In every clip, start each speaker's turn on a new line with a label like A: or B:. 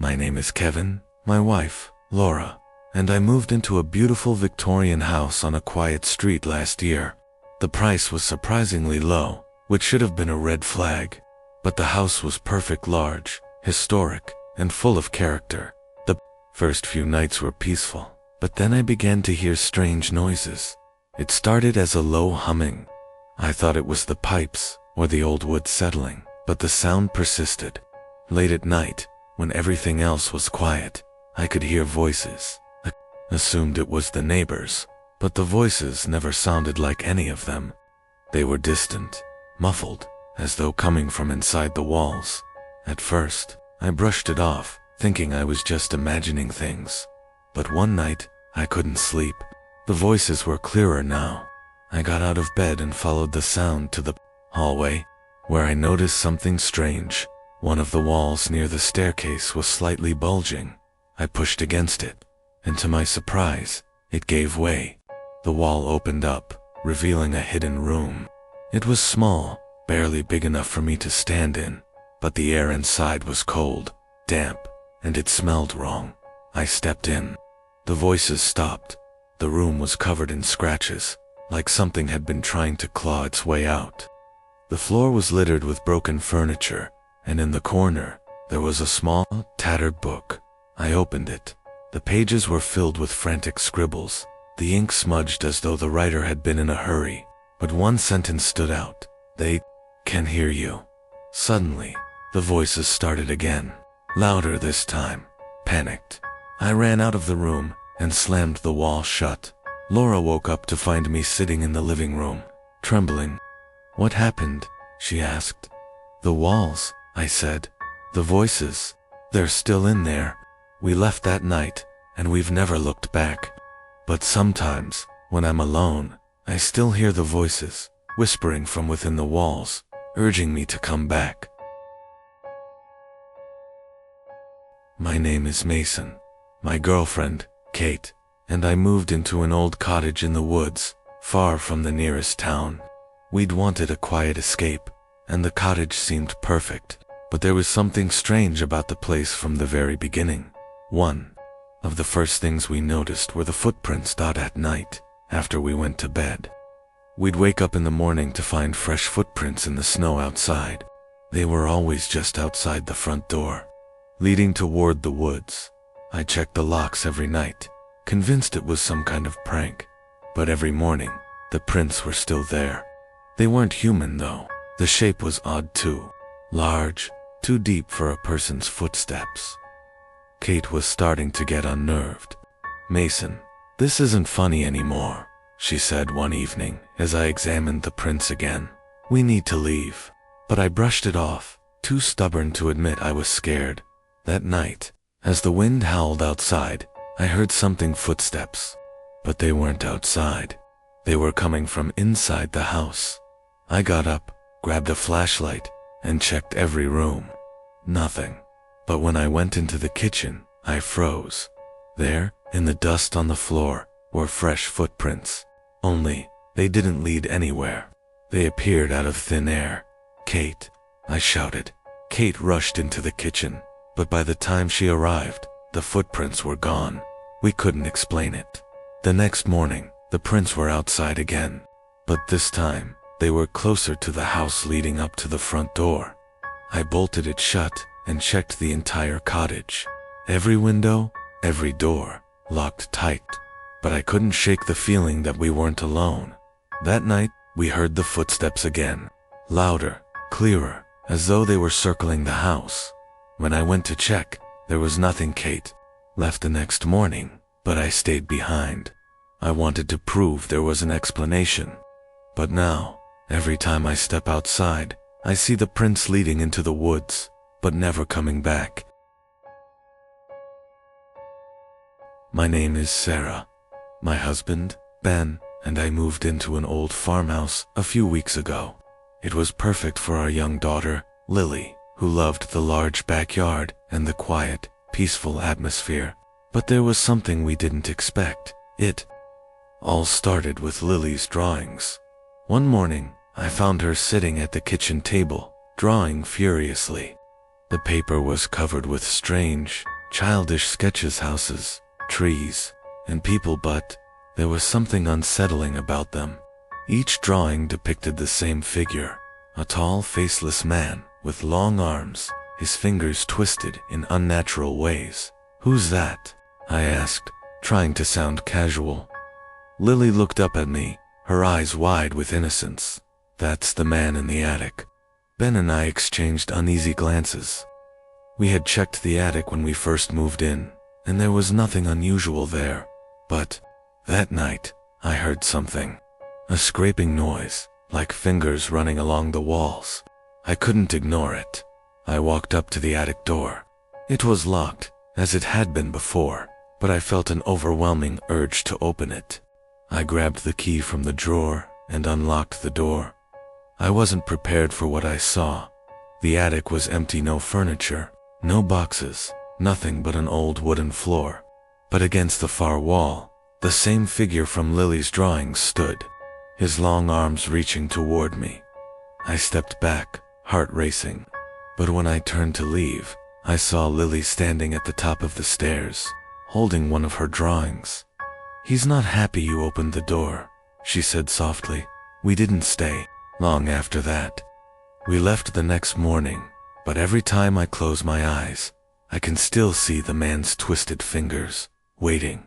A: My name is Kevin, my wife, Laura, and I moved into a beautiful Victorian house on a quiet street last year. The price was surprisingly low, which should have been a red flag, but the house was perfect, large, historic, and full of character. The first few nights were peaceful, but then I began to hear strange noises. It started as a low humming. I thought it was the pipes or the old wood settling, but the sound persisted. Late at night, when everything else was quiet, I could hear voices. I assumed it was the neighbors, but the voices never sounded like any of them. They were distant, muffled, as though coming from inside the walls. At first, I brushed it off, thinking I was just imagining things. But one night, I couldn't sleep. The voices were clearer now. I got out of bed and followed the sound to the hallway, where I noticed something strange. One of the walls near the staircase was slightly bulging. I pushed against it, and to my surprise, it gave way. The wall opened up, revealing a hidden room. It was small, barely big enough for me to stand in, but the air inside was cold, damp, and it smelled wrong. I stepped in. The voices stopped. The room was covered in scratches, like something had been trying to claw its way out. The floor was littered with broken furniture, and in the corner, there was a small, tattered book. I opened it. The pages were filled with frantic scribbles, the ink smudged as though the writer had been in a hurry. But one sentence stood out. "They can hear you." Suddenly, the voices started again, louder this time. Panicked, I ran out of the room and slammed the wall shut. Laura woke up to find me sitting in the living room, trembling. "What happened?" she asked. "The walls," I said. "The voices, they're still in there. We left that night, and we've never looked back. But sometimes, when I'm alone, I still hear the voices, whispering from within the walls, urging me to come back." My name is Mason. My girlfriend, Kate, and I moved into an old cottage in the woods, far from the nearest town. We'd wanted a quiet escape, and the cottage seemed perfect, but there was something strange about the place from the very beginning. One of the first things we noticed were the footprints at night, after we went to bed. We'd wake up in the morning to find fresh footprints in the snow outside. They were always just outside the front door, leading toward the woods. I checked the locks every night, convinced it was some kind of prank, but every morning, the prints were still there. They weren't human though. The shape was odd too, large, too deep for a person's footsteps. Kate was starting to get unnerved. "Mason, this isn't funny anymore," she said one evening as I examined the prints again. "We need to leave." But I brushed it off, too stubborn to admit I was scared. That night, as the wind howled outside, I heard something footsteps. But they weren't outside. They were coming from inside the house. I got up, grabbed a flashlight, and checked every room. Nothing. But when I went into the kitchen, I froze. There, in the dust on the floor, were fresh footprints. Only, they didn't lead anywhere. They appeared out of thin air. "Kate," I shouted. Kate rushed into the kitchen, but by the time she arrived, the footprints were gone. We couldn't explain it. The next morning, the prints were outside again, but this time, they were closer to the house leading up to the front door. I bolted it shut and checked the entire cottage. Every window, every door, locked tight, but I couldn't shake the feeling that we weren't alone. That night, we heard the footsteps again, louder, clearer, as though they were circling the house. When I went to check, there was nothing. Kate left the next morning, but I stayed behind. I wanted to prove there was an explanation. But now, every time I step outside, I see the prints leading into the woods, but never coming back. My name is Sarah. My husband, Ben, and I moved into an old farmhouse a few weeks ago. It was perfect for our young daughter, Lily, who loved the large backyard and the quiet, peaceful atmosphere. But there was something we didn't expect. It all started with Lily's drawings. One morning, I found her sitting at the kitchen table, drawing furiously. The paper was covered with strange, childish sketches, houses, trees, and people, but there was something unsettling about them. Each drawing depicted the same figure, a tall, faceless man with long arms, his fingers twisted in unnatural ways. "Who's that?" I asked, trying to sound casual. Lily looked up at me, her eyes wide with innocence. "That's the man in the attic." Ben and I exchanged uneasy glances. We had checked the attic when we first moved in, and there was nothing unusual there. But that night, I heard something. A scraping noise, like fingers running along the walls. I couldn't ignore it. I walked up to the attic door. It was locked, as it had been before, but I felt an overwhelming urge to open it. I grabbed the key from the drawer and unlocked the door. I wasn't prepared for what I saw. The attic was empty, no furniture, no boxes, nothing but an old wooden floor. But against the far wall, the same figure from Lily's drawings stood, his long arms reaching toward me. I stepped back, heart racing. But when I turned to leave, I saw Lily standing at the top of the stairs, holding one of her drawings. "He's not happy you opened the door," she said softly. We didn't stay long after that. We left the next morning, but every time I close my eyes, I can still see the man's twisted fingers, waiting.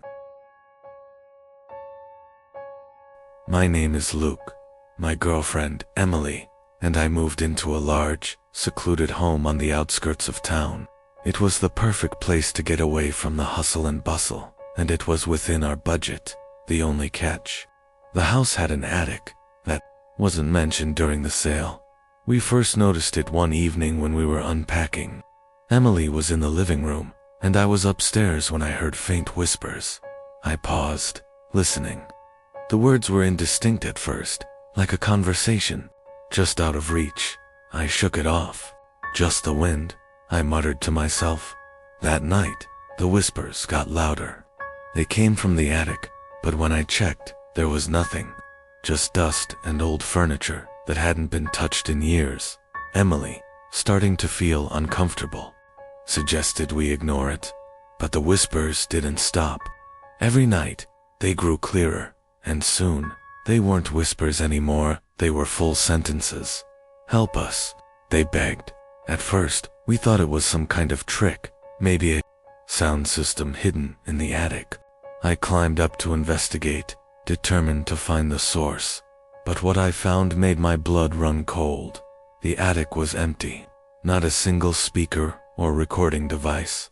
A: My name is Luke. My girlfriend, Emily, and I moved into a large, secluded home on the outskirts of town. It was the perfect place to get away from the hustle and bustle, and it was within our budget. The only catch: the house had an attic that wasn't mentioned during the sale. We first noticed it one evening when we were unpacking. Emily was in the living room, and I was upstairs when I heard faint whispers. I paused, listening. The words were indistinct at first, like a conversation, just out of reach. I shook it off. "Just the wind," I muttered to myself. That night, the whispers got louder. They came from the attic, but when I checked, there was nothing. Just dust and old furniture that hadn't been touched in years. Emily, starting to feel uncomfortable, suggested we ignore it. But the whispers didn't stop. Every night, they grew clearer, and soon, they weren't whispers anymore, they were full sentences. "Help us," they begged. At first, we thought it was some kind of trick, maybe a sound system hidden in the attic. I climbed up to investigate, determined to find the source. But what I found made my blood run cold. The attic was empty. Not a single speaker or recording device.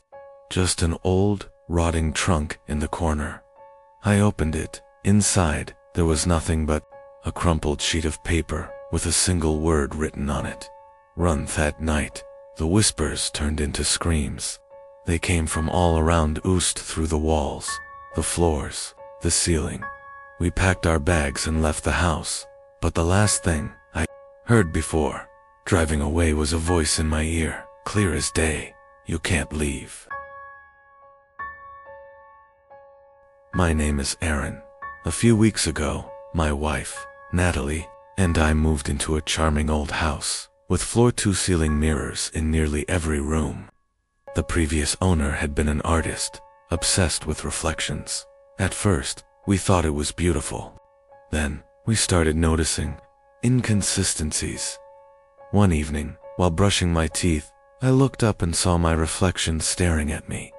A: Just an old, rotting trunk in the corner. I opened it. Inside, there was nothing but a crumpled sheet of paper with a single word written on it. Run. That night, the whispers turned into screams. They came from all around, oozed through the walls, the floors, the ceiling. We packed our bags and left the house, but the last thing I heard before driving away was a voice in my ear, clear as day: "You can't leave." My name is Aaron. A few weeks ago, my wife, Natalie, and I moved into a charming old house with floor-to-ceiling mirrors in nearly every room. The previous owner had been an artist, obsessed with reflections. At first, we thought it was beautiful. Then, we started noticing inconsistencies. One evening, while brushing my teeth, I looked up and saw my reflection staring at me.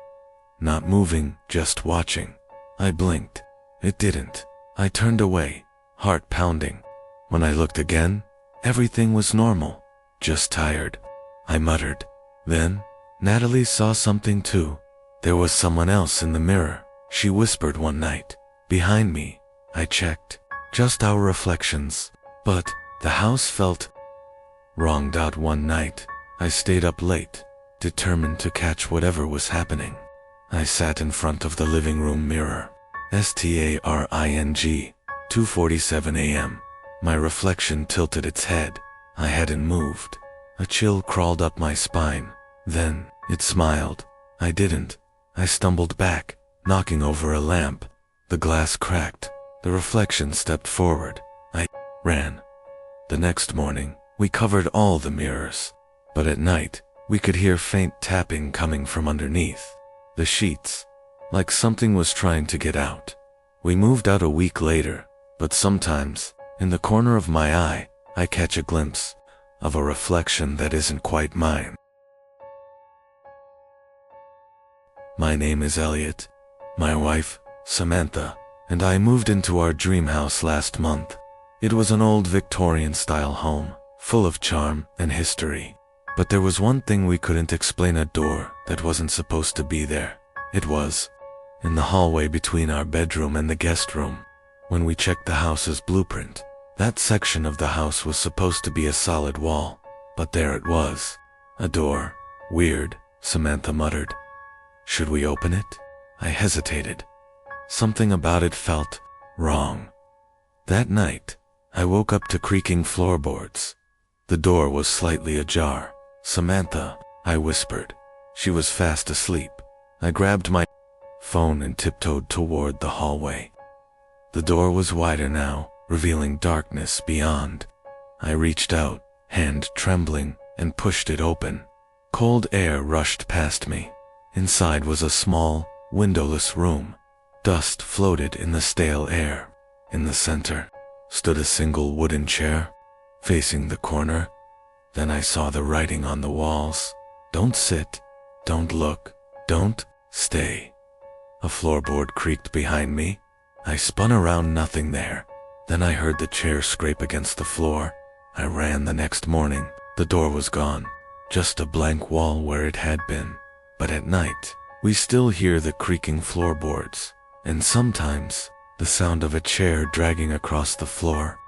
A: Not moving, just watching. I blinked. It didn't. I turned away, heart pounding. When I looked again, everything was normal, just tired. I muttered. Then, Natalie saw something too. There was someone else in the mirror, she whispered one night. Behind me. I checked. Just our reflections. But the house felt wrong. One night, I stayed up late, determined to catch whatever was happening. I sat in front of the living room mirror. Staring. 2:47 a.m. My reflection tilted its head. I hadn't moved. A chill crawled up my spine. Then, it smiled. I didn't. I stumbled back, knocking over a lamp. The glass cracked. The reflection stepped forward. I ran. The next morning, we covered all the mirrors. But at night, we could hear faint tapping coming from underneath. the sheets. Like something was trying to get out. We moved out a week later, but sometimes, in the corner of my eye, I catch a glimpse of a reflection that isn't quite mine. My name is Elliot. My wife, Samantha, and I moved into our dream house last month. It was an old Victorian-style home, full of charm and history. But there was one thing we couldn't explain: a door that wasn't supposed to be there. It was in the hallway between our bedroom and the guest room. When we checked the house's blueprint, that section of the house was supposed to be a solid wall, but there it was, a door. Weird, Samantha muttered. Should we open it? I hesitated. Something about it felt wrong. That night, I woke up to creaking floorboards. The door was slightly ajar. Samantha, I whispered. She was fast asleep. I grabbed my phone and tiptoed toward the hallway. The door was wider now, revealing darkness beyond. I reached out, hand trembling, and pushed it open. Cold air rushed past me. Inside was a small, windowless room. Dust floated in the stale air. In the center stood a single wooden chair, facing the corner. Then I saw the writing on the walls. Don't sit, don't look, don't stay. A floorboard creaked behind me. I spun around, nothing there. Then I heard the chair scrape against the floor. I ran the next morning. The door was gone, just a blank wall where it had been. But at night, we still hear the creaking floorboards, and sometimes the sound of a chair dragging across the floor.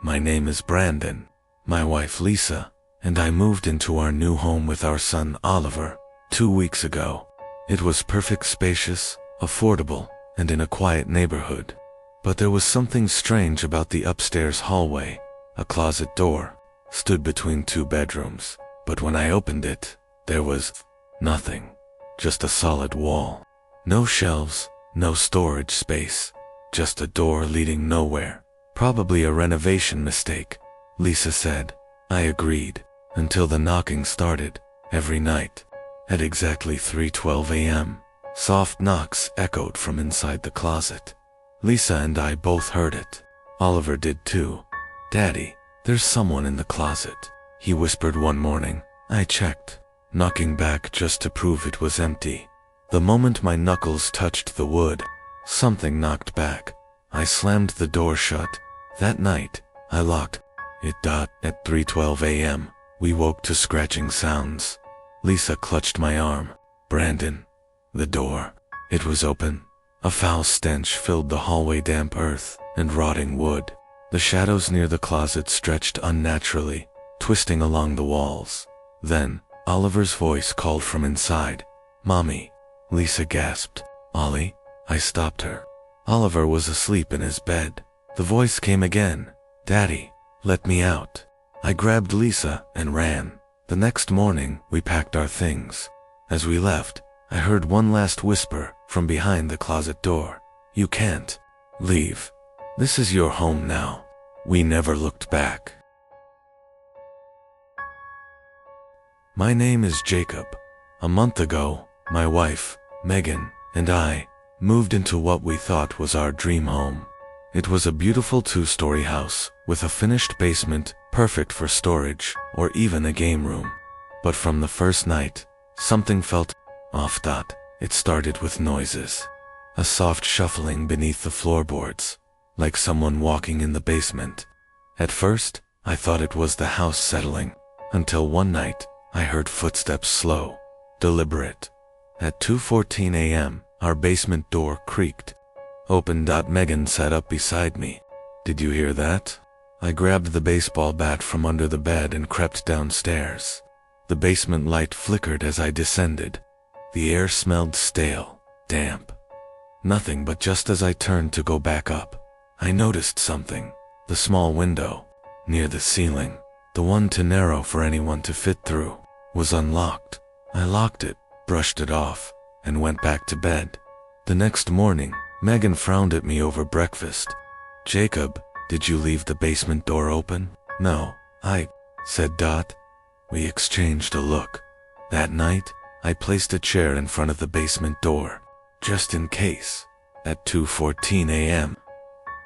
A: My name is Brandon, my wife Lisa, and I moved into our new home with our son Oliver 2 weeks ago. It was perfect, spacious, affordable, and in a quiet neighborhood. But there was something strange about the upstairs hallway. A closet door stood between 2 bedrooms, but when I opened it, there was nothing, just a solid wall. No shelves, no storage space, just a door leading nowhere. Probably a renovation mistake, Lisa said. I agreed, until the knocking started, every night. At exactly 3:12 a.m., soft knocks echoed from inside the closet. Lisa and I both heard it. Oliver did too. Daddy, there's someone in the closet, he whispered one morning. I checked, knocking back just to prove it was empty. The moment my knuckles touched the wood, something knocked back. I slammed the door shut. That night, I locked it. At 3:12 a.m., we woke to scratching sounds. Lisa clutched my arm. Brandon. The door. It was open. A foul stench filled the hallway, damp earth and rotting wood. The shadows near the closet stretched unnaturally, twisting along the walls. Then, Oliver's voice called from inside. Mommy. Lisa gasped. Ollie? I stopped her. Oliver was asleep in his bed. The voice came again. Daddy, let me out. I grabbed Lisa and ran. The next morning, we packed our things. As we left, I heard one last whisper from behind the closet door. You can't leave. This is your home now. We never looked back. My name is Jacob. A month ago, my wife, Megan, and I moved into what we thought was our dream home. It was a beautiful 2-story house with a finished basement, perfect for storage or even a game room. But from the first night, something felt off. It started with noises. A soft shuffling beneath the floorboards, like someone walking in the basement. At first, I thought it was the house settling, until one night, I heard footsteps, slow, deliberate. At 2:14 a.m., our basement door creaked. Opened. Megan sat up beside me. Did you hear that? I grabbed the baseball bat from under the bed and crept downstairs. The basement light flickered as I descended. The air smelled stale, damp. Nothing, but just as I turned to go back up, I noticed something. The small window, near the ceiling, the one too narrow for anyone to fit through, was unlocked. I locked it, brushed it off, and went back to bed. The next morning, Megan frowned at me over breakfast. Jacob, did you leave the basement door open? No, I said. We exchanged a look. That night, I placed a chair in front of the basement door, just in case. At 2:14 a.m.,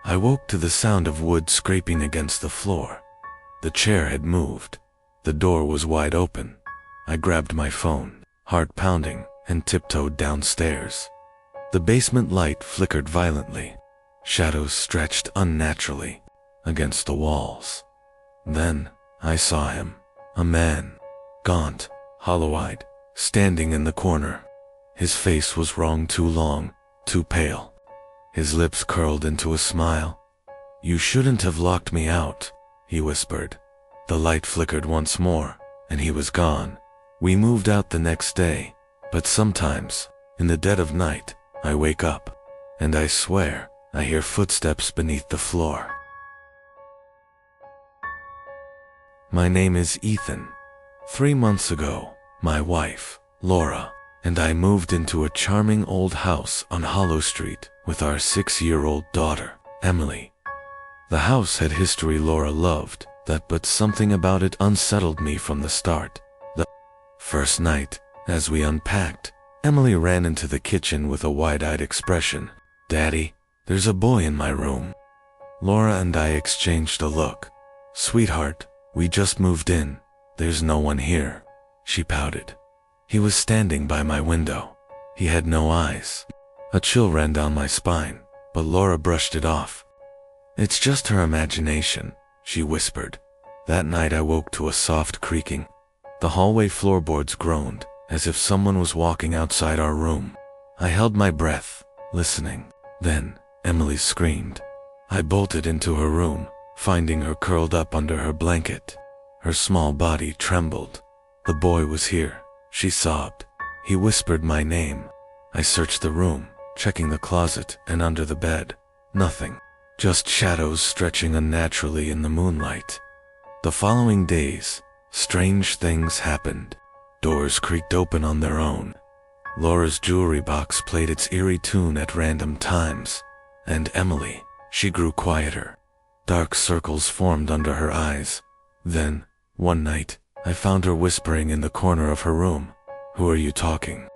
A: I woke to the sound of wood scraping against the floor. The chair had moved. The door was wide open. I grabbed my phone, heart pounding, and tiptoed downstairs. The basement light flickered violently. Shadows stretched unnaturally against the walls. Then I saw him, a man, gaunt, hollow-eyed, standing in the corner. His face was wrung too long, too pale. His lips curled into a smile. "You shouldn't have locked me out," he whispered. The light flickered once more, and he was gone. We moved out the next day, but sometimes, in the dead of night, I wake up, and I swear I hear footsteps beneath the floor. My name is Ethan. 3 months ago, my wife, Laura, and I moved into a charming old house on Hollow Street with our 6-year-old daughter, Emily. The house had history Laura loved, but something about it unsettled me from the start. The first night, as we unpacked, Emily ran into the kitchen with a wide-eyed expression. "Daddy, there's a boy in my room." Laura and I exchanged a look. "Sweetheart, we just moved in. There's no one here," she pouted. He was standing by my window. He had no eyes. A chill ran down my spine, but Laura brushed it off. "It's just her imagination," she whispered. That night I woke to a soft creaking. The hallway floorboards groaned, as if someone was walking outside our room. I held my breath, listening. Then, Emily screamed. I bolted into her room, finding her curled up under her blanket. Her small body trembled. "The boy was here," she sobbed. "He whispered my name." I searched the room, checking the closet and under the bed. Nothing. Just shadows stretching unnaturally in the moonlight. The following days, strange things happened. Doors creaked open on their own. Laura's jewelry box played its eerie tune at random times. And Emily, she grew quieter. Dark circles formed under her eyes. Then, one night, I found her whispering in the corner of her room. "Who are you talking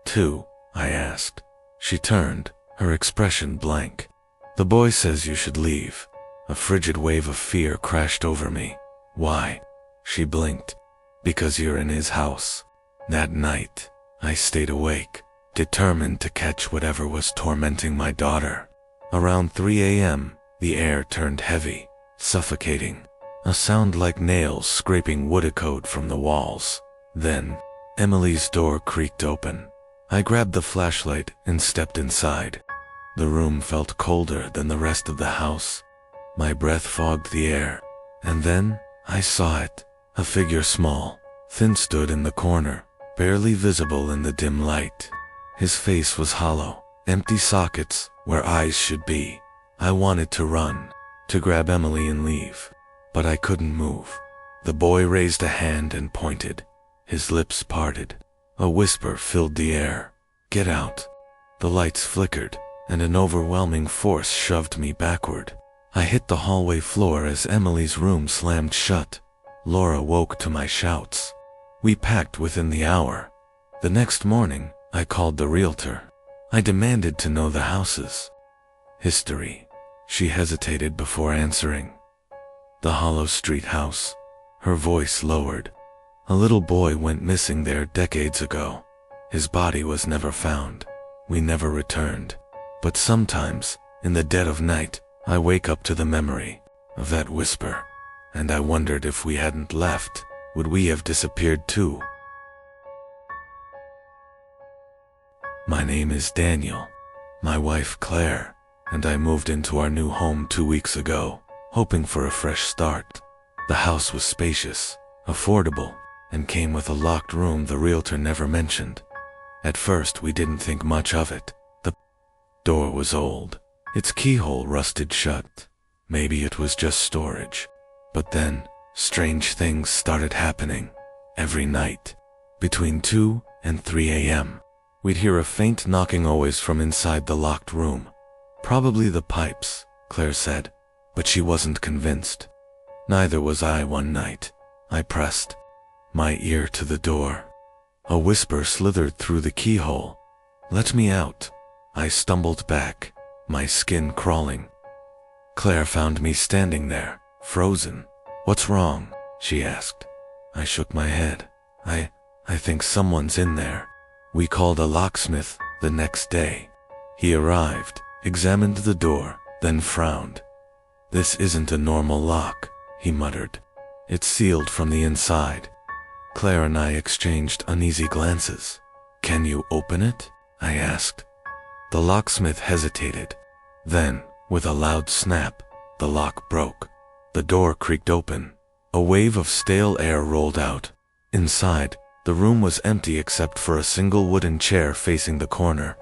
A: to?" I asked. She turned, her expression blank. "The boy says you should leave." A frigid wave of fear crashed over me. "Why?" She blinked. "Because you're in his house." That night, I stayed awake, determined to catch whatever was tormenting my daughter. Around 3 a.m., the air turned heavy, suffocating. A sound like nails scraping wood echoed from the walls. Then, Emily's door creaked open. I grabbed the flashlight and stepped inside. The room felt colder than the rest of the house. My breath fogged the air. And then, I saw it. A figure small, thin stood in the corner, barely visible in the dim light. His face was hollow, empty sockets where eyes should be. I wanted to run, to grab Emily and leave, but I couldn't move. The boy raised a hand and pointed. His lips parted. A whisper filled the air. "Get out." The lights flickered, and an overwhelming force shoved me backward. I hit the hallway floor as Emily's room slammed shut. Laura woke to my shouts. We packed within the hour. The next morning, I called the realtor. I demanded to know the house's history. She hesitated before answering. "The Hollow Street house." Her voice lowered. "A little boy went missing there decades ago. His body was never found. We never returned. But sometimes, in the dead of night, I wake up to the memory of that whisper, and I wondered if we hadn't left, would we have disappeared too?" My name is Daniel. My wife Claire, and I moved into our new home 2 weeks ago, hoping for a fresh start. The house was spacious, affordable, and came with a locked room the realtor never mentioned. At first we didn't think much of it. The door was old, its keyhole rusted shut. Maybe it was just storage. But then, strange things started happening. Every night, between 2 and 3 a.m., we'd hear a faint knocking always from inside the locked room. "Probably the pipes," Claire said, but she wasn't convinced. Neither was I one night. I pressed my ear to the door. A whisper slithered through the keyhole. "Let me out." I stumbled back, my skin crawling. Claire found me standing there, frozen. "What's wrong?" she asked. I shook my head. I think someone's in there." We called a locksmith the next day. He arrived, examined the door, then frowned. "This isn't a normal lock," he muttered. "It's sealed from the inside." Claire and I exchanged uneasy glances. "Can you open it?" I asked. The locksmith hesitated. Then, with a loud snap, the lock broke. The door creaked open. A wave of stale air rolled out. Inside, the room was empty except for a single wooden chair facing the corner.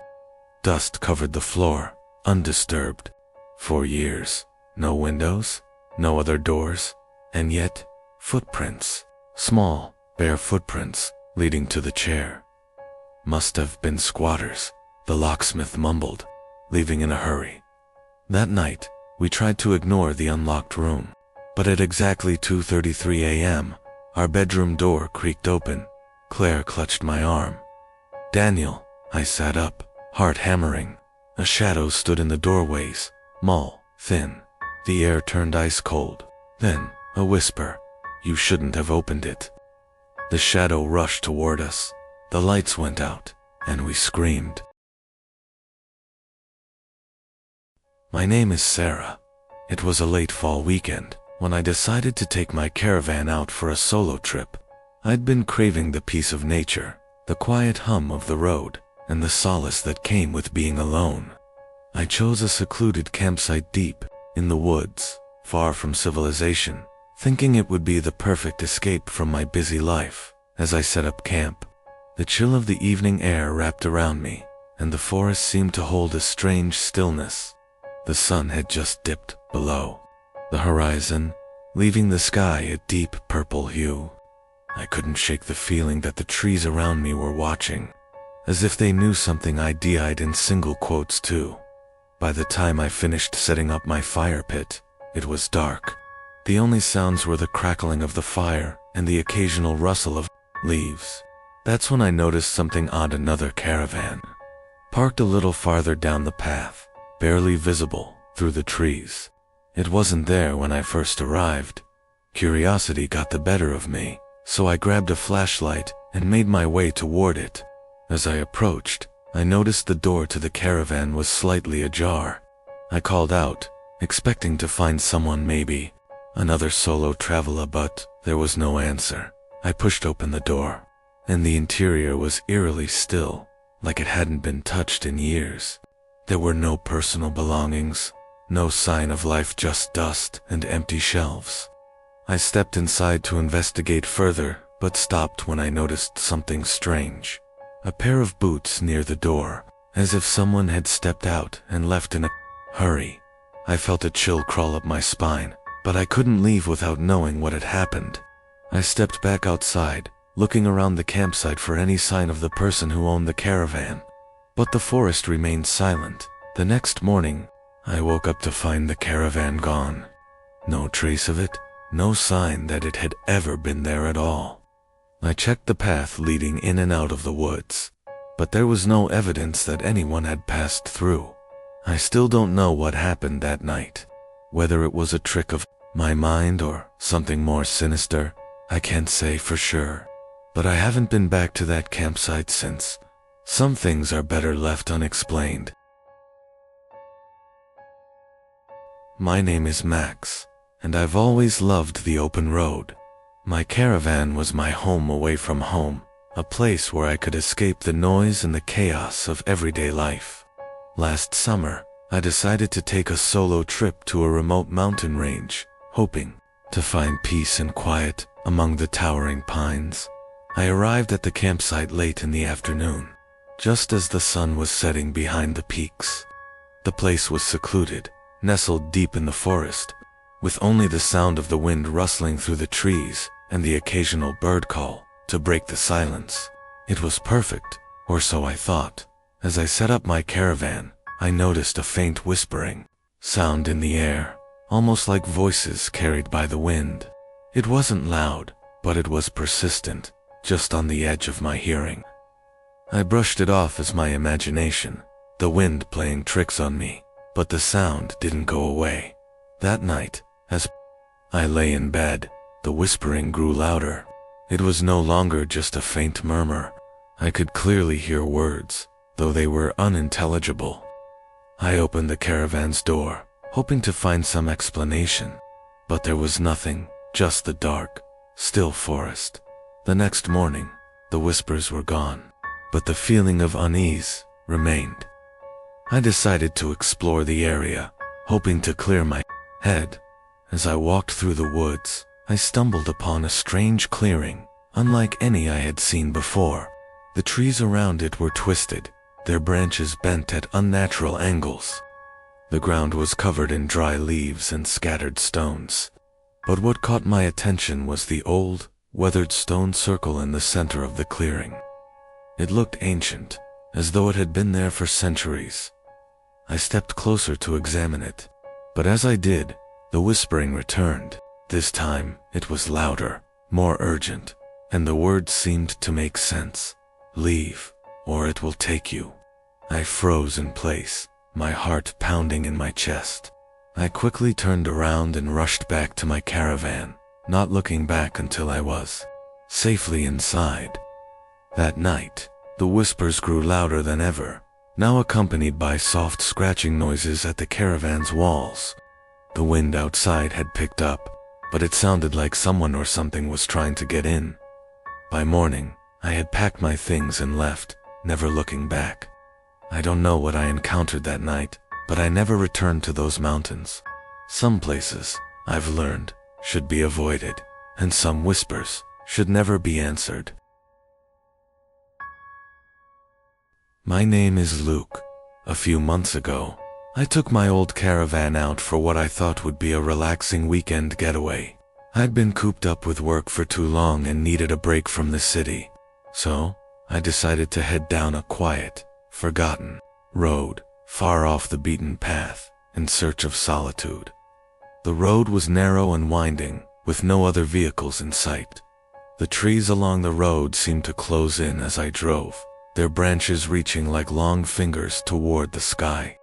A: Dust covered the floor, undisturbed. For years, no windows, no other doors, and yet, footprints. Small, bare footprints, leading to the chair. "Must have been squatters," the locksmith mumbled, leaving in a hurry. That night, we tried to ignore the unlocked room. But at exactly 2:33 a.m., our bedroom door creaked open. Claire clutched my arm. "Daniel," I sat up, heart hammering. A shadow stood in the doorways, small, thin. The air turned ice cold. Then, a whisper, "You shouldn't have opened it." The shadow rushed toward us. The lights went out, and we screamed. My name is Sarah. It was a late fall weekend when I decided to take my caravan out for a solo trip. I'd been craving the peace of nature, the quiet hum of the road, and the solace that came with being alone. I chose a secluded campsite deep in the woods, far from civilization, thinking it would be the perfect escape from my busy life. As I set up camp, the chill of the evening air wrapped around me, and the forest seemed to hold a strange stillness. The sun had just dipped below the horizon, leaving the sky a deep purple hue. I couldn't shake the feeling that the trees around me were watching, as if they knew something I'd in single quotes too. By the time I finished setting up my fire pit, it was dark. The only sounds were the crackling of the fire and the occasional rustle of leaves. That's when I noticed something odd. Another caravan, parked a little farther down the path, barely visible through the trees. It wasn't there when I first arrived. Curiosity got the better of me, so I grabbed a flashlight and made my way toward it. As I approached, I noticed the door to the caravan was slightly ajar. I called out, expecting to find someone, maybe another solo traveler, but there was no answer. I pushed open the door, and the interior was eerily still, like it hadn't been touched in years. There were no personal belongings, no sign of life, just dust and empty shelves. I stepped inside to investigate further, but stopped when I noticed something strange. A pair of boots near the door, as if someone had stepped out and left in a hurry. I felt a chill crawl up my spine, but I couldn't leave without knowing what had happened. I stepped back outside, looking around the campsite for any sign of the person who owned the caravan. But the forest remained silent. The next morning, I woke up to find the caravan gone. No trace of it, no sign that it had ever been there at all. I checked the path leading in and out of the woods, but there was no evidence that anyone had passed through. I still don't know what happened that night. Whether it was a trick of my mind or something more sinister, I can't say for sure. But I haven't been back to that campsite since. Some things are better left unexplained. My name is Max, and I've always loved the open road. My caravan was my home away from home, a place where I could escape the noise and the chaos of everyday life. Last summer, I decided to take a solo trip to a remote mountain range, hoping to find peace and quiet among the towering pines. I arrived at the campsite late in the afternoon, just as the sun was setting behind the peaks. The place was secluded, nestled deep in the forest, with only the sound of the wind rustling through the trees and the occasional bird call to break the silence. It was perfect, or so I thought. As I set up my caravan, I noticed a faint whispering sound in the air, almost like voices carried by the wind. It wasn't loud, but it was persistent, just on the edge of my hearing. I brushed it off as my imagination, the wind playing tricks on me, but the sound didn't go away. That night, as I lay in bed, the whispering grew louder. It was no longer just a faint murmur. I could clearly hear words, though they were unintelligible. I opened the caravan's door, hoping to find some explanation, but there was nothing, just the dark, still forest. The next morning, the whispers were gone, but the feeling of unease remained. I decided to explore the area, hoping to clear my head. As I walked through the woods, I stumbled upon a strange clearing, unlike any I had seen before. The trees around it were twisted, their branches bent at unnatural angles. The ground was covered in dry leaves and scattered stones. But what caught my attention was the old, weathered stone circle in the center of the clearing. It looked ancient, as though it had been there for centuries. I stepped closer to examine it, but as I did, the whispering returned. This time, it was louder, more urgent, and the words seemed to make sense. Leave, or it will take you. I froze in place, my heart pounding in my chest. I quickly turned around and rushed back to my caravan, not looking back until I was safely inside. That night, the whispers grew louder than ever, now accompanied by soft scratching noises at the caravan's walls. The wind outside had picked up, but it sounded like someone or something was trying to get in. By morning, I had packed my things and left, never looking back. I don't know what I encountered that night, but I never returned to those mountains. Some places, I've learned, should be avoided, and some whispers should never be answered. My name is Luke. A few months ago, I took my old caravan out for what I thought would be a relaxing weekend getaway. I'd been cooped up with work for too long and needed a break from the city. So, I decided to head down a quiet, forgotten road, far off the beaten path, in search of solitude. The road was narrow and winding, with no other vehicles in sight. The trees along the road seemed to close in as I drove, their branches reaching like long fingers toward the sky.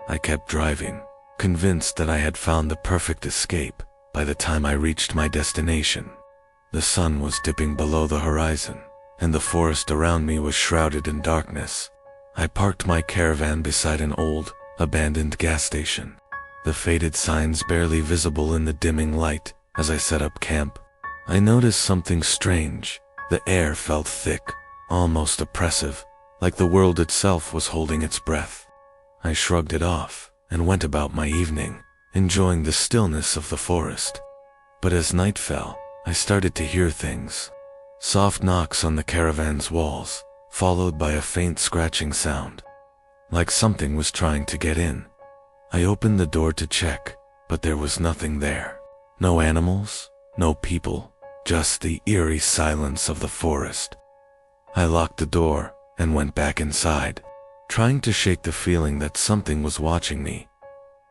A: I kept driving, convinced that I had found the perfect escape. By the time I reached my destination, the sun was dipping below the horizon, and the forest around me was shrouded in darkness. I parked my caravan beside an old, abandoned gas station, the faded signs barely visible in the dimming light. As I set up camp, I noticed something strange. The air felt thick, almost oppressive, like the world itself was holding its breath. I shrugged it off and went about my evening, enjoying the stillness of the forest. But as night fell, I started to hear things. Soft knocks on the caravan's walls, followed by a faint scratching sound, like something was trying to get in. I opened the door to check, but there was nothing there. No animals, no people, just the eerie silence of the forest. I locked the door and went back inside, trying to shake the feeling that something was watching me.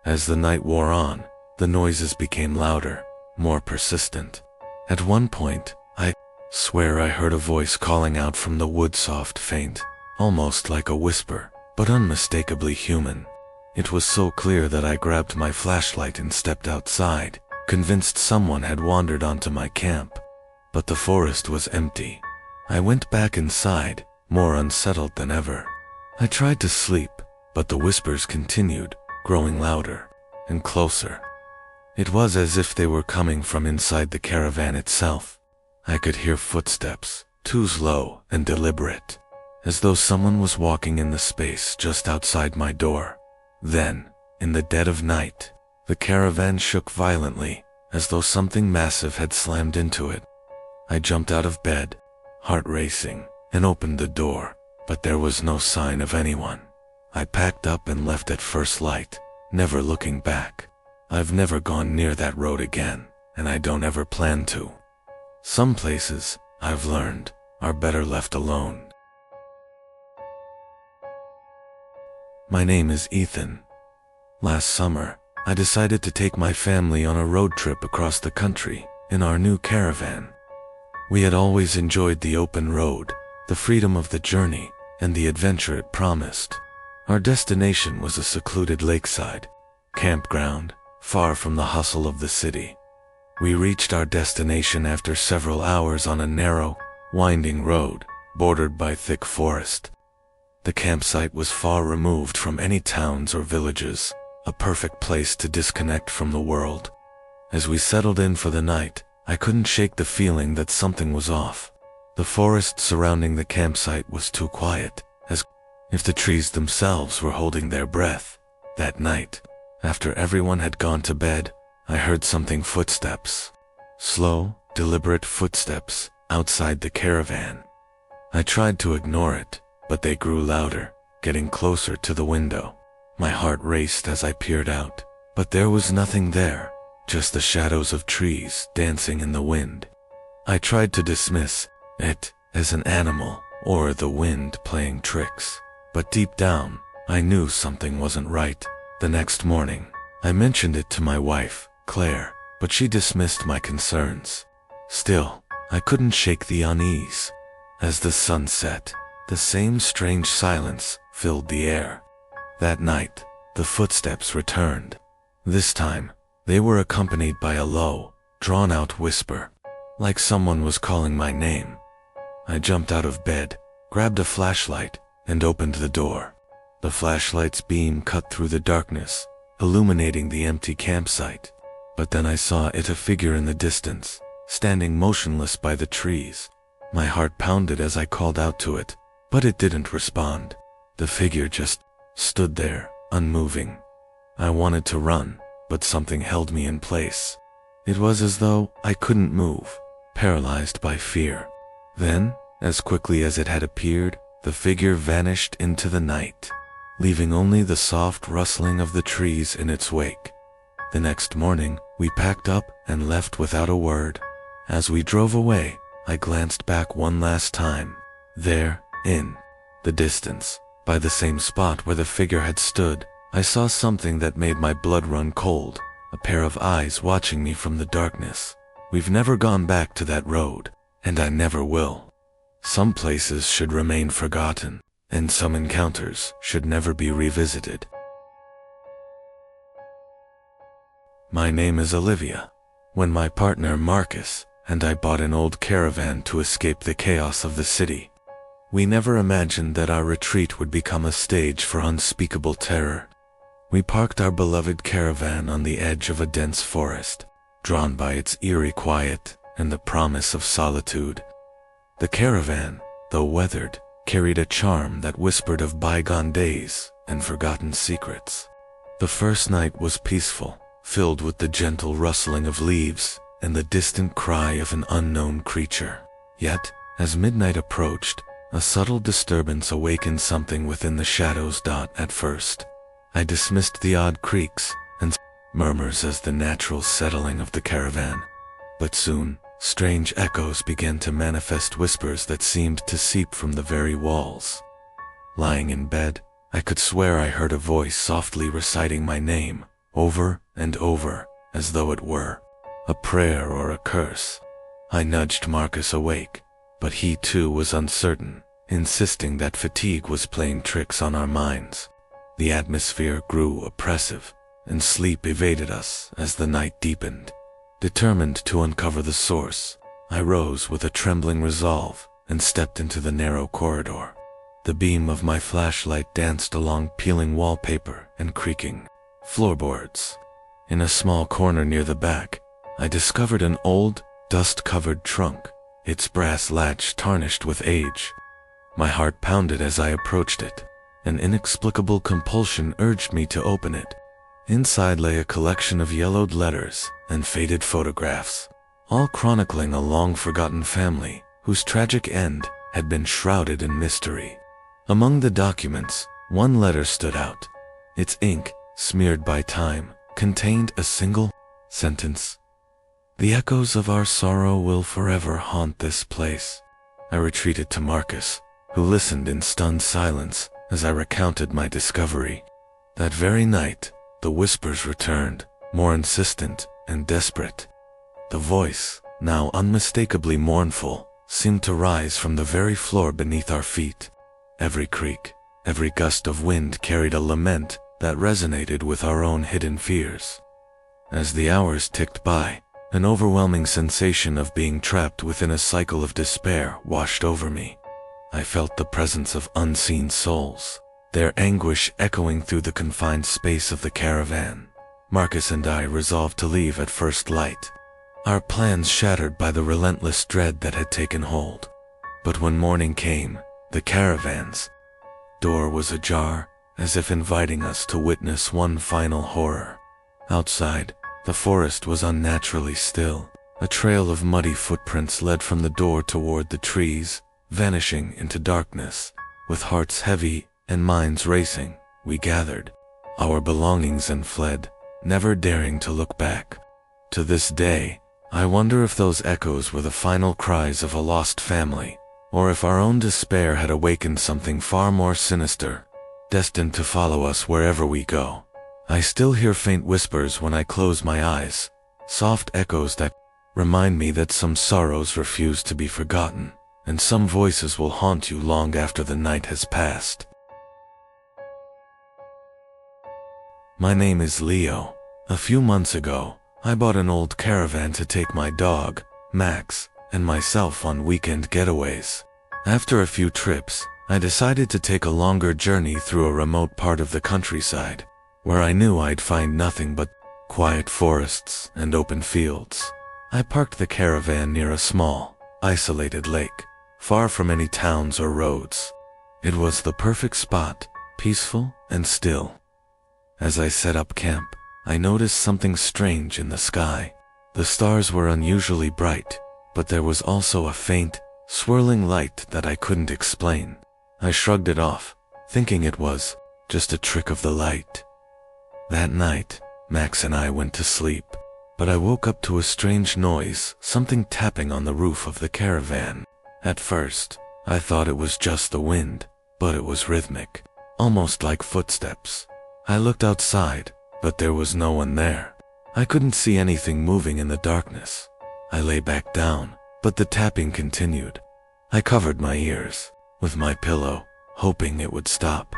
A: As the night wore on, the noises became louder, more persistent. At one point, I swear I heard a voice calling out from the wood, soft, faint, almost like a whisper, but unmistakably human. It was so clear that I grabbed my flashlight and stepped outside, convinced someone had wandered onto my camp. But the forest was empty. I went back inside, more unsettled than ever. I tried to sleep, but the whispers continued, growing louder and closer. It was as if they were coming from inside the caravan itself. I could hear footsteps, too slow and deliberate, as though someone was walking in the space just outside my door. Then, in the dead of night, the caravan shook violently, as though something massive had slammed into it. I jumped out of bed, heart racing, and opened the door, but there was no sign of anyone. I packed up and left at first light, never looking back. I've never gone near that road again, and I don't ever plan to. Some places, I've learned, are better left alone. My name is Ethan. Last summer, I decided to take my family on a road trip across the country in our new caravan. We had always enjoyed the open road, the freedom of the journey, and the adventure it promised. Our destination was a secluded lakeside campground, far from the hustle of the city. We reached our destination after several hours on a narrow, winding road, bordered by thick forest. The campsite was far removed from any towns or villages, a perfect place to disconnect from the world. As we settled in for the night, I couldn't shake the feeling that something was off. The forest surrounding the campsite was too quiet, as if the trees themselves were holding their breath. That night, after everyone had gone to bed, I heard footsteps. Slow, deliberate footsteps outside the caravan. I tried to ignore it, but they grew louder, getting closer to the window. My heart raced as I peered out, but there was nothing there, just the shadows of trees dancing in the wind. I tried to dismiss it as an animal or the wind playing tricks, but deep down, I knew something wasn't right. The next morning, I mentioned it to my wife, Claire, but she dismissed my concerns. Still, I couldn't shake the unease. As the sun set, the same strange silence filled the air. That night, the footsteps returned. This time, they were accompanied by a low, drawn-out whisper, like someone was calling my name. I jumped out of bed, grabbed a flashlight, and opened the door. The flashlight's beam cut through the darkness, illuminating the empty campsite. But then I saw a figure in the distance, standing motionless by the trees. My heart pounded as I called out to it, but it didn't respond. The figure just stood there, unmoving. I wanted to run, but something held me in place. It was as though I couldn't move, paralyzed by fear. Then, as quickly as it had appeared, the figure vanished into the night, leaving only the soft rustling of the trees in its wake. The next morning, we packed up and left without a word. As we drove away, I glanced back one last time. There, in the distance, by the same spot where the figure had stood, I saw something that made my blood run cold, a pair of eyes watching me from the darkness. We've never gone back to that road, and I never will. Some places should remain forgotten, and some encounters should never be revisited. My name is Olivia. When my partner Marcus and I bought an old caravan to escape the chaos of the city, we never imagined that our retreat would become a stage for unspeakable terror. We parked our beloved caravan on the edge of a dense forest, drawn by its eerie quiet and the promise of solitude. The caravan, though weathered, carried a charm that whispered of bygone days and forgotten secrets. The first night was peaceful, filled with the gentle rustling of leaves and the distant cry of an unknown creature. Yet, as midnight approached, a subtle disturbance awakened something within the shadows. At first, I dismissed the odd creaks and murmurs as the natural settling of the caravan. But soon, strange echoes began to manifest, whispers that seemed to seep from the very walls. Lying in bed, I could swear I heard a voice softly reciting my name, over and over, as though it were a prayer or a curse. I nudged Marcus awake, but he too was uncertain, insisting that fatigue was playing tricks on our minds. The atmosphere grew oppressive, and sleep evaded us as the night deepened. Determined to uncover the source, I rose with a trembling resolve and stepped into the narrow corridor. The beam of my flashlight danced along peeling wallpaper and creaking floorboards. In a small corner near the back, I discovered an old, dust-covered trunk, its brass latch tarnished with age. My heart pounded as I approached it. An inexplicable compulsion urged me to open it. Inside lay a collection of yellowed letters and faded photographs, all chronicling a long-forgotten family whose tragic end had been shrouded in mystery. Among the documents, one letter stood out. Its ink, smeared by time, contained a single sentence: "The echoes of our sorrow will forever haunt this place." I retreated to Marcus, who listened in stunned silence as I recounted my discovery. That very night, the whispers returned, more insistent and desperate. The voice, now unmistakably mournful, seemed to rise from the very floor beneath our feet. Every creak, every gust of wind carried a lament that resonated with our own hidden fears. As the hours ticked by, an overwhelming sensation of being trapped within a cycle of despair washed over me. I felt the presence of unseen souls, their anguish echoing through the confined space of the caravan. Marcus and I resolved to leave at first light, our plans shattered by the relentless dread that had taken hold. But when morning came, the caravan's door was ajar, as if inviting us to witness one final horror. Outside, the forest was unnaturally still. A trail of muddy footprints led from the door toward the trees, vanishing into darkness. With hearts heavy and minds racing, we gathered our belongings and fled, never daring to look back. To this day, I wonder if those echoes were the final cries of a lost family, or if our own despair had awakened something far more sinister, destined to follow us wherever we go. I still hear faint whispers when I close my eyes, soft echoes that remind me that some sorrows refuse to be forgotten, and some voices will haunt you long after the night has passed. My name is Leo. A few months ago, I bought an old caravan to take my dog, Max, and myself on weekend getaways. After a few trips, I decided to take a longer journey through a remote part of the countryside, where I knew I'd find nothing but quiet forests and open fields. I parked the caravan near a small, isolated lake, far from any towns or roads. It was the perfect spot, peaceful and still. As I set up camp, I noticed something strange in the sky. The stars were unusually bright, but there was also a faint, swirling light that I couldn't explain. I shrugged it off, thinking it was just a trick of the light. That night, Max and I went to sleep, but I woke up to a strange noise, something tapping on the roof of the caravan. At first, I thought it was just the wind, but it was rhythmic, almost like footsteps. I looked outside, but there was no one there. I couldn't see anything moving in the darkness. I lay back down, but the tapping continued. I covered my ears with my pillow, hoping it would stop.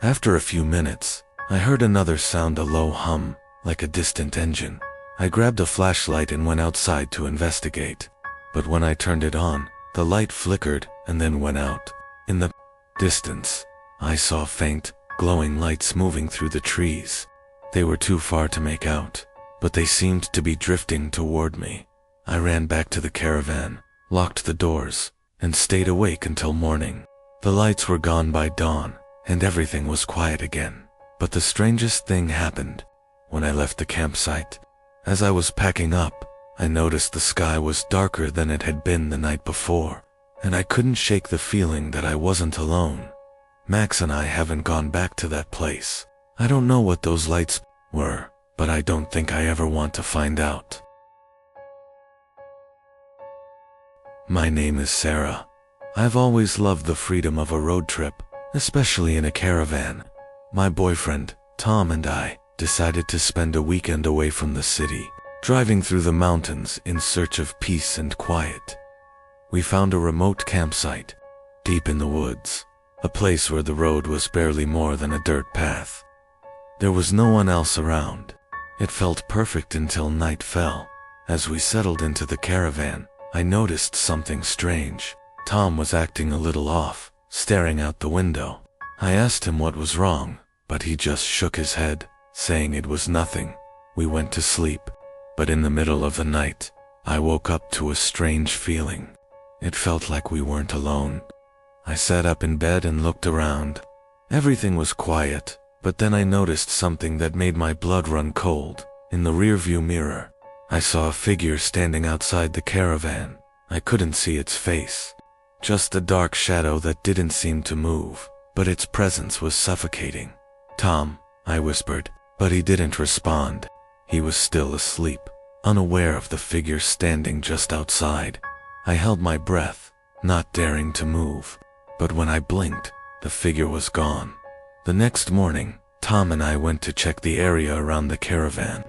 A: After a few minutes, I heard another sound, a low hum, like a distant engine. I grabbed a flashlight and went outside to investigate. But when I turned it on, the light flickered and then went out. In the distance, I saw faint, glowing lights moving through the trees. They were too far to make out, but they seemed to be drifting toward me. I ran back to the caravan, locked the doors, and stayed awake until morning. The lights were gone by dawn, and everything was quiet again. But the strangest thing happened when I left the campsite. As I was packing up, I noticed the sky was darker than it had been the night before, and I couldn't shake the feeling that I wasn't alone. Max and I haven't gone back to that place. I don't know what those lights were, but I don't think I ever want to find out. My name is Sarah. I've always loved the freedom of a road trip, especially in a caravan. My boyfriend, Tom, and I decided to spend a weekend away from the city, driving through the mountains in search of peace and quiet. We found a remote campsite, deep in the woods, a place where the road was barely more than a dirt path. There was no one else around. It felt perfect until night fell. As we settled into the caravan, I noticed something strange. Tom was acting a little off, staring out the window. I asked him what was wrong, but he just shook his head, saying it was nothing. We went to sleep, but in the middle of the night, I woke up to a strange feeling. It felt like we weren't alone. I sat up in bed and looked around. Everything was quiet, but then I noticed something that made my blood run cold. In the rearview mirror, I saw a figure standing outside the caravan. I couldn't see its face, just a dark shadow that didn't seem to move, but its presence was suffocating. "Tom," I whispered, but he didn't respond. He was still asleep, unaware of the figure standing just outside. I held my breath, not daring to move, but when I blinked, the figure was gone. The next morning, Tom and I went to check the area around the caravan.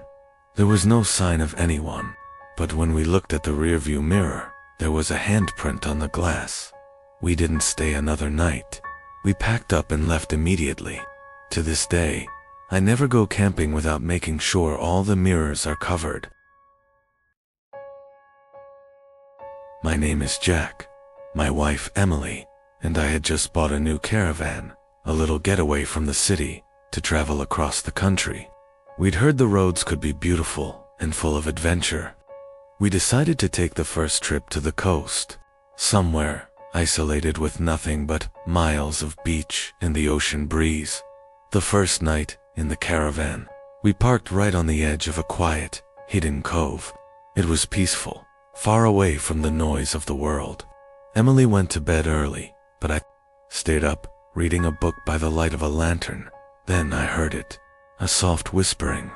A: There was no sign of anyone, But when we looked at the rearview mirror, there was a handprint on the glass. We didn't stay another night. We packed up and left immediately. To this day, I never go camping without making sure all the mirrors are covered. My name is Jack. My wife Emily and I had just bought a new caravan, a little getaway from the city, to travel across the country. We'd heard the roads could be beautiful and full of adventure. We decided to take the first trip to the coast, somewhere isolated with nothing but miles of beach and the ocean breeze. The first night in the caravan, we parked right on the edge of a quiet, hidden cove. It was peaceful, far away from the noise of the world. Emily went to bed early, but I stayed up, reading a book by the light of a lantern. Then I heard it, a soft whispering.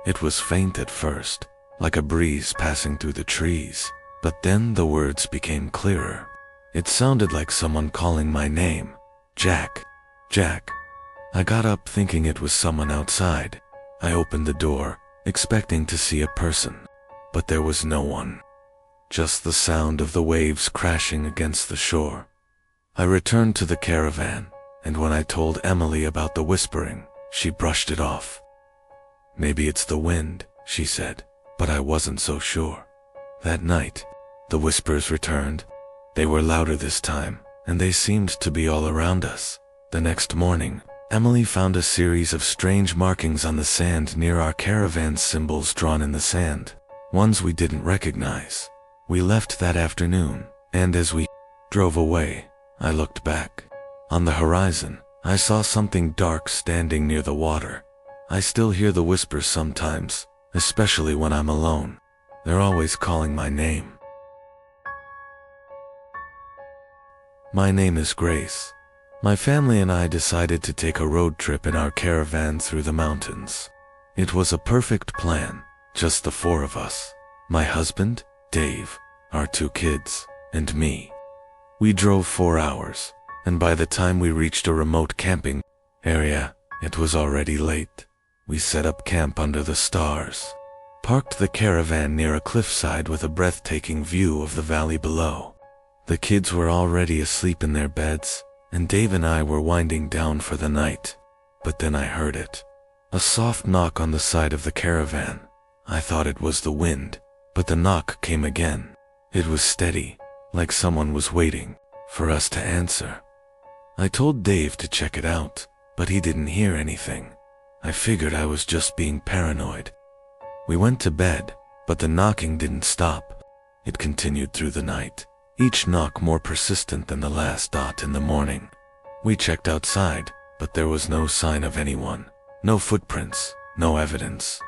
A: It was faint at first, like a breeze passing through the trees, but then the words became clearer. It sounded like someone calling my name, Jack, Jack. I got up thinking it was someone outside. I opened the door, expecting to see a person, but there was no one. Just the sound of the waves crashing against the shore. I returned to the caravan, and when I told Emily about the whispering, she brushed it off. Maybe it's the wind, she said, but I wasn't so sure. That night, the whispers returned. They were louder this time, and they seemed to be all around us. The next morning, Emily found a series of strange markings on the sand near our caravan, symbols drawn in the sand, ones we didn't recognize. We left that afternoon, and as we drove away, I looked back. On the horizon, I saw something dark standing near the water. I still hear the whispers sometimes, especially when I'm alone. They're always calling my name. My name is Grace. My family and I decided to take a road trip in our caravan through the mountains. It was a perfect plan, just the four of us. My husband, Dave, our 2 kids, and me. We drove 4 hours, and by the time we reached a remote camping area, it was already late. We set up camp under the stars, parked the caravan near a cliffside with a breathtaking view of the valley below. The kids were already asleep in their beds, and Dave and I were winding down for the night. But then I heard it. A soft knock on the side of the caravan. I thought it was the wind, but the knock came again. It was steady, like someone was waiting for us to answer. I told Dave to check it out, but he didn't hear anything. I figured I was just being paranoid. We went to bed, but the knocking didn't stop. It continued through the night, each knock more persistent than the last. In the morning, we checked outside, but there was no sign of anyone. No footprints, no evidence.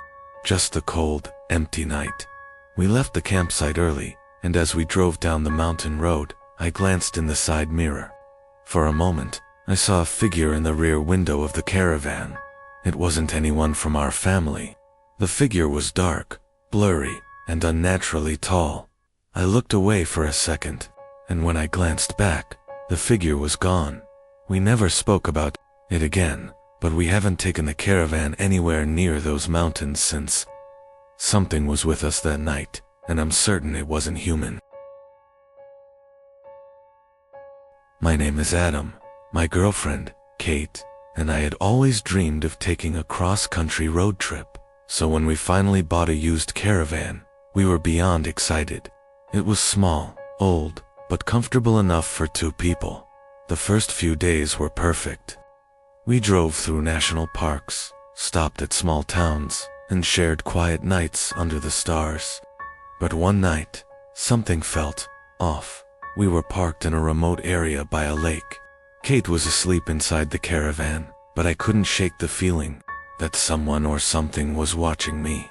A: Just the cold, empty night. We left the campsite early, and as we drove down the mountain road, I glanced in the side mirror. For a moment, I saw a figure in the rear window of the caravan. It wasn't anyone from our family. The figure was dark, blurry, and unnaturally tall. I looked away for a second, and when I glanced back, the figure was gone. We never spoke about it again, but we haven't taken the caravan anywhere near those mountains since. Something was with us that night, and I'm certain it wasn't human. My name is Adam. My girlfriend, Kate, and I had always dreamed of taking a cross-country road trip, so when we finally bought a used caravan, we were beyond excited. It was small, old, but comfortable enough for 2 people. The first few days were perfect. We drove through national parks, stopped at small towns, and shared quiet nights under the stars. But one night, something felt off. We were parked in a remote area by a lake. Kate was asleep inside the caravan, but I couldn't shake the feeling that someone or something was watching me.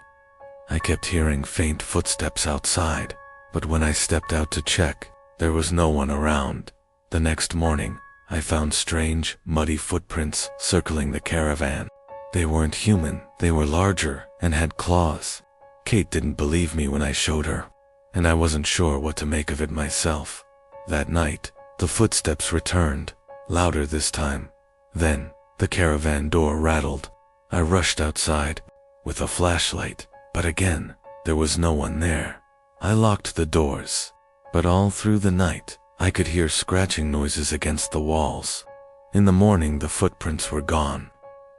A: I kept hearing faint footsteps outside, but when I stepped out to check, there was no one around. The next morning, I found strange, muddy footprints circling the caravan. They weren't human, they were larger and had claws. Kate didn't believe me when I showed her, and I wasn't sure what to make of it myself. That night, the footsteps returned, louder this time. Then, the caravan door rattled. I rushed outside with a flashlight, but again, there was no one there. I locked the doors, but all through the night, I could hear scratching noises against the walls. In the morning, the footprints were gone,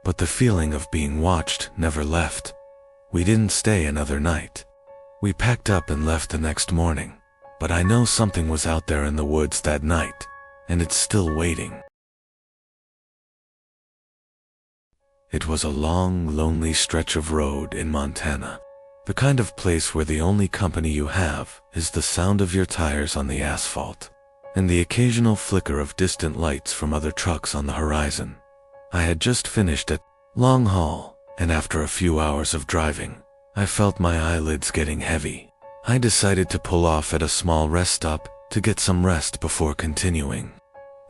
A: but the feeling of being watched never left. We didn't stay another night. We packed up and left the next morning, but I know something was out there in the woods that night, and it's still waiting. It was a long, lonely stretch of road in Montana, the kind of place where the only company you have is the sound of your tires on the asphalt, and the occasional flicker of distant lights from other trucks on the horizon. I had just finished a long haul, and after a few hours of driving, I felt my eyelids getting heavy. I decided to pull off at a small rest stop to get some rest before continuing.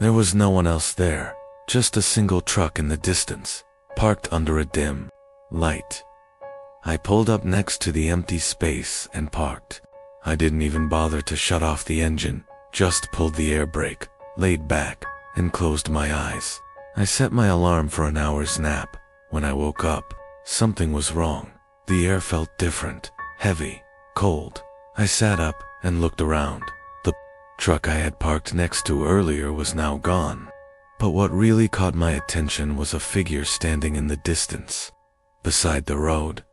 A: There was no one else there, just a single truck in the distance, parked under a dim light. I pulled up next to the empty space and parked. I didn't even bother to shut off the engine, just pulled the air brake, laid back, and closed my eyes. I set my alarm for an hour's nap. When I woke up, something was wrong. The air felt different, heavy, cold. I sat up and looked around. The truck I had parked next to earlier was now gone. But what really caught my attention was a figure standing in the distance, beside the road.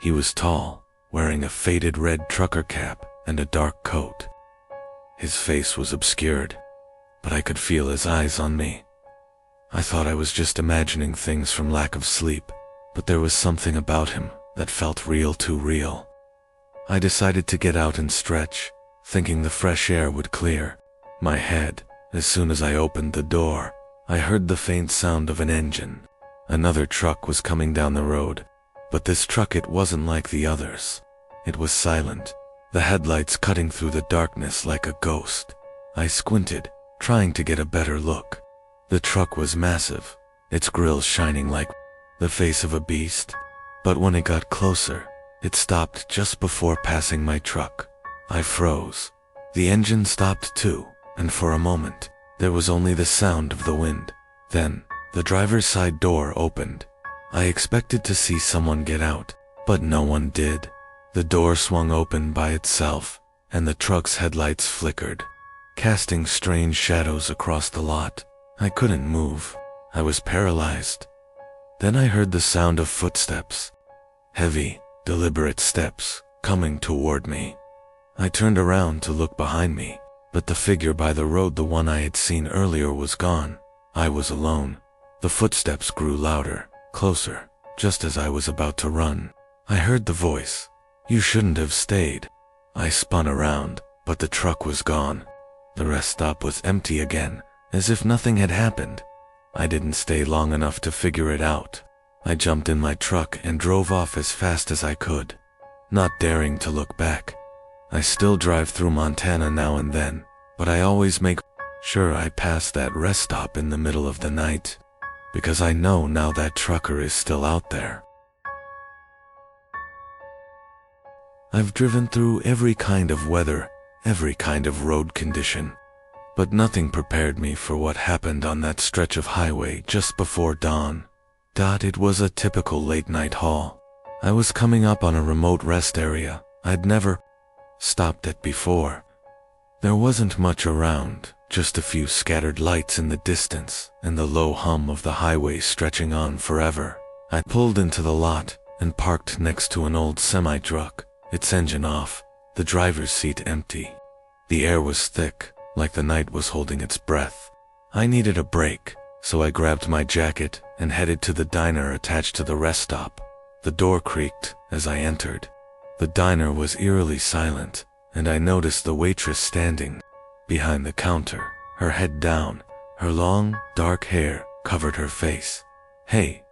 A: He was tall, wearing a faded red trucker cap and a dark coat. His face was obscured, but I could feel his eyes on me. I thought I was just imagining things from lack of sleep, but there was something about him that felt real, too real. I decided to get out and stretch, thinking the fresh air would clear my head. As soon as I opened the door, I heard the faint sound of an engine. Another truck was coming down the road, but this truck, it wasn't like the others. It was silent, the headlights cutting through the darkness like a ghost. I squinted, trying to get a better look. The truck was massive, its grille shining like the face of a beast. But when it got closer, it stopped just before passing my truck. I froze. The engine stopped too, and for a moment, there was only the sound of the wind. Then, the driver's side door opened. I expected to see someone get out, but no one did. The door swung open by itself, and the truck's headlights flickered, casting strange shadows across the lot. I couldn't move. I was paralyzed. Then I heard the sound of footsteps. Heavy, deliberate steps, coming toward me. I turned around to look behind me, but the figure by the road, the one I had seen earlier, was gone. I was alone. The footsteps grew louder, closer, just as I was about to run. I heard the voice. "You shouldn't have stayed." I spun around, but the truck was gone. The rest stop was empty again, as if nothing had happened. I didn't stay long enough to figure it out. I jumped in my truck and drove off as fast as I could, not daring to look back. I still drive through Montana now and then, but I always make sure I pass that rest stop in the middle of the night, because I know now that trucker is still out there. I've driven through every kind of weather, every kind of road condition, but nothing prepared me for what happened on that stretch of highway just before dawn. It was a typical late-night haul. I was coming up on a remote rest area I'd never stopped at before. There wasn't much around, just a few scattered lights in the distance and the low hum of the highway stretching on forever. I pulled into the lot and parked next to an old semi-truck, its engine off, the driver's seat empty. The air was thick, like the night was holding its breath. I needed a break, so I grabbed my jacket and headed to the diner attached to the rest stop. The door creaked as I entered. The diner was eerily silent, and I noticed the waitress standing behind the counter, her head down. Her long, dark hair covered her face. "Hey,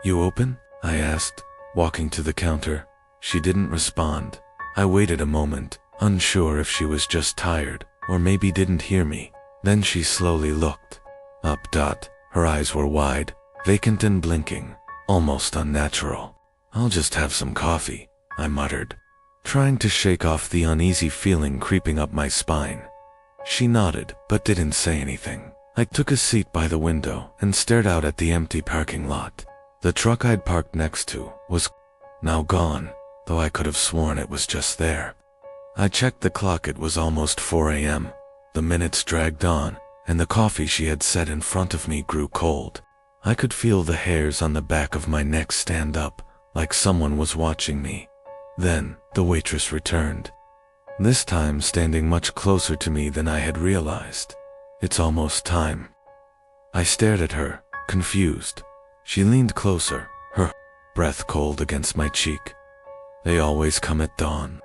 A: you open?" I asked, walking to the counter. She didn't respond. I waited a moment, unsure if she was just tired or maybe didn't hear me. Then she slowly looked up. Her eyes were wide, vacant and blinking, almost unnatural. "I'll just have some coffee," I muttered, trying to shake off the uneasy feeling creeping up my spine. She nodded, but didn't say anything. I took a seat by the window and stared out at the empty parking lot. The truck I'd parked next to was now gone, though I could have sworn it was just there. I checked the clock. It was almost 4 a.m. The minutes dragged on, and the coffee she had set in front of me grew cold. I could feel the hairs on the back of my neck stand up, like someone was watching me. Then, the waitress returned. This time standing much closer to me than I had realized. "It's almost time." I stared at her, confused. She leaned closer, her breath cold against my cheek. "They always come at dawn."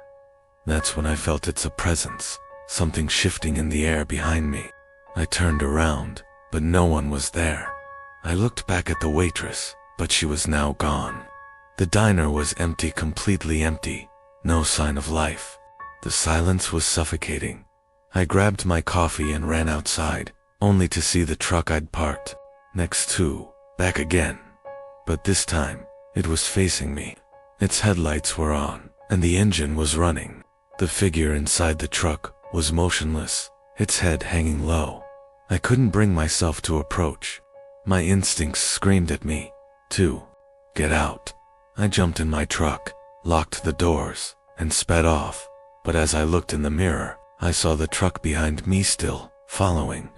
A: That's when I felt it's a presence, something shifting in the air behind me. I turned around, but no one was there. I looked back at the waitress, but she was now gone. The diner was empty, completely empty, no sign of life. The silence was suffocating. I grabbed my coffee and ran outside, only to see the truck I'd parked next to back again. But this time, it was facing me. Its headlights were on, and the engine was running. The figure inside the truck was motionless, its head hanging low. I couldn't bring myself to approach. My instincts screamed at me to get out. I jumped in my truck, locked the doors, and sped off. But as I looked in the mirror, I saw the truck behind me still following.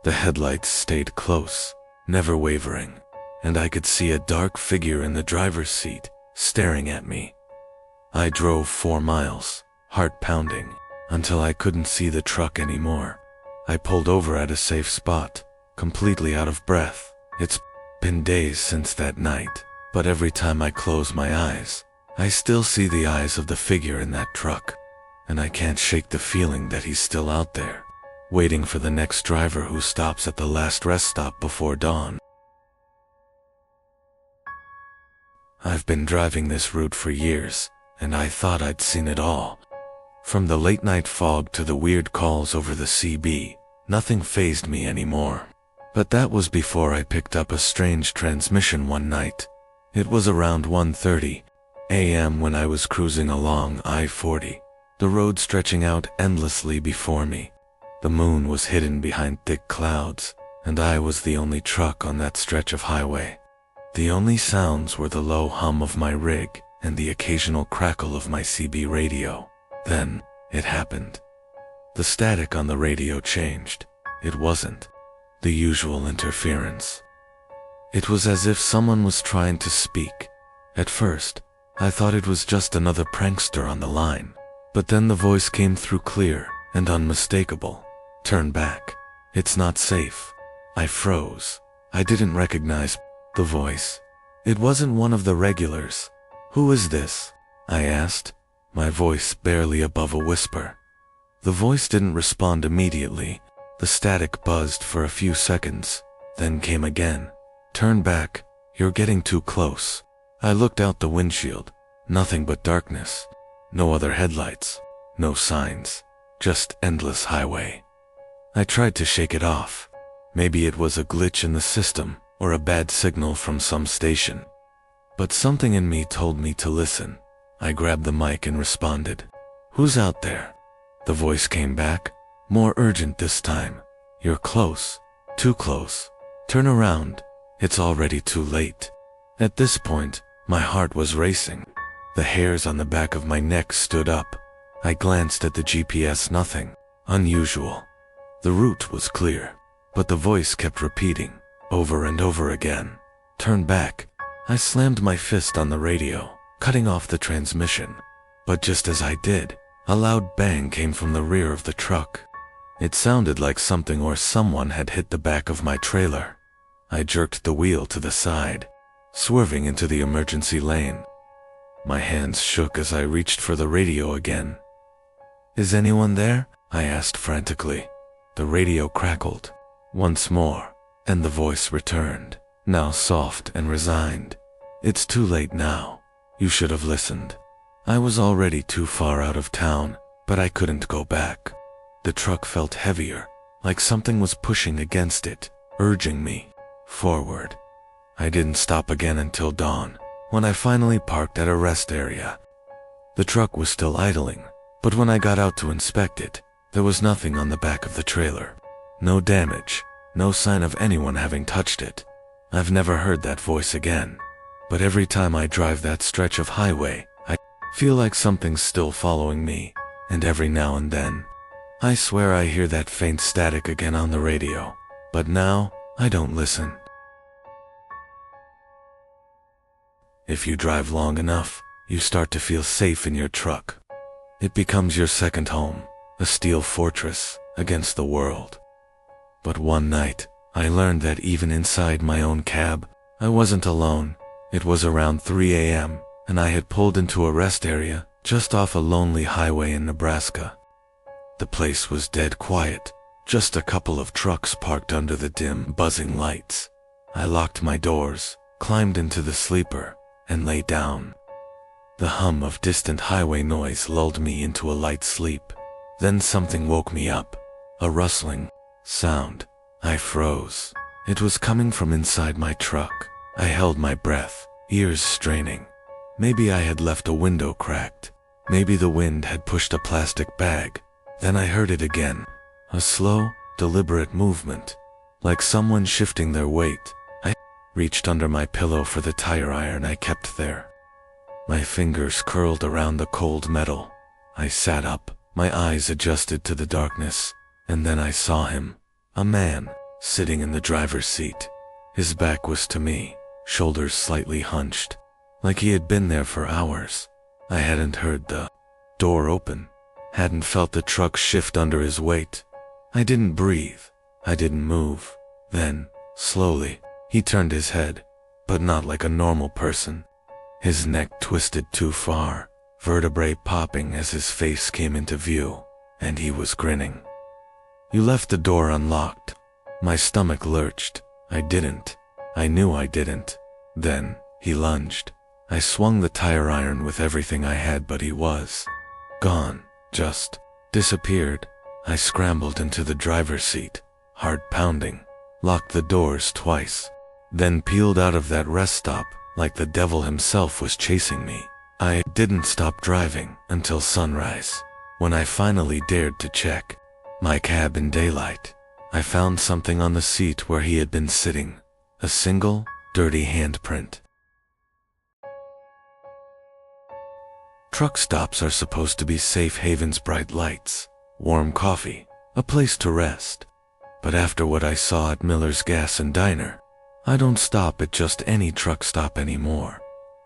A: The headlights stayed close, never wavering, and I could see a dark figure in the driver's seat, staring at me. I drove 4 miles, heart pounding, until I couldn't see the truck anymore. I pulled over at a safe spot, completely out of breath. It's been days since that night, but every time I close my eyes, I still see the eyes of the figure in that truck, and I can't shake the feeling that he's still out there, waiting for the next driver who stops at the last rest stop before dawn. I've been driving this route for years, and I thought I'd seen it all. From the late-night fog to the weird calls over the CB, nothing fazed me anymore. But that was before I picked up a strange transmission one night. It was around 1:30 a.m. when I was cruising along I-40, the road stretching out endlessly before me. The moon was hidden behind thick clouds, and I was the only truck on that stretch of highway. The only sounds were the low hum of my rig and the occasional crackle of my CB radio. Then, it happened. The static on the radio changed. It wasn't the usual interference. It was as if someone was trying to speak. At first, I thought it was just another prankster on the line. But then the voice came through clear and unmistakable. "Turn back. It's not safe." I froze. I didn't recognize the voice. It wasn't one of the regulars. "Who is this?" I asked, my voice barely above a whisper. The voice didn't respond immediately. The static buzzed for a few seconds, then came again. "Turn back. You're getting too close." I looked out the windshield. Nothing but darkness. No other headlights. No signs. Just endless highway. I tried to shake it off. Maybe it was a glitch in the system or a bad signal from some station. But something in me told me to listen. I grabbed the mic and responded. "Who's out there?" The voice came back, more urgent this time. "You're close. Too close. Turn around. It's already too late." At this point, my heart was racing. The hairs on the back of my neck stood up. I glanced at the GPS. Nothing unusual. The route was clear, but the voice kept repeating, over and over again, "Turn back." I slammed my fist on the radio, cutting off the transmission. But just as I did, a loud bang came from the rear of the truck. It sounded like something or someone had hit the back of my trailer. I jerked the wheel to the side, swerving into the emergency lane. My hands shook as I reached for the radio again. "Is anyone there?" I asked frantically. The radio crackled once more, and the voice returned, now soft and resigned. "It's too late now. You should have listened." I was already too far out of town, but I couldn't go back. The truck felt heavier, like something was pushing against it, urging me forward. I didn't stop again until dawn, when I finally parked at a rest area. The truck was still idling, but when I got out to inspect it, there was nothing on the back of the trailer. No damage, no sign of anyone having touched it. I've never heard that voice again, but every time I drive that stretch of highway, I feel like something's still following me, and every now and then, I swear I hear that faint static again on the radio, but now, I don't listen. If you drive long enough, you start to feel safe in your truck. It becomes your second home, a steel fortress against the world. But one night, I learned that even inside my own cab, I wasn't alone. It was around 3 a.m., and I had pulled into a rest area just off a lonely highway in Nebraska. The place was dead quiet, just a couple of trucks parked under the dim, buzzing lights. I locked my doors, climbed into the sleeper, and lay down. The hum of distant highway noise lulled me into a light sleep. Then something woke me up, a rustling sound. I froze. It was coming from inside my truck. I held my breath, ears straining. Maybe I had left a window cracked. Maybe the wind had pushed a plastic bag. Then I heard it again, a slow, deliberate movement, like someone shifting their weight. I reached under my pillow for the tire iron I kept there. My fingers curled around the cold metal. I sat up, my eyes adjusted to the darkness, and then I saw him, a man, sitting in the driver's seat. His back was to me, shoulders slightly hunched, like he had been there for hours. I hadn't heard the door open, hadn't felt the truck shift under his weight. I didn't breathe, I didn't move. Then, slowly, he turned his head, but not like a normal person. His neck twisted too far, vertebrae popping as his face came into view, and he was grinning. "You left the door unlocked." My stomach lurched. I didn't. I knew I didn't. Then, he lunged. I swung the tire iron with everything I had, but he was gone, just disappeared. I scrambled into the driver's seat, heart pounding, locked the doors twice, then peeled out of that rest stop like the devil himself was chasing me. I didn't stop driving until sunrise. When I finally dared to check my cab in daylight, I found something on the seat where he had been sitting, a single, dirty handprint. Truck stops are supposed to be safe havens, bright lights, warm coffee, a place to rest. But after what I saw at Miller's Gas and Diner, I don't stop at just any truck stop anymore.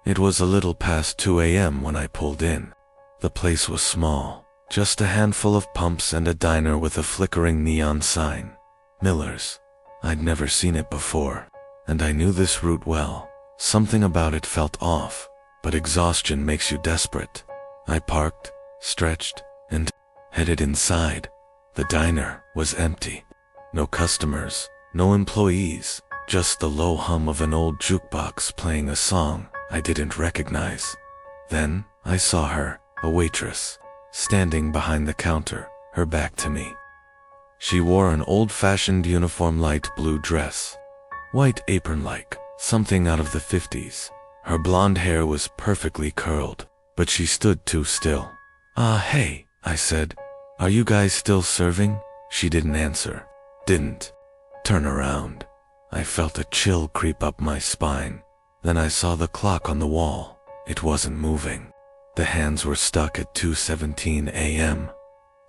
A: It was a little past 2 a.m. when I pulled in. The place was small, just a handful of pumps and a diner with a flickering neon sign. Miller's. I'd never seen it before, and I knew this route well. Something about it felt off, but exhaustion makes you desperate. I parked, stretched, and headed inside. The diner was empty. No customers, no employees, just the low hum of an old jukebox playing a song I didn't recognize. Then, I saw her, a waitress, standing behind the counter, her back to me. She wore an old-fashioned uniform light blue dress, white apron-like, something out of the 50s. Her blonde hair was perfectly curled, but she stood too still. Hey, I said. "Are you guys still serving?" She didn't answer. Didn't turn around. I felt a chill creep up my spine. Then I saw the clock on the wall. It wasn't moving. The hands were stuck at 2:17 a.m.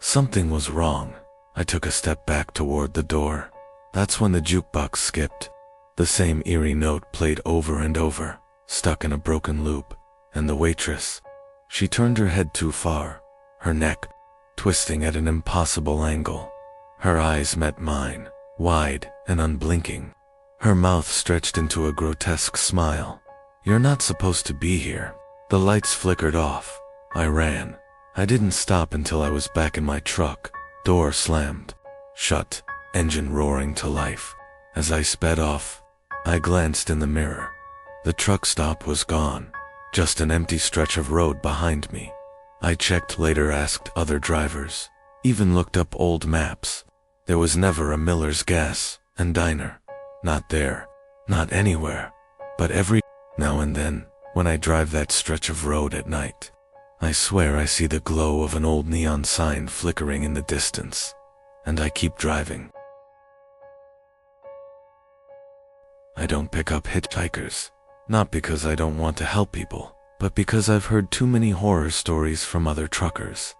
A: Something was wrong. I took a step back toward the door. That's when the jukebox skipped. The same eerie note played over and over, stuck in a broken loop. And the waitress, she turned her head too far, her neck twisting at an impossible angle. Her eyes met mine, wide and unblinking. Her mouth stretched into a grotesque smile. "You're not supposed to be here." The lights flickered off. I ran. I didn't stop until I was back in my truck. Door slammed shut, engine roaring to life. As I sped off, I glanced in the mirror. The truck stop was gone, just an empty stretch of road behind me. I checked later, asked other drivers, even looked up old maps. There was never a Miller's Gas and Diner. Not there, not anywhere. But every now and then, when I drive that stretch of road at night, I swear I see the glow of an old neon sign flickering in the distance. And I keep driving. I don't pick up hitchhikers, not because I don't want to help people, but because I've heard too many horror stories from other truckers.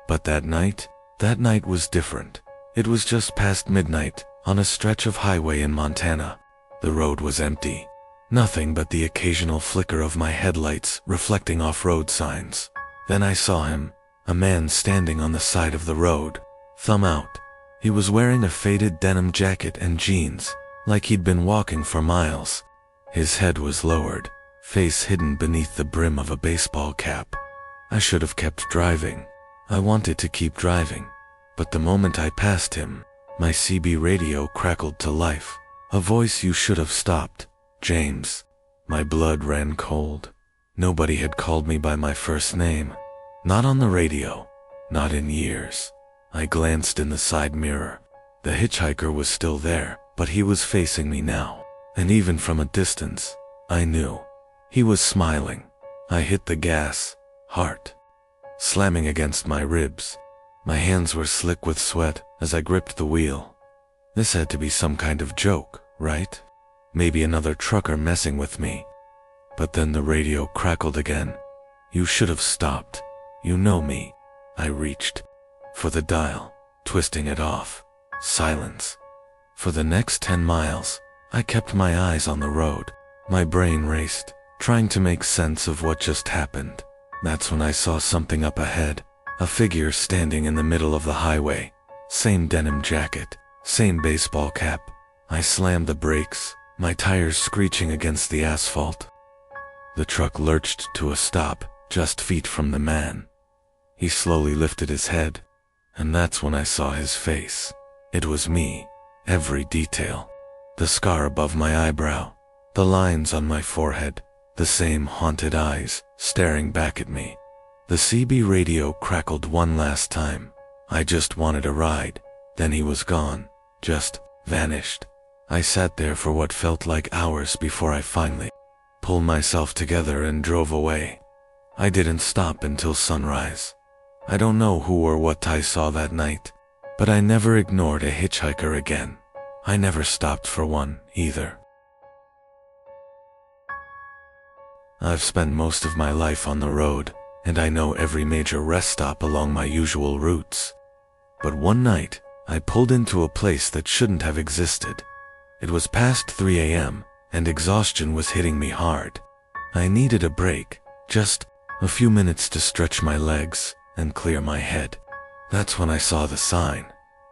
A: But that night was different. It was just past midnight, on a stretch of highway in Montana. The road was empty. Nothing but the occasional flicker of my headlights reflecting off road signs. Then I saw him, a man standing on the side of the road, thumb out. He was wearing a faded denim jacket and jeans, like he'd been walking for miles. His head was lowered, face hidden beneath the brim of a baseball cap. I should have kept driving. I wanted to keep driving. But the moment I passed him, my CB radio crackled to life. A voice you should have stopped. James. My blood ran cold. Nobody had called me by my first name. Not on the radio. Not in years. I glanced in the side mirror. The hitchhiker was still there, but he was facing me now. And even from a distance, I knew. He was smiling. I hit the gas, heart slamming against my ribs. My hands were slick with sweat as I gripped the wheel. This had to be some kind of joke, right? Maybe another trucker messing with me. But then the radio crackled again. You should have stopped. You know me. I reached for the dial, twisting it off. Silence. For the next 10 miles, I kept my eyes on the road. My brain raced, trying to make sense of what just happened. That's when I saw something up ahead. A figure standing in the middle of the highway. Same denim jacket, same baseball cap. I slammed the brakes, my tires screeching against the asphalt. The truck lurched to a stop, just feet from the man. He slowly lifted his head, and that's when I saw his face. It was me, every detail. The scar above my eyebrow, the lines on my forehead, the same haunted eyes staring back at me. The CB radio crackled one last time. I just wanted a ride. Then he was gone, just vanished. I sat there for what felt like hours before I finally pulled myself together and drove away. I didn't stop until sunrise. I don't know who or what I saw that night, but I never ignored a hitchhiker again. I never stopped for one, either. I've spent most of my life on the road, and I know every major rest stop along my usual routes. But one night, I pulled into a place that shouldn't have existed. It was past 3 a.m., and exhaustion was hitting me hard. I needed a break, just a few minutes to stretch my legs and clear my head. That's when I saw the sign.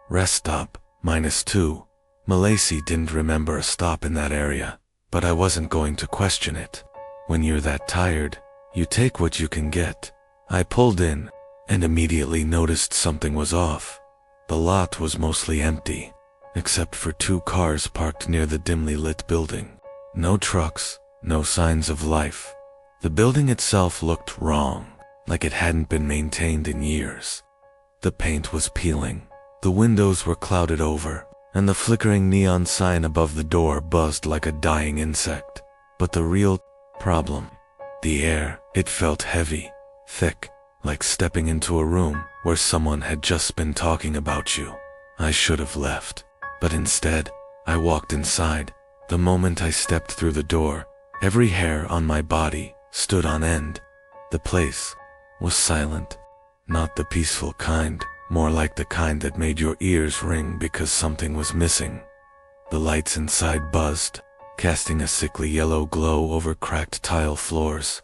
A: Rest stop, -2. Malaysia didn't remember a stop in that area, but I wasn't going to question it. When you're that tired, you take what you can get. I pulled in, and immediately noticed something was off. The lot was mostly empty, except for 2 cars parked near the dimly lit building. No trucks, no signs of life. The building itself looked wrong, like it hadn't been maintained in years. The paint was peeling, the windows were clouded over, and the flickering neon sign above the door buzzed like a dying insect. But the real problem, the air, it felt heavy, thick, like stepping into a room where someone had just been talking about you. I should have left, but instead, I walked inside. The moment I stepped through the door, every hair on my body stood on end. The place was silent, not the peaceful kind, more like the kind that made your ears ring because something was missing. The lights inside buzzed, casting a sickly yellow glow over cracked tile floors.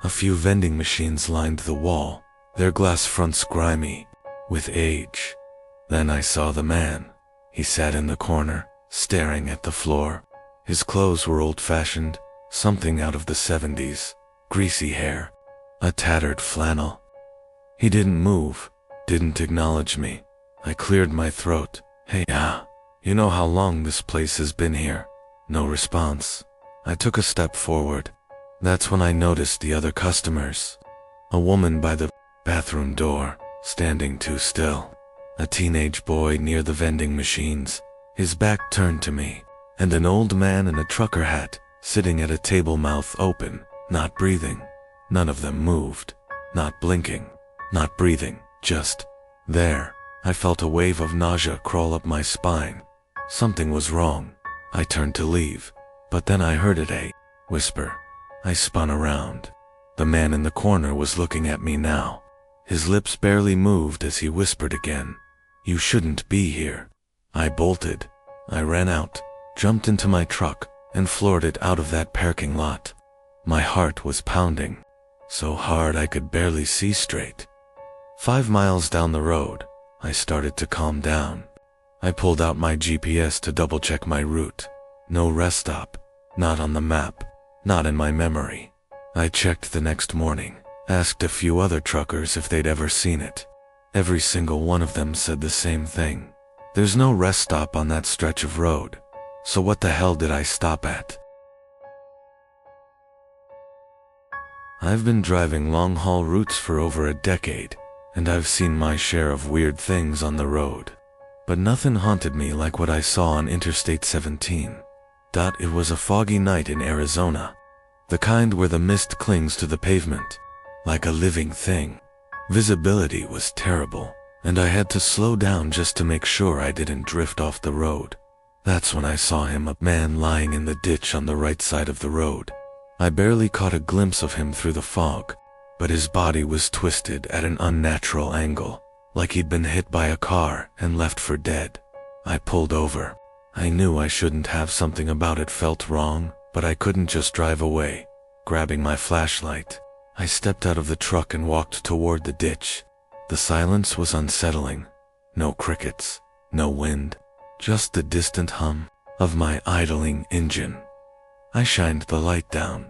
A: A few vending machines lined the wall, their glass fronts grimy with age. Then I saw the man. He sat in the corner, staring at the floor. His clothes were old-fashioned, something out of the 70s. Greasy hair, a tattered flannel. He didn't move, didn't acknowledge me. I cleared my throat. Hey, you know how long this place has been here? No response. I took a step forward. That's when I noticed the other customers. A woman by the bathroom door, standing too still. A teenage boy near the vending machines, his back turned to me. And an old man in a trucker hat, sitting at a table, mouth open, not breathing. None of them moved, not blinking, not breathing, just there. I felt a wave of nausea crawl up my spine. Something was wrong. I turned to leave, but then I heard a whisper. I spun around. The man in the corner was looking at me now. His lips barely moved as he whispered again, "You shouldn't be here." I bolted. I ran out, jumped into my truck, and floored it out of that parking lot. My heart was pounding, so hard I could barely see straight. 5 miles down the road, I started to calm down. I pulled out my GPS to double-check my route. No rest stop, not on the map, not in my memory. I checked the next morning, asked a few other truckers if they'd ever seen it. Every single one of them said the same thing. There's no rest stop on that stretch of road, so what the hell did I stop at? I've been driving long-haul routes for over a decade, and I've seen my share of weird things on the road. But nothing haunted me like what I saw on Interstate 17. It was a foggy night in Arizona, the kind where the mist clings to the pavement, like a living thing. Visibility was terrible, and I had to slow down just to make sure I didn't drift off the road. That's when I saw him, a man lying in the ditch on the right side of the road. I barely caught a glimpse of him through the fog, but his body was twisted at an unnatural angle, like he'd been hit by a car and left for dead. I pulled over. I knew I shouldn't have. Something about it felt wrong, but I couldn't just drive away. Grabbing my flashlight, I stepped out of the truck and walked toward the ditch. The silence was unsettling. No crickets, no wind, just the distant hum of my idling engine. I shined the light down.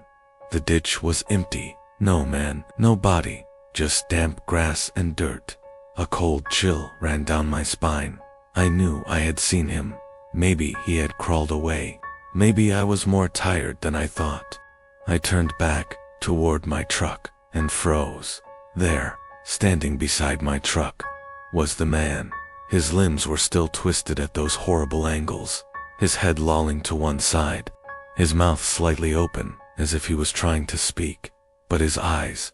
A: The ditch was empty. No man, no body, just damp grass and dirt. A cold chill ran down my spine. I knew I had seen him. Maybe he had crawled away. Maybe I was more tired than I thought. I turned back toward my truck and froze. There, standing beside my truck, was the man. His limbs were still twisted at those horrible angles, his head lolling to one side, his mouth slightly open as if he was trying to speak, but his eyes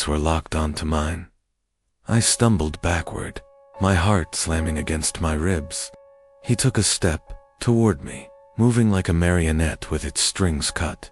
A: were locked onto mine. I stumbled backward, my heart slamming against my ribs. He took a step toward me, moving like a marionette with its strings cut.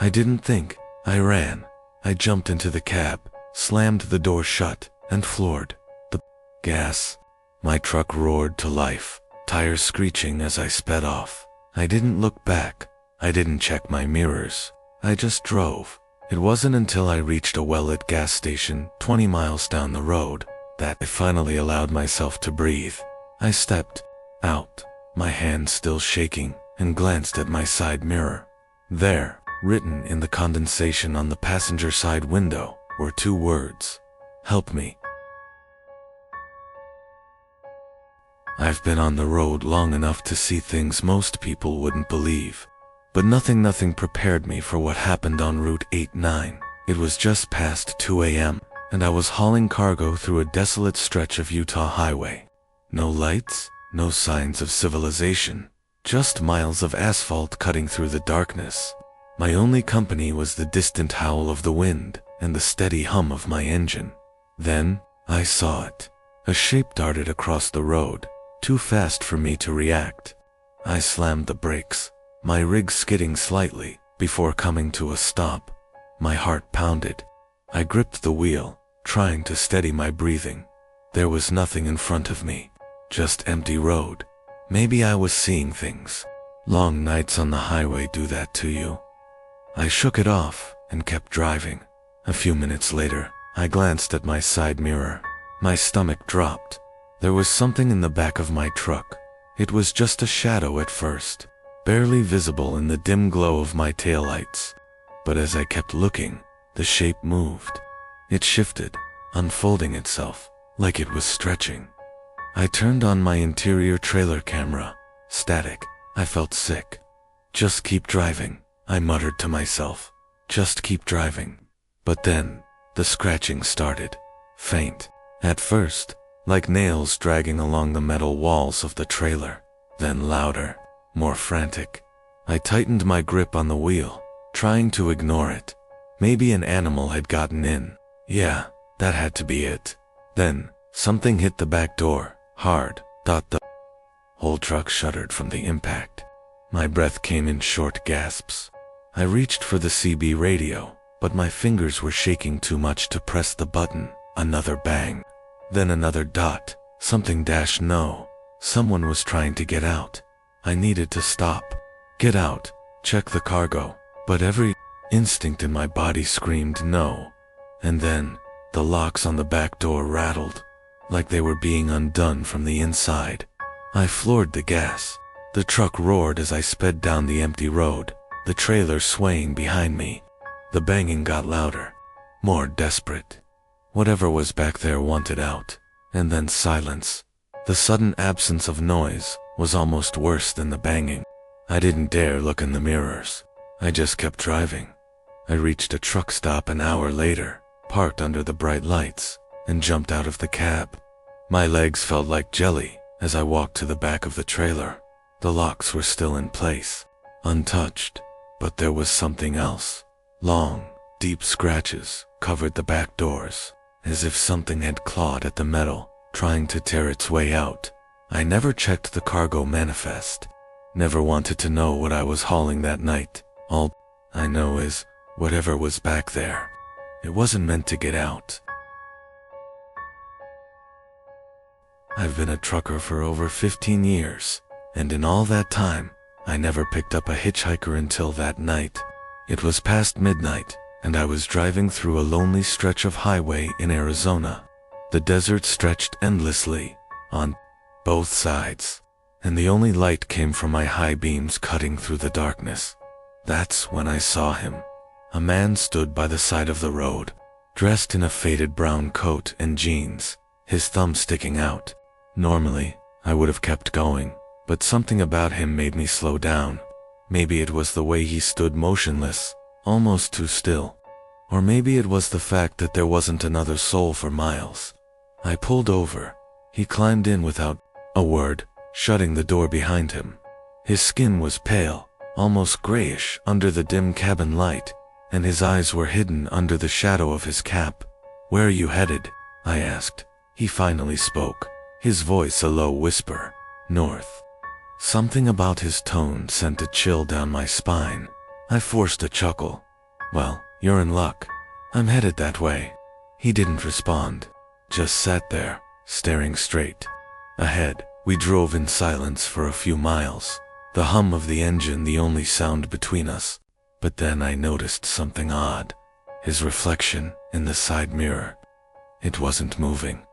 A: I didn't think. I ran. I jumped into the cab, slammed the door shut, and floored the gas. My truck roared to life, tires screeching as I sped off. I didn't look back. I didn't check my mirrors. I just drove. It wasn't until I reached a well-lit gas station 20 miles down the road that I finally allowed myself to breathe. I stepped out, my hands still shaking, and glanced at my side mirror. There, written in the condensation on the passenger side window, were 2 words: "Help me." I've been on the road long enough to see things most people wouldn't believe, but nothing prepared me for what happened on Route 89. It was just past 2 a.m., and I was hauling cargo through a desolate stretch of Utah highway. No lights, no signs of civilization, just miles of asphalt cutting through the darkness. My only company was the distant howl of the wind and the steady hum of my engine. Then, I saw it. A shape darted across the road, too fast for me to react. I slammed the brakes, my rig skidding slightly before coming to a stop. My heart pounded. I gripped the wheel, trying to steady my breathing. There was nothing in front of me, just empty road. Maybe I was seeing things. Long nights on the highway do that to you. I shook it off and kept driving. A few minutes later, I glanced at my side mirror. My stomach dropped. There was something in the back of my truck. It was just a shadow at first, barely visible in the dim glow of my taillights. But as I kept looking, the shape moved. It shifted, unfolding itself, like it was stretching. I turned on my interior trailer camera. Static. I felt sick. "Just keep driving," I muttered to myself. "Just keep driving." But then, the scratching started. Faint. At first, like nails dragging along the metal walls of the trailer. Then louder, more frantic. I tightened my grip on the wheel, trying to ignore it. Maybe an animal had gotten in. Yeah, that had to be it. Then, something hit the back door, hard. The whole truck shuddered from the impact. My breath came in short gasps. I reached for the CB radio, but my fingers were shaking too much to press the button. Another bang. Then another dot. Something dash no. Someone was trying to get out. I needed to stop. Get out. Check the cargo. But every instinct in my body screamed no. And then, the locks on the back door rattled, like they were being undone from the inside. I floored the gas. The truck roared as I sped down the empty road, the trailer swaying behind me. The banging got louder, more desperate. Whatever was back there wanted out. And then silence. The sudden absence of noise was almost worse than the banging. I didn't dare look in the mirrors. I just kept driving. I reached a truck stop an hour later, parked under the bright lights, and jumped out of the cab. My legs felt like jelly as I walked to the back of the trailer. The locks were still in place, untouched, but there was something else. Long, deep scratches covered the back doors, as if something had clawed at the metal, trying to tear its way out. I never checked the cargo manifest, never wanted to know what I was hauling that night. All I know is, whatever was back there, it wasn't meant to get out. I've been a trucker for over 15 years, and in all that time, I never picked up a hitchhiker until that night. It was past midnight, and I was driving through a lonely stretch of highway in Arizona. The desert stretched endlessly, on both sides, and the only light came from my high beams cutting through the darkness. That's when I saw him. A man stood by the side of the road, dressed in a faded brown coat and jeans, his thumb sticking out. Normally, I would have kept going, but something about him made me slow down. Maybe it was the way he stood motionless, almost too still. Or maybe it was the fact that there wasn't another soul for miles. I pulled over. He climbed in without a word, shutting the door behind him. His skin was pale, almost grayish under the dim cabin light, and his eyes were hidden under the shadow of his cap. "Where are you headed?" I asked. He finally spoke, his voice a low whisper. "North." Something about his tone sent a chill down my spine. I forced a chuckle. "Well, you're in luck. I'm headed that way." He didn't respond, just sat there, staring straight ahead. We drove in silence for a few miles, the hum of the engine the only sound between us. But then I noticed something odd. His reflection in the side mirror. It wasn't moving.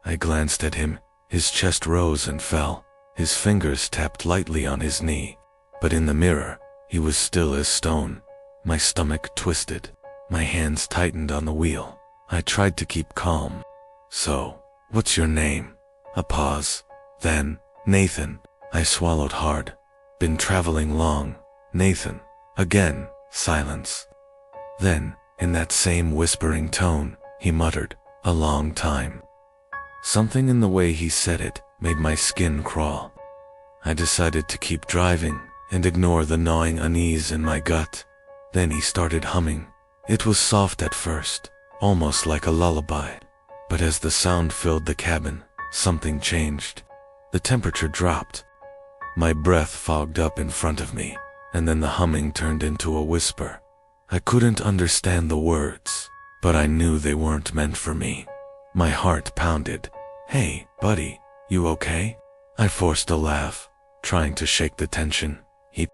A: I glanced at him. His chest rose and fell. His fingers tapped lightly on his knee. But in the mirror, he was still as stone. My stomach twisted. My hands tightened on the wheel. I tried to keep calm. "So, what's your name?" A pause. Then, "Nathan." I swallowed hard. "Been traveling long, Nathan." Again, silence. Then, in that same whispering tone, he muttered, "A long time." Something in the way he said it made my skin crawl. I decided to keep driving and ignore the gnawing unease in my gut. Then he started humming. It was soft at first, almost like a lullaby. But as the sound filled the cabin, something changed. The temperature dropped. My breath fogged up in front of me, and then the humming turned into a whisper. I couldn't understand the words, but I knew they weren't meant for me. My heart pounded. "Hey, buddy, you okay?" I forced a laugh, trying to shake the tension. He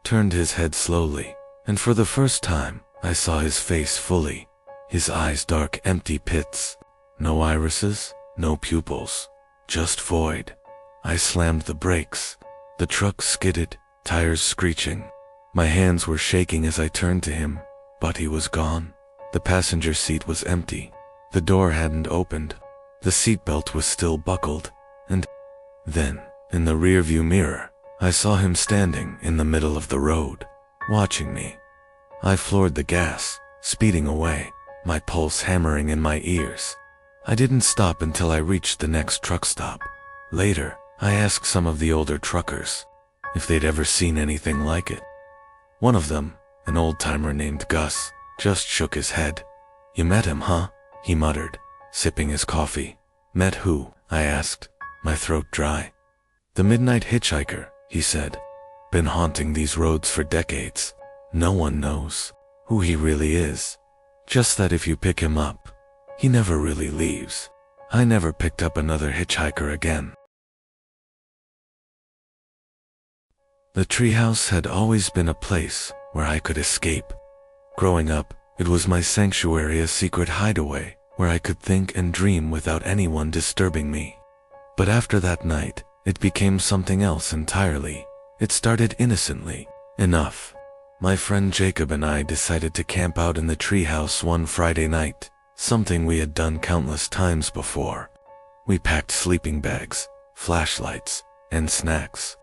A: turned his head slowly, and for the first time, I saw his face fully. His eyes dark, empty pits. No irises, no pupils, just void. I slammed the brakes. The truck skidded, tires screeching. My hands were shaking as I turned to him, but he was gone. The passenger seat was empty. The door hadn't opened. The seatbelt was still buckled. And then, in the rearview mirror, I saw him standing in the middle of the road, watching me. I floored the gas, speeding away, my pulse hammering in my ears. I didn't stop until I reached the next truck stop. Later, I asked some of the older truckers if they'd ever seen anything like it. One of them, an old-timer named Gus, just shook his head. "You met him, huh?" he muttered, sipping his coffee. "Met who?" I asked, my throat dry. "The midnight hitchhiker," he said. "Been haunting these roads for decades. No one knows who he really is. Just that if you pick him up, He never really leaves. I never picked up another hitchhiker again. The treehouse had always been a place where I could escape. Growing up, it was my sanctuary, a secret hideaway where I could think and dream without anyone disturbing me. But after that night, it became something else entirely. It started innocently enough. My friend Jacob and I decided to camp out in the treehouse one Friday night, something we had done countless times before. We packed sleeping bags, flashlights, and snacks,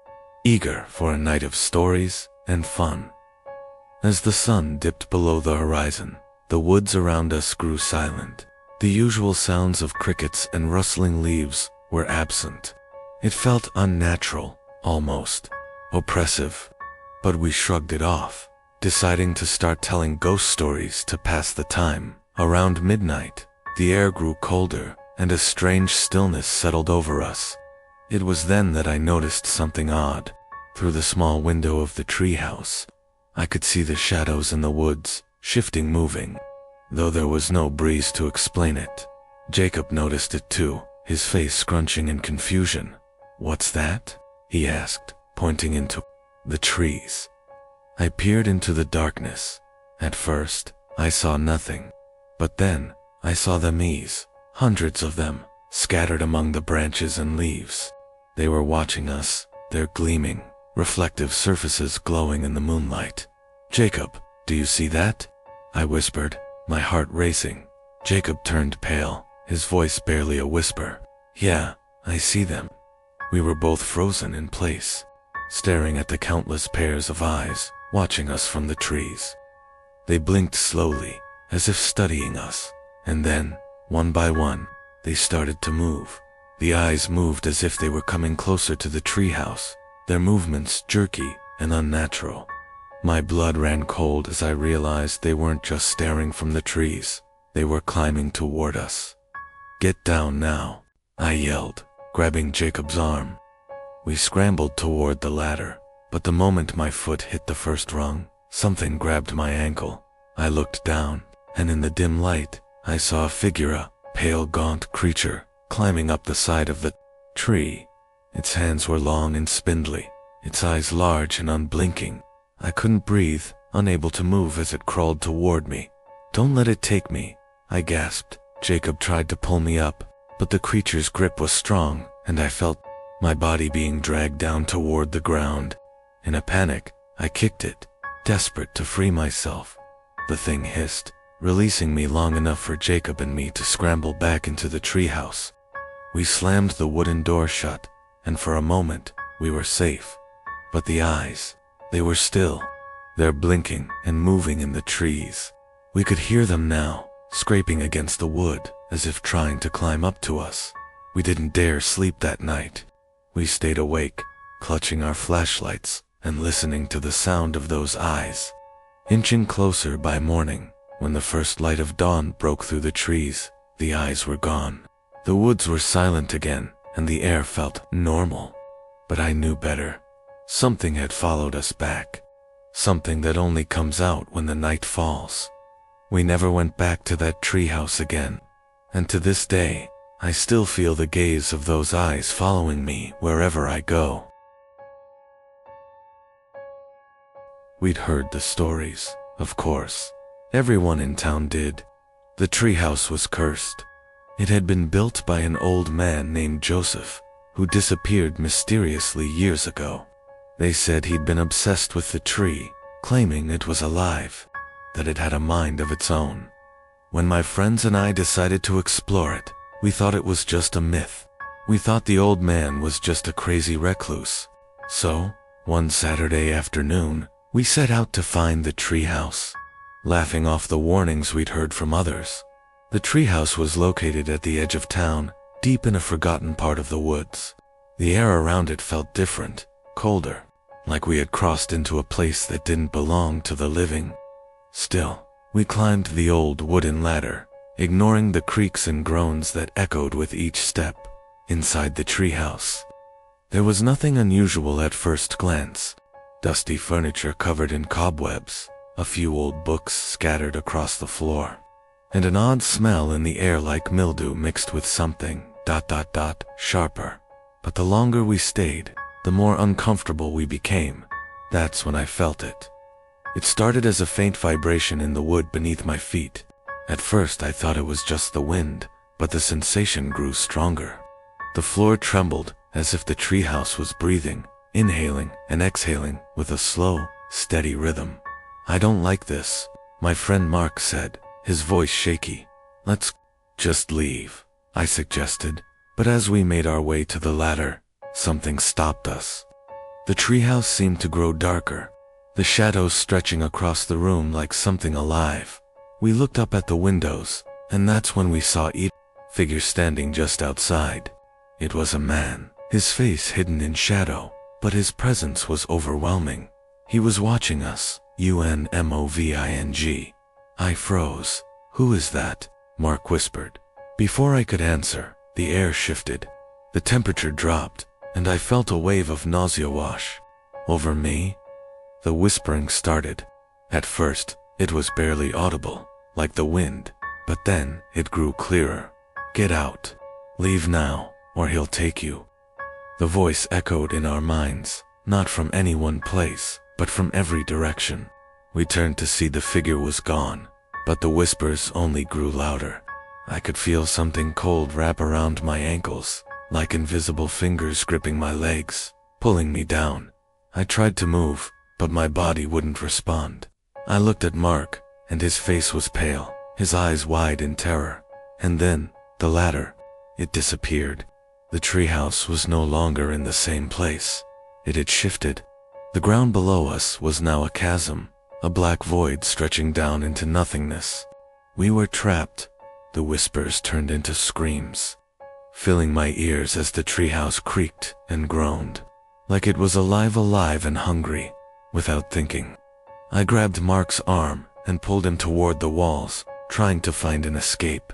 A: eager for a night of stories and fun. As the sun dipped below the horizon, the woods around us grew silent. The usual sounds of crickets and rustling leaves were absent. It felt unnatural, almost oppressive. But we shrugged it off, deciding to start telling ghost stories to pass the time. Around midnight, the air grew colder, and a strange stillness settled over us. It was then that I noticed something odd. Through the small window of the treehouse, I could see the shadows in the woods, shifting, moving, though there was no breeze to explain it. Jacob noticed it too, his face scrunching in confusion. "What's that?" he asked, pointing into the trees. I peered into the darkness. At first, I saw nothing. But then, I saw them ease, hundreds of them, scattered among the branches and leaves. They were watching us, their gleaming, reflective surfaces glowing in the moonlight. "Jacob, do you see that?" I whispered, my heart racing. Jacob turned pale, his voice barely a whisper. "Yeah, I see them." We were both frozen in place, staring at the countless pairs of eyes, watching us from the trees. They blinked slowly, as if studying us, and then, one by one, they started to move. The eyes moved as if they were coming closer to the treehouse, their movements jerky and unnatural. My blood ran cold as I realized they weren't just staring from the trees, they were climbing toward us. "Get down now," I yelled, grabbing Jacob's arm. We scrambled toward the ladder, but the moment my foot hit the first rung, something grabbed my ankle. I looked down, and in the dim light, I saw a figure, a pale, gaunt creature, climbing up the side of the tree. Its hands were long and spindly, its eyes large and unblinking. I couldn't breathe, unable to move as it crawled toward me. "Don't let it take me," I gasped. Jacob tried to pull me up, but the creature's grip was strong, and I felt my body being dragged down toward the ground. In a panic, I kicked it, desperate to free myself. The thing hissed, releasing me long enough for Jacob and me to scramble back into the treehouse. We slammed the wooden door shut, and for a moment, we were safe. But the eyes, they were still. They're blinking and moving in the trees. We could hear them now, scraping against the wood, as if trying to climb up to us. We didn't dare sleep that night. We stayed awake, clutching our flashlights and listening to the sound of those eyes. Inching closer by morning, when the first light of dawn broke through the trees, the eyes were gone. The woods were silent again, and the air felt normal. But I knew better. Something had followed us back. Something that only comes out when the night falls. We never went back to that treehouse again. And to this day, I still feel the gaze of those eyes following me wherever I go. We'd heard the stories, of course. Everyone in town did. The treehouse was cursed. It had been built by an old man named Joseph, who disappeared mysteriously years ago. They said he'd been obsessed with the tree, claiming it was alive, that it had a mind of its own. When my friends and I decided to explore it, we thought it was just a myth. We thought the old man was just a crazy recluse. So, one Saturday afternoon, we set out to find the treehouse, laughing off the warnings we'd heard from others. The treehouse was located at the edge of town, deep in a forgotten part of the woods. The air around it felt different, colder, like we had crossed into a place that didn't belong to the living. Still, we climbed the old wooden ladder, ignoring the creaks and groans that echoed with each step. Inside the treehouse, there was nothing unusual at first glance. Dusty furniture covered in cobwebs, a few old books scattered across the floor. and an odd smell in the air like mildew mixed with something, sharper. But the longer we stayed, the more uncomfortable we became. That's when I felt it. It started as a faint vibration in the wood beneath my feet. At first I thought it was just the wind, but the sensation grew stronger. The floor trembled as if the treehouse was breathing, inhaling and exhaling with a slow, steady rhythm. "I don't like this," my friend Mark said, his voice shaky. "Let's just leave," I suggested, but as we made our way to the ladder, something stopped us. The treehouse seemed to grow darker, the shadows stretching across the room like something alive. We looked up at the windows, and that's when we saw a figure standing just outside. It was a man, his face hidden in shadow, but his presence was overwhelming. He was watching us, unmoving. I froze. "Who is that?" Mark whispered. Before I could answer, the air shifted. The temperature dropped, and I felt a wave of nausea wash over me. The whispering started. At first, it was barely audible, like the wind, but then it grew clearer. "Get out. Leave now, or he'll take you." The voice echoed in our minds, not from any one place, but from every direction. We turned to see the figure was gone, but the whispers only grew louder. I could feel something cold wrap around my ankles, like invisible fingers gripping my legs, pulling me down. I tried to move, but my body wouldn't respond. I looked at Mark, and his face was pale, his eyes wide in terror. And then, the ladder. It disappeared. The treehouse was no longer in the same place. It had shifted. The ground below us was now a chasm, a black void stretching down into nothingness. We were trapped. The whispers turned into screams, filling my ears as the treehouse creaked and groaned, like it was alive and hungry. Without thinking, I grabbed Mark's arm and pulled him toward the walls, trying to find an escape.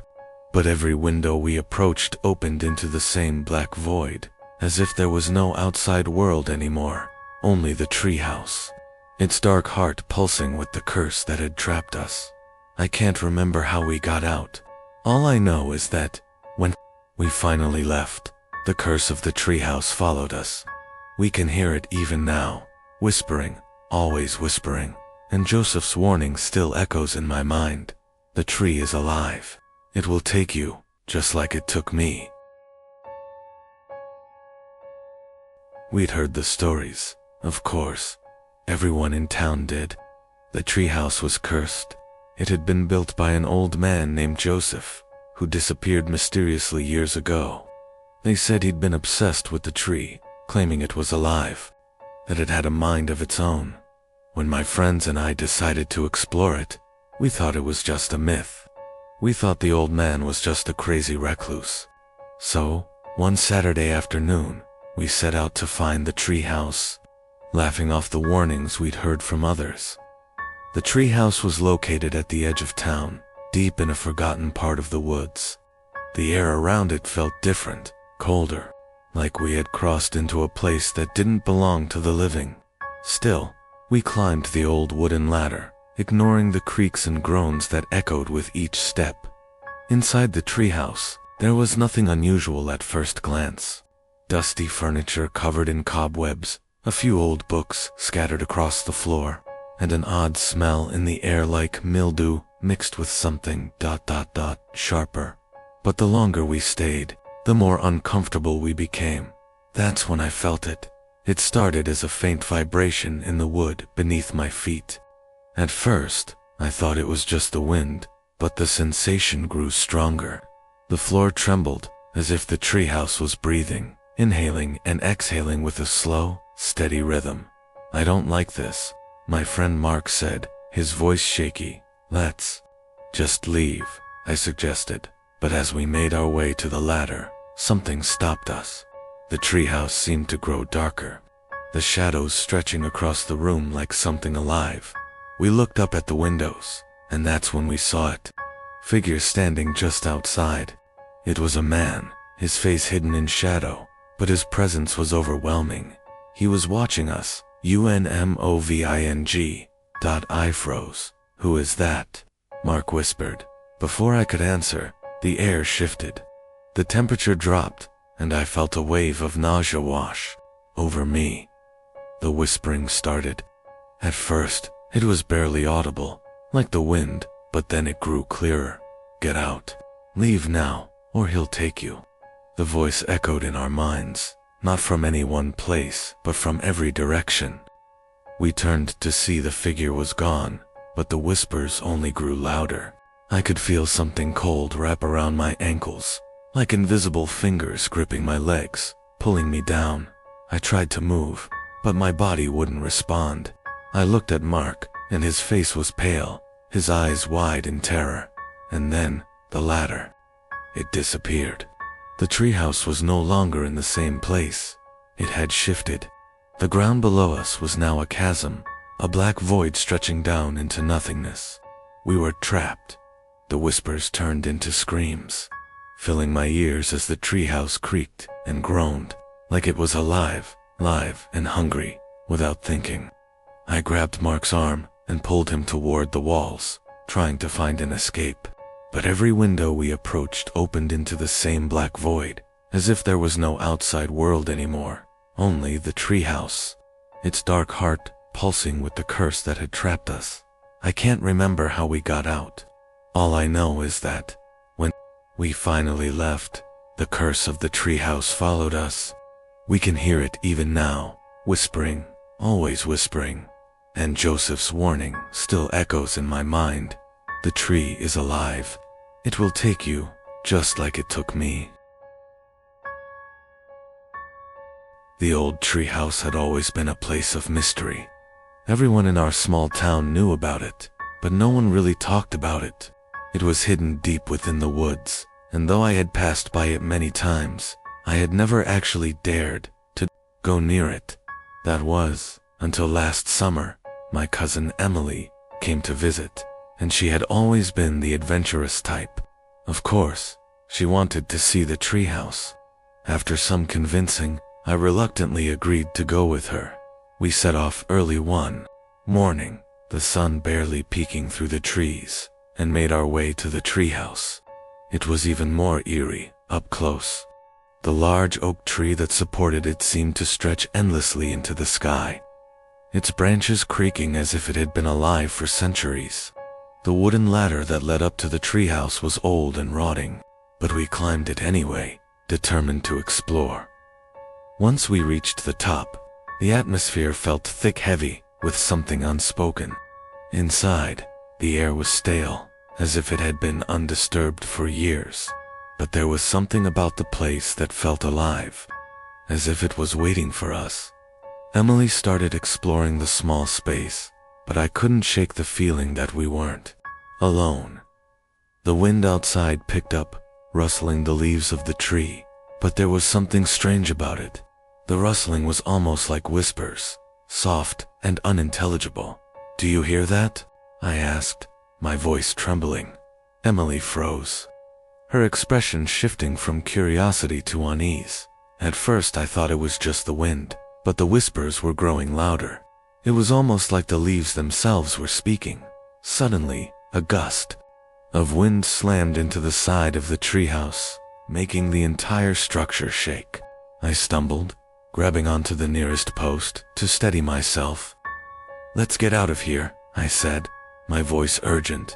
A: But every window we approached opened into the same black void, as if there was no outside world anymore, only the treehouse, its dark heart pulsing with the curse that had trapped us. I can't remember how we got out. All I know is that, when we finally left, the curse of the treehouse followed us. We can hear it even now, whispering, always whispering, and Joseph's warning still echoes in my mind. The tree is alive. It will take you, just like it took me. We'd heard the stories, of course. Everyone in town did. The treehouse was cursed. It had been built by an old man named Joseph, who disappeared mysteriously years ago. They said he'd been obsessed with the tree, claiming it was alive, that it had a mind of its own. When my friends and I decided to explore it, we thought it was just a myth. We thought the old man was just a crazy recluse. So, one Saturday afternoon, we set out to find the treehouse, laughing off the warnings we'd heard from others. The treehouse was located at the edge of town, deep in a forgotten part of the woods. The air around it felt different, colder, like we had crossed into a place that didn't belong to the living. Still, we climbed the old wooden ladder, ignoring the creaks and groans that echoed with each step. Inside the treehouse, there was nothing unusual at first glance. Dusty furniture covered in cobwebs, a few old books scattered across the floor, and an odd smell in the air like mildew mixed with something sharper. But the longer we stayed, the more uncomfortable we became. That's when I felt it. It started as a faint vibration in the wood beneath my feet. At first, I thought it was just the wind, but the sensation grew stronger. The floor trembled, as if the treehouse was breathing, inhaling and exhaling with a slow, steady rhythm. "I don't like this," my friend Mark said, his voice shaky. "Let's just leave," I suggested. But as we made our way to the ladder, something stopped us. The treehouse seemed to grow darker, the shadows stretching across the room like something alive. We looked up at the windows, and that's when we saw it. Figure standing just outside. It was a man, his face hidden in shadow, but his presence was overwhelming. He was watching us, unmoving. I froze. "Who is that?" Mark whispered. Before I could answer, the air shifted. The temperature dropped, and I felt a wave of nausea wash over me. The whispering started. At first, it was barely audible, like the wind, but then it grew clearer. "Get out. Leave now, or he'll take you." The voice echoed in our minds, not from any one place, but from every direction. We turned to see the figure was gone, but the whispers only grew louder. I could feel something cold wrap around my ankles, like invisible fingers gripping my legs, pulling me down. I tried to move, but my body wouldn't respond. I looked at Mark, and his face was pale, his eyes wide in terror. And then, the ladder. It disappeared. The treehouse was no longer in the same place. It had shifted. The ground below us was now a chasm, a black void stretching down into nothingness. We were trapped. The whispers turned into screams, filling my ears as the treehouse creaked and groaned, like it was alive, live and hungry, without thinking. I grabbed Mark's arm and pulled him toward the walls, trying to find an escape. But every window we approached opened into the same black void, as if there was no outside world anymore, only the treehouse, its dark heart pulsing with the curse that had trapped us. I can't remember how we got out. All I know is that, when we finally left, the curse of the treehouse followed us. We can hear it even now, whispering, always whispering. And Joseph's warning still echoes in my mind. The tree is alive. It will take you, just like it took me. The old treehouse had always been a place of mystery. Everyone in our small town knew about it, but no one really talked about it. It was hidden deep within the woods, and though I had passed by it many times, I had never actually dared to go near it. That was, until last summer, my cousin Emily came to visit, and she had always been the adventurous type. Of course, she wanted to see the treehouse. After some convincing, I reluctantly agreed to go with her. We set off early one morning, the sun barely peeking through the trees, and made our way to the treehouse. It was even more eerie, up close. The large oak tree that supported it seemed to stretch endlessly into the sky, its branches creaking as if it had been alive for centuries. The wooden ladder that led up to the treehouse was old and rotting, but we climbed it anyway, determined to explore. Once we reached the top, the atmosphere felt thick, heavy, with something unspoken. Inside, the air was stale, as if it had been undisturbed for years. But there was something about the place that felt alive, as if it was waiting for us. Emily started exploring the small space, but I couldn't shake the feeling that we weren't alone. The wind outside picked up, rustling the leaves of the tree, but there was something strange about it. The rustling was almost like whispers, soft and unintelligible. "Do you hear that?" I asked, my voice trembling. Emily froze, her expression shifting from curiosity to unease. At first I thought it was just the wind, but the whispers were growing louder. It was almost like the leaves themselves were speaking. Suddenly, a gust of wind slammed into the side of the treehouse, making the entire structure shake. I stumbled, grabbing onto the nearest post to steady myself. "Let's get out of here," I said, my voice urgent.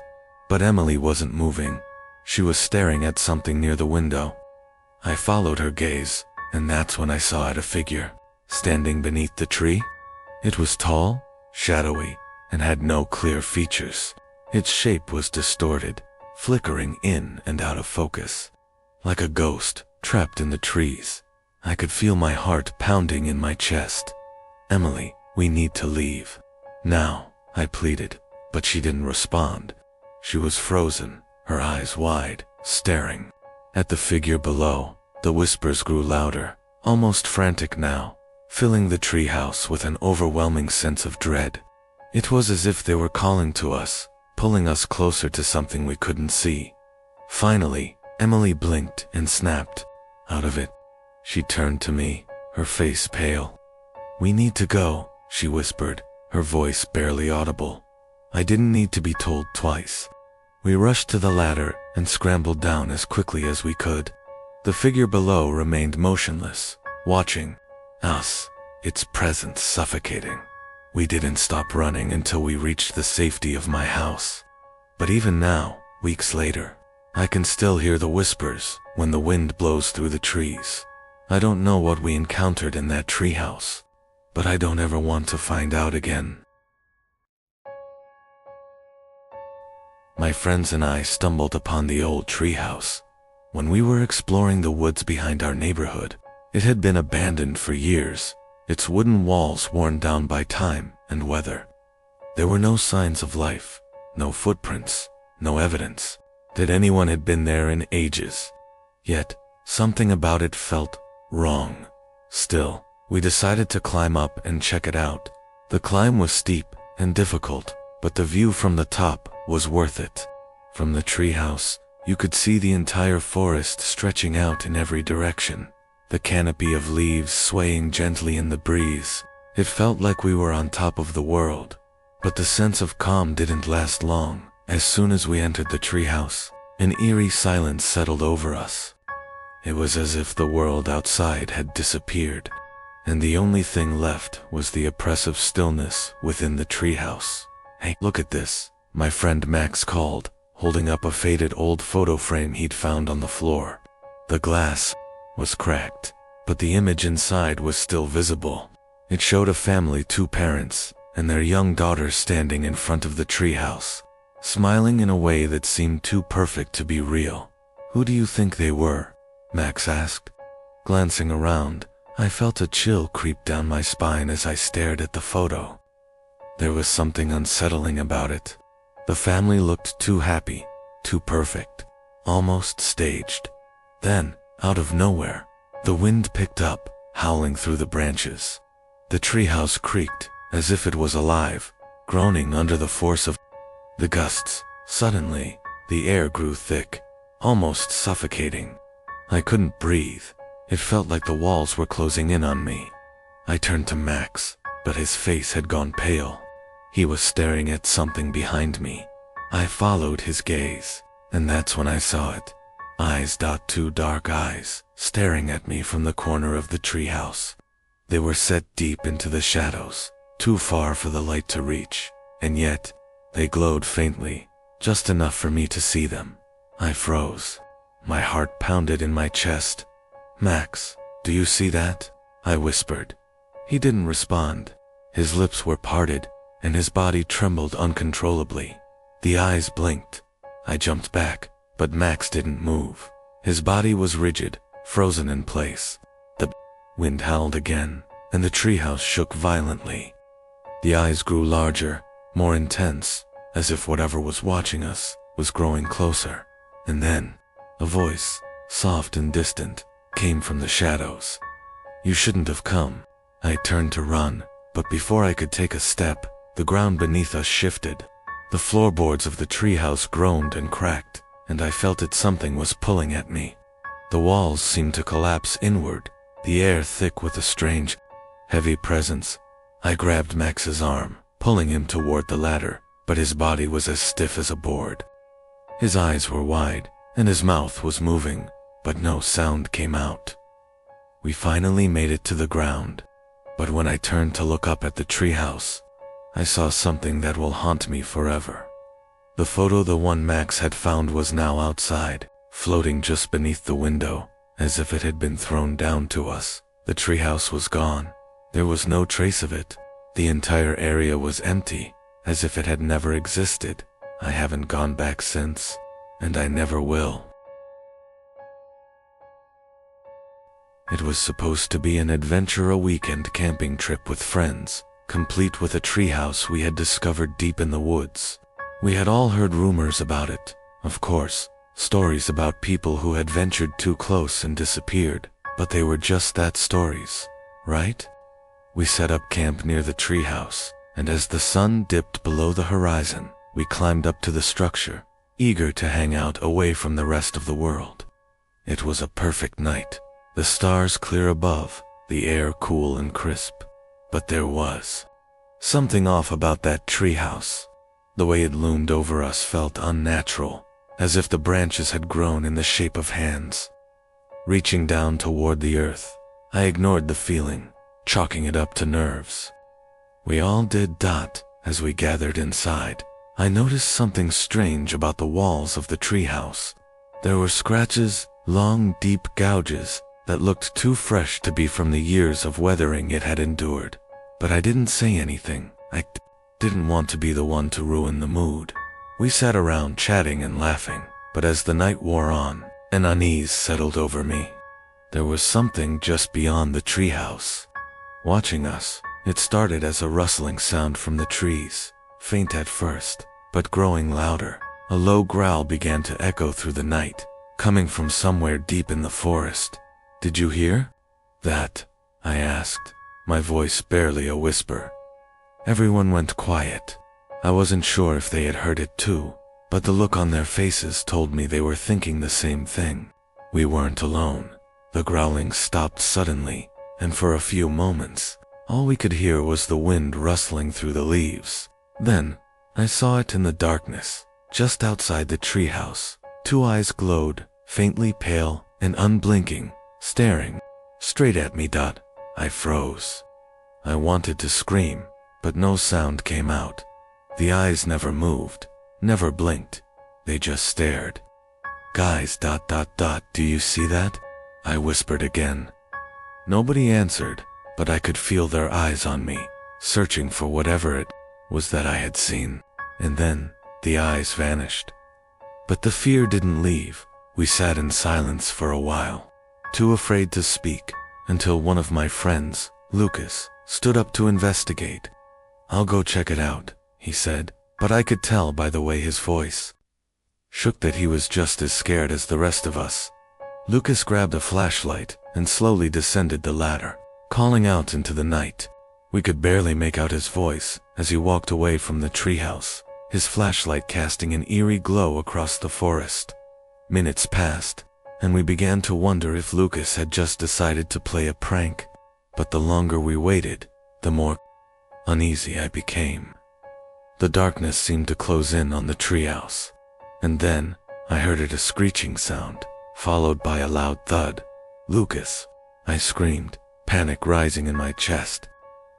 A: But Emily wasn't moving. She was staring at something near the window. I followed her gaze, and that's when I saw a figure standing beneath the tree. It was tall, shadowy, and had no clear features. Its shape was distorted, flickering in and out of focus, like a ghost trapped in the trees. I could feel my heart pounding in my chest. "Emily, we need to leave now," I pleaded, but she didn't respond. She was frozen, her eyes wide, staring at the figure below. The whispers grew louder, almost frantic now, filling the treehouse with an overwhelming sense of dread. It was as if they were calling to us, pulling us closer to something we couldn't see. Finally, Emily blinked and snapped out of it. She turned to me, her face pale. "We need to go," she whispered, her voice barely audible. I didn't need to be told twice. We rushed to the ladder and scrambled down as quickly as we could. The figure below remained motionless, watching us, its presence suffocating. We didn't stop running until we reached the safety of my house. But even now, weeks later, I can still hear the whispers when the wind blows through the trees. I don't know what we encountered in that treehouse, but I don't ever want to find out again. My friends and I stumbled upon the old treehouse. When we were exploring the woods behind our neighborhood, it had been abandoned for years, its wooden walls worn down by time and weather. There were no signs of life, no footprints, no evidence that anyone had been there in ages. Yet, something about it felt wrong. Still, we decided to climb up and check it out. The climb was steep and difficult, but the view from the top was worth it. From the treehouse, you could see the entire forest stretching out in every direction, the canopy of leaves swaying gently in the breeze. It felt like we were on top of the world. But the sense of calm didn't last long. As soon as we entered the treehouse, an eerie silence settled over us. It was as if the world outside had disappeared, and the only thing left was the oppressive stillness within the treehouse. "Hey, look at this," my friend Max called, holding up a faded old photo frame he'd found on the floor. The glass was cracked, but the image inside was still visible. It showed a family, 2 parents, and their young daughter standing in front of the treehouse, smiling in a way that seemed too perfect to be real. "Who do you think they were?" Max asked. Glancing around, I felt a chill creep down my spine as I stared at the photo. There was something unsettling about it. The family looked too happy, too perfect, almost staged. Then, out of nowhere, the wind picked up, howling through the branches. The treehouse creaked, as if it was alive, groaning under the force of the gusts. Suddenly, the air grew thick, almost suffocating. I couldn't breathe. It felt like the walls were closing in on me. I turned to Max, but his face had gone pale. He was staring at something behind me. I followed his gaze, and that's when I saw it. Eyes, 2 dark eyes, staring at me from the corner of the treehouse. They were set deep into the shadows, too far for the light to reach, and yet, they glowed faintly, just enough for me to see them. I froze. My heart pounded in my chest. "Max, do you see that?" I whispered. He didn't respond. His lips were parted, and his body trembled uncontrollably. The eyes blinked. I jumped back, but Max didn't move. His body was rigid, frozen in place. The wind howled again, and the treehouse shook violently. The eyes grew larger, more intense, as if whatever was watching us was growing closer. And then, a voice, soft and distant, came from the shadows. "You shouldn't have come." I turned to run, but before I could take a step, the ground beneath us shifted. The floorboards of the treehouse groaned and cracked, and I felt that something was pulling at me. The walls seemed to collapse inward, the air thick with a strange, heavy presence. I grabbed Max's arm, pulling him toward the ladder, but his body was as stiff as a board. His eyes were wide, and his mouth was moving, but no sound came out. We finally made it to the ground, but when I turned to look up at the treehouse, I saw something that will haunt me forever. The photo the one Max had found was now outside, floating just beneath the window, as if it had been thrown down to us. The treehouse was gone. There was no trace of it. The entire area was empty, as if it had never existed. I haven't gone back since, and I never will. It was supposed to be an adventure, a weekend camping trip with friends, complete with a treehouse we had discovered deep in the woods. We had all heard rumors about it, of course, stories about people who had ventured too close and disappeared, but they were just that, stories, right? We set up camp near the treehouse, and as the sun dipped below the horizon, we climbed up to the structure, eager to hang out away from the rest of the world. It was a perfect night, the stars clear above, the air cool and crisp. But there was something off about that treehouse. The way it loomed over us felt unnatural, as if the branches had grown in the shape of hands, reaching down toward the earth. I ignored the feeling, chalking it up to nerves. We all did. As we gathered inside, I noticed something strange about the walls of the treehouse. There were scratches, long, deep gouges that looked too fresh to be from the years of weathering it had endured. But I didn't say anything. I didn't want to be the one to ruin the mood. We sat around chatting and laughing, but as the night wore on, an unease settled over me. There was something just beyond the treehouse, watching us. It started as a rustling sound from the trees, faint at first, but growing louder. A low growl began to echo through the night, coming from somewhere deep in the forest. "Did you hear that?" I asked, my voice barely a whisper. Everyone went quiet. I wasn't sure if they had heard it too, but the look on their faces told me they were thinking the same thing. We weren't alone. The growling stopped suddenly, and for a few moments, all we could hear was the wind rustling through the leaves. Then, I saw it in the darkness, just outside the treehouse. Two eyes glowed, faintly pale and unblinking, staring straight at me. I froze. I wanted to scream, but no sound came out. The eyes never moved, never blinked. They just stared. "Guys, do you see that?" I whispered again. Nobody answered, but I could feel their eyes on me, searching for whatever it was that I had seen. And then, the eyes vanished. But the fear didn't leave. We sat in silence for a while, too afraid to speak, until one of my friends, Lucas, stood up to investigate. "I'll go check it out," he said, but I could tell by the way his voice shook that he was just as scared as the rest of us. Lucas grabbed a flashlight and slowly descended the ladder, calling out into the night. We could barely make out his voice as he walked away from the treehouse, his flashlight casting an eerie glow across the forest. Minutes passed, and we began to wonder if Lucas had just decided to play a prank. But the longer we waited, the more uneasy I became. The darkness seemed to close in on the treehouse, and then I heard a screeching sound, followed by a loud thud. "Lucas!" I screamed, panic rising in my chest.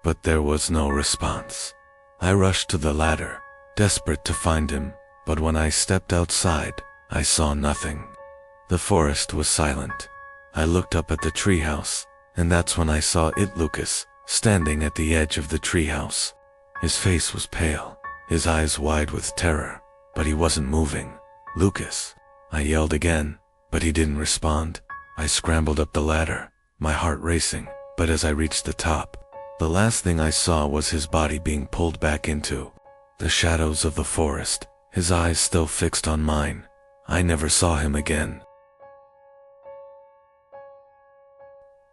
A: But there was no response. I rushed to the ladder, desperate to find him, but when I stepped outside, I saw nothing. The forest was silent. I looked up at the treehouse, and that's when I saw Lucas, standing at the edge of the treehouse. His face was pale, his eyes wide with terror, but he wasn't moving. "Lucas!" I yelled again, but he didn't respond. I scrambled up the ladder, my heart racing, but as I reached the top, the last thing I saw was his body being pulled back into the shadows of the forest, his eyes still fixed on mine. I never saw him again.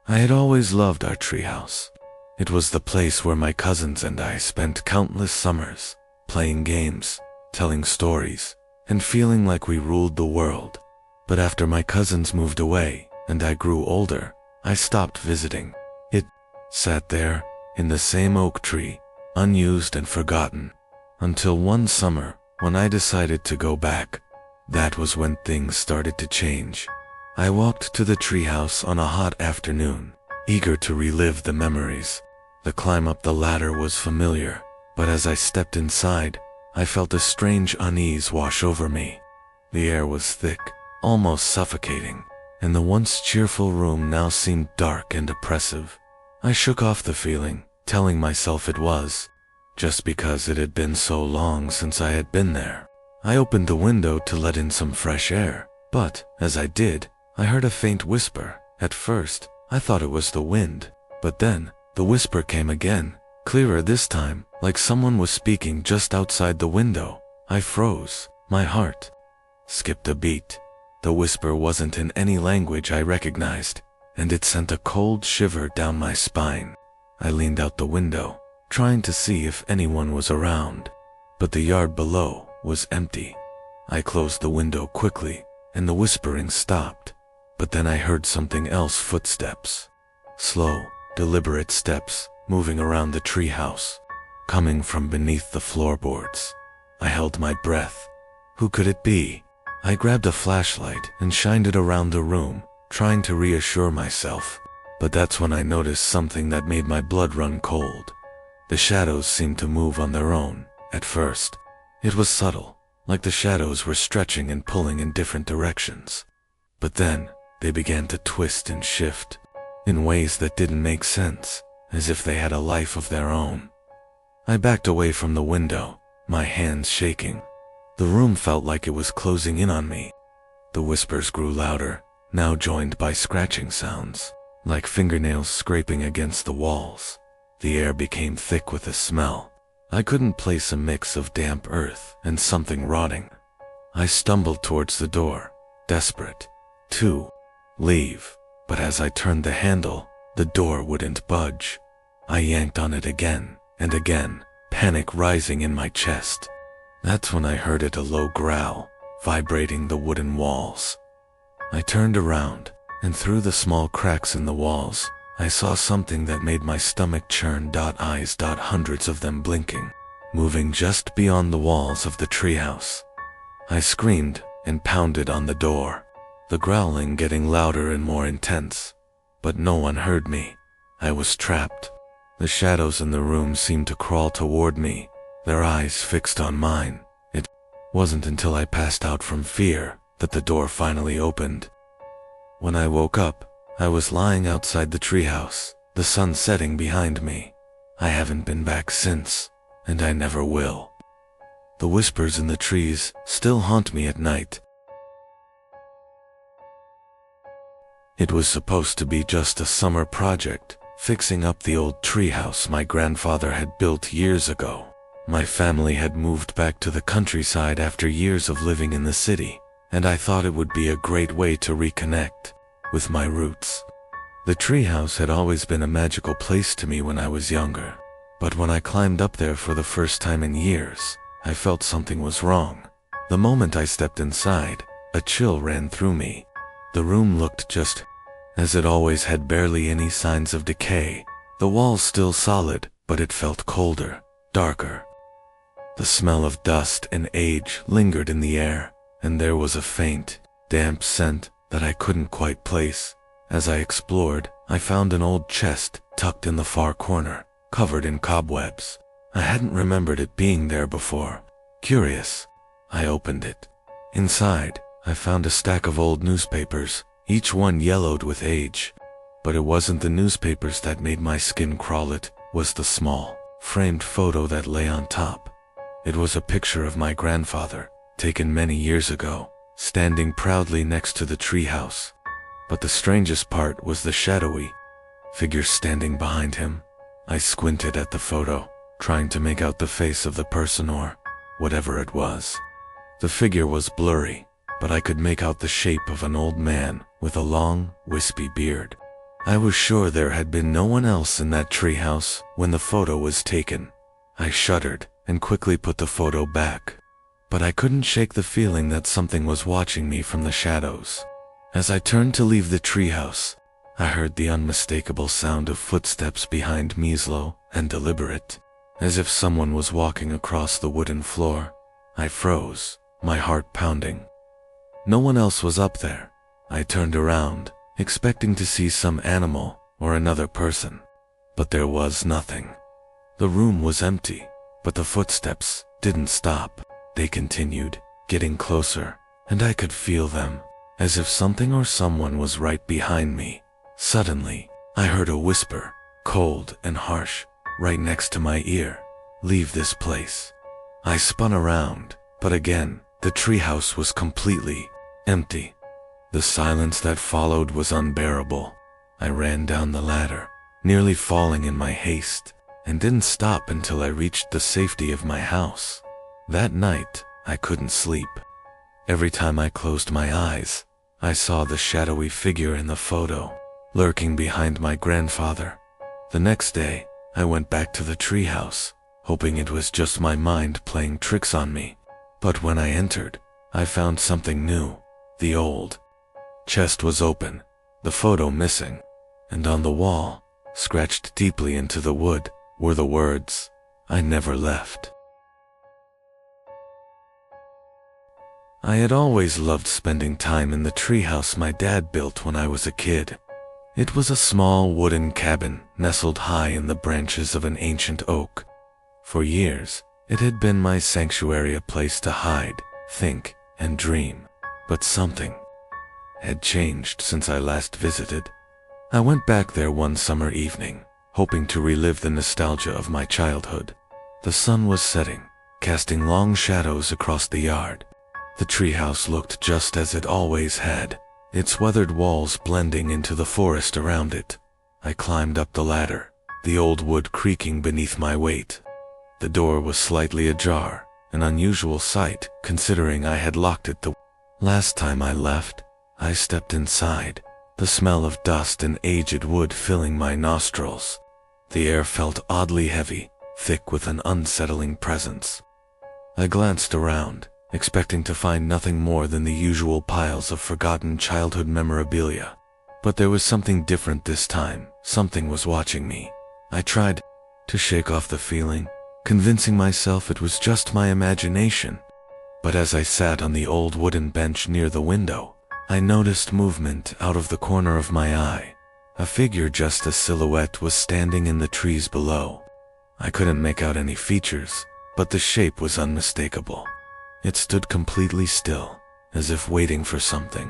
A: I had always loved our treehouse. It was the place where my cousins and I spent countless summers, playing games, telling stories, and feeling like we ruled the world. But after my cousins moved away and I grew older, I stopped visiting. It sat there, in the same oak tree, unused and forgotten, until one summer, when I decided to go back. That was when things started to change. I walked to the treehouse on a hot afternoon, eager to relive the memories. The climb up the ladder was familiar, but as I stepped inside, I felt a strange unease wash over me. The air was thick, almost suffocating, and the once cheerful room now seemed dark and oppressive. I shook off the feeling, telling myself it was just because it had been so long since I had been there. I opened the window to let in some fresh air, but as I did, I heard a faint whisper. At first, I thought it was the wind, but then the whisper came again, clearer this time, like someone was speaking just outside the window. I froze. My heart skipped a beat. The whisper wasn't in any language I recognized, and it sent a cold shiver down my spine. I leaned out the window, trying to see if anyone was around, but the yard below was empty. I closed the window quickly, and the whispering stopped. But then I heard something else: footsteps. Slow, deliberate steps, moving around the treehouse, coming from beneath the floorboards. I held my breath. Who could it be? I grabbed a flashlight and shined it around the room, trying to reassure myself. But that's when I noticed something that made my blood run cold. The shadows seemed to move on their own. At first, it was subtle, like the shadows were stretching and pulling in different directions. But then, they began to twist and shift, in ways that didn't make sense, as if they had a life of their own. I backed away from the window, my hands shaking. The room felt like it was closing in on me. The whispers grew louder, now joined by scratching sounds, like fingernails scraping against the walls. The air became thick with a smell. I couldn't place a mix of damp earth and something rotting. I stumbled towards the door, desperate to leave, but as I turned the handle, the door wouldn't budge. I yanked on it again and again, panic rising in my chest. That's when I heard it, a low growl, vibrating the wooden walls. I turned around, and through the small cracks in the walls, I saw something that made my stomach churn. Eyes, hundreds of them blinking, moving just beyond the walls of the treehouse. I screamed and pounded on the door, the growling getting louder and more intense. But no one heard me. I was trapped. The shadows in the room seemed to crawl toward me, their eyes fixed on mine. It wasn't until I passed out from fear that the door finally opened. When I woke up, I was lying outside the treehouse, the sun setting behind me. I haven't been back since, and I never will. The whispers in the trees still haunt me at night. It was supposed to be just a summer project, fixing up the old treehouse my grandfather had built years ago. My family had moved back to the countryside after years of living in the city, and I thought it would be a great way to reconnect with my roots. The treehouse had always been a magical place to me when I was younger, but when I climbed up there for the first time in years, I felt something was wrong. The moment I stepped inside, a chill ran through me. The room looked just as it always had, barely any signs of decay. The walls still solid, but it felt colder, darker. The smell of dust and age lingered in the air, and there was a faint, damp scent that I couldn't quite place. As I explored, I found an old chest tucked in the far corner, covered in cobwebs. I hadn't remembered it being there before. Curious, I opened it. Inside, I found a stack of old newspapers, each one yellowed with age. But it wasn't the newspapers that made my skin crawl, it was the small, framed photo that lay on top. It was a picture of my grandfather, taken many years ago, standing proudly next to the treehouse. But the strangest part was the shadowy figure standing behind him. I squinted at the photo, trying to make out the face of the person or whatever it was. The figure was blurry, but I could make out the shape of an old man with a long, wispy beard. I was sure there had been no one else in that treehouse when the photo was taken. I shuddered and quickly put the photo back, but I couldn't shake the feeling that something was watching me from the shadows. As I turned to leave the treehouse, I heard the unmistakable sound of footsteps behind me, slow and deliberate, as if someone was walking across the wooden floor. I froze, my heart pounding. No one else was up there. I turned around, expecting to see some animal or another person, but there was nothing. The room was empty, but the footsteps didn't stop. They continued, getting closer, and I could feel them, as if something or someone was right behind me. Suddenly, I heard a whisper, cold and harsh, right next to my ear. "Leave this place." I spun around, but again, the treehouse was completely empty. The silence that followed was unbearable. I ran down the ladder, nearly falling in my haste, and didn't stop until I reached the safety of my house. That night, I couldn't sleep. Every time I closed my eyes, I saw the shadowy figure in the photo, lurking behind my grandfather. The next day, I went back to the treehouse, hoping it was just my mind playing tricks on me. But when I entered, I found something new. The old chest was open, the photo missing, and on the wall, scratched deeply into the wood, were the words, "I never left." I had always loved spending time in the treehouse my dad built when I was a kid. It was a small wooden cabin nestled high in the branches of an ancient oak. For years, it had been my sanctuary, a place to hide, think, and dream. But something had changed since I last visited. I went back there one summer evening, hoping to relive the nostalgia of my childhood. The sun was setting, casting long shadows across the yard. The treehouse looked just as it always had, its weathered walls blending into the forest around it. I climbed up the ladder, the old wood creaking beneath my weight. The door was slightly ajar, an unusual sight considering I had locked it the last time I left. I stepped inside, the smell of dust and aged wood filling my nostrils. The air felt oddly heavy, thick with an unsettling presence. I glanced around, expecting to find nothing more than the usual piles of forgotten childhood memorabilia. But there was something different this time. Something was watching me. I tried to shake off the feeling, convincing myself it was just my imagination. But as I sat on the old wooden bench near the window, I noticed movement out of the corner of my eye. A figure, just a silhouette, was standing in the trees below. I couldn't make out any features, but the shape was unmistakable. It stood completely still, as if waiting for something.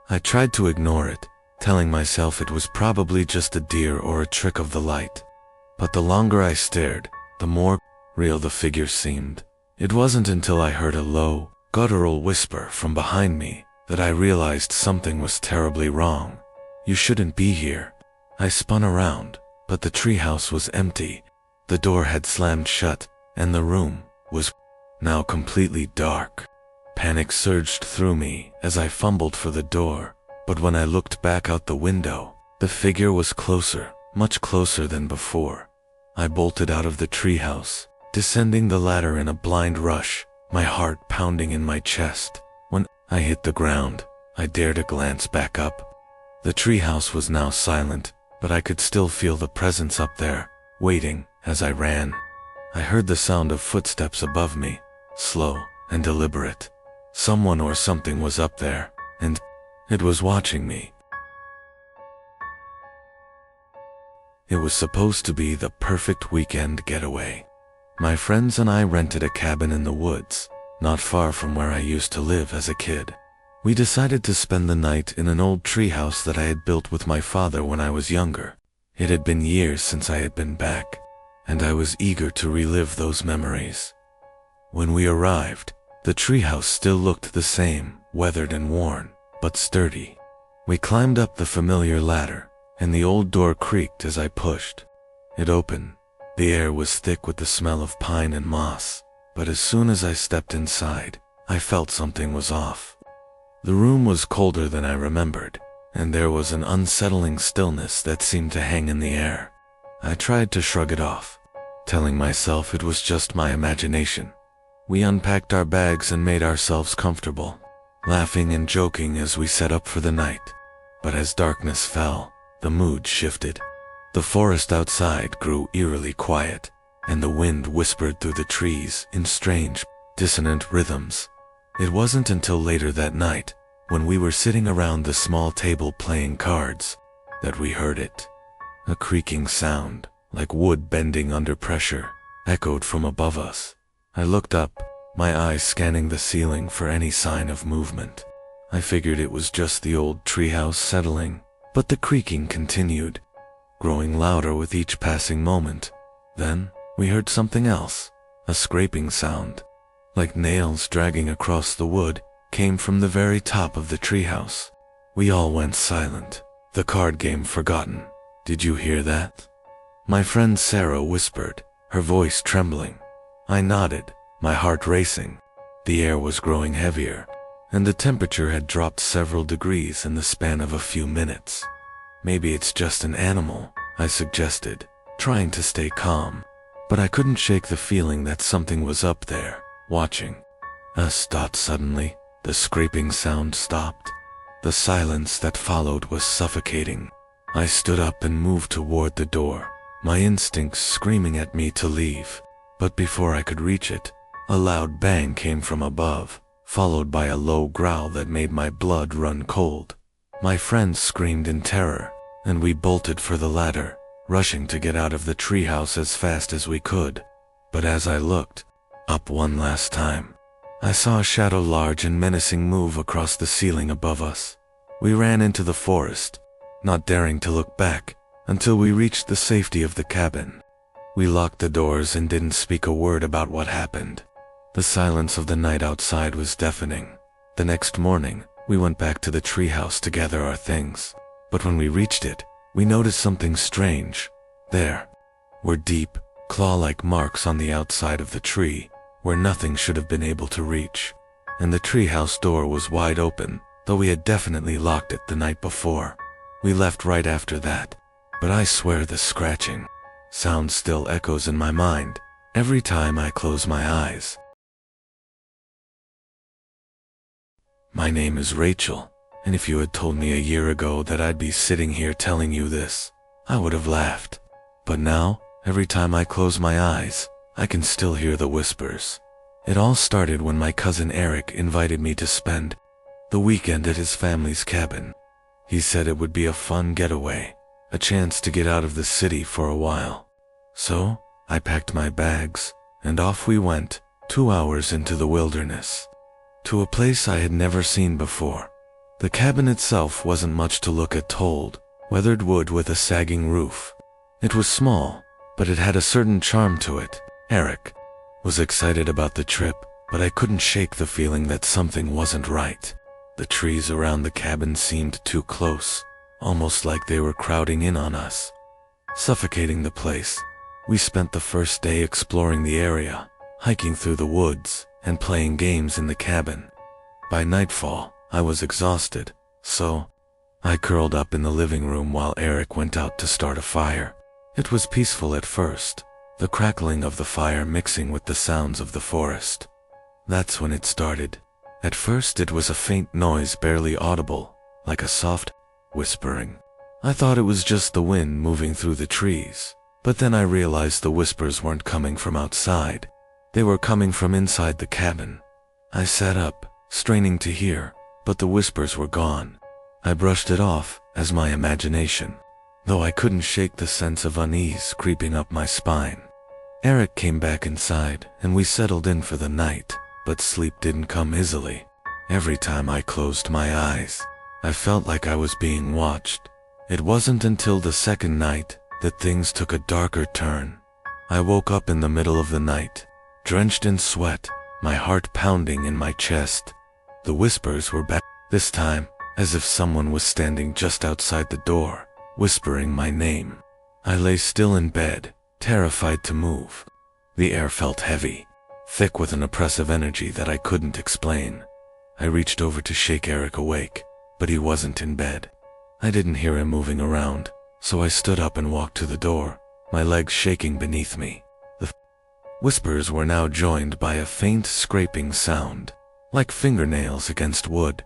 A: I tried to ignore it, telling myself it was probably just a deer or a trick of the light. But the longer I stared, the more real the figure seemed. It wasn't until I heard a low, guttural whisper from behind me that I realized something was terribly wrong. "You shouldn't be here." I spun around, but the treehouse was empty. The door had slammed shut, and the room was now completely dark. Panic surged through me as I fumbled for the door, but when I looked back out the window, the figure was closer, much closer than before. I bolted out of the treehouse, descending the ladder in a blind rush, my heart pounding in my chest. When I hit the ground, I dared a glance back up. The treehouse was now silent, but I could still feel the presence up there, waiting. As I ran, I heard the sound of footsteps above me, slow and deliberate. Someone or something was up there, and it was watching me. It was supposed to be the perfect weekend getaway. My friends and I rented a cabin in the woods, not far from where I used to live as a kid. We decided to spend the night in an old treehouse that I had built with my father when I was younger. It had been years since I had been back, and I was eager to relive those memories. When we arrived, the treehouse still looked the same, weathered and worn, but sturdy. We climbed up the familiar ladder, and the old door creaked as I pushed. It opened. The air was thick with the smell of pine and moss, but as soon as I stepped inside, I felt something was off. The room was colder than I remembered, and there was an unsettling stillness that seemed to hang in the air. I tried to shrug it off, telling myself it was just my imagination. We unpacked our bags and made ourselves comfortable, laughing and joking as we set up for the night. But as darkness fell, the mood shifted. The forest outside grew eerily quiet, and the wind whispered through the trees in strange, dissonant rhythms. It wasn't until later that night, when we were sitting around the small table playing cards, that we heard it. A creaking sound, like wood bending under pressure, echoed from above us. I looked up, my eyes scanning the ceiling for any sign of movement. I figured it was just the old treehouse settling, but the creaking continued, growing louder with each passing moment. Then, we heard something else, a scraping sound, like nails dragging across the wood, came from the very top of the treehouse. We all went silent, the card game forgotten. "Did you hear that?" My friend Sarah whispered, her voice trembling. I nodded, my heart racing. The air was growing heavier, and the temperature had dropped several degrees in the span of a few minutes. "Maybe it's just an animal," I suggested, trying to stay calm. But I couldn't shake the feeling that something was up there, watching us. Suddenly, the scraping sound stopped. The silence that followed was suffocating. I stood up and moved toward the door, my instincts screaming at me to leave. But before I could reach it, a loud bang came from above, followed by a low growl that made my blood run cold. My friends screamed in terror, and we bolted for the ladder, rushing to get out of the treehouse as fast as we could. But as I looked up one last time, I saw a shadow large and menacing move across the ceiling above us. We ran into the forest, not daring to look back until we reached the safety of the cabin. We locked the doors and didn't speak a word about what happened. The silence of the night outside was deafening. The next morning, we went back to the treehouse to gather our things. But when we reached it, we noticed something strange. There were deep, claw-like marks on the outside of the tree, where nothing should have been able to reach. And the treehouse door was wide open, though we had definitely locked it the night before. We left right after that, but I swear the scratching sound still echoes in my mind every time I close my eyes. My name is Rachel, and if you had told me a year ago that I'd be sitting here telling you this, I would have laughed. But now, every time I close my eyes, I can still hear the whispers. It all started when my cousin Eric invited me to spend the weekend at his family's cabin. He said it would be a fun getaway, a chance to get out of the city for a while. So, I packed my bags, and off we went, 2 hours into the wilderness, to a place I had never seen before. The cabin itself wasn't much to look at. Old, weathered wood with a sagging roof. It was small, but it had a certain charm to it. Eric was excited about the trip, but I couldn't shake the feeling that something wasn't right. The trees around the cabin seemed too close, almost like they were crowding in on us, suffocating the place. We spent the first day exploring the area, hiking through the woods, and playing games in the cabin. By nightfall, I was exhausted, so I curled up in the living room while Eric went out to start a fire. It was peaceful at first, the crackling of the fire mixing with the sounds of the forest. That's when it started. At first it was a faint noise barely audible, like a soft whispering. I thought it was just the wind moving through the trees, but then I realized the whispers weren't coming from outside. They were coming from inside the cabin. I sat up, straining to hear, but the whispers were gone. I brushed it off as my imagination, though I couldn't shake the sense of unease creeping up my spine. Eric came back inside, and we settled in for the night. But sleep didn't come easily. Every time I closed my eyes, I felt like I was being watched. It wasn't until the second night that things took a darker turn. I woke up in the middle of the night, drenched in sweat, my heart pounding in my chest. The whispers were back, this time as if someone was standing just outside the door, whispering my name. I lay still in bed, terrified to move. The air felt heavy, thick with an oppressive energy that I couldn't explain. I reached over to shake Eric awake, but he wasn't in bed. I didn't hear him moving around, so I stood up and walked to the door, my legs shaking beneath me. The whispers were now joined by a faint scraping sound, like fingernails against wood.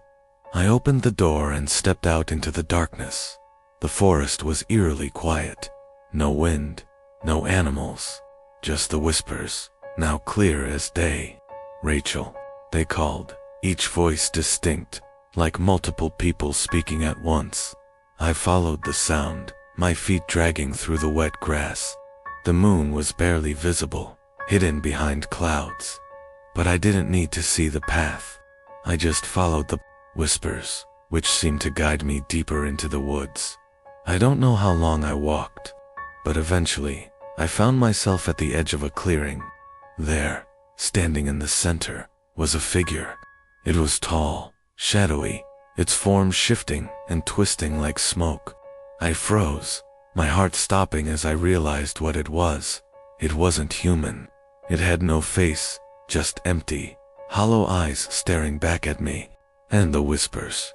A: I opened the door and stepped out into the darkness. The forest was eerily quiet. No wind, no animals, just the whispers, now clear as day. Rachel, they called, each voice distinct, like multiple people speaking at once. I followed the sound, my feet dragging through the wet grass. The moon was barely visible, hidden behind clouds. But I didn't need to see the path. I just followed the whispers, which seemed to guide me deeper into the woods. I don't know how long I walked, but eventually, I found myself at the edge of a clearing. There, standing in the center, was a figure. It was tall, shadowy, its form shifting and twisting like smoke. I froze, my heart stopping as I realized what it was. It wasn't human. It had no face, just empty, hollow eyes staring back at me. And the whispers.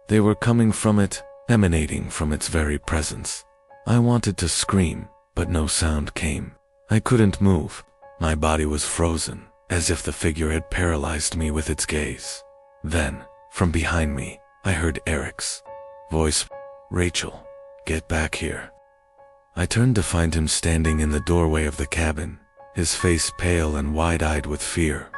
A: They were coming from it, emanating from its very presence. I wanted to scream, but no sound came. I couldn't move. My body was frozen, as if the figure had paralyzed me with its gaze. Then, from behind me, I heard Eric's voice. "Rachel, get back here." I turned to find him standing in the doorway of the cabin, his face pale and wide-eyed with fear.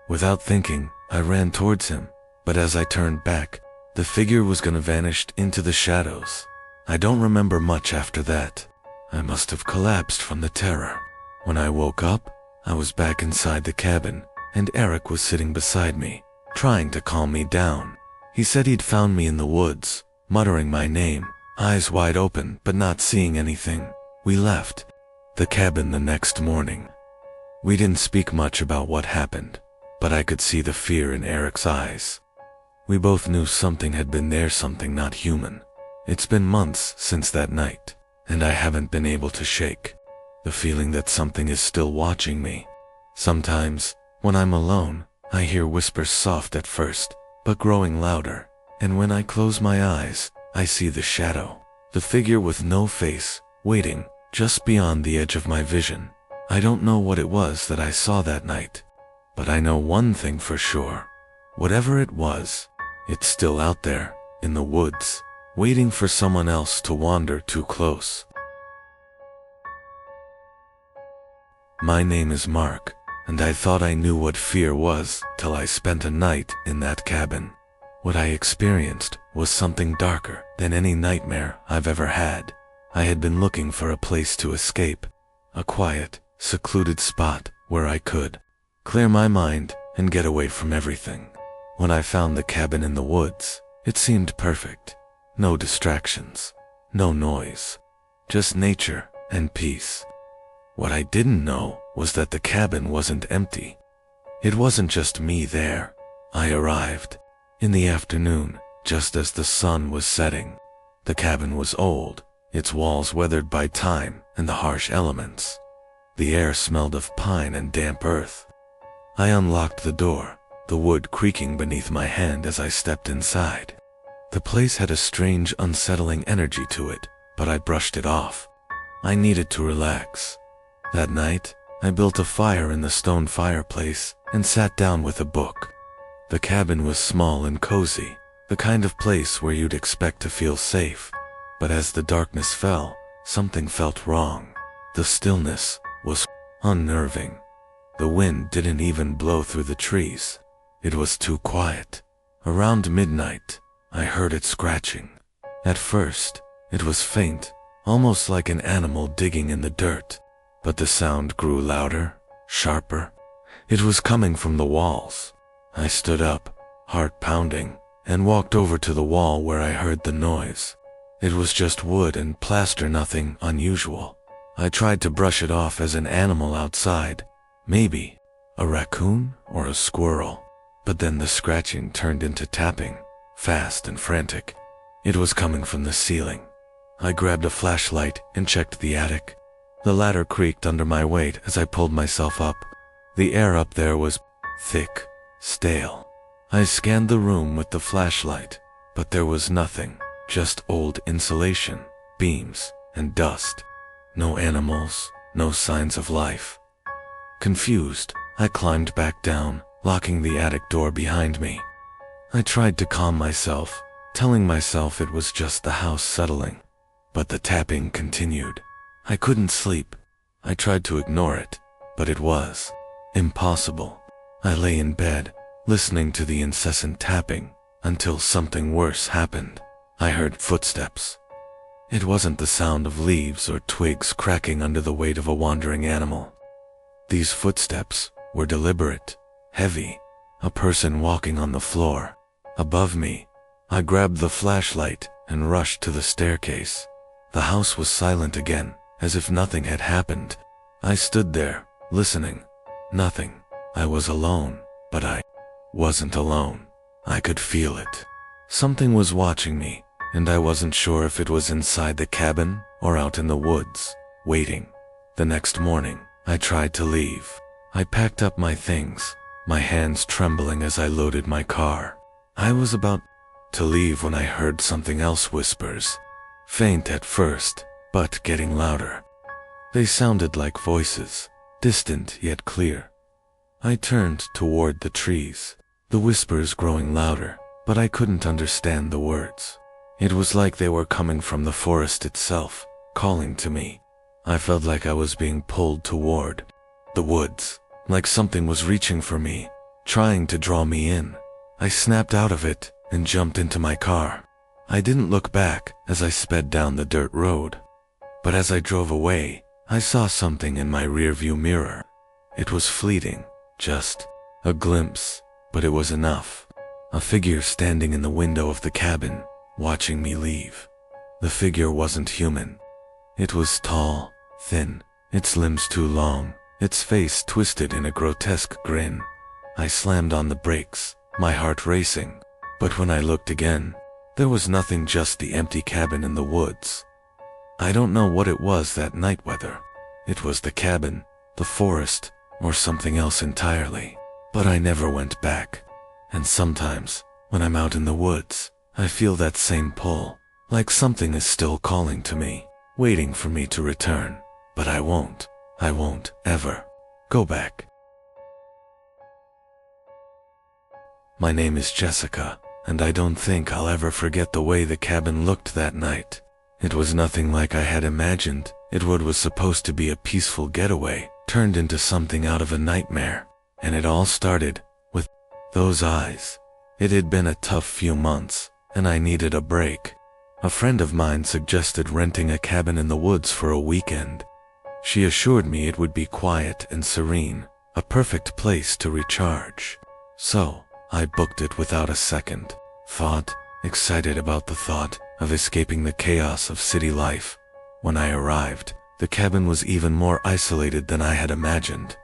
A: Without thinking, I ran towards him, but as I turned back, the figure was gonna vanish into the shadows. I don't remember much after that. I must have collapsed from the terror. When I woke up, I was back inside the cabin, and Eric was sitting beside me, trying to calm me down. He said he'd found me in the woods, muttering my name, eyes wide open but not seeing anything. We left the cabin the next morning. We didn't speak much about what happened, but I could see the fear in Eric's eyes. We both knew something had been there, something not human. It's been months since that night, and I haven't been able to shake the feeling that something is still watching me. Sometimes, when I'm alone, I hear whispers, soft at first, but growing louder, and when I close my eyes, I see the shadow, the figure with no face, waiting just beyond the edge of my vision. I don't know what it was that I saw that night, but I know one thing for sure. Whatever it was, it's still out there, in the woods, waiting for someone else to wander too close. My name is Mark, and I thought I knew what fear was till I spent a night in that cabin. What I experienced was something darker than any nightmare I've ever had. I had been looking for a place to escape, a quiet, secluded spot where I could clear my mind and get away from everything. When I found the cabin in the woods, it seemed perfect. No distractions, no noise, just nature and peace. What I didn't know was that the cabin wasn't empty. It wasn't just me there. I arrived in the afternoon, just as the sun was setting. The cabin was old, its walls weathered by time and the harsh elements. The air smelled of pine and damp earth. I unlocked the door, the wood creaking beneath my hand as I stepped inside. The place had a strange, unsettling energy to it, but I brushed it off. I needed to relax. That night, I built a fire in the stone fireplace and sat down with a book. The cabin was small and cozy, the kind of place where you'd expect to feel safe. But as the darkness fell, something felt wrong. The stillness was unnerving. The wind didn't even blow through the trees. It was too quiet. Around midnight, I heard it scratching. At first, it was faint, almost like an animal digging in the dirt. But the sound grew louder, sharper. It was coming from the walls. I stood up, heart pounding, and walked over to the wall where I heard the noise. It was just wood and plaster, nothing unusual. I tried to brush it off as an animal outside, maybe a raccoon or a squirrel. But then the scratching turned into tapping, fast and frantic. It was coming from the ceiling. I grabbed a flashlight and checked the attic. The ladder creaked under my weight as I pulled myself up. The air up there was thick, stale. I scanned the room with the flashlight, but there was nothing, just old insulation, beams, and dust. No animals, no signs of life. Confused, I climbed back down, locking the attic door behind me. I tried to calm myself, telling myself it was just the house settling. But the tapping continued. I couldn't sleep. I tried to ignore it, but it was impossible. I lay in bed, listening to the incessant tapping, until something worse happened. I heard footsteps. It wasn't the sound of leaves or twigs cracking under the weight of a wandering animal. These footsteps were deliberate, heavy, a person walking on the floor. Above me, I grabbed the flashlight and rushed to the staircase. The house was silent again, as if nothing had happened. I stood there, listening. Nothing. I was alone, but I wasn't alone. I could feel it. Something was watching me, and I wasn't sure if it was inside the cabin or out in the woods, waiting. The next morning, I tried to leave. I packed up my things, my hands trembling as I loaded my car. I was about to leave when I heard something else, whispers. Faint at first, but getting louder. They sounded like voices, distant yet clear. I turned toward the trees, the whispers growing louder, but I couldn't understand the words. It was like they were coming from the forest itself, calling to me. I felt like I was being pulled toward the woods, like something was reaching for me, trying to draw me in. I snapped out of it and jumped into my car. I didn't look back as I sped down the dirt road. But as I drove away, I saw something in my rearview mirror. It was fleeting, just a glimpse, but it was enough. A figure standing in the window of the cabin, watching me leave. The figure wasn't human. It was tall, thin, its limbs too long, its face twisted in a grotesque grin. I slammed on the brakes, my heart racing. But when I looked again, there was nothing, just the empty cabin in the woods. I don't know what it was that night, whether it was the cabin, the forest, or something else entirely. But I never went back. And sometimes, when I'm out in the woods, I feel that same pull, like something is still calling to me, waiting for me to return. But I won't ever go back. My name is Jessica, and I don't think I'll ever forget the way the cabin looked that night. It was nothing like I had imagined. It was supposed to be a peaceful getaway, turned into something out of a nightmare. And it all started with those eyes. It had been a tough few months, and I needed a break. A friend of mine suggested renting a cabin in the woods for a weekend. She assured me it would be quiet and serene, a perfect place to recharge. So, I booked it without a second thought, excited about the thought of escaping the chaos of city life. When I arrived, the cabin was even more isolated than I had imagined.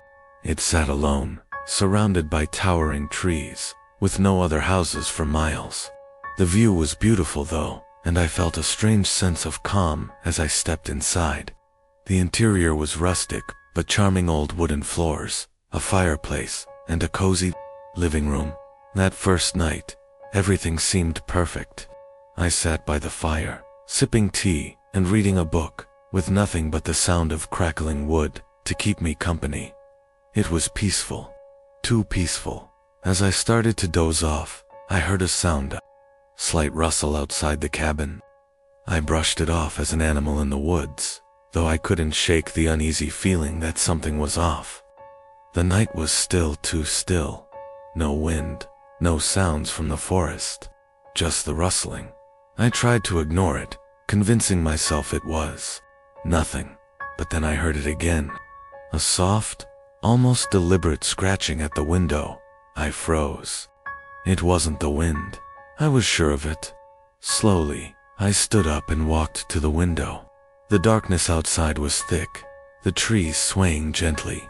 A: It sat alone, surrounded by towering trees, with no other houses for miles. The view was beautiful though, and I felt a strange sense of calm as I stepped inside. The interior was rustic, but charming: old wooden floors, a fireplace, and a cozy living room. That first night, everything seemed perfect. I sat by the fire, sipping tea and reading a book, with nothing but the sound of crackling wood to keep me company. It was peaceful, too peaceful. As I started to doze off, I heard a sound, a slight rustle outside the cabin. I brushed it off as an animal in the woods, though I couldn't shake the uneasy feeling that something was off. The night was still, too still. No wind, no sounds from the forest, just the rustling. I tried to ignore it, convincing myself it was nothing, but then I heard it again. A soft, almost deliberate scratching at the window. I froze. It wasn't the wind. I was sure of it. Slowly, I stood up and walked to the window. The darkness outside was thick, the trees swaying gently.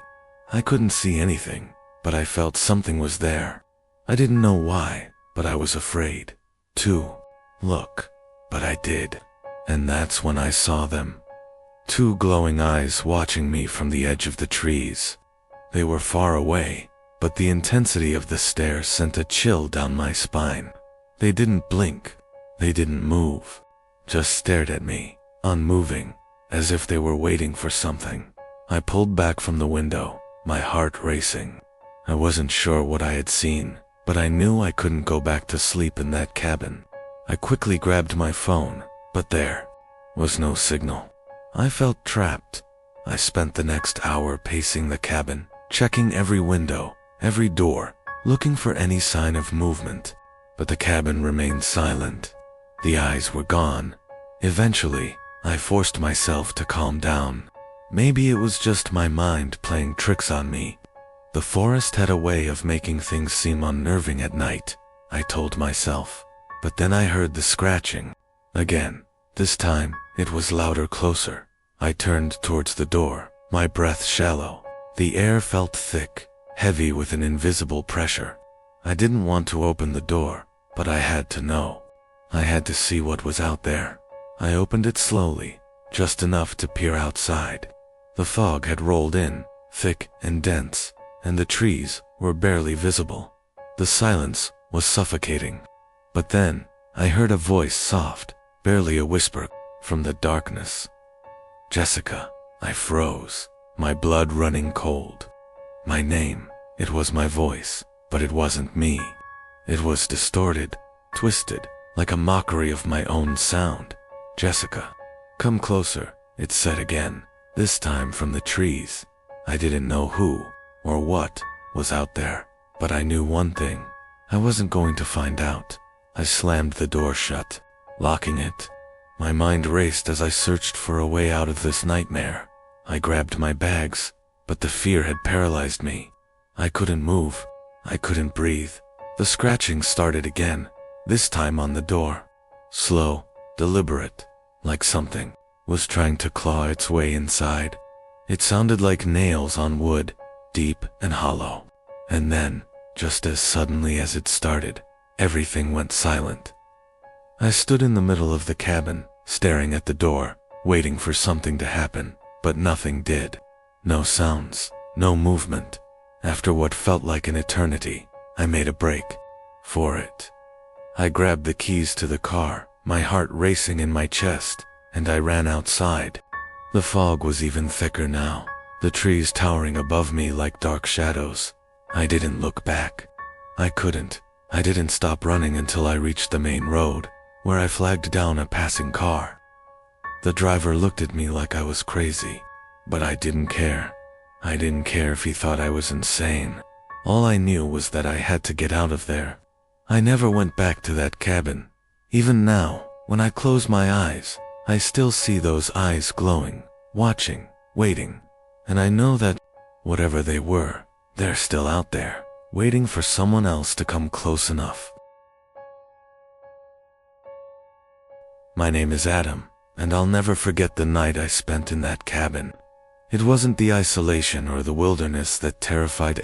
A: I couldn't see anything, but I felt something was there. I didn't know why, but I was afraid to look, but I did. And that's when I saw them. Two glowing eyes watching me from the edge of the trees. They were far away, but the intensity of the stare sent a chill down my spine. They didn't blink. They didn't move. Just stared at me, unmoving, as if they were waiting for something. I pulled back from the window, my heart racing. I wasn't sure what I had seen, but I knew I couldn't go back to sleep in that cabin. I quickly grabbed my phone, but there was no signal. I felt trapped. I spent the next hour pacing the cabin, checking every window, every door, looking for any sign of movement. But the cabin remained silent. The eyes were gone. Eventually, I forced myself to calm down. Maybe it was just my mind playing tricks on me. The forest had a way of making things seem unnerving at night, I told myself. But then I heard the scratching. Again. This time, it was louder, closer. I turned towards the door, my breath shallow. The air felt thick, heavy with an invisible pressure. I didn't want to open the door, but I had to know. I had to see what was out there. I opened it slowly, just enough to peer outside. The fog had rolled in, thick and dense, and the trees were barely visible. The silence was suffocating. But then, I heard a voice, soft, barely a whisper, from the darkness. Jessica. I froze, my blood running cold. My name. It was my voice, but it wasn't me. It was distorted, twisted, like a mockery of my own sound. Jessica. Come closer, it said again, this time from the trees. I didn't know who or what was out there, But I knew one thing. I wasn't going to find out. I slammed the door shut, locking it. My mind raced as I searched for a way out of this nightmare. I grabbed my bags, but the fear had paralyzed me. I couldn't move. I couldn't breathe. The scratching started again, this time on the door. Slow, deliberate, like something was trying to claw its way inside. It sounded like nails on wood, deep and hollow. And then, just as suddenly as it started, everything went silent. I stood in the middle of the cabin, staring at the door, waiting for something to happen, but nothing did. No sounds, no movement. After what felt like an eternity, I made a break for it. I grabbed the keys to the car, my heart racing in my chest, and I ran outside. The fog was even thicker now, the trees towering above me like dark shadows. I didn't look back. I couldn't. I didn't stop running until I reached the main road, where I flagged down a passing car. The driver looked at me like I was crazy, but I didn't care. I didn't care if he thought I was insane. All I knew was that I had to get out of there. I never went back to that cabin. Even now, when I close my eyes, I still see those eyes glowing, watching, waiting. And I know that, whatever they were, they're still out there, waiting for someone else to come close enough. My name is Adam, and I'll never forget the night I spent in that cabin. It wasn't the isolation or the wilderness that terrified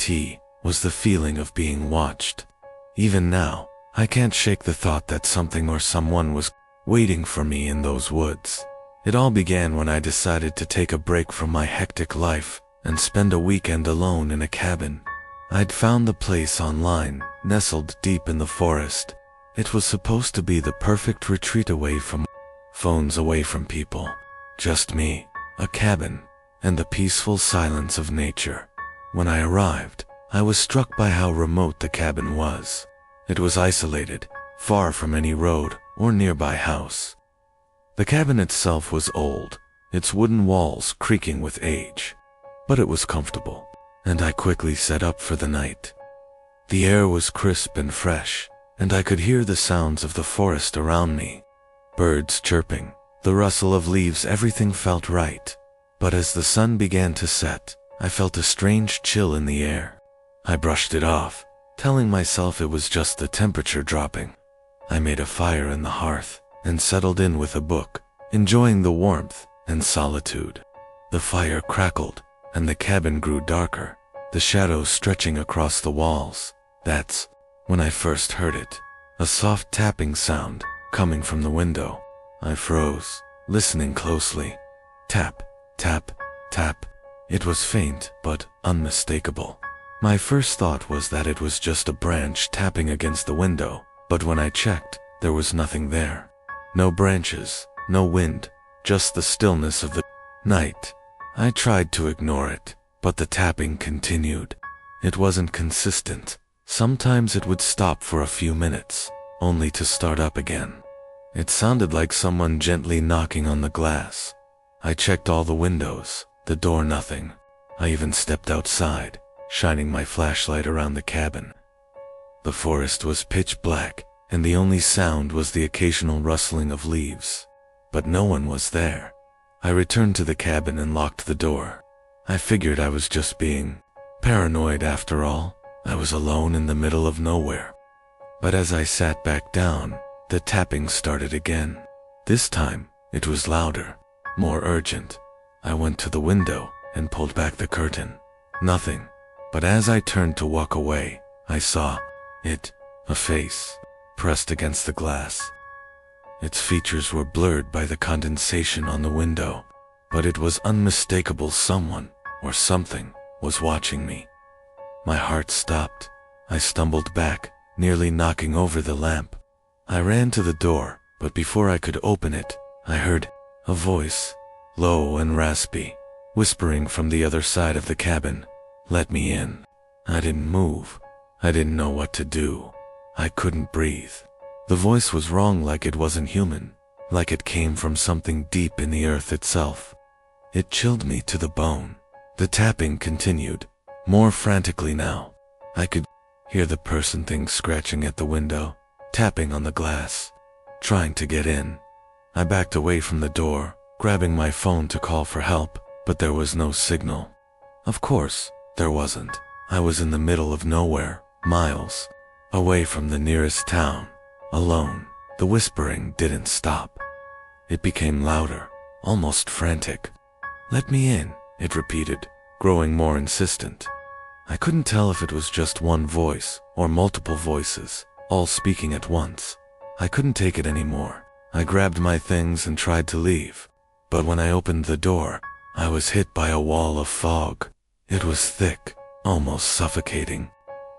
A: me, it was the feeling of being watched. Even now, I can't shake the thought that something or someone was waiting for me in those woods. It all began when I decided to take a break from my hectic life and spend a weekend alone in a cabin. I'd found the place online, nestled deep in the forest. It was supposed to be the perfect retreat away from phones, away from people. Just me, a cabin, and the peaceful silence of nature. When I arrived, I was struck by how remote the cabin was. It was isolated, far from any road or nearby house. The cabin itself was old, its wooden walls creaking with age. But it was comfortable, and I quickly set up for the night. The air was crisp and fresh, and I could hear the sounds of the forest around me. Birds chirping, the rustle of leaves, everything felt right. But as the sun began to set, I felt a strange chill in the air. I brushed it off, telling myself it was just the temperature dropping. I made a fire in the hearth and settled in with a book, enjoying the warmth and solitude. The fire crackled, and the cabin grew darker, the shadows stretching across the walls. That's when I first heard it, a soft tapping sound coming from the window. I froze, listening closely. Tap, tap, tap. It was faint, but unmistakable. My first thought was that it was just a branch tapping against the window, but when I checked, there was nothing there. No branches, no wind, just the stillness of the night. I tried to ignore it, but the tapping continued. It wasn't consistent. Sometimes it would stop for a few minutes, only to start up again. It sounded like someone gently knocking on the glass. I checked all the windows, the door nothing. I even stepped outside, shining my flashlight around the cabin. The forest was pitch black, and the only sound was the occasional rustling of leaves. But no one was there. I returned to the cabin and locked the door. I figured I was just being paranoid after all. I was alone in the middle of nowhere. But as I sat back down, the tapping started again. This time, it was louder, more urgent. I went to the window and pulled back the curtain. Nothing. But as I turned to walk away, I saw it, a face, pressed against the glass. Its features were blurred by the condensation on the window, but it was unmistakable. Someone, or something, was watching me. My heart stopped. I stumbled back, nearly knocking over the lamp. I ran to the door, but before I could open it, I heard a voice, low and raspy, whispering from the other side of the cabin, "Let me in." I didn't move. I didn't know what to do. I couldn't breathe. The voice was wrong, like it wasn't human, like it came from something deep in the earth itself. It chilled me to the bone. The tapping continued, more frantically now. I could hear the person thing scratching at the window, tapping on the glass, trying to get in. I backed away from the door, grabbing my phone to call for help, but there was no signal. Of course, there wasn't. I was in the middle of nowhere, miles away from the nearest town, alone. The whispering didn't stop. It became louder, almost frantic. "Let me in," it repeated, growing more insistent. I couldn't tell if it was just one voice or multiple voices, all speaking at once. I couldn't take it anymore. I grabbed my things and tried to leave. But when I opened the door, I was hit by a wall of fog. It was thick, almost suffocating.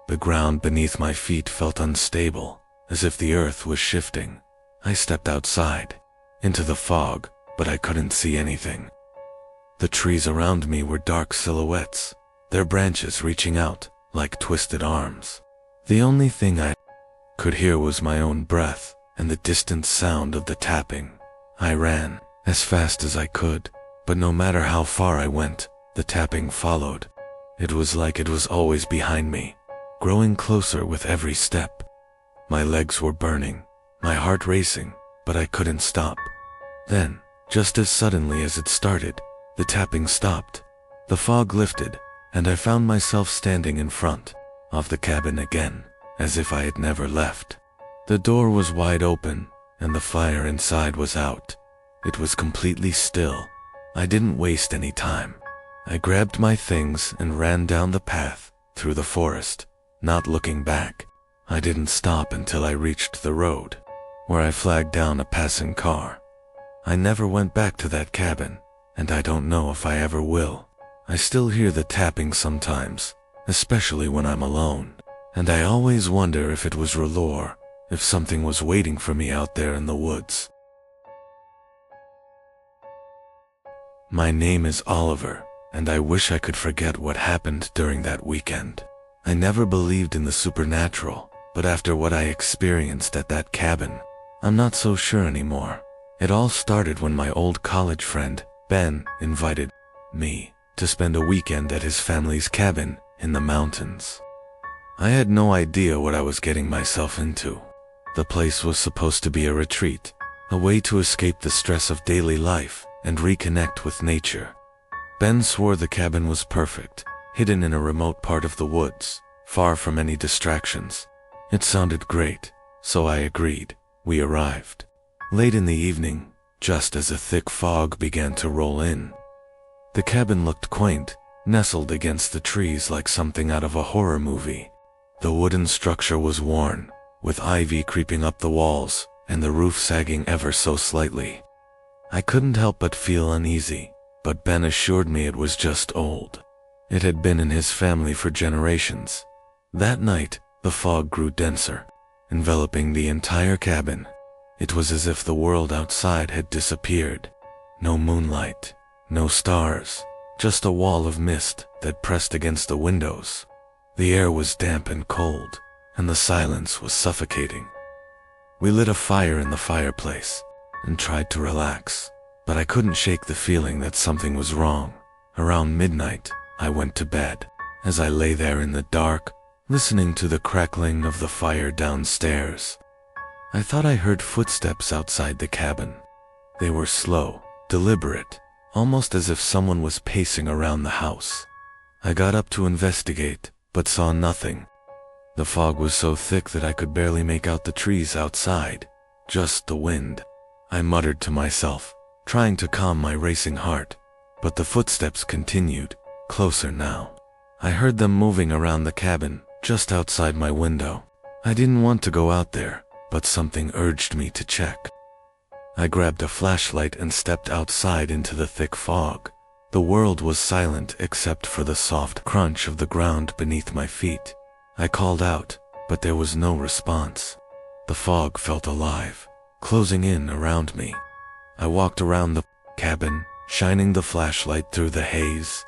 A: The ground beneath my feet felt unstable, as if the earth was shifting. I stepped outside, into the fog, but I couldn't see anything. The trees around me were dark silhouettes, their branches reaching out like twisted arms. The only thing I could hear was my own breath and the distant sound of the tapping. I ran as fast as I could, but no matter how far I went, the tapping followed. It was like it was always behind me, growing closer with every step. My legs were burning, my heart racing, but I couldn't stop. Then, just as suddenly as it started, the tapping stopped. The fog lifted, and I found myself standing in front of the cabin again, as if I had never left. The door was wide open, and the fire inside was out. It was completely still. I didn't waste any time. I grabbed my things and ran down the path, through the forest, not looking back. I didn't stop until I reached the road, where I flagged down a passing car. I never went back to that cabin, and I don't know if I ever will. I still hear the tapping sometimes, especially when I'm alone, and I always wonder if it was real or if something was waiting for me out there in the woods. My name is Oliver, and I wish I could forget what happened during that weekend. I never believed in the supernatural, but after what I experienced at that cabin, I'm not so sure anymore. It all started when my old college friend, Ben, invited me to spend a weekend at his family's cabin in the mountains. I had no idea what I was getting myself into. The place was supposed to be a retreat, a way to escape the stress of daily life and reconnect with nature. Ben swore the cabin was perfect, hidden in a remote part of the woods, far from any distractions. It sounded great, so I agreed. We arrived late in the evening, just as a thick fog began to roll in. The cabin looked quaint, nestled against the trees like something out of a horror movie. The wooden structure was worn, with ivy creeping up the walls and the roof sagging ever so slightly. I couldn't help but feel uneasy, but Ben assured me it was just old. It had been in his family for generations. That night, the fog grew denser, enveloping the entire cabin. It was as if the world outside had disappeared. No moonlight, no stars, just a wall of mist that pressed against the windows. The air was damp and cold, and the silence was suffocating. We lit a fire in the fireplace and tried to relax, but I couldn't shake the feeling that something was wrong. Around midnight, I went to bed. As I lay there in the dark, listening to the crackling of the fire downstairs, I thought I heard footsteps outside the cabin. They were slow, deliberate, almost as if someone was pacing around the house. I got up to investigate, but saw nothing. The fog was so thick that I could barely make out the trees outside, just the wind. I muttered to myself, trying to calm my racing heart, but the footsteps continued, closer now. I heard them moving around the cabin, just outside my window. I didn't want to go out there, but something urged me to check. I grabbed a flashlight and stepped outside into the thick fog. The world was silent except for the soft crunch of the ground beneath my feet. I called out, but there was no response. The fog felt alive, closing in around me. I walked around the cabin, shining the flashlight through the haze,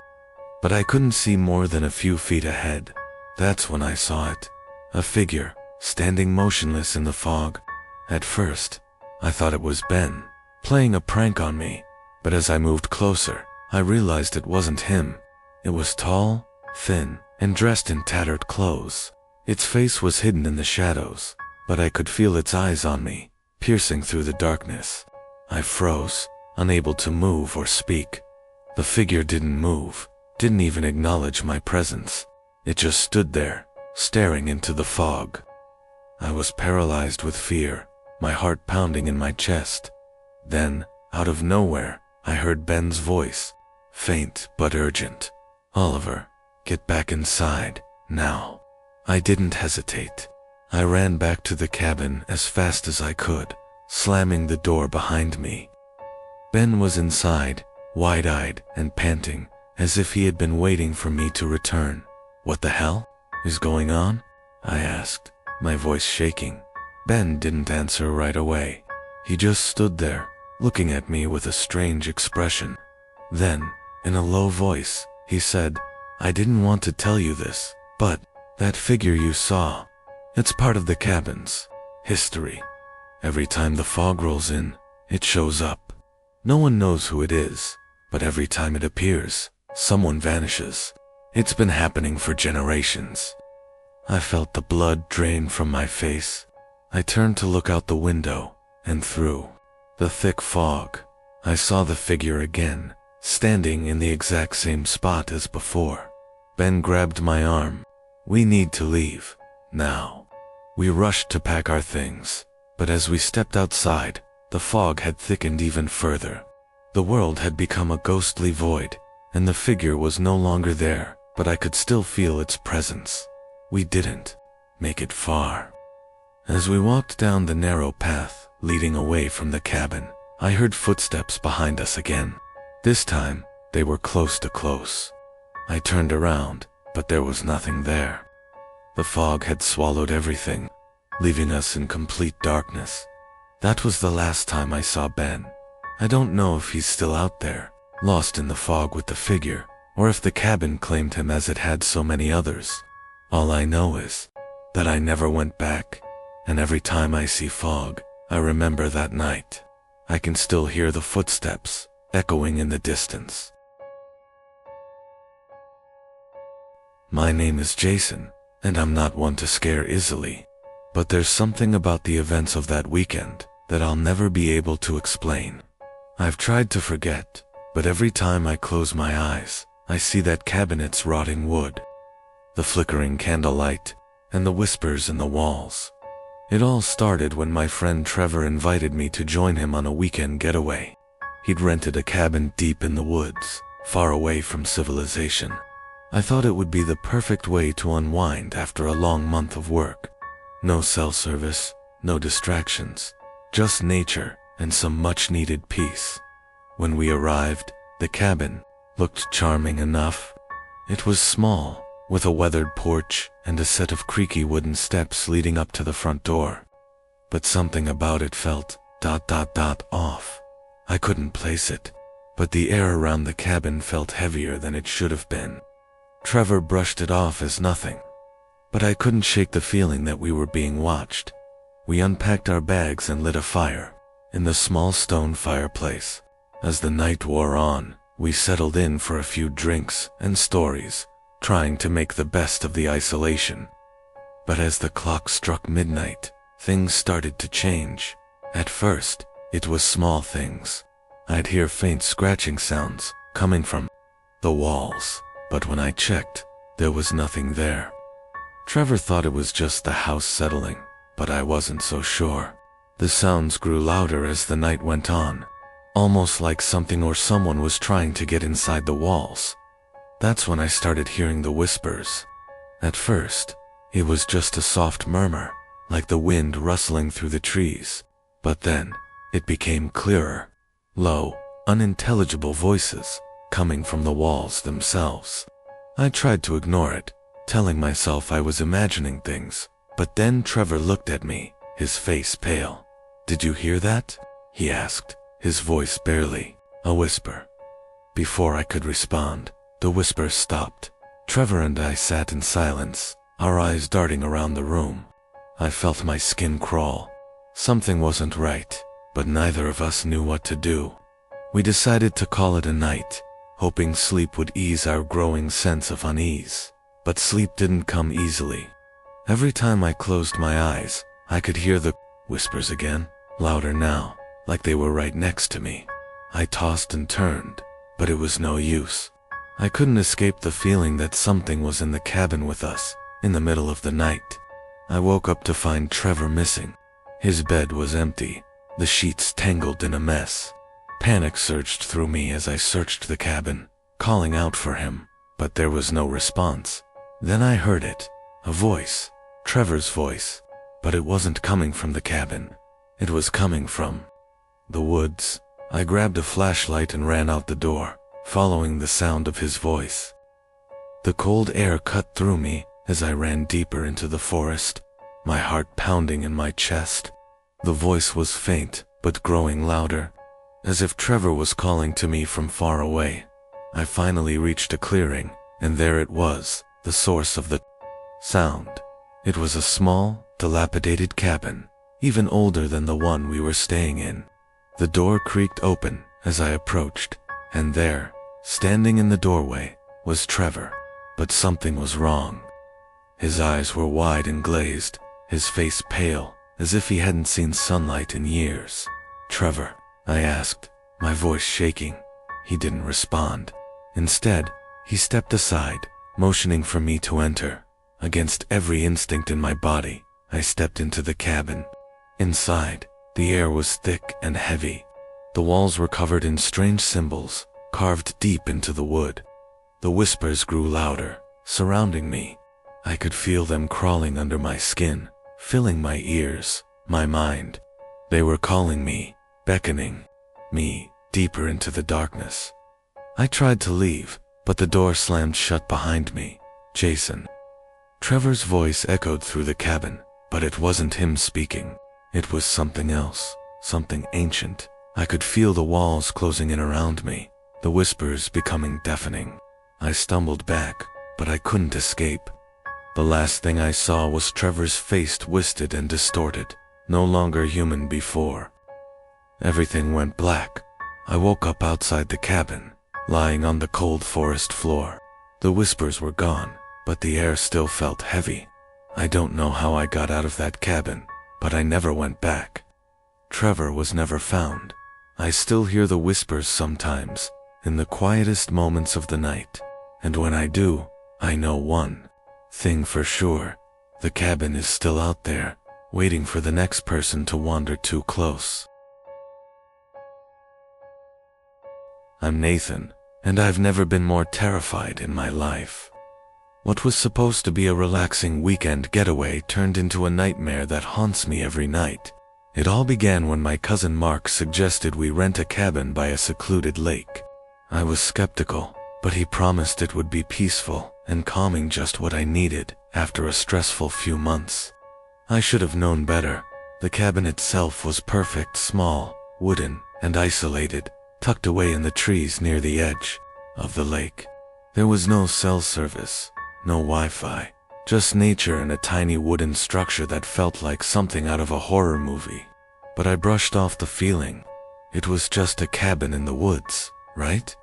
A: but I couldn't see more than a few feet ahead. That's when I saw it. A figure, standing motionless in the fog. At first, I thought it was Ben, playing a prank on me, but as I moved closer, I realized it wasn't him. It was tall, thin, and dressed in tattered clothes. Its face was hidden in the shadows, but I could feel its eyes on me, piercing through the darkness. I froze, unable to move or speak. The figure didn't move, didn't even acknowledge my presence. It just stood there, staring into the fog. I was paralyzed with fear, my heart pounding in my chest. Then, out of nowhere, I heard Ben's voice, faint but urgent. "Oliver, get back inside, now." I didn't hesitate. I ran back to the cabin as fast as I could, slamming the door behind me. Ben was inside, wide-eyed and panting, as if he had been waiting for me to return. "What the hell is going on?" I asked, my voice shaking. Ben didn't answer right away. He just stood there, looking at me with a strange expression. Then, in a low voice, he said, "I didn't want to tell you this, but that figure you saw, it's part of the cabin's history. Every time the fog rolls in, it shows up. No one knows who it is, but every time it appears, someone vanishes. It's been happening for generations." I felt the blood drain from my face. I turned to look out the window, and through the thick fog, I saw the figure again, standing in the exact same spot as before. Ben grabbed my arm. "We need to leave, now." We rushed to pack our things, but as we stepped outside, the fog had thickened even further. The world had become a ghostly void, and the figure was no longer there, but I could still feel its presence. We didn't make it far. As we walked down the narrow path leading away from the cabin, I heard footsteps behind us again. This time, they were close to close. I turned around, but there was nothing there. The fog had swallowed everything, leaving us in complete darkness. That was the last time I saw Ben. I don't know if he's still out there, lost in the fog with the figure, or if the cabin claimed him as it had so many others. All I know is that I never went back, and every time I see fog, I remember that night. I can still hear the footsteps echoing in the distance. My name is Jason, and I'm not one to scare easily, but there's something about the events of that weekend that I'll never be able to explain. I've tried to forget, but every time I close my eyes, I see that cabinet's rotting wood, the flickering candlelight, and the whispers in the walls. It all started when my friend Trevor invited me to join him on a weekend getaway. He'd rented a cabin deep in the woods, far away from civilization. I thought it would be the perfect way to unwind after a long month of work. No cell service, no distractions, just nature and some much-needed peace. When we arrived, the cabin looked charming enough. It was small, with a weathered porch and a set of creaky wooden steps leading up to the front door. But something about it felt off. I couldn't place it, but the air around the cabin felt heavier than it should have been. Trevor brushed it off as nothing, but I couldn't shake the feeling that we were being watched. We unpacked our bags and lit a fire in the small stone fireplace. As the night wore on, we settled in for a few drinks and stories, trying to make the best of the isolation. But as the clock struck midnight, things started to change. At first, it was small things. I'd hear faint scratching sounds coming from the walls, but when I checked, there was nothing there. Trevor thought it was just the house settling, but I wasn't so sure. The sounds grew louder as the night went on, almost like something or someone was trying to get inside the walls. That's when I started hearing the whispers. At first, it was just a soft murmur, like the wind rustling through the trees. But then, it became clearer. Low, unintelligible voices coming from the walls themselves. I tried to ignore it, telling myself I was imagining things, but then Trevor looked at me, his face pale. "Did you hear that?" he asked, his voice barely a whisper. Before I could respond, the whisper stopped. Trevor and I sat in silence, our eyes darting around the room. I felt my skin crawl. Something wasn't right, but neither of us knew what to do. We decided to call it a night, hoping sleep would ease our growing sense of unease. but sleep didn't come easily. Every time I closed my eyes, I could hear the whispers again, louder now, like they were right next to me. I tossed and turned, but it was no use. I couldn't escape the feeling that something was in the cabin with us, in the middle of the night. I woke up to find Trevor missing. His bed was empty, the sheets tangled in a mess. Panic surged through me as I searched the cabin, calling out for him, but there was no response. Then I heard it, a voice, Trevor's voice, but it wasn't coming from the cabin. It was coming from the woods. I grabbed a flashlight and ran out the door, following the sound of his voice. The cold air cut through me as I ran deeper into the forest, my heart pounding in my chest. The voice was faint, but growing louder, as if Trevor was calling to me from far away. I finally reached a clearing, and there it was, the source of the sound. It was a small, dilapidated cabin, even older than the one we were staying in. The door creaked open as I approached, and there, standing in the doorway, was Trevor. But something was wrong. His eyes were wide and glazed, his face pale, as if he hadn't seen sunlight in years. "Trevor?" I asked, my voice shaking. He didn't respond. Instead, he stepped aside, motioning for me to enter. Against every instinct in my body, I stepped into the cabin. Inside, the air was thick and heavy. The walls were covered in strange symbols, carved deep into the wood. The whispers grew louder, surrounding me. I could feel them crawling under my skin, filling my ears, my mind. They were calling me, beckoning me deeper into the darkness. I tried to leave, but the door slammed shut behind me. "Jason." Trevor's voice echoed through the cabin, but it wasn't him speaking. It was something else, something ancient. I could feel the walls closing in around me, the whispers becoming deafening. I stumbled back, but I couldn't escape. The last thing I saw was Trevor's face twisted and distorted, no longer human before. Everything went black. I woke up outside the cabin, lying on the cold forest floor. The whispers were gone, but the air still felt heavy. I don't know how I got out of that cabin, but I never went back. Trevor was never found. I still hear the whispers sometimes, in the quietest moments of the night. And when I do, I know one thing for sure. The cabin is still out there, waiting for the next person to wander too close. I'm Nathan, and I've never been more terrified in my life. What was supposed to be a relaxing weekend getaway turned into a nightmare that haunts me every night. It all began when my cousin Mark suggested we rent a cabin by a secluded lake. I was skeptical, but he promised it would be peaceful and calming, just what I needed after a stressful few months. I should have known better. The cabin itself was perfect, small, wooden, and isolated, tucked away in the trees near the edge of the lake. There was no cell service, no Wi-Fi, just nature and a tiny wooden structure that felt like something out of a horror movie. But I brushed off the feeling. It was just a cabin in the woods, right?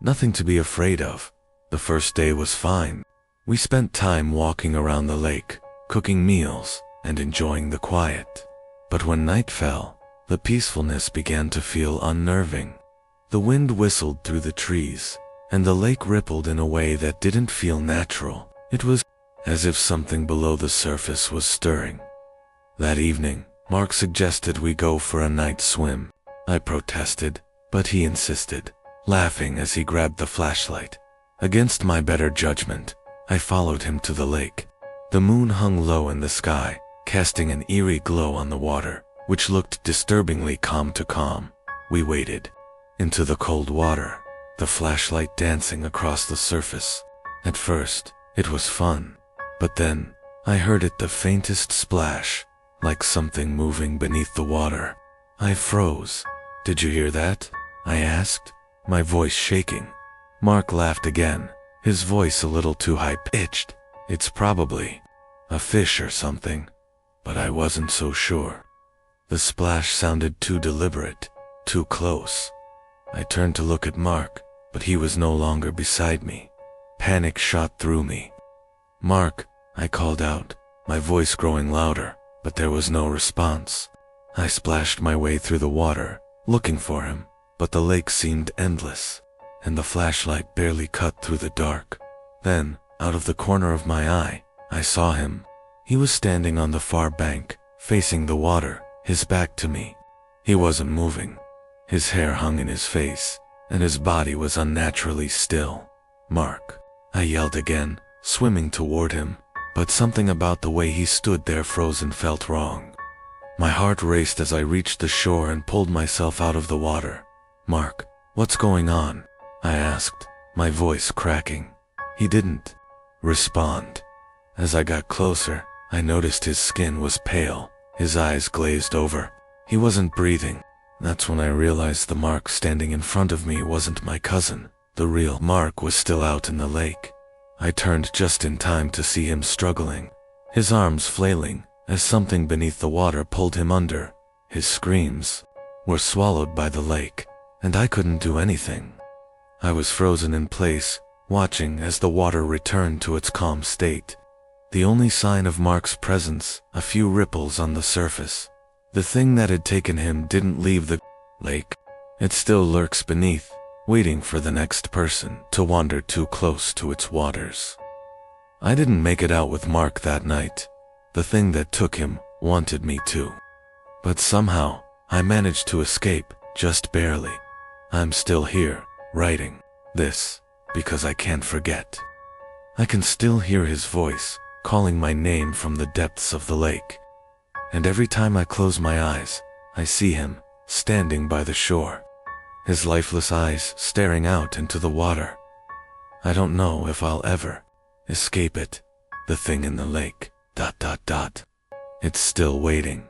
A: Nothing to be afraid of. The first day was fine. We spent time walking around the lake, cooking meals, and enjoying the quiet. But when night fell, the peacefulness began to feel unnerving. The wind whistled through the trees, and the lake rippled in a way that didn't feel natural. It was as if something below the surface was stirring. That evening, Mark suggested we go for a night swim. I protested, but he insisted, laughing as he grabbed the flashlight. Against my better judgment, I followed him to the lake. The moon hung low in the sky, casting an eerie glow on the water, which looked disturbingly calm to calm. We waded into the cold water, the flashlight dancing across the surface. At first, it was fun, but then I heard the faintest splash, like something moving beneath the water. I froze. "Did you hear that?" I asked, my voice shaking. Mark laughed again, his voice a little too high-pitched. "It's probably a fish or something," but I wasn't so sure. The splash sounded too deliberate, too close. I turned to look at Mark, but he was no longer beside me. Panic shot through me. "Mark," I called out, my voice growing louder, but there was no response. I splashed my way through the water, looking for him, but the lake seemed endless, and the flashlight barely cut through the dark. Then, out of the corner of my eye, I saw him. He was standing on the far bank, facing the water, his back to me. He wasn't moving. His hair hung in his face, and his body was unnaturally still. "Mark," I yelled again, swimming toward him, but something about the way he stood there frozen felt wrong. My heart raced as I reached the shore and pulled myself out of the water. "Mark, what's going on?" I asked, my voice cracking. He didn't respond. As I got closer, I noticed his skin was pale, his eyes glazed over. He wasn't breathing. That's when I realized the Mark standing in front of me wasn't my cousin. The real Mark was still out in the lake. I turned just in time to see him struggling, his arms flailing as something beneath the water pulled him under. His screams were swallowed by the lake, and I couldn't do anything. I was frozen in place, watching as the water returned to its calm state. The only sign of Mark's presence, a few ripples on the surface. The thing that had taken him didn't leave the lake. It still lurks beneath, waiting for the next person to wander too close to its waters. I didn't make it out with Mark that night. The thing that took him wanted me to. But somehow, I managed to escape, just barely. I'm still here, writing this, because I can't forget. I can still hear his voice, calling my name from the depths of the lake. And every time I close my eyes, I see him, standing by the shore, his lifeless eyes staring out into the water. I don't know if I'll ever escape it. The thing in the lake, ... It's still waiting.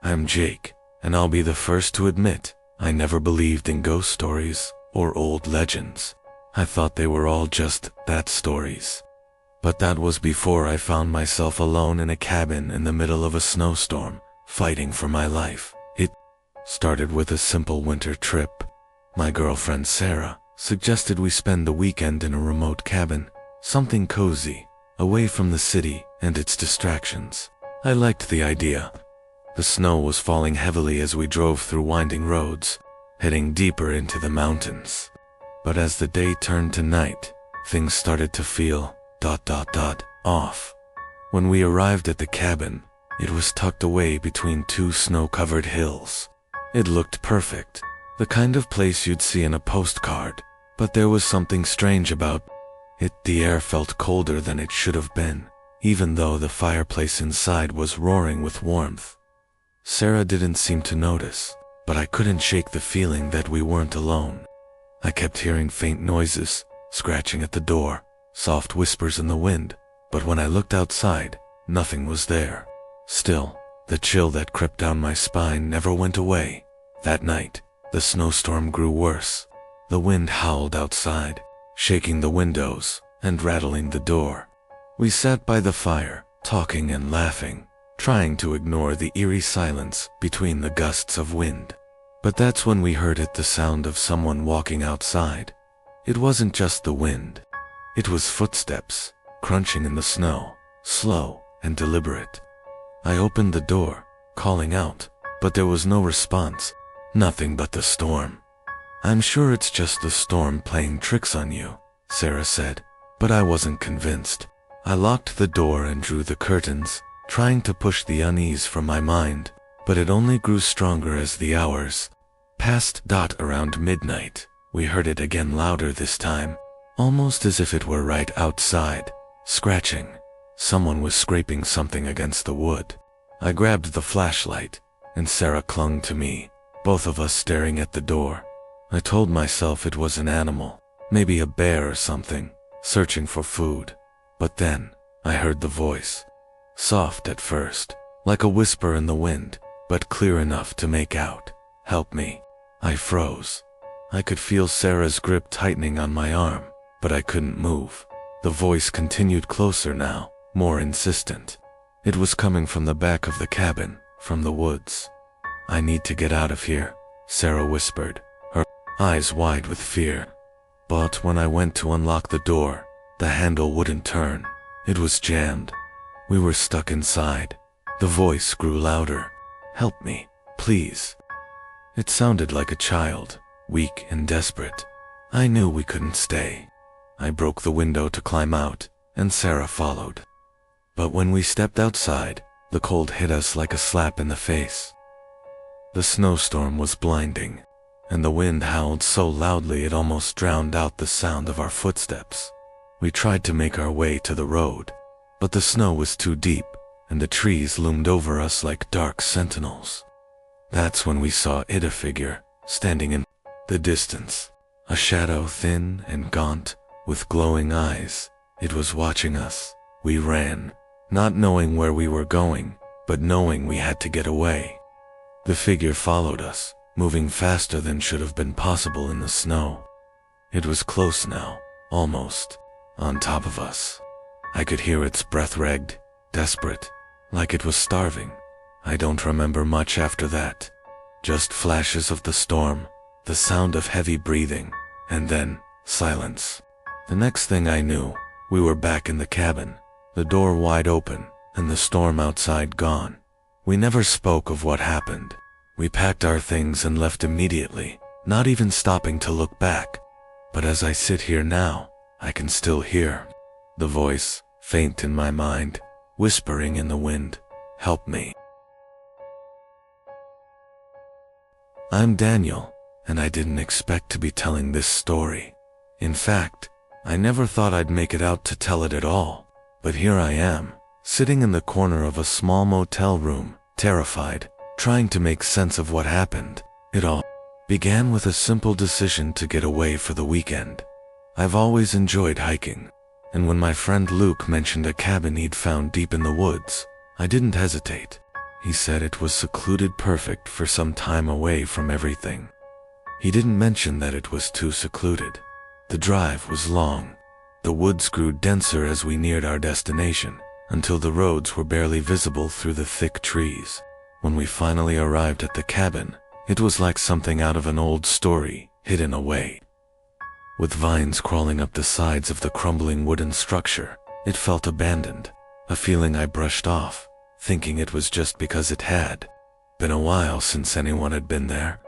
A: I'm Jake, and I'll be the first to admit, I never believed in ghost stories or old legends. I thought they were all just that, stories. But that was before I found myself alone in a cabin in the middle of a snowstorm, fighting for my life. It started with a simple winter trip. My girlfriend Sarah suggested we spend the weekend in a remote cabin, something cozy, away from the city and its distractions. I liked the idea. The snow was falling heavily as we drove through winding roads, heading deeper into the mountains. But as the day turned to night, things started to feel ... off. When we arrived at the cabin, it was tucked away between two snow-covered hills. It looked perfect, the kind of place you'd see in a postcard, but there was something strange about it. The air felt colder than it should have been, even though the fireplace inside was roaring with warmth. Sarah didn't seem to notice, but I couldn't shake the feeling that we weren't alone. I kept hearing faint noises, scratching at the door, soft whispers in the wind, but when I looked outside, nothing was there. Still, the chill that crept down my spine never went away. That night, the snowstorm grew worse. The wind howled outside, shaking the windows and rattling the door. We sat by the fire, talking and laughing, trying to ignore the eerie silence between the gusts of wind. But that's when we heard it, the sound of someone walking outside. It wasn't just the wind. It was footsteps, crunching in the snow, slow and deliberate. I opened the door, calling out, but there was no response. Nothing but the storm. "I'm sure it's just the storm playing tricks on you," Sarah said, but I wasn't convinced. I locked the door and drew the curtains, trying to push the unease from my mind, but it only grew stronger as the hours passed. Around midnight, we heard it again, louder this time, almost as if it were right outside, scratching. Someone was scraping something against the wood. I grabbed the flashlight, and Sarah clung to me, both of us staring at the door. I told myself it was an animal, maybe a bear or something, searching for food. But then, I heard the voice. Soft at first, like a whisper in the wind, but clear enough to make out. "Help me." I froze. I could feel Sarah's grip tightening on my arm, but I couldn't move. The voice continued closer now, more insistent. It was coming from the back of the cabin, from the woods. "I need to get out of here," Sarah whispered, her eyes wide with fear. But when I went to unlock the door, the handle wouldn't turn. It was jammed. We were stuck inside. The voice grew louder. "Help me, please." It sounded like a child, weak and desperate. I knew we couldn't stay. I broke the window to climb out, and Sarah followed. But when we stepped outside, the cold hit us like a slap in the face. The snowstorm was blinding, and the wind howled so loudly it almost drowned out the sound of our footsteps. We tried to make our way to the road, but the snow was too deep, and the trees loomed over us like dark sentinels. That's when we saw a figure, standing in the distance. A shadow thin and gaunt, with glowing eyes. It was watching us. We ran, not knowing where we were going, but knowing we had to get away. The figure followed us, moving faster than should have been possible in the snow. It was close now, almost, on top of us. I could hear its breath ragged, desperate, like it was starving. I don't remember much after that. Just flashes of the storm, the sound of heavy breathing, and then silence. The next thing I knew, we were back in the cabin, the door wide open, and the storm outside gone. We never spoke of what happened. We packed our things and left immediately, not even stopping to look back. But as I sit here now, I can still hear the voice, faint in my mind, whispering in the wind, "Help me." I'm Daniel, and I didn't expect to be telling this story. In fact, I never thought I'd make it out to tell it at all. But here I am, sitting in the corner of a small motel room, terrified, trying to make sense of what happened. It all began with a simple decision to get away for the weekend. I've always enjoyed hiking, and when my friend Luke mentioned a cabin he'd found deep in the woods, I didn't hesitate. He said it was secluded, perfect for some time away from everything. He didn't mention that it was too secluded. The drive was long. The woods grew denser as we neared our destination, until the roads were barely visible through the thick trees. When we finally arrived at the cabin, it was like something out of an old story, hidden away. With vines crawling up the sides of the crumbling wooden structure, it felt abandoned, a feeling I brushed off, thinking it was just because it had been a while since anyone had been there.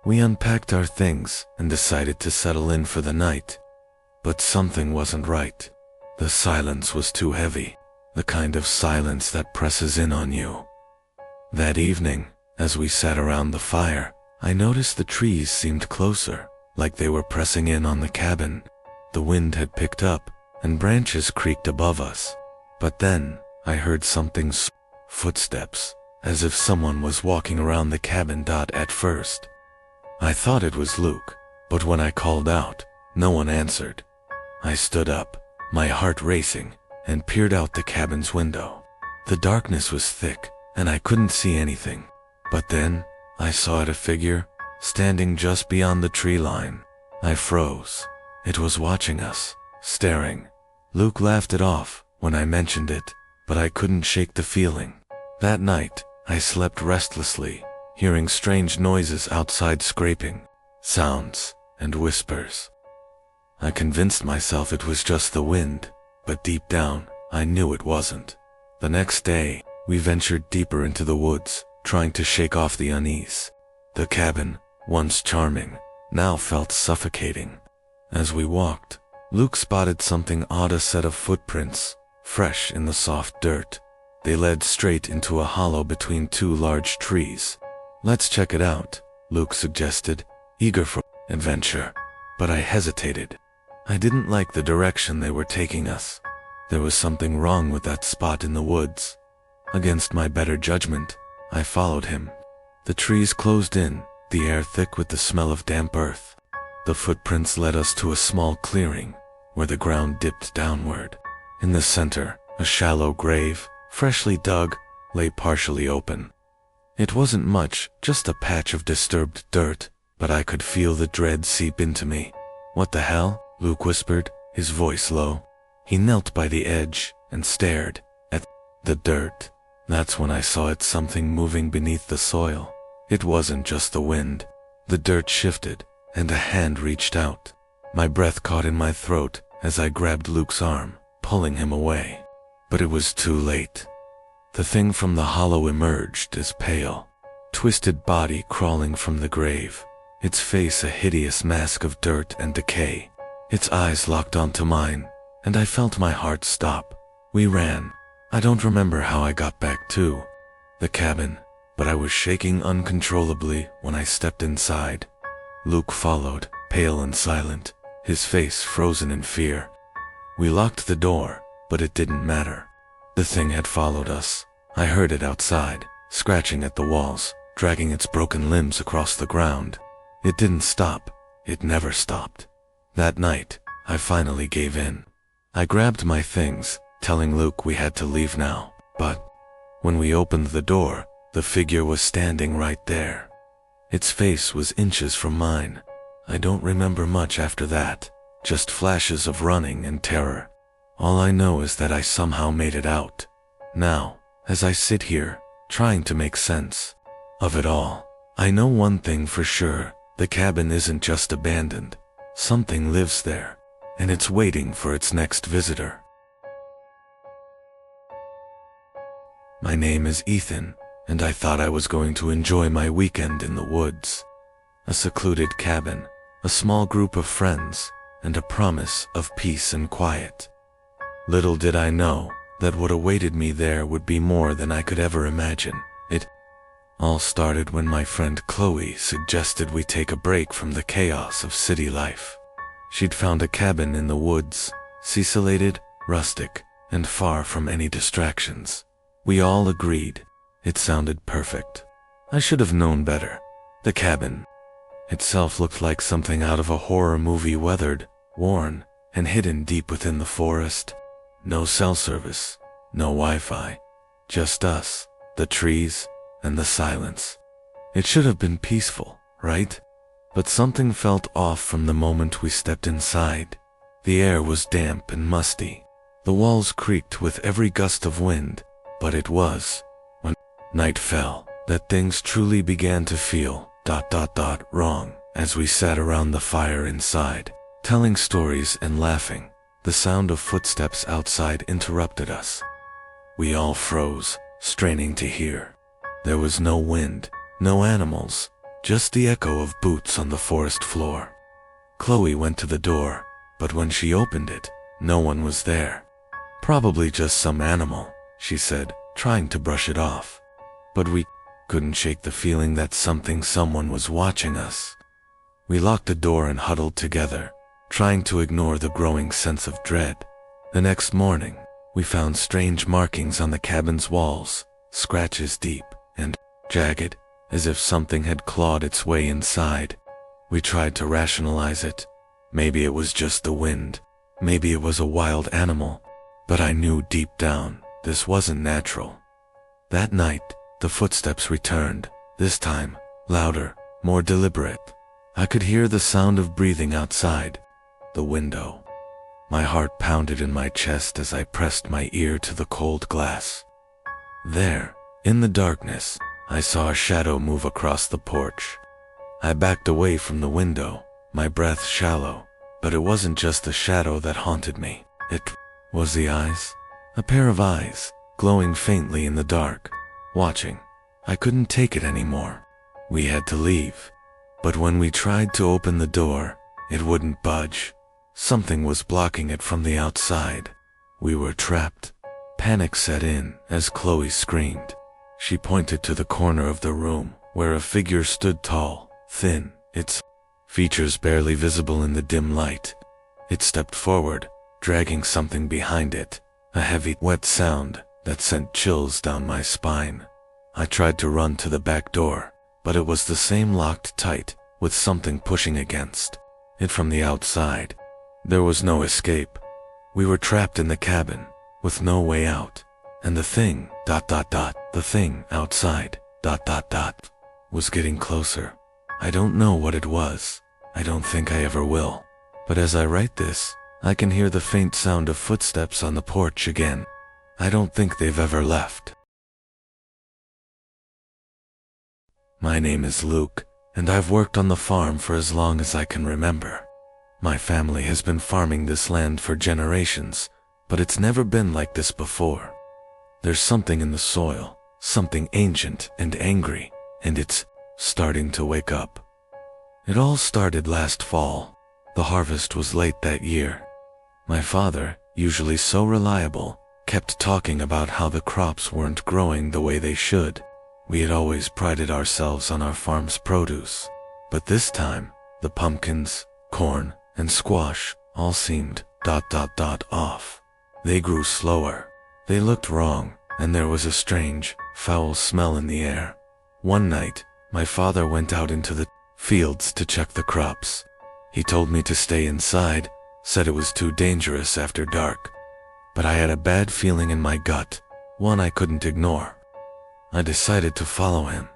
A: We unpacked our things and decided to settle in for the night. But something wasn't right. The silence was too heavy, the kind of silence that presses in on you. That evening, as we sat around the fire, I noticed the trees seemed closer, like they were pressing in on the cabin. The wind had picked up, and branches creaked above us. But then, I heard something's footsteps, as if someone was walking around the cabin. At first, I thought it was Luke, but when I called out, no one answered. I stood up, my heart racing, and peered out the cabin's window. The darkness was thick, and I couldn't see anything. But then, I saw a figure, standing just beyond the tree line. I froze. It was watching us, staring. Luke laughed it off when I mentioned it, but I couldn't shake the feeling. That night, I slept restlessly, hearing strange noises outside, scraping, sounds, and whispers. I convinced myself it was just the wind, but deep down, I knew it wasn't. The next day, we ventured deeper into the woods, trying to shake off the unease. The cabin, once charming, now felt suffocating. As we walked, Luke spotted something odd, a set of footprints, fresh in the soft dirt. They led straight into a hollow between two large trees. "Let's check it out," Luke suggested, eager for adventure. But I hesitated. I didn't like the direction they were taking us. There was something wrong with that spot in the woods. Against my better judgment, I followed him. The trees closed in, the air thick with the smell of damp earth. The footprints led us to a small clearing, where the ground dipped downward. In the center, a shallow grave, freshly dug, lay partially open. It wasn't much, just a patch of disturbed dirt, but I could feel the dread seep into me. "What the hell?" Luke whispered, his voice low. He knelt by the edge and stared at the dirt. That's when I saw it, something moving beneath the soil. It wasn't just the wind. The dirt shifted, and a hand reached out. My breath caught in my throat as I grabbed Luke's arm, pulling him away. But it was too late. The thing from the hollow emerged as pale, twisted body crawling from the grave, its face a hideous mask of dirt and decay. Its eyes locked onto mine, and I felt my heart stop. We ran. I don't remember how I got back to the cabin, but I was shaking uncontrollably when I stepped inside. Luke followed, pale and silent, his face frozen in fear. We locked the door, but it didn't matter. The thing had followed us. I heard it outside, scratching at the walls, dragging its broken limbs across the ground. It didn't stop. It never stopped. That night, I finally gave in. I grabbed my things, telling Luke we had to leave now, but when we opened the door, the figure was standing right there. Its face was inches from mine. I don't remember much after that, just flashes of running and terror. All I know is that I somehow made it out. Now, as I sit here, trying to make sense of it all, I know one thing for sure: the cabin isn't just abandoned. Something lives there, and it's waiting for its next visitor. My name is Ethan, and I thought I was going to enjoy my weekend in the woods. A secluded cabin, a small group of friends, and a promise of peace and quiet. Little did I know that what awaited me there would be more than I could ever imagine. It all started when my friend Chloe suggested we take a break from the chaos of city life. She'd found a cabin in the woods, isolated, rustic, and far from any distractions. We all agreed. It sounded perfect. I should have known better. The cabin itself looked like something out of a horror movie, weathered, worn, and hidden deep within the forest. No cell service, no Wi-Fi, just us, the trees, and the silence. It should have been peaceful, right? But something felt off from the moment we stepped inside. The air was damp and musty. The walls creaked with every gust of wind, but it was when night fell that things truly began to feel wrong. As we sat around the fire inside, telling stories and laughing, the sound of footsteps outside interrupted us. We all froze, straining to hear. There was no wind, no animals, just the echo of boots on the forest floor. Chloe went to the door, but when she opened it, no one was there. Probably just some animal, she said, trying to brush it off. But we couldn't shake the feeling that someone was watching us. We locked the door and huddled together, trying to ignore the growing sense of dread. The next morning, we found strange markings on the cabin's walls, scratches deep and jagged, as if something had clawed its way inside. We tried to rationalize it. Maybe it was just the wind. Maybe it was a wild animal. But I knew deep down, this wasn't natural. That night, the footsteps returned, this time, louder, more deliberate. I could hear the sound of breathing outside the window. My heart pounded in my chest as I pressed my ear to the cold glass. There, in the darkness, I saw a shadow move across the porch. I backed away from the window, my breath shallow, but it wasn't just the shadow that haunted me. It was the eyes. A pair of eyes, glowing faintly in the dark, watching. I couldn't take it anymore. We had to leave. But when we tried to open the door, it wouldn't budge. Something was blocking it from the outside. We were trapped. Panic set in as Chloe screamed. She pointed to the corner of the room, where a figure stood tall, thin, its features barely visible in the dim light. It stepped forward, dragging something behind it, a heavy, wet sound that sent chills down my spine. I tried to run to the back door, but it was the same, locked tight, with something pushing against it from the outside. There was no escape. We were trapped in the cabin, with no way out, and the thing, the thing outside, was getting closer. I don't know what it was. I don't think I ever will. But as I write this, I can hear the faint sound of footsteps on the porch again. I don't think they've ever left. My name is Luke, and I've worked on the farm for as long as I can remember. My family has been farming this land for generations, but it's never been like this before. There's something in the soil, something ancient and angry, and it's starting to wake up. It all started last fall. The harvest was late that year. My father, usually so reliable, kept talking about how the crops weren't growing the way they should. We had always prided ourselves on our farm's produce, but this time, the pumpkins, corn, and squash all seemed ... off. They grew slower. They looked wrong, and there was a strange, foul smell in the air. One night, my father went out into the fields to check the crops. He told me to stay inside, said it was too dangerous after dark. But I had a bad feeling in my gut, one I couldn't ignore. I decided to follow him.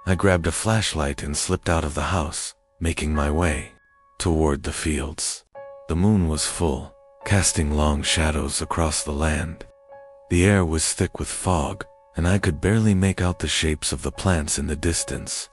A: I grabbed a flashlight and slipped out of the house, making my way toward the fields. The moon was full, casting long shadows across the land. The air was thick with fog, and I could barely make out the shapes of the plants in the distance.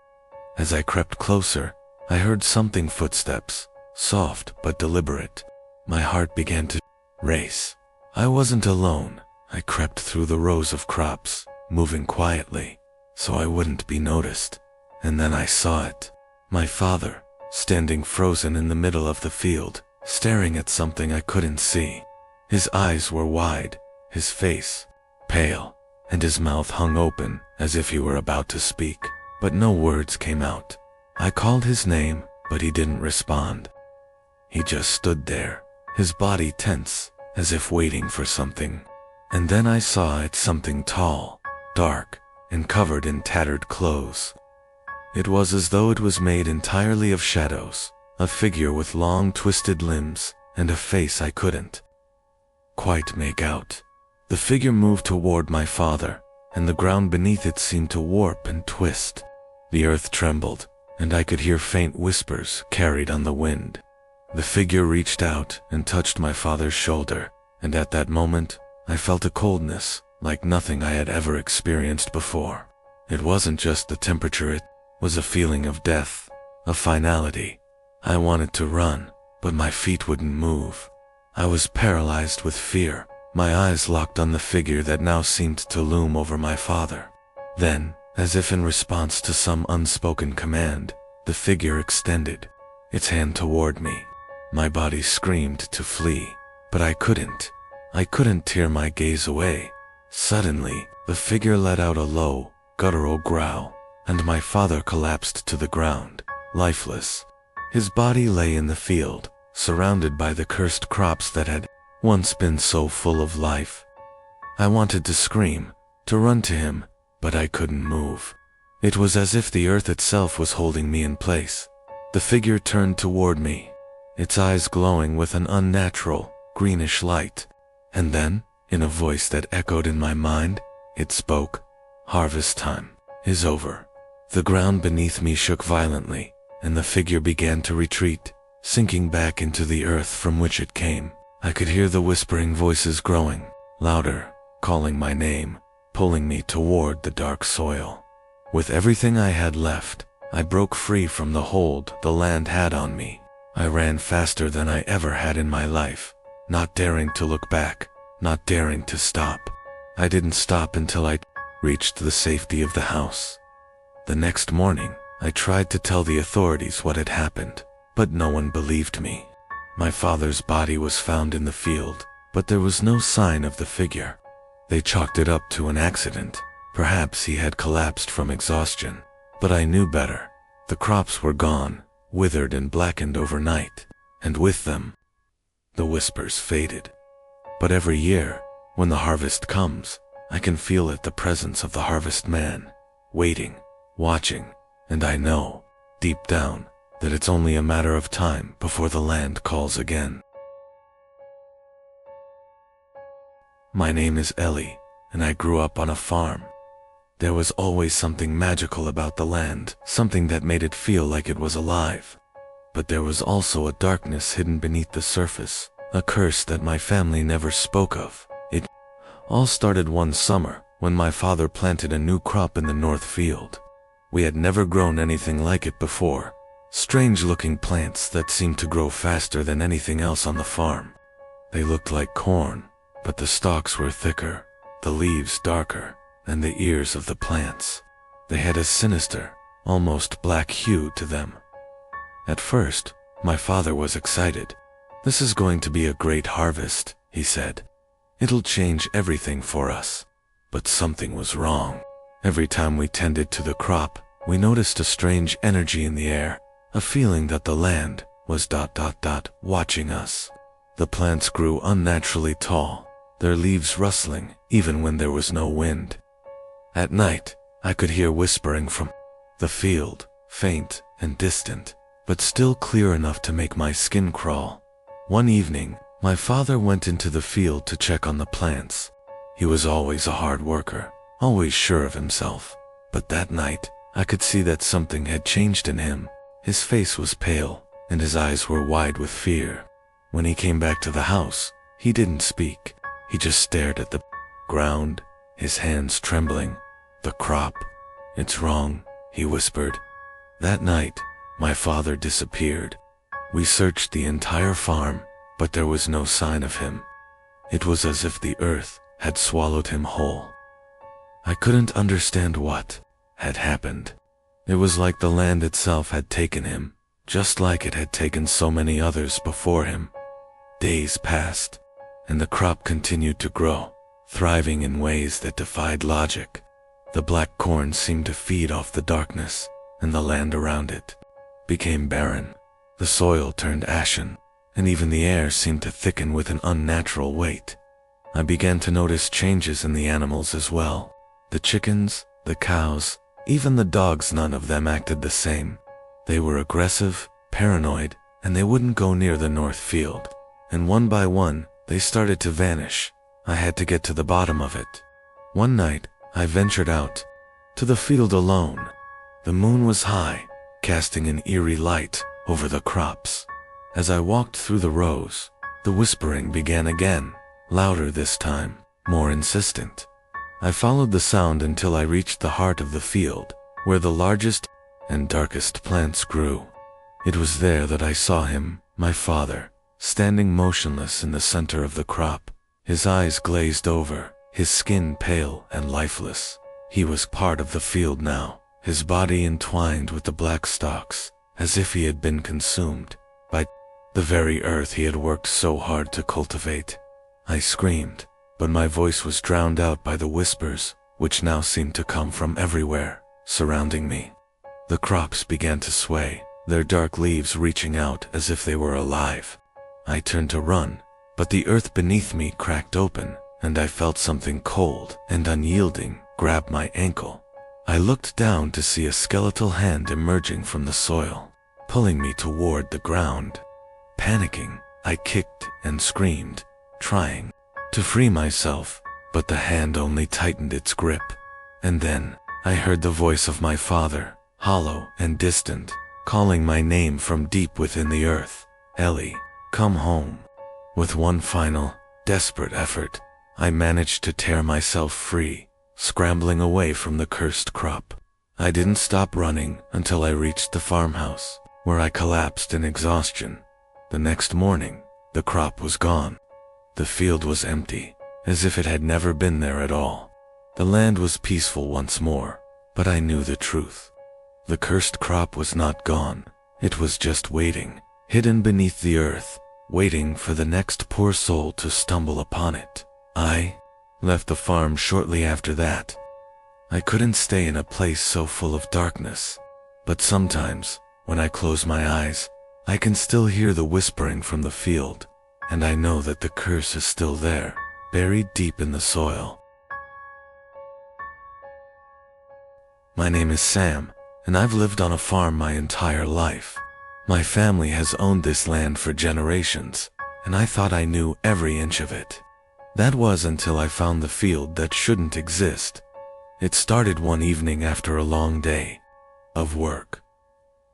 A: As I crept closer, I heard something footsteps, soft but deliberate. My heart began to race. I wasn't alone. I crept through the rows of crops, moving quietly, so I wouldn't be noticed. And then I saw it. My father, standing frozen in the middle of the field, staring at something I couldn't see. His eyes were wide, his face pale, and his mouth hung open as if he were about to speak, but no words came out. I called his name, but he didn't respond. He just stood there, his body tense, as if waiting for something. And then I saw it, something tall, dark, and covered in tattered clothes. It was as though it was made entirely of shadows, a figure with long twisted limbs, and a face I couldn't quite make out. The figure moved toward my father, and the ground beneath it seemed to warp and twist. The earth trembled, and I could hear faint whispers carried on the wind. The figure reached out and touched my father's shoulder, and at that moment, I felt a coldness like nothing I had ever experienced before. It wasn't just the temperature, it was a feeling of death, a finality. I wanted to run, but my feet wouldn't move. I was paralyzed with fear, my eyes locked on the figure that now seemed to loom over my father. Then, as if in response to some unspoken command, the figure extended its hand toward me. My body screamed to flee, but I couldn't. I couldn't tear my gaze away. Suddenly, the figure let out a low, guttural growl, and my father collapsed to the ground, lifeless. His body lay in the field, surrounded by the cursed crops that had once been so full of life. I wanted to scream, to run to him, but I couldn't move. It was as if the earth itself was holding me in place. The figure turned toward me, its eyes glowing with an unnatural, greenish light. And then, in a voice that echoed in my mind, it spoke, "Harvest time is over." The ground beneath me shook violently, and the figure began to retreat, sinking back into the earth from which it came. I could hear the whispering voices growing louder, calling my name, pulling me toward the dark soil. With everything I had left, I broke free from the hold the land had on me. I ran faster than I ever had in my life, not daring to look back, not daring to stop. I didn't stop until I reached the safety of the house. The next morning, I tried to tell the authorities what had happened, but no one believed me. My father's body was found in the field, but there was no sign of the figure. They chalked it up to an accident. Perhaps he had collapsed from exhaustion, but I knew better. The crops were gone, withered and blackened overnight, and with them, the whispers faded. But every year, when the harvest comes, I can feel it, the presence of the harvest man, waiting, watching, and I know, deep down, that it's only a matter of time before the land calls again. My name is Ellie, and I grew up on a farm. There was always something magical about the land, something that made it feel like it was alive. But there was also a darkness hidden beneath the surface, a curse that my family never spoke of. It all started one summer when my father planted a new crop in the north field. We had never grown anything like it before. strange-looking plants that seemed to grow faster than anything else on the farm. They looked like corn, but the stalks were thicker, the leaves darker, and the ears of the plants. They had a sinister, almost black hue to them. At first, my father was excited. "This is going to be a great harvest," he said. "It'll change everything for us." But something was wrong. Every time we tended to the crop, we noticed a strange energy in the air, a feeling that the land was watching us. The plants grew unnaturally tall, their leaves rustling even when there was no wind. At night, I could hear whispering from the field, faint and distant, but still clear enough to make my skin crawl. One evening, my father went into the field to check on the plants. He was always a hard worker, always sure of himself. But that night, I could see that something had changed in him. His face was pale, and his eyes were wide with fear. When he came back to the house, he didn't speak. He just stared at the ground, his hands trembling. "The crop. It's wrong," he whispered. That night, my father disappeared. We searched the entire farm, but there was no sign of him. It was as if the earth had swallowed him whole. I couldn't understand what had happened. It was like the land itself had taken him, just like it had taken so many others before him. Days passed, and the crop continued to grow, thriving in ways that defied logic. The black corn seemed to feed off the darkness, and the land around it became barren. The soil turned ashen, and even the air seemed to thicken with an unnatural weight. I began to notice changes in the animals as well. The chickens, the cows, even the dogs, none of them acted the same. They were aggressive, paranoid, and they wouldn't go near the north field. And one by one, they started to vanish. I had to get to the bottom of it. One night, I ventured out to the field alone. The moon was high, casting an eerie light over the crops. As I walked through the rows, the whispering began again, louder this time, more insistent. I followed the sound until I reached the heart of the field, where the largest and darkest plants grew. It was there that I saw him, my father, standing motionless in the center of the crop, his eyes glazed over, his skin pale and lifeless. He was part of the field now, his body entwined with the black stalks, as if he had been consumed by the very earth he had worked so hard to cultivate. I screamed, but my voice was drowned out by the whispers, which now seemed to come from everywhere, surrounding me. The crops began to sway, their dark leaves reaching out as if they were alive. I turned to run, but the earth beneath me cracked open, and I felt something cold and unyielding grab my ankle. I looked down to see a skeletal hand emerging from the soil, pulling me toward the ground. Panicking, I kicked and screamed, trying to free myself, but the hand only tightened its grip. And then, I heard the voice of my father, hollow and distant, calling my name from deep within the earth. "Ellie, come home." With one final, desperate effort, I managed to tear myself free, scrambling away from the cursed crop. I didn't stop running until I reached the farmhouse, where I collapsed in exhaustion. The next morning, the crop was gone. The field was empty, as if it had never been there at all. The land was peaceful once more, but I knew the truth. The cursed crop was not gone. It was just waiting, hidden beneath the earth, waiting for the next poor soul to stumble upon it. I left the farm shortly after that. I couldn't stay in a place so full of darkness, but sometimes, when I close my eyes, I can still hear the whispering from the field, and I know that the curse is still there, buried deep in the soil. My name is Sam, and I've lived on a farm my entire life. My family has owned this land for generations, and I thought I knew every inch of it. That was until I found the field that shouldn't exist. It started one evening after a long day of work.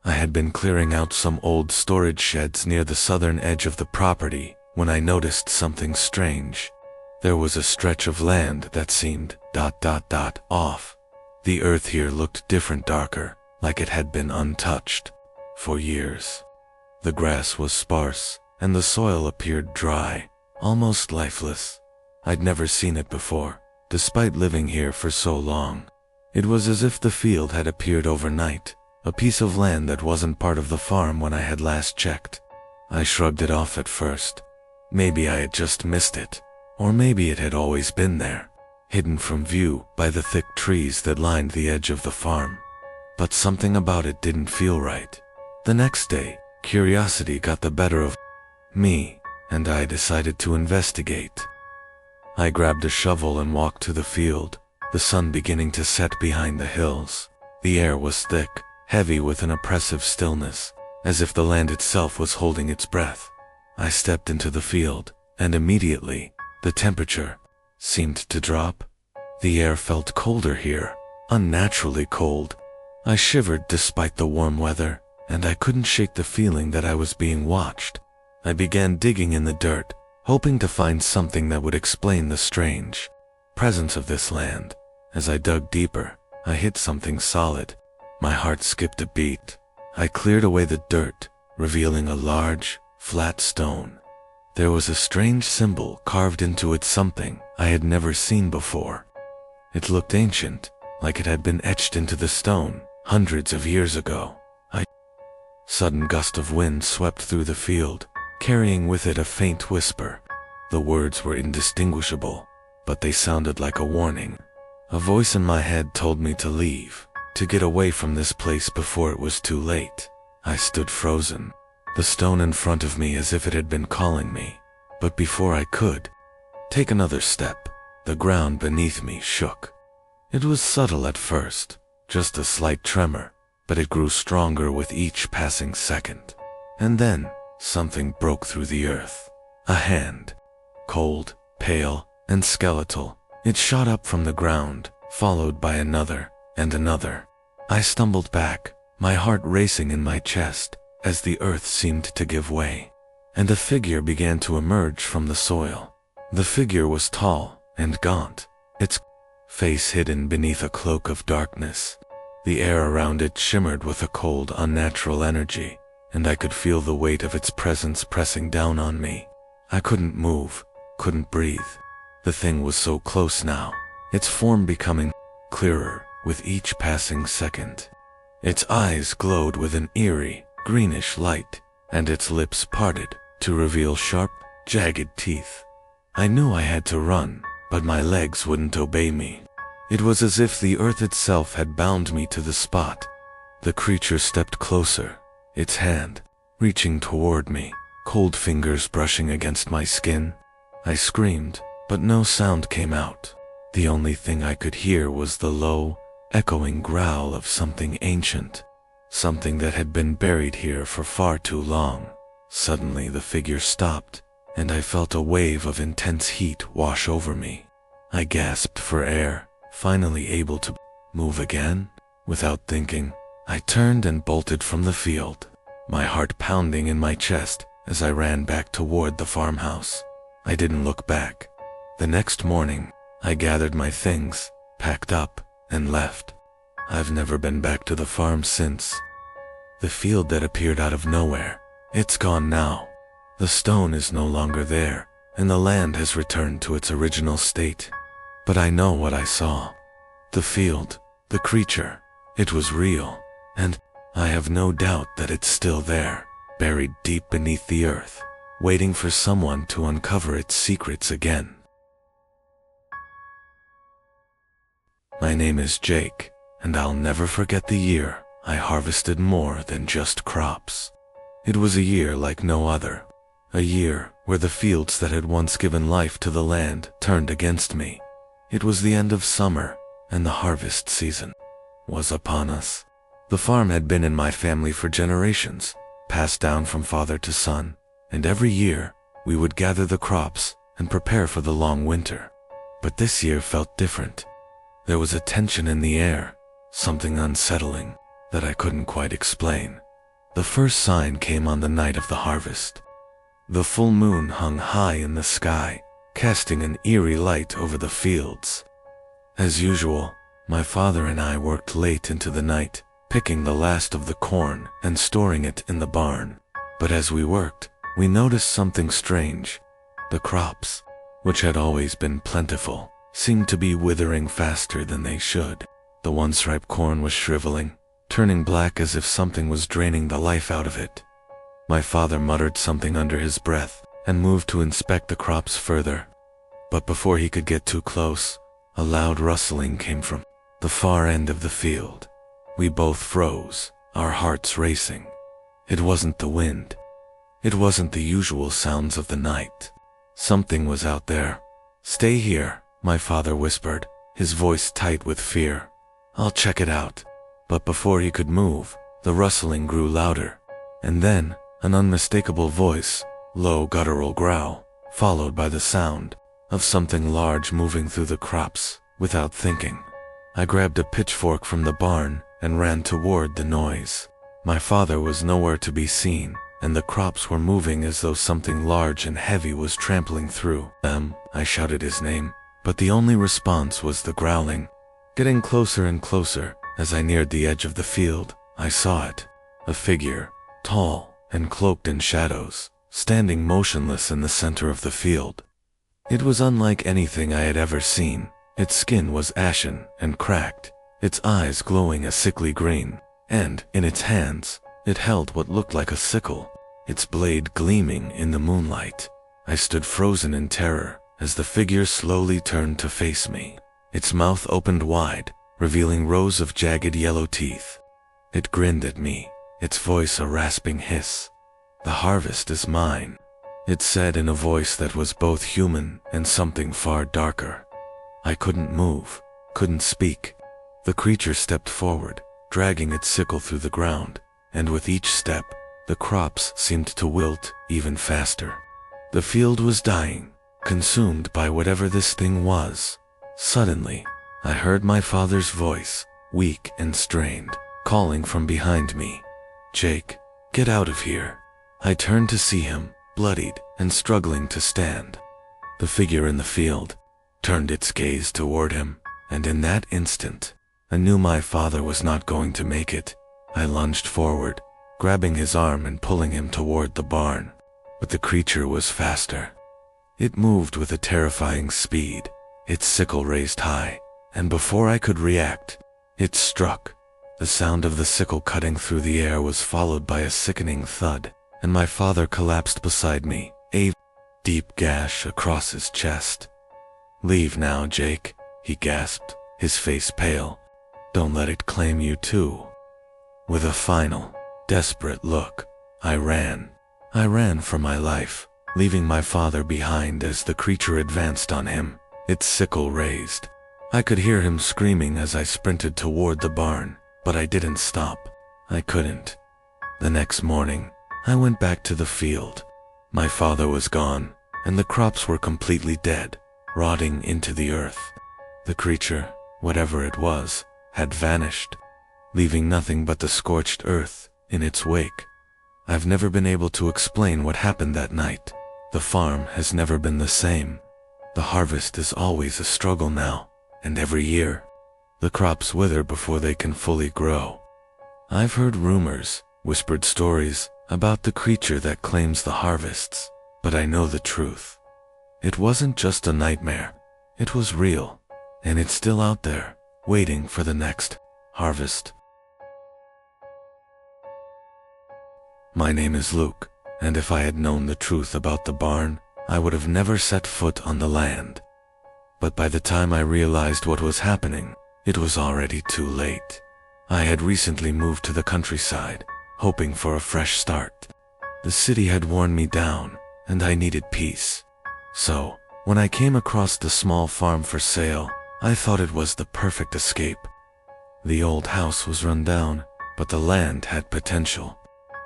A: I had been clearing out some old storage sheds near the southern edge of the property when I noticed something strange. There was a stretch of land that seemed off. The earth here looked different, darker, like it had been untouched. for years. The grass was sparse, and the soil appeared dry, almost lifeless. I'd never seen it before, despite living here for so long. It was as if the field had appeared overnight, a piece of land that wasn't part of the farm when I had last checked. I shrugged it off at first. Maybe I had just missed it, or maybe it had always been there, hidden from view by the thick trees that lined the edge of the farm. But something about it didn't feel right. The next day, curiosity got the better of me, and I decided to investigate. I grabbed a shovel and walked to the field, the sun beginning to set behind the hills. The air was thick, heavy with an oppressive stillness, as if the land itself was holding its breath. I stepped into the field, and immediately, the temperature seemed to drop. The air felt colder here, unnaturally cold. I shivered despite the warm weather, and I couldn't shake the feeling that I was being watched. I began digging in the dirt, hoping to find something that would explain the strange presence of this land. As I dug deeper, I hit something solid. My heart skipped a beat. I cleared away the dirt, revealing a large, flat stone. There was a strange symbol carved into it, something I had never seen before. It looked ancient, like it had been etched into the stone hundreds of years ago. A sudden gust of wind swept through the field, carrying with it a faint whisper. The words were indistinguishable, but they sounded like a warning. A voice in my head told me to leave, to get away from this place before it was too late. I stood frozen, the stone in front of me as if it had been calling me. But before I could take another step, the ground beneath me shook. It was subtle at first, just a slight tremor, but it grew stronger with each passing second. And then, something broke through the earth. A hand. Cold, pale, and skeletal. It shot up from the ground, followed by another, and another. I stumbled back, my heart racing in my chest, as the earth seemed to give way. And a figure began to emerge from the soil. The figure was tall and gaunt, its face hidden beneath a cloak of darkness. The air around it shimmered with a cold, unnatural energy, and I could feel the weight of its presence pressing down on me. I couldn't move, couldn't breathe. The thing was so close now, its form becoming clearer with each passing second. Its eyes glowed with an eerie, greenish light, and its lips parted to reveal sharp, jagged teeth. I knew I had to run, but my legs wouldn't obey me. It was as if the earth itself had bound me to the spot. The creature stepped closer, its hand reaching toward me, cold fingers brushing against my skin. I screamed, but no sound came out. The only thing I could hear was the low, echoing growl of something ancient, something that had been buried here for far too long. Suddenly the figure stopped, and I felt a wave of intense heat wash over me. I gasped for air, finally able to move again. Without thinking, I turned and bolted from the field, my heart pounding in my chest as I ran back toward the farmhouse. I didn't look back. The next morning, I gathered my things, packed up, and left. I've never been back to the farm since. The field that appeared out of nowhere, it's gone now. The stone is no longer there, and the land has returned to its original state. But I know what I saw. The field, the creature, it was real, and I have no doubt that it's still there, buried deep beneath the earth, waiting for someone to uncover its secrets again. My name is Jake, and I'll never forget the year I harvested more than just crops. It was a year like no other, a year where the fields that had once given life to the land turned against me. It was the end of summer, and the harvest season was upon us. The farm had been in my family for generations, passed down from father to son, and every year we would gather the crops and prepare for the long winter. But this year felt different. There was a tension in the air, something unsettling that I couldn't quite explain. The first sign came on the night of the harvest. The full moon hung high in the sky, casting an eerie light over the fields. As usual, my father and I worked late into the night, picking the last of the corn and storing it in the barn. But as we worked, we noticed something strange. The crops, which had always been plentiful, seemed to be withering faster than they should. The once ripe corn was shriveling, turning black as if something was draining the life out of it. My father muttered something under his breath and moved to inspect the crops further. But before he could get too close, a loud rustling came from the far end of the field. We both froze, our hearts racing. It wasn't the wind. It wasn't the usual sounds of the night. Something was out there. "Stay here," my father whispered, his voice tight with fear. "I'll check it out." But before he could move, the rustling grew louder, and then an unmistakable voice, low guttural growl, followed by the sound of something large moving through the crops. Without thinking, I grabbed a pitchfork from the barn and ran toward the noise. My father was nowhere to be seen, and the crops were moving as though something large and heavy was trampling through them. I shouted his name, but the only response was the growling. Getting closer and closer, as I neared the edge of the field, I saw it. A figure, tall and cloaked in shadows, standing motionless in the center of the field. It was unlike anything I had ever seen. Its skin was ashen and cracked, its eyes glowing a sickly green, and, in its hands, it held what looked like a sickle, its blade gleaming in the moonlight. I stood frozen in terror as the figure slowly turned to face me. Its mouth opened wide, revealing rows of jagged yellow teeth. It grinned at me, its voice a rasping hiss. "The harvest is mine," it said in a voice that was both human and something far darker. I couldn't move, couldn't speak. The creature stepped forward, dragging its sickle through the ground, and with each step, the crops seemed to wilt even faster. The field was dying, consumed by whatever this thing was. Suddenly, I heard my father's voice, weak and strained, calling from behind me. "Jake, get out of here." I turned to see him, bloodied and struggling to stand. The figure in the field turned its gaze toward him, and in that instant, I knew my father was not going to make it. I lunged forward, grabbing his arm and pulling him toward the barn. But the creature was faster. It moved with a terrifying speed, its sickle raised high, and before I could react, it struck. The sound of the sickle cutting through the air was followed by a sickening thud, and my father collapsed beside me, a deep gash across his chest. "Leave now, Jake," he gasped, his face pale. "Don't let it claim you too." With a final, desperate look, I ran. I ran for my life, leaving my father behind as the creature advanced on him, its sickle raised. I could hear him screaming as I sprinted toward the barn, but I didn't stop. I couldn't. The next morning, I went back to the field. My father was gone, and the crops were completely dead, rotting into the earth. The creature, whatever it was, had vanished, leaving nothing but the scorched earth in its wake. I've never been able to explain what happened that night. The farm has never been the same. The harvest is always a struggle now, and every year, the crops wither before they can fully grow. I've heard rumors, whispered stories, about the creature that claims the harvests, but I know the truth. It wasn't just a nightmare. It was real, and it's still out there, waiting for the next harvest. My name is Luke, and if I had known the truth about the barn, I would have never set foot on the land. But by the time I realized what was happening, it was already too late. I had recently moved to the countryside, hoping for a fresh start. The city had worn me down, and I needed peace. So, when I came across the small farm for sale, I thought it was the perfect escape. The old house was run down, but the land had potential.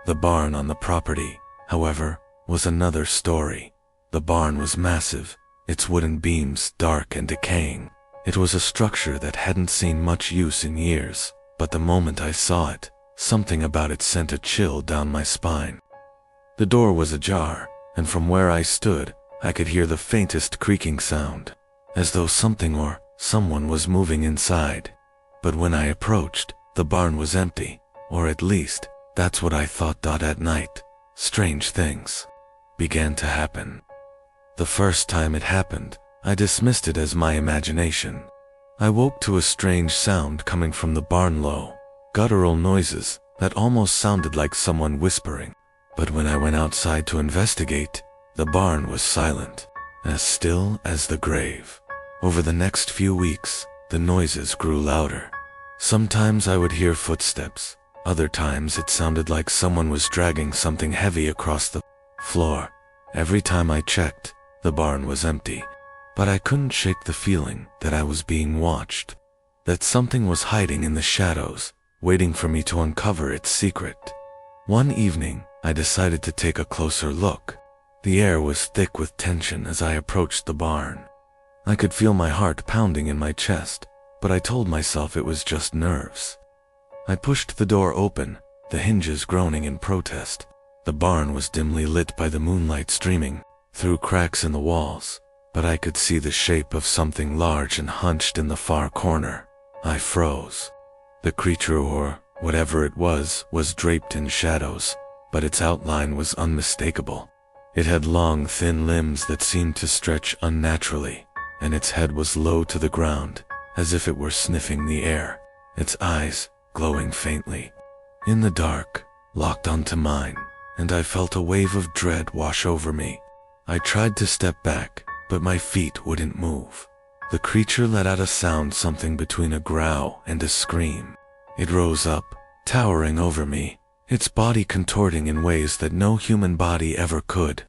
A: The barn on the property, however, was another story. The barn was massive, its wooden beams dark and decaying. It was a structure that hadn't seen much use in years, but the moment I saw it, something about it sent a chill down my spine. The door was ajar, and from where I stood, I could hear the faintest creaking sound, as though something or someone was moving inside. But when I approached, The barn was empty, or at least, that's what I thought. At night, strange things began to happen. The first time it happened, I dismissed it as my imagination. I woke to a strange sound coming from the barn, low, guttural noises that almost sounded like someone whispering. But when I went outside to investigate, the barn was silent, as still as the grave. Over the next few weeks, the noises grew louder. Sometimes I would hear footsteps. Other times it sounded like someone was dragging something heavy across the floor. Every time I checked, the barn was empty. But I couldn't shake the feeling that I was being watched, that something was hiding in the shadows, waiting for me to uncover its secret. One evening, I decided to take a closer look. The air was thick with tension as I approached the barn. I could feel my heart pounding in my chest, but I told myself it was just nerves. I pushed the door open, the hinges groaning in protest. The barn was dimly lit by the moonlight streaming through cracks in the walls, but I could see the shape of something large and hunched in the far corner. I froze. The creature, or whatever it was draped in shadows, but its outline was unmistakable. It had long, thin limbs that seemed to stretch unnaturally, and its head was low to the ground, as if it were sniffing the air, its eyes glowing faintly. In the dark, locked onto mine, and I felt a wave of dread wash over me. I tried to step back, but my feet wouldn't move. The creature let out a sound, something between a growl and a scream. It rose up, towering over me, its body contorting in ways that no human body ever could.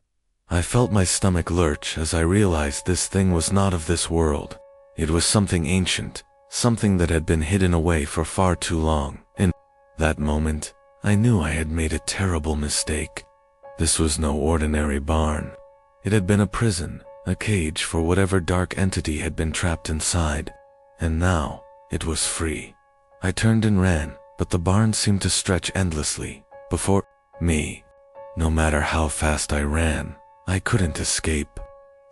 A: I felt my stomach lurch as I realized this thing was not of this world. It was something ancient, something that had been hidden away for far too long. In that moment, I knew I had made a terrible mistake. This was no ordinary barn. It had been a prison, a cage for whatever dark entity had been trapped inside, and now it was free. I turned and ran, but the barn seemed to stretch endlessly before me. No matter how fast I ran, I couldn't escape.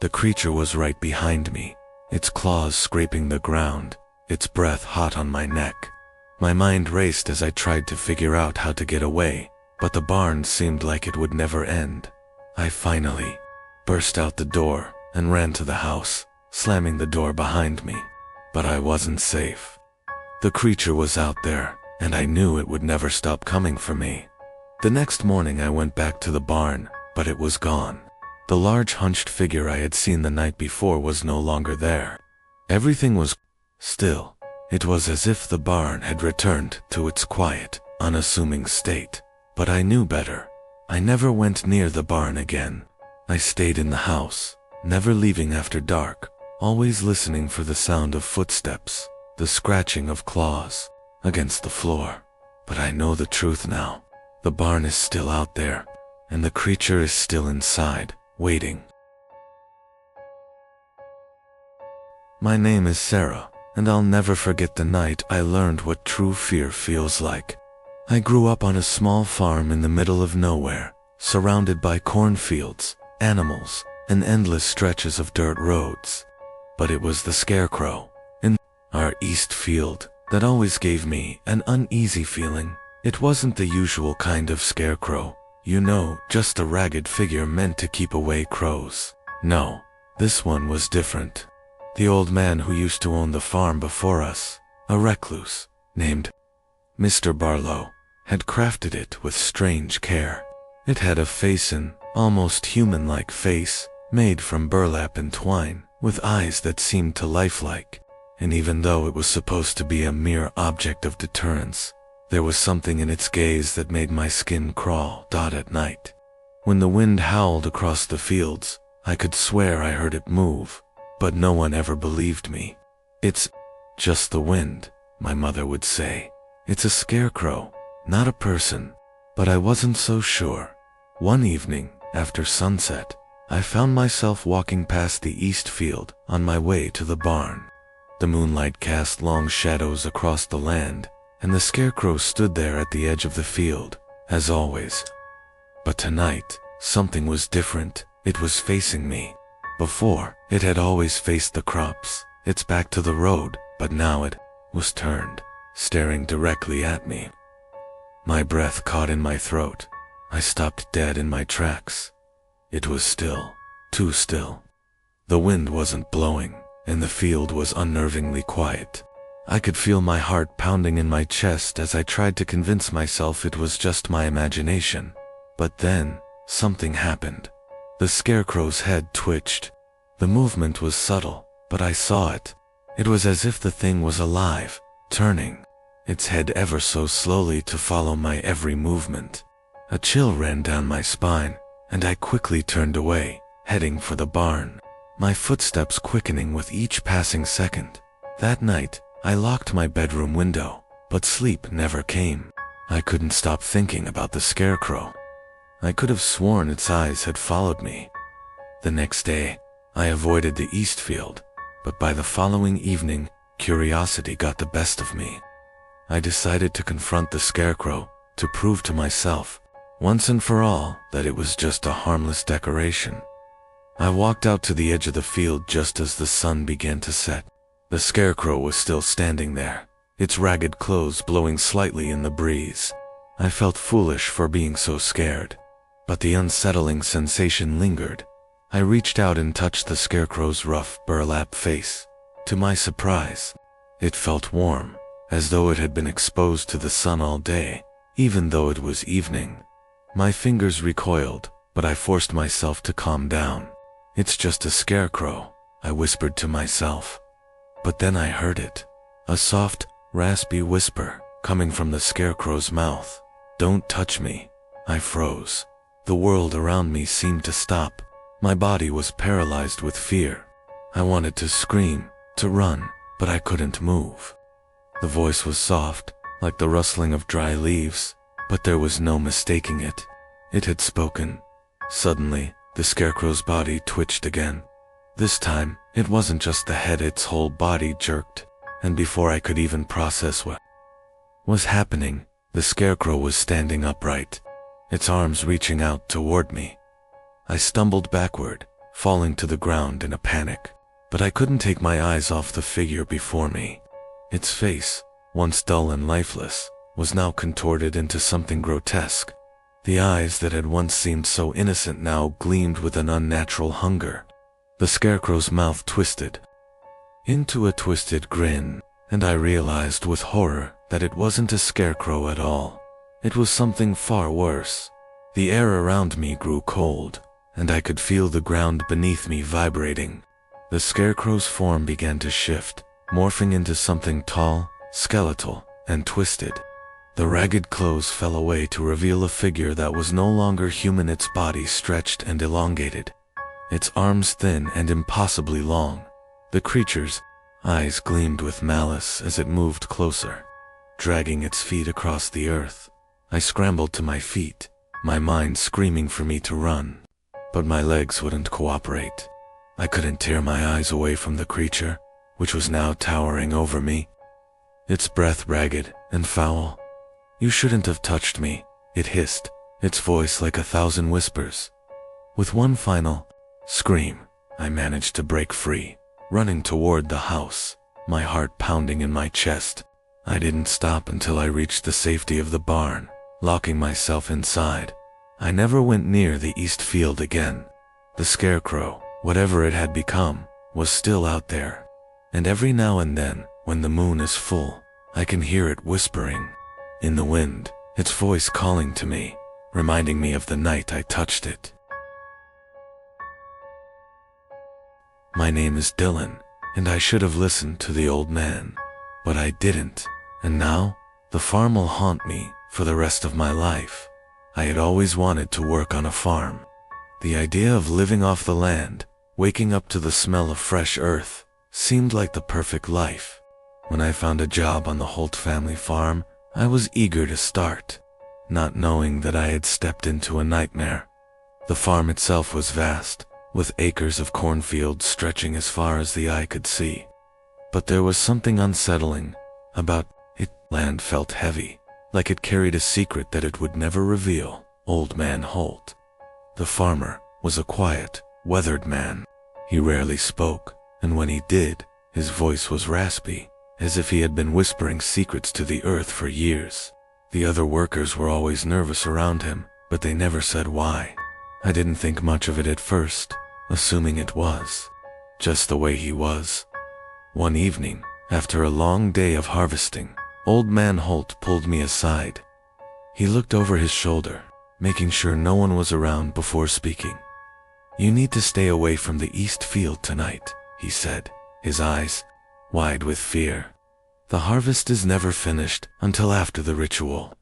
A: The creature was right behind me, its claws scraping the ground, its breath hot on my neck. My mind raced as I tried to figure out how to get away, but the barn seemed like it would never end. I finally burst out the door and ran to the house, slamming the door behind me. But I wasn't safe. The creature was out there, and I knew it would never stop coming for me. The next morning I went back to the barn, but it was gone. The large hunched figure I had seen the night before was no longer there. Everything was still. It was as if the barn had returned to its quiet, unassuming state. But I knew better. I never went near the barn again. I stayed in the house, never leaving after dark, always listening for the sound of footsteps, the scratching of claws against the floor. But I know the truth now. The barn is still out there, and the creature is still inside, waiting. My name is Sarah, and I'll never forget the night I learned what true fear feels like. I grew up on a small farm in the middle of nowhere, surrounded by cornfields, animals, and endless stretches of dirt roads. But it was the scarecrow in our east field that always gave me an uneasy feeling. It wasn't the usual kind of scarecrow, you know, just a ragged figure meant to keep away crows. No, this one was different. The old man who used to own the farm before us, a recluse named Mr. Barlow, had crafted it with strange care. It had a face, an almost human-like face, made from burlap and twine, with eyes that seemed to lifelike. And even though it was supposed to be a mere object of deterrence, there was something in its gaze that made my skin crawl. At night, when the wind howled across the fields, I could swear I heard it move, but no one ever believed me. "It's just the wind," my mother would say. "It's a scarecrow, not a person." But I wasn't so sure. One evening, after sunset, I found myself walking past the east field on my way to the barn. The moonlight cast long shadows across the land, and the scarecrow stood there at the edge of the field, as always. But tonight, something was different. It was facing me. Before, it had always faced the crops, its back to the road, but now it was turned, staring directly at me. My breath caught in my throat. I stopped dead in my tracks. It was still, too still. The wind wasn't blowing, and the field was unnervingly quiet. I could feel my heart pounding in my chest as I tried to convince myself it was just my imagination. But then, something happened. The scarecrow's head twitched. The movement was subtle, but I saw it. It was as if the thing was alive, turning its head ever so slowly to follow my every movement. A chill ran down my spine, and I quickly turned away, heading for the barn, my footsteps quickening with each passing second. That night, I locked my bedroom window, but sleep never came. I couldn't stop thinking about the scarecrow. I could have sworn its eyes had followed me. The next day, I avoided the East Field, but by the following evening, curiosity got the best of me. I decided to confront the scarecrow, to prove to myself, once and for all, that it was just a harmless decoration. I walked out to the edge of the field just as the sun began to set. The scarecrow was still standing there, its ragged clothes blowing slightly in the breeze. I felt foolish for being so scared, but the unsettling sensation lingered. I reached out and touched the scarecrow's rough burlap face. To my surprise, it felt warm, as though it had been exposed to the sun all day, even though it was evening. My fingers recoiled, but I forced myself to calm down. "It's just a scarecrow," I whispered to myself. But then I heard it. A soft, raspy whisper coming from the scarecrow's mouth. "Don't touch me." I froze. The world around me seemed to stop. My body was paralyzed with fear. I wanted to scream, to run, but I couldn't move. The voice was soft, like the rustling of dry leaves, but there was no mistaking it. It had spoken. Suddenly, the scarecrow's body twitched again. This time, it wasn't just the head, its whole body jerked, and before I could even process what was happening, the scarecrow was standing upright, its arms reaching out toward me. I stumbled backward, falling to the ground in a panic, but I couldn't take my eyes off the figure before me. Its face, once dull and lifeless, was now contorted into something grotesque. The eyes that had once seemed so innocent now gleamed with an unnatural hunger. The scarecrow's mouth twisted into a twisted grin, and I realized with horror that it wasn't a scarecrow at all. It was something far worse. The air around me grew cold, and I could feel the ground beneath me vibrating. The scarecrow's form began to shift, morphing into something tall, skeletal, and twisted. The ragged clothes fell away to reveal a figure that was no longer human, its body stretched and elongated, its arms thin and impossibly long. The creature's eyes gleamed with malice as it moved closer, dragging its feet across the earth. I scrambled to my feet, my mind screaming for me to run, but my legs wouldn't cooperate. I couldn't tear my eyes away from the creature, which was now towering over me, its breath ragged and foul. "You shouldn't have touched me," it hissed, its voice like 1,000 whispers. With one final scream, I managed to break free, running toward the house, my heart pounding in my chest. I didn't stop until I reached the safety of the barn, locking myself inside. I never went near the East Field again. The scarecrow, whatever it had become, was still out there, and every now and then, when the moon is full, I can hear it whispering in the wind, its voice calling to me, reminding me of the night I touched it. My name is Dylan, and I should have listened to the old man, but I didn't, and now, the farm will haunt me for the rest of my life. I had always wanted to work on a farm. The idea of living off the land, waking up to the smell of fresh earth, seemed like the perfect life. When I found a job on the Holt family farm, I was eager to start, not knowing that I had stepped into a nightmare. The farm itself was vast, with acres of cornfields stretching as far as the eye could see. But there was something unsettling about it. Land felt heavy, like it carried a secret that it would never reveal. Old Man Holt, the farmer, was a quiet, weathered man. He rarely spoke, and when he did, his voice was raspy, as if he had been whispering secrets to the earth for years. The other workers were always nervous around him, but they never said why. I didn't think much of it at first, assuming it was just the way he was. One evening, after a long day of harvesting, Old Man Holt pulled me aside. He looked over his shoulder, making sure no one was around before speaking. "You need to stay away from the east field tonight," he said, his eyes wide with fear. "The harvest is never finished until after the ritual."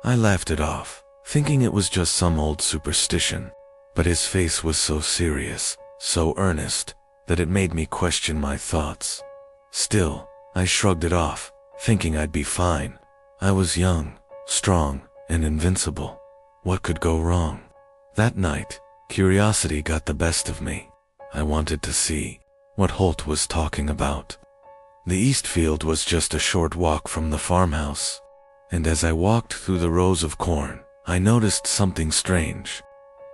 A: I laughed it off, thinking it was just some old superstition, but his face was so serious, so earnest, that it made me question my thoughts. Still, I shrugged it off, thinking I'd be fine. I was young, strong, and invincible. What could go wrong? That night, curiosity got the best of me. I wanted to see what Holt was talking about. The east field was just a short walk from the farmhouse, and as I walked through the rows of corn, I noticed something strange.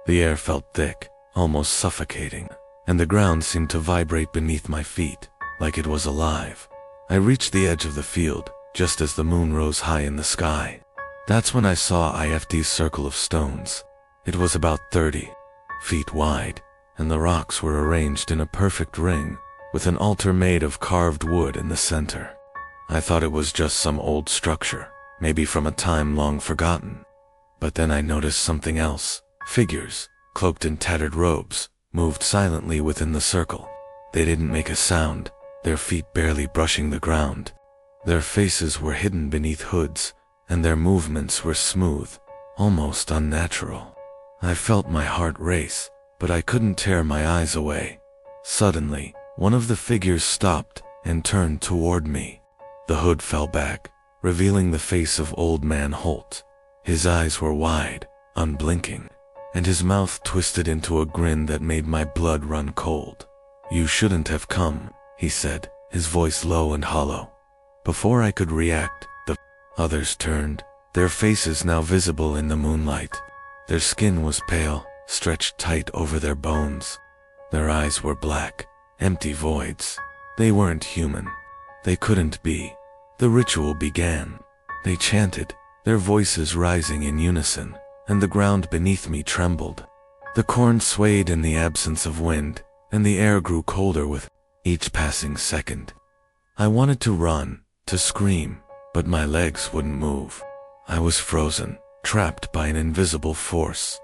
A: The air felt thick, almost suffocating, and the ground seemed to vibrate beneath my feet, like it was alive. I reached the edge of the field, just as the moon rose high in the sky. That's when I saw IFD's circle of stones. It was about 30 feet wide, and the rocks were arranged in a perfect ring, with an altar made of carved wood in the center. I thought it was just some old structure, maybe from a time long forgotten. But then I noticed something else. Figures, cloaked in tattered robes, moved silently within the circle. They didn't make a sound, their feet barely brushing the ground. Their faces were hidden beneath hoods, and their movements were smooth, almost unnatural. I felt my heart race, but I couldn't tear my eyes away. Suddenly, one of the figures stopped and turned toward me. The hood fell back, revealing the face of Old Man Holt. His eyes were wide, unblinking, and his mouth twisted into a grin that made my blood run cold. "You shouldn't have come," he said, his voice low and hollow. Before I could react, the others turned, their faces now visible in the moonlight. Their skin was pale, stretched tight over their bones. Their eyes were black, empty voids. They weren't human. They couldn't be. The ritual began. They chanted, their voices rising in unison, and the ground beneath me trembled. The corn swayed in the absence of wind, and the air grew colder with each passing second. I wanted to run, to scream, but my legs wouldn't move. I was frozen, trapped by an invisible force.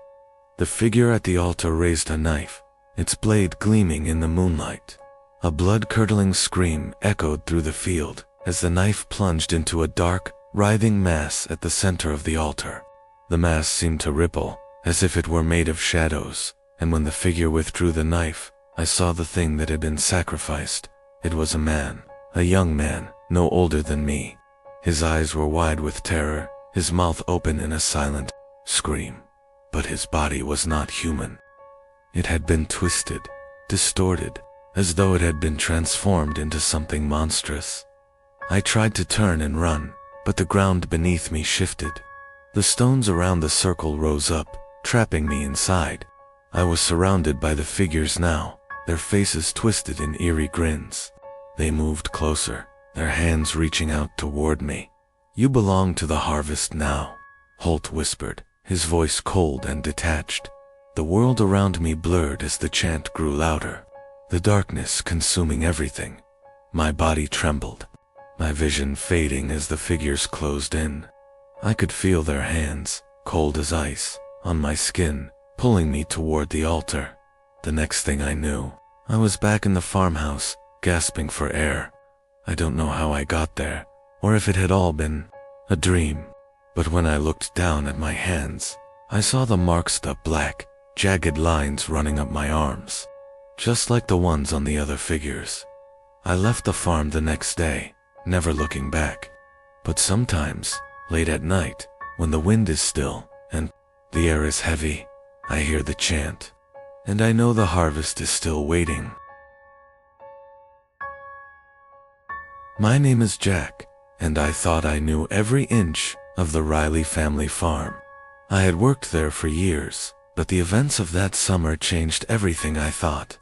A: The figure at the altar raised a knife, its blade gleaming in the moonlight. A blood-curdling scream echoed through the field as the knife plunged into a dark, writhing mass at the center of the altar. The mass seemed to ripple, as if it were made of shadows, and when the figure withdrew the knife, I saw the thing that had been sacrificed. It was a man, a young man, no older than me. His eyes were wide with terror, his mouth open in a silent scream. But his body was not human. It had been twisted, distorted, as though it had been transformed into something monstrous. I tried to turn and run, but the ground beneath me shifted. The stones around the circle rose up, trapping me inside. I was surrounded by the figures now, their faces twisted in eerie grins. They moved closer, their hands reaching out toward me. "You belong to the harvest now," Holt whispered, his voice cold and detached. The world around me blurred as the chant grew louder, the darkness consuming everything. My body trembled, my vision fading as the figures closed in. I could feel their hands, cold as ice, on my skin, pulling me toward the altar. The next thing I knew, I was back in the farmhouse, gasping for air. I don't know how I got there, or if it had all been a dream. But when I looked down at my hands, I saw the marks, the black, jagged lines running up my arms, just like the ones on the other figures. I left the farm the next day, never looking back. But sometimes, late at night, when the wind is still and the air is heavy, I hear the chant, and I know the harvest is still waiting. My name is Jack, and I thought I knew every inch of the Riley family farm. I had worked there for years, but the events of that summer changed everything I thought.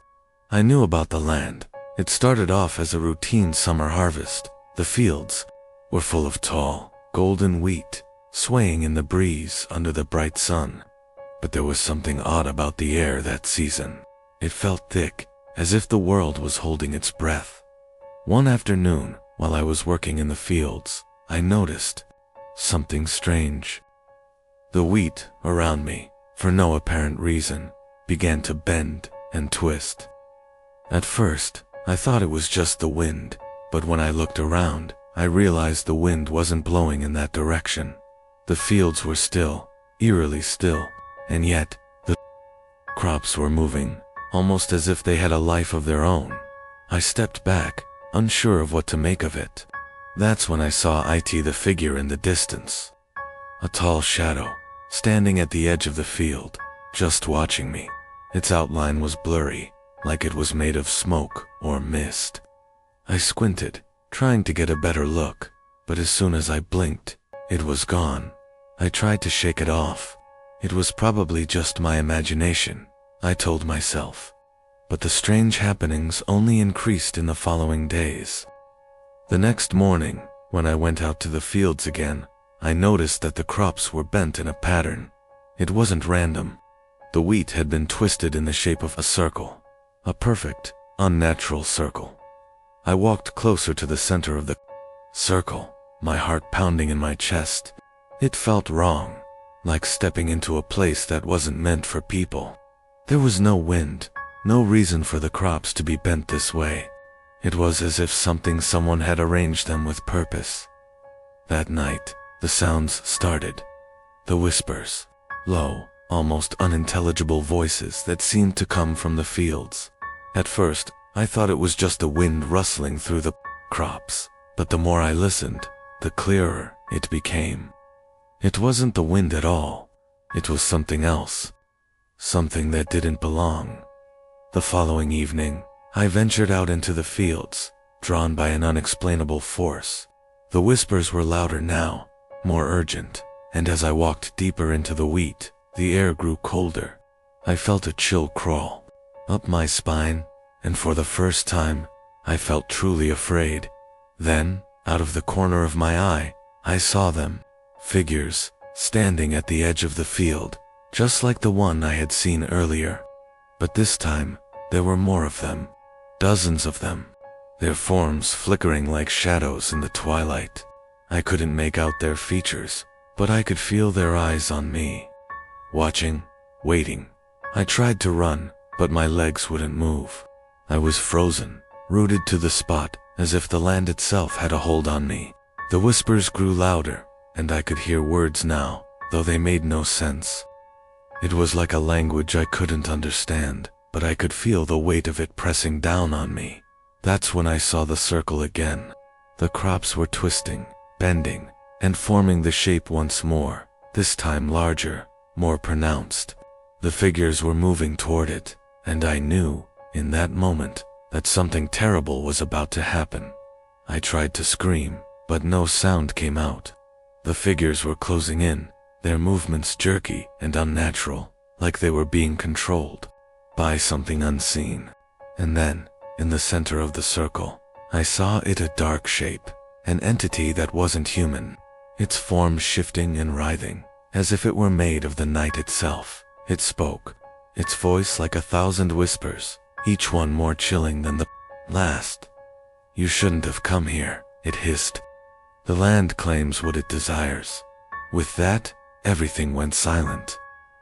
A: I knew about the land. It started off as a routine summer harvest, The fields were full of tall, golden wheat, swaying in the breeze under the bright sun. But there was something odd about the air that season. It felt thick, as if the world was holding its breath. One afternoon, while I was working in the fields, I noticed something strange. The wheat around me, for no apparent reason, began to bend and twist. At first, I thought it was just the wind, but when I looked around, I realized the wind wasn't blowing in that direction. The fields were still, eerily still, and yet, the crops were moving, almost as if they had a life of their own. I stepped back, unsure of what to make of it. That's when I saw the figure in the distance. A tall shadow, standing at the edge of the field, just watching me. Its outline was blurry, like it was made of smoke or mist. I squinted, trying to get a better look, but as soon as I blinked, it was gone. I tried to shake it off. It was probably just my imagination, I told myself. But the strange happenings only increased in the following days. The next morning, when I went out to the fields again, I noticed that the crops were bent in a pattern. It wasn't random. The wheat had been twisted in the shape of a circle, a perfect, unnatural circle. I walked closer to the center of the circle, my heart pounding in my chest. It felt wrong, like stepping into a place that wasn't meant for people. There was no wind, no reason for the crops to be bent this way. It was as if someone had arranged them with purpose. That night, the sounds started. The whispers, low, almost unintelligible voices that seemed to come from the fields. At first, I thought it was just the wind rustling through the crops, but the more I listened, the clearer it became. It wasn't the wind at all. It was something else. Something that didn't belong. The following evening, I ventured out into the fields, drawn by an unexplainable force. The whispers were louder now, more urgent, and as I walked deeper into the wheat, the air grew colder. I felt a chill crawl up my spine, and for the first time, I felt truly afraid. Then, out of the corner of my eye, I saw them, figures, standing at the edge of the field, just like the one I had seen earlier. But this time, there were more of them, dozens of them, their forms flickering like shadows in the twilight. I couldn't make out their features, but I could feel their eyes on me, watching, waiting. I tried to run, but my legs wouldn't move. I was frozen, rooted to the spot, as if the land itself had a hold on me. The whispers grew louder, and I could hear words now, though they made no sense. It was like a language I couldn't understand, but I could feel the weight of it pressing down on me. That's when I saw the circle again. The crops were twisting, bending, and forming the shape once more, this time larger, more pronounced. The figures were moving toward it, and I knew, in that moment, that something terrible was about to happen. I tried to scream, but no sound came out. The figures were closing in, their movements jerky and unnatural, like they were being controlled by something unseen. And then, in the center of the circle, I saw it, a dark shape, an entity that wasn't human, its form shifting and writhing, as if it were made of the night itself. It spoke, its voice like 1,000 whispers, each one more chilling than the last. "You shouldn't have come here," it hissed. "The land claims what it desires." With that, everything went silent.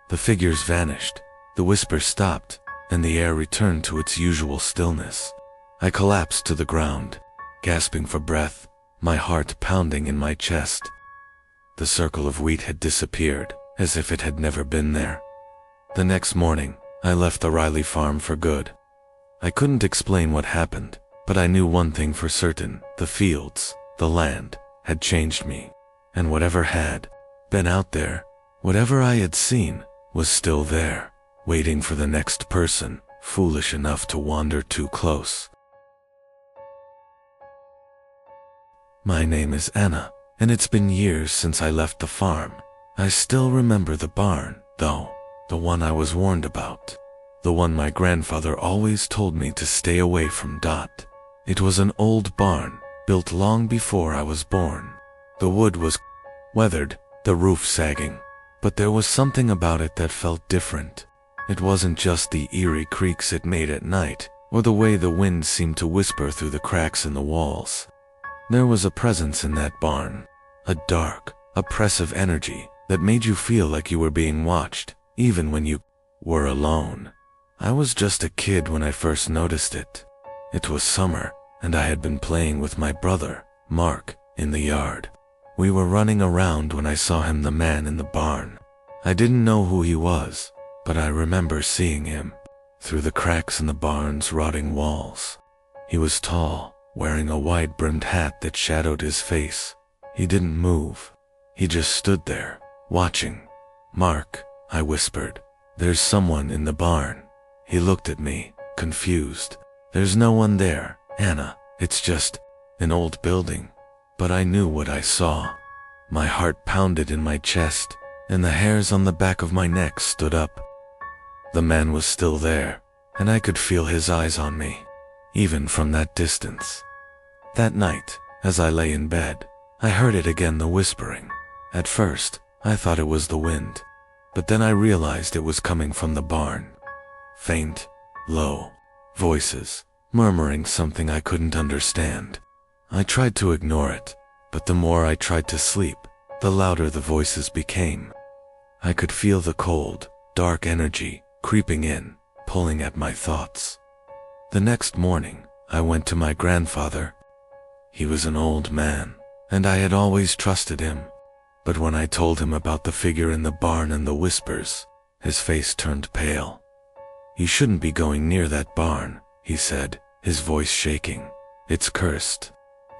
A: The figures vanished, the whispers stopped, and the air returned to its usual stillness. I collapsed to the ground, gasping for breath, my heart pounding in my chest. The circle of wheat had disappeared, as if it had never been there. The next morning, I left the Riley farm for good. I couldn't explain what happened, but I knew one thing for certain: the fields, the land, had changed me. And whatever had been out there, whatever I had seen, was still there, waiting for the next person foolish enough to wander too close. My name is Anna, and it's been years since I left the farm. I still remember the barn, though, the one I was warned about. The one my grandfather always told me to stay away from. It was an old barn, built long before I was born. The wood was weathered, the roof sagging, but there was something about it that felt different. It wasn't just the eerie creaks it made at night, or the way the wind seemed to whisper through the cracks in the walls. There was a presence in that barn, a dark, oppressive energy that made you feel like you were being watched, even when you were alone. I was just a kid when I first noticed it. It was summer, and I had been playing with my brother, Mark, in the yard. We were running around when I saw him, the man in the barn. I didn't know who he was, but I remember seeing him through the cracks in the barn's rotting walls. He was tall, wearing a wide-brimmed hat that shadowed his face. He didn't move. He just stood there, watching. "Mark," I whispered, "there's someone in the barn." He looked at me, confused. "There's no one there, Anna. It's just an old building." But I knew what I saw. My heart pounded in my chest, and the hairs on the back of my neck stood up. The man was still there, and I could feel his eyes on me, even from that distance. That night, as I lay in bed, I heard it again, the whispering. At first, I thought it was the wind, but then I realized it was coming from the barn. Faint, low voices, murmuring something I couldn't understand. I tried to ignore it, but the more I tried to sleep, the louder the voices became. I could feel the cold, dark energy creeping in, pulling at my thoughts. The next morning, I went to my grandfather. He was an old man, and I had always trusted him. But when I told him about the figure in the barn and the whispers, his face turned pale. "You shouldn't be going near that barn," he said, his voice shaking. "It's cursed.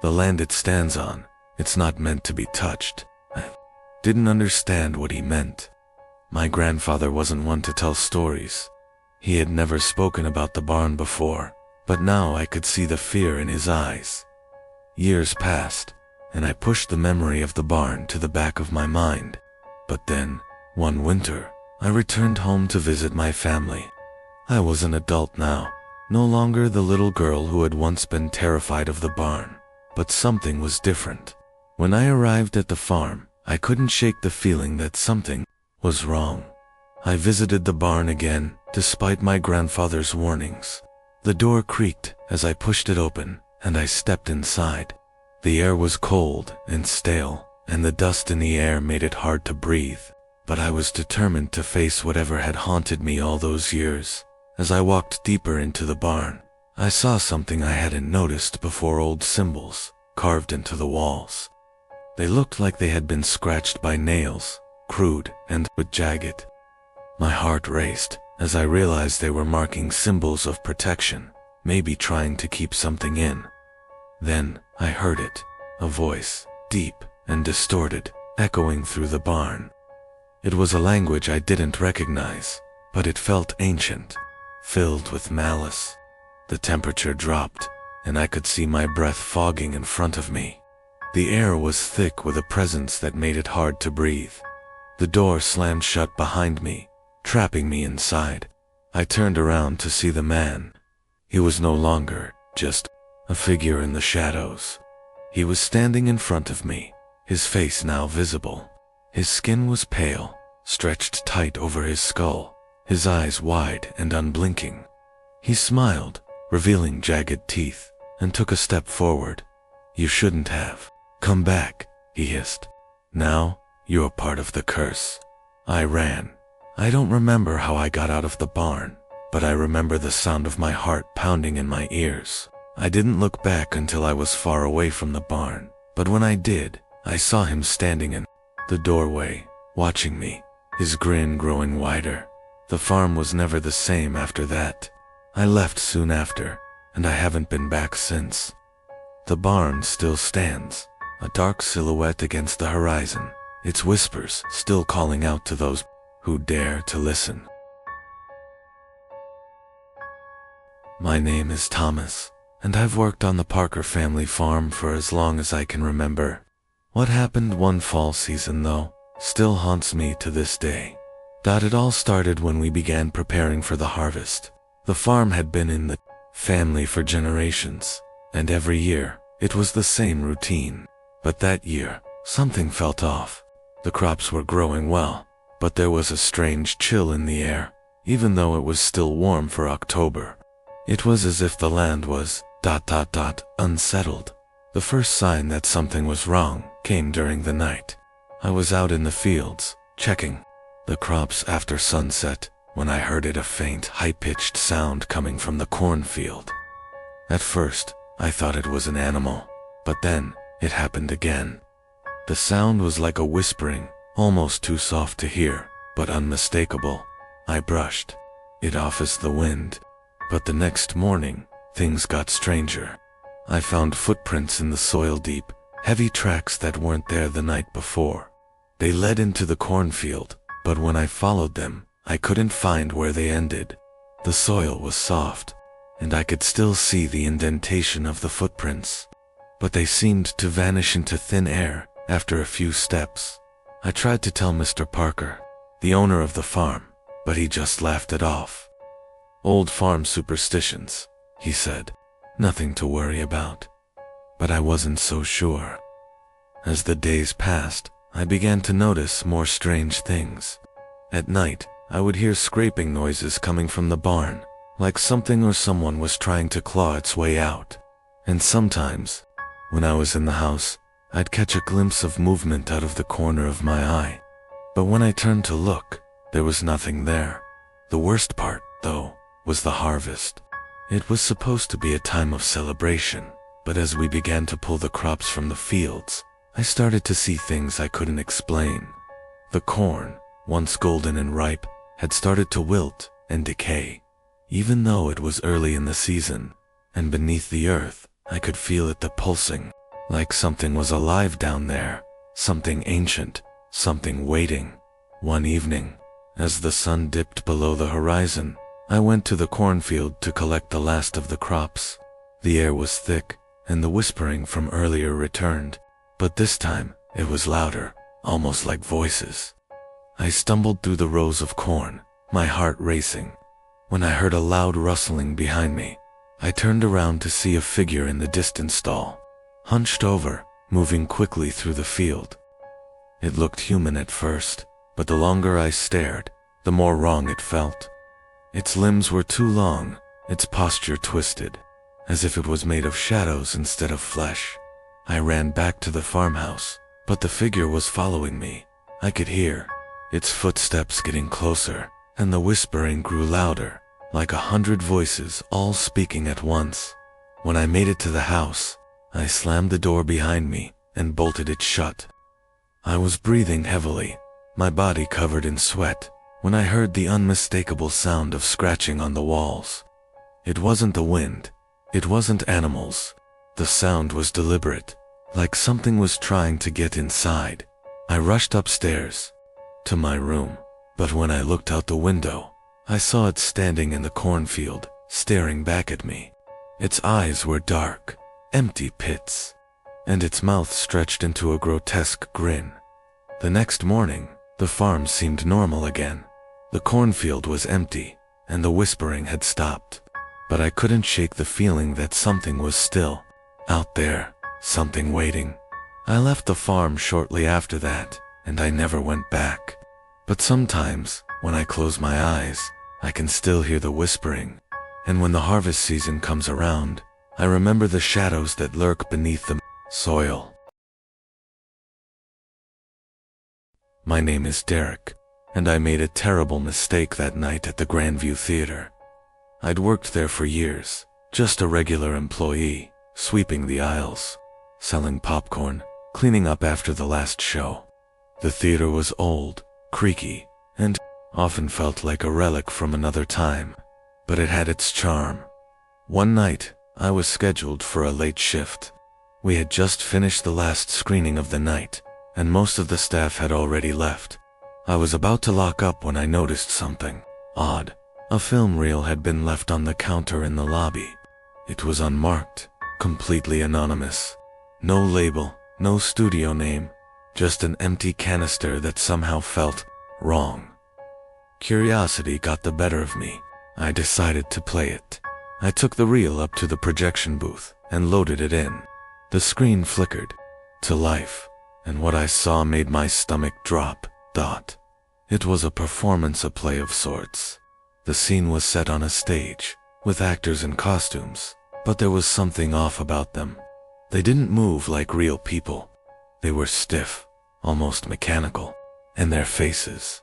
A: The land it stands on, it's not meant to be touched." I didn't understand what he meant. My grandfather wasn't one to tell stories. He had never spoken about the barn before, but now I could see the fear in his eyes. Years passed, and I pushed the memory of the barn to the back of my mind. But then, one winter, I returned home to visit my family. I was an adult now, no longer the little girl who had once been terrified of the barn. But something was different. When I arrived at the farm, I couldn't shake the feeling that something was wrong. I visited the barn again, despite my grandfather's warnings. The door creaked as I pushed it open, and I stepped inside. The air was cold and stale, and the dust in the air made it hard to breathe. But I was determined to face whatever had haunted me all those years. As I walked deeper into the barn, I saw something I hadn't noticed before: old symbols carved into the walls. They looked like they had been scratched by nails, crude and jagged. My heart raced as I realized they were marking symbols of protection, maybe trying to keep something in. Then I heard it, a voice, deep and distorted, echoing through the barn. It was a language I didn't recognize, but it felt ancient, filled with malice. The temperature dropped, and I could see my breath fogging in front of me. The air was thick with a presence that made it hard to breathe. The door slammed shut behind me, trapping me inside. I turned around to see the man. He was no longer just a figure in the shadows. He was standing in front of me, his face now visible. His skin was pale, stretched tight over his skull, his eyes wide and unblinking. He smiled, revealing jagged teeth, and took a step forward. "You shouldn't have come back," he hissed. "Now, you're part of the curse." I ran. I don't remember how I got out of the barn, but I remember the sound of my heart pounding in my ears. I didn't look back until I was far away from the barn, but when I did, I saw him standing in the doorway, watching me, his grin growing wider. The farm was never the same after that. I left soon after, and I haven't been back since. The barn still stands, a dark silhouette against the horizon, its whispers still calling out to those who dare to listen. My name is Thomas, and I've worked on the Parker family farm for as long as I can remember. What happened one fall season, though, still haunts me to this day. It all started when we began preparing for the harvest. The farm had been in the family for generations, and every year, It was the same routine. But that year, something felt off. The crops were growing well, but there was a strange chill in the air, even though it was still warm for October. It was as if the land was ... unsettled. The first sign that something was wrong came during the night. I was out in the fields, checking the crops after sunset, when I heard a faint, high-pitched sound coming from the cornfield. At first, I thought it was an animal, but then, it happened again. The sound was like a whispering, almost too soft to hear, but unmistakable. I brushed it off as the wind. But the next morning, things got stranger. I found footprints in the soil deep, heavy tracks that weren't there the night before. They led into the cornfield, but when I followed them, I couldn't find where they ended. The soil was soft, and I could still see the indentation of the footprints, but they seemed to vanish into thin air after a few steps. I tried to tell Mr. Parker, the owner of the farm, but he just laughed it off. "Old farm superstitions," he said. "Nothing to worry about." But I wasn't so sure. As the days passed, I began to notice more strange things. At night, I would hear scraping noises coming from the barn, like something or someone was trying to claw its way out. And sometimes, when I was in the house, I'd catch a glimpse of movement out of the corner of my eye. But when I turned to look, there was nothing there. The worst part, though, was the harvest. It was supposed to be a time of celebration, but as we began to pull the crops from the fields, I started to see things I couldn't explain. The corn, once golden and ripe, had started to wilt and decay. Even though it was early in the season, and beneath the earth, I could feel it pulsing, like something was alive down there, something ancient, something waiting. One evening, as the sun dipped below the horizon, I went to the cornfield to collect the last of the crops. The air was thick, and the whispering from earlier returned, but this time it was louder, almost like voices. I stumbled through the rows of corn, my heart racing. When I heard a loud rustling behind me, I turned around to see a figure in the distant stall, hunched over, moving quickly through the field. It looked human at first, but the longer I stared, the more wrong it felt. Its limbs were too long, its posture twisted, as if it was made of shadows instead of flesh. I ran back to the farmhouse, but the figure was following me. I could hear its footsteps getting closer, and the whispering grew louder, like 100 voices all speaking at once. When I made it to the house, I slammed the door behind me and bolted it shut. I was breathing heavily, my body covered in sweat, when I heard the unmistakable sound of scratching on the walls. It wasn't the wind. It wasn't animals. The sound was deliberate, like something was trying to get inside. I rushed upstairs to my room, but when I looked out the window, I saw it standing in the cornfield, staring back at me. Its eyes were dark, empty pits, and its mouth stretched into a grotesque grin. The next morning, the farm seemed normal again. The cornfield was empty, and the whispering had stopped. But I couldn't shake the feeling that something was still out there, something waiting. I left the farm shortly after that, and I never went back. But sometimes, when I close my eyes, I can still hear the whispering. And when the harvest season comes around, I remember the shadows that lurk beneath the soil. My name is Derek, and I made a terrible mistake that night at the Grandview Theater. I'd worked there for years, just a regular employee, sweeping the aisles, selling popcorn, cleaning up after the last show. The theater was old, creaky, and often felt like a relic from another time, but it had its charm. One night, I was scheduled for a late shift. We had just finished the last screening of the night, and most of the staff had already left. I was about to lock up when I noticed something odd. A film reel had been left on the counter in the lobby. It was unmarked, completely anonymous. No label, no studio name, just an empty canister that somehow felt wrong. Curiosity got the better of me. I decided to play it. I took the reel up to the projection booth and loaded it in. The screen flickered to life, and what I saw made my stomach drop. It was a performance, a play of sorts. The scene was set on a stage, with actors in costumes, but there was something off about them. They didn't move like real people. They were stiff, almost mechanical, and their faces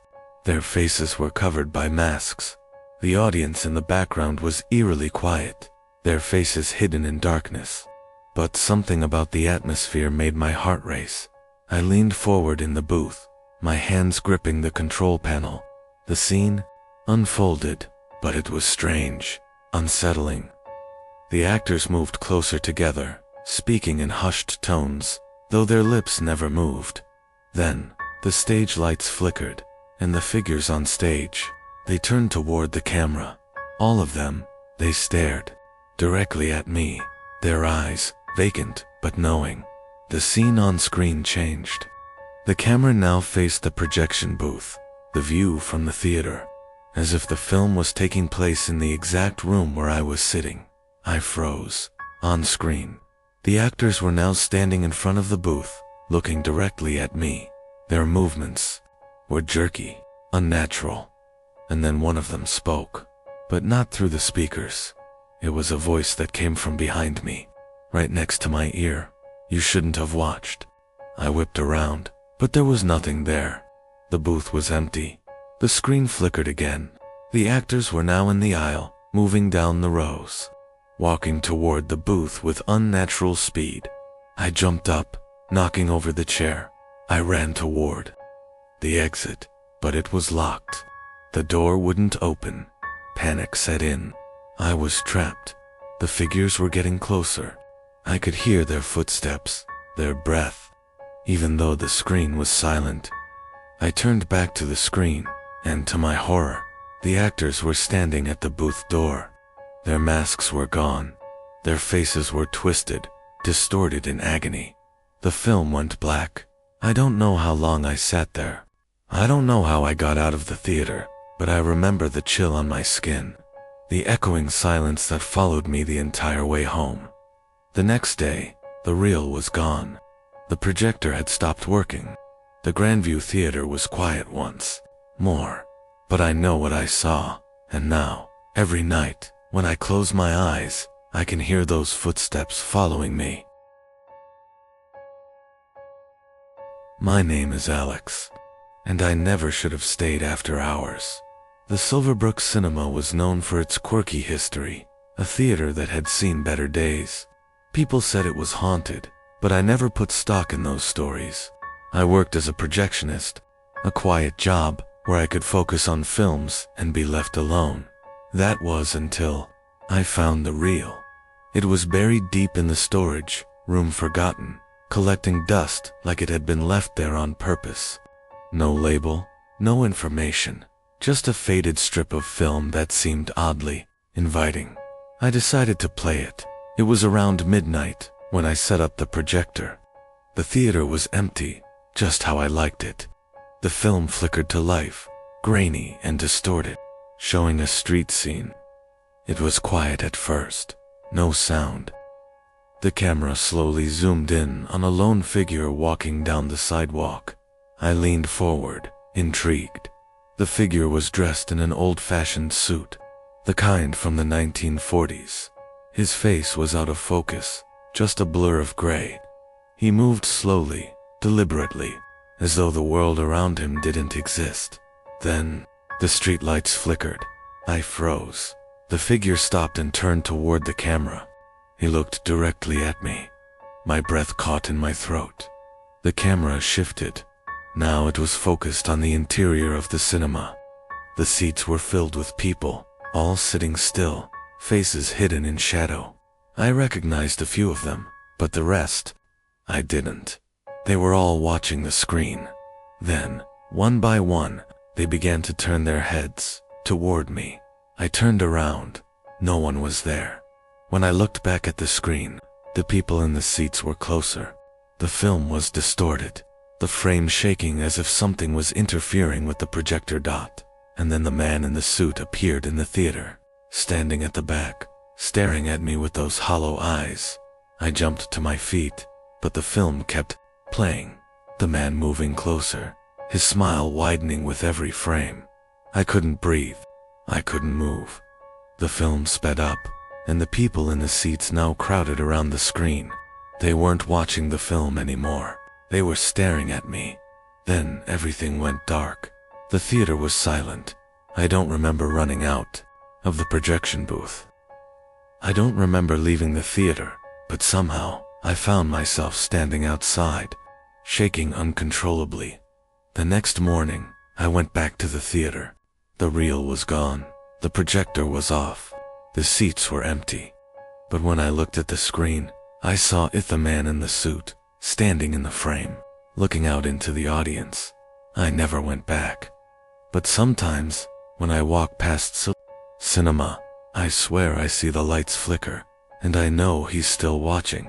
A: were covered by masks. The audience in the background was eerily quiet, their faces hidden in darkness. But something about the atmosphere made my heart race. I leaned forward in the booth, my hands gripping the control panel. The scene unfolded, but it was strange, unsettling. The actors moved closer together, speaking in hushed tones, though their lips never moved. Then, the stage lights flickered, and the figures on stage, they turned toward the camera. All of them, they stared directly at me, their eyes vacant but knowing. The scene on screen changed. The camera now faced the projection booth, the view from the theater, as if the film was taking place in the exact room where I was sitting. I froze. On screen, the actors were now standing in front of the booth, looking directly at me. Their movements were jerky, unnatural, and then one of them spoke, but not through the speakers. It was a voice that came from behind me, right next to my ear. "You shouldn't have watched." I whipped around, but there was nothing there. The booth was empty. The screen flickered again. The actors were now in the aisle, moving down the rows, walking toward the booth with unnatural speed. I jumped up, knocking over the chair. I ran toward the exit, but it was locked. The door wouldn't open. Panic set in. I was trapped. The figures were getting closer. I could hear their footsteps, their breath, even though the screen was silent. I turned back to the screen, and to my horror, the actors were standing at the booth door. Their masks were gone. Their faces were twisted, distorted in agony. The film went black. I don't know how long I sat there. I don't know how I got out of the theater, but I remember the chill on my skin, the echoing silence that followed me the entire way home. The next day, the reel was gone. The projector had stopped working. The Grandview Theater was quiet once more, but I know what I saw, and now, every night, when I close my eyes, I can hear those footsteps following me. My name is Alex, and I never should have stayed after hours. The Silverbrook Cinema was known for its quirky history, a theater that had seen better days. People said it was haunted, but I never put stock in those stories. I worked as a projectionist, a quiet job where I could focus on films and be left alone. That was until I found the reel. It was buried deep in the storage room, forgotten, collecting dust like it had been left there on purpose. No label, no information, just a faded strip of film that seemed oddly inviting. I decided to play it. It was around midnight when I set up the projector. The theater was empty, just how I liked it. The film flickered to life, grainy and distorted, showing a street scene. It was quiet at first, no sound. The camera slowly zoomed in on a lone figure walking down the sidewalk. I leaned forward, intrigued. The figure was dressed in an old-fashioned suit, the kind from the 1940s. His face was out of focus, just a blur of gray. He moved slowly, deliberately, as though the world around him didn't exist. Then, the streetlights flickered. I froze. The figure stopped and turned toward the camera. He looked directly at me. My breath caught in my throat. The camera shifted. Now it was focused on the interior of the cinema. The seats were filled with people, all sitting still, faces hidden in shadow. I recognized a few of them, but the rest, I didn't. They were all watching the screen. Then, one by one, they began to turn their heads toward me. I turned around. No one was there. When I looked back at the screen, the people in the seats were closer. The film was distorted, the frame shaking as if something was interfering with the projector dot. And then the man in the suit appeared in the theater, standing at the back, staring at me with those hollow eyes. I jumped to my feet, but the film kept playing. The man moving closer, his smile widening with every frame. I couldn't breathe. I couldn't move. The film sped up, and the people in the seats now crowded around the screen. They weren't watching the film anymore. They were staring at me. Then everything went dark. The theater was silent. I don't remember running out of the projection booth. I don't remember leaving the theater, but somehow I found myself standing outside, shaking uncontrollably. The next morning, I went back to the theater. The reel was gone. The projector was off. The seats were empty. But when I looked at the screen, I saw the man in the suit, standing in the frame, looking out into the audience. I never went back. But sometimes, when I walk past cinema, I swear I see the lights flicker, and I know he's still watching.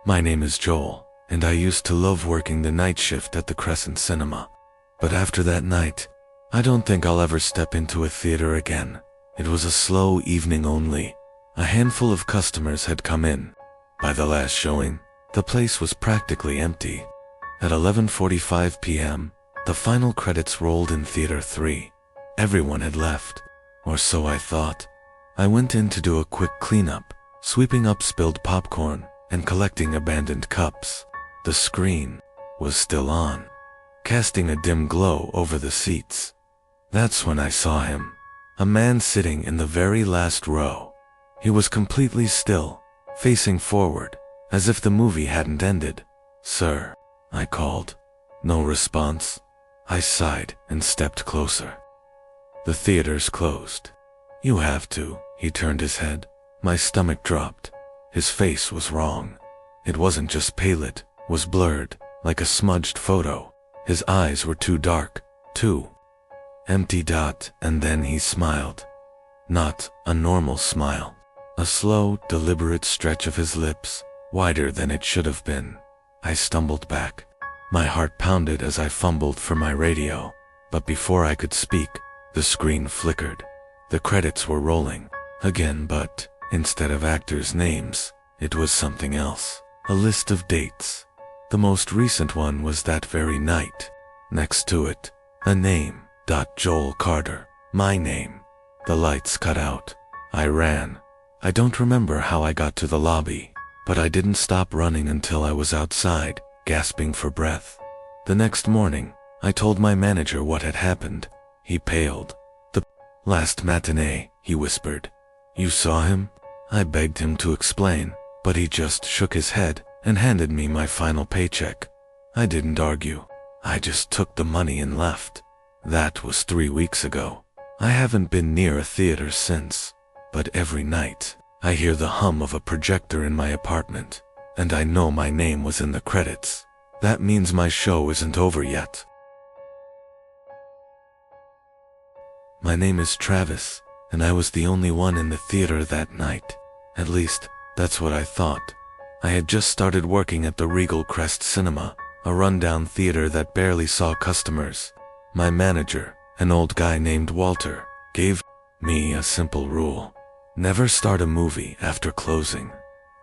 A: My name is Joel, and I used to love working the night shift at the Crescent Cinema. But after that night, I don't think I'll ever step into a theater again. It was a slow evening only. A handful of customers had come in. By the last showing, the place was practically empty. At 11:45 p.m., the final credits rolled in Theater 3. Everyone had left, or so I thought. I went in to do a quick cleanup, sweeping up spilled popcorn and collecting abandoned cups. The screen was still on, casting a dim glow over the seats. That's when I saw him, a man sitting in the very last row. He was completely still, facing forward, as if the movie hadn't ended. "Sir," I called. No response. I sighed and stepped closer. "The theater's closed." "You have to." He turned his head. My stomach dropped. His face was wrong. It wasn't just pale, it was blurred, like a smudged photo. His eyes were too dark, too empty. And then he smiled. Not a normal smile. A slow, deliberate stretch of his lips, wider than it should have been. I stumbled back. My heart pounded as I fumbled for my radio. But before I could speak, the screen flickered. The credits were rolling again, but instead of actors' names, it was something else. A list of dates. The most recent one was that very night. Next to it, a name. Joel Carter. My name. The lights cut out. I ran. I don't remember how I got to the lobby, but I didn't stop running until I was outside, gasping for breath. The next morning, I told my manager what had happened. He paled. "The last matinee," he whispered. "You saw him?" I begged him to explain, but he just shook his head and handed me my final paycheck. I didn't argue. I just took the money and left. That was 3 weeks ago. I haven't been near a theater since, but every night, I hear the hum of a projector in my apartment, and I know my name was in the credits. That means my show isn't over yet. My name is Travis, and I was the only one in the theater that night. At least, that's what I thought. I had just started working at the Regal Crest Cinema, a rundown theater that barely saw customers. My manager, an old guy named Walter, gave me a simple rule. Never start a movie after closing.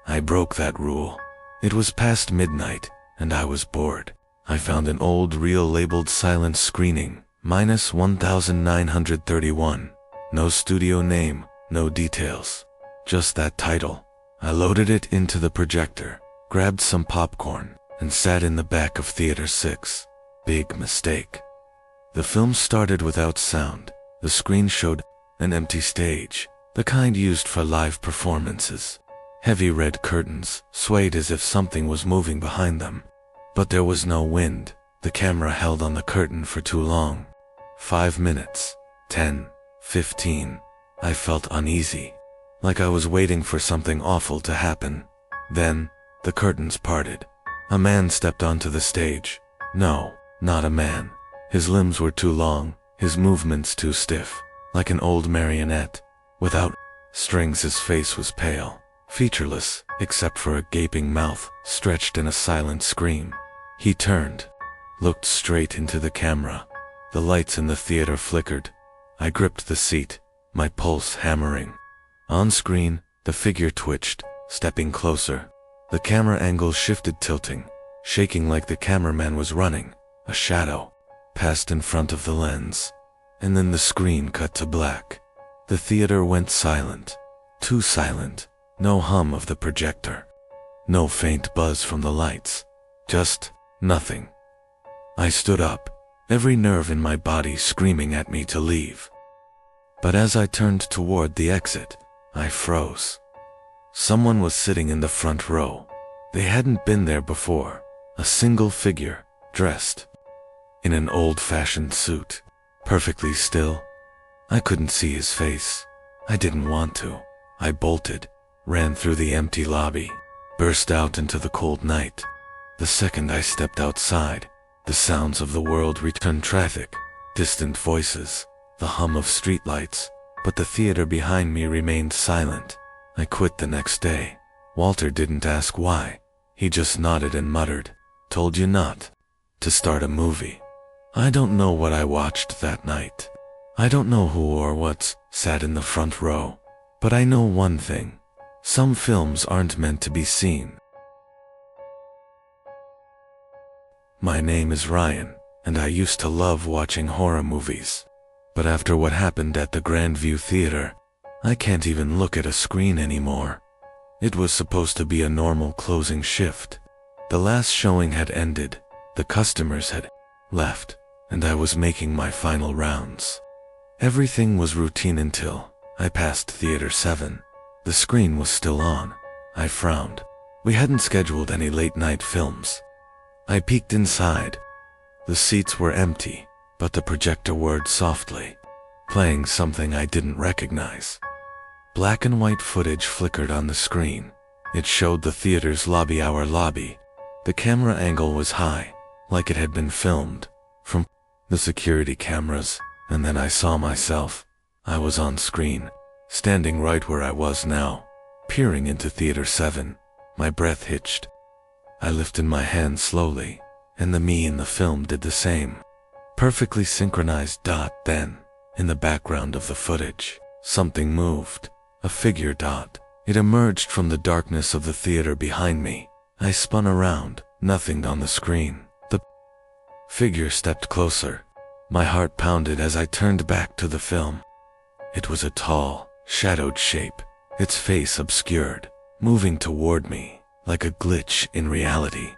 A: I broke that rule. It was past midnight, and I was bored. I found an old reel labeled silent screening, -1931. No studio name, no details. Just that title. I loaded it into the projector, grabbed some popcorn, and sat in the back of Theater 6. Big mistake. The film started without sound. The screen showed an empty stage, the kind used for live performances. Heavy red curtains swayed as if something was moving behind them. But there was no wind. The camera held on the curtain for too long. 5 minutes, 10, 15. I felt uneasy, like I was waiting for something awful to happen. Then, the curtains parted. A man stepped onto the stage. No, not a man. His limbs were too long, his movements too stiff, like an old marionette. Without strings, his face was pale, featureless, except for a gaping mouth stretched in a silent scream. He turned, looked straight into the camera. The lights in the theater flickered. I gripped the seat, my pulse hammering. On screen, the figure twitched, stepping closer. The camera angle shifted, tilting, shaking like the cameraman was running. A shadow passed in front of the lens, and then the screen cut to black. The theater went silent. Too silent. No hum of the projector. No faint buzz from the lights. Just nothing. I stood up, every nerve in my body screaming at me to leave. But as I turned toward the exit, I froze. Someone was sitting in the front row. They hadn't been there before. A single figure, dressed in an old-fashioned suit, perfectly still. I couldn't see his face. I didn't want to. I bolted, ran through the empty lobby, burst out into the cold night. The second I stepped outside, the sounds of the world returned. Traffic, distant voices, the hum of streetlights, but the theater behind me remained silent. I quit the next day. Walter didn't ask why. He just nodded and muttered, "Told you not to start a movie." I don't know what I watched that night. I don't know who or what sat in the front row. But I know one thing. Some films aren't meant to be seen. My name is Ryan, and I used to love watching horror movies. But after what happened at the Grandview Theater, I can't even look at a screen anymore. It was supposed to be a normal closing shift. The last showing had ended, the customers had left, and I was making my final rounds. Everything was routine until I passed Theater 7. The screen was still on. I frowned. We hadn't scheduled any late-night films. I peeked inside. The seats were empty, but the projector whirred softly, playing something I didn't recognize. Black and white footage flickered on the screen. It showed the theater's lobby, our lobby. The camera angle was high, like it had been filmed from the security cameras, and then I saw myself. I was on screen, standing right where I was now, peering into Theater 7. My breath hitched. I lifted my hand slowly, and the me in the film did the same. Perfectly synchronized. Then, in the background of the footage, something moved. A figure. It emerged from the darkness of the theater behind me. I spun around, nothing on the screen. The figure stepped closer. My heart pounded as I turned back to the film. It was a tall, shadowed shape, its face obscured, moving toward me, like a glitch in reality.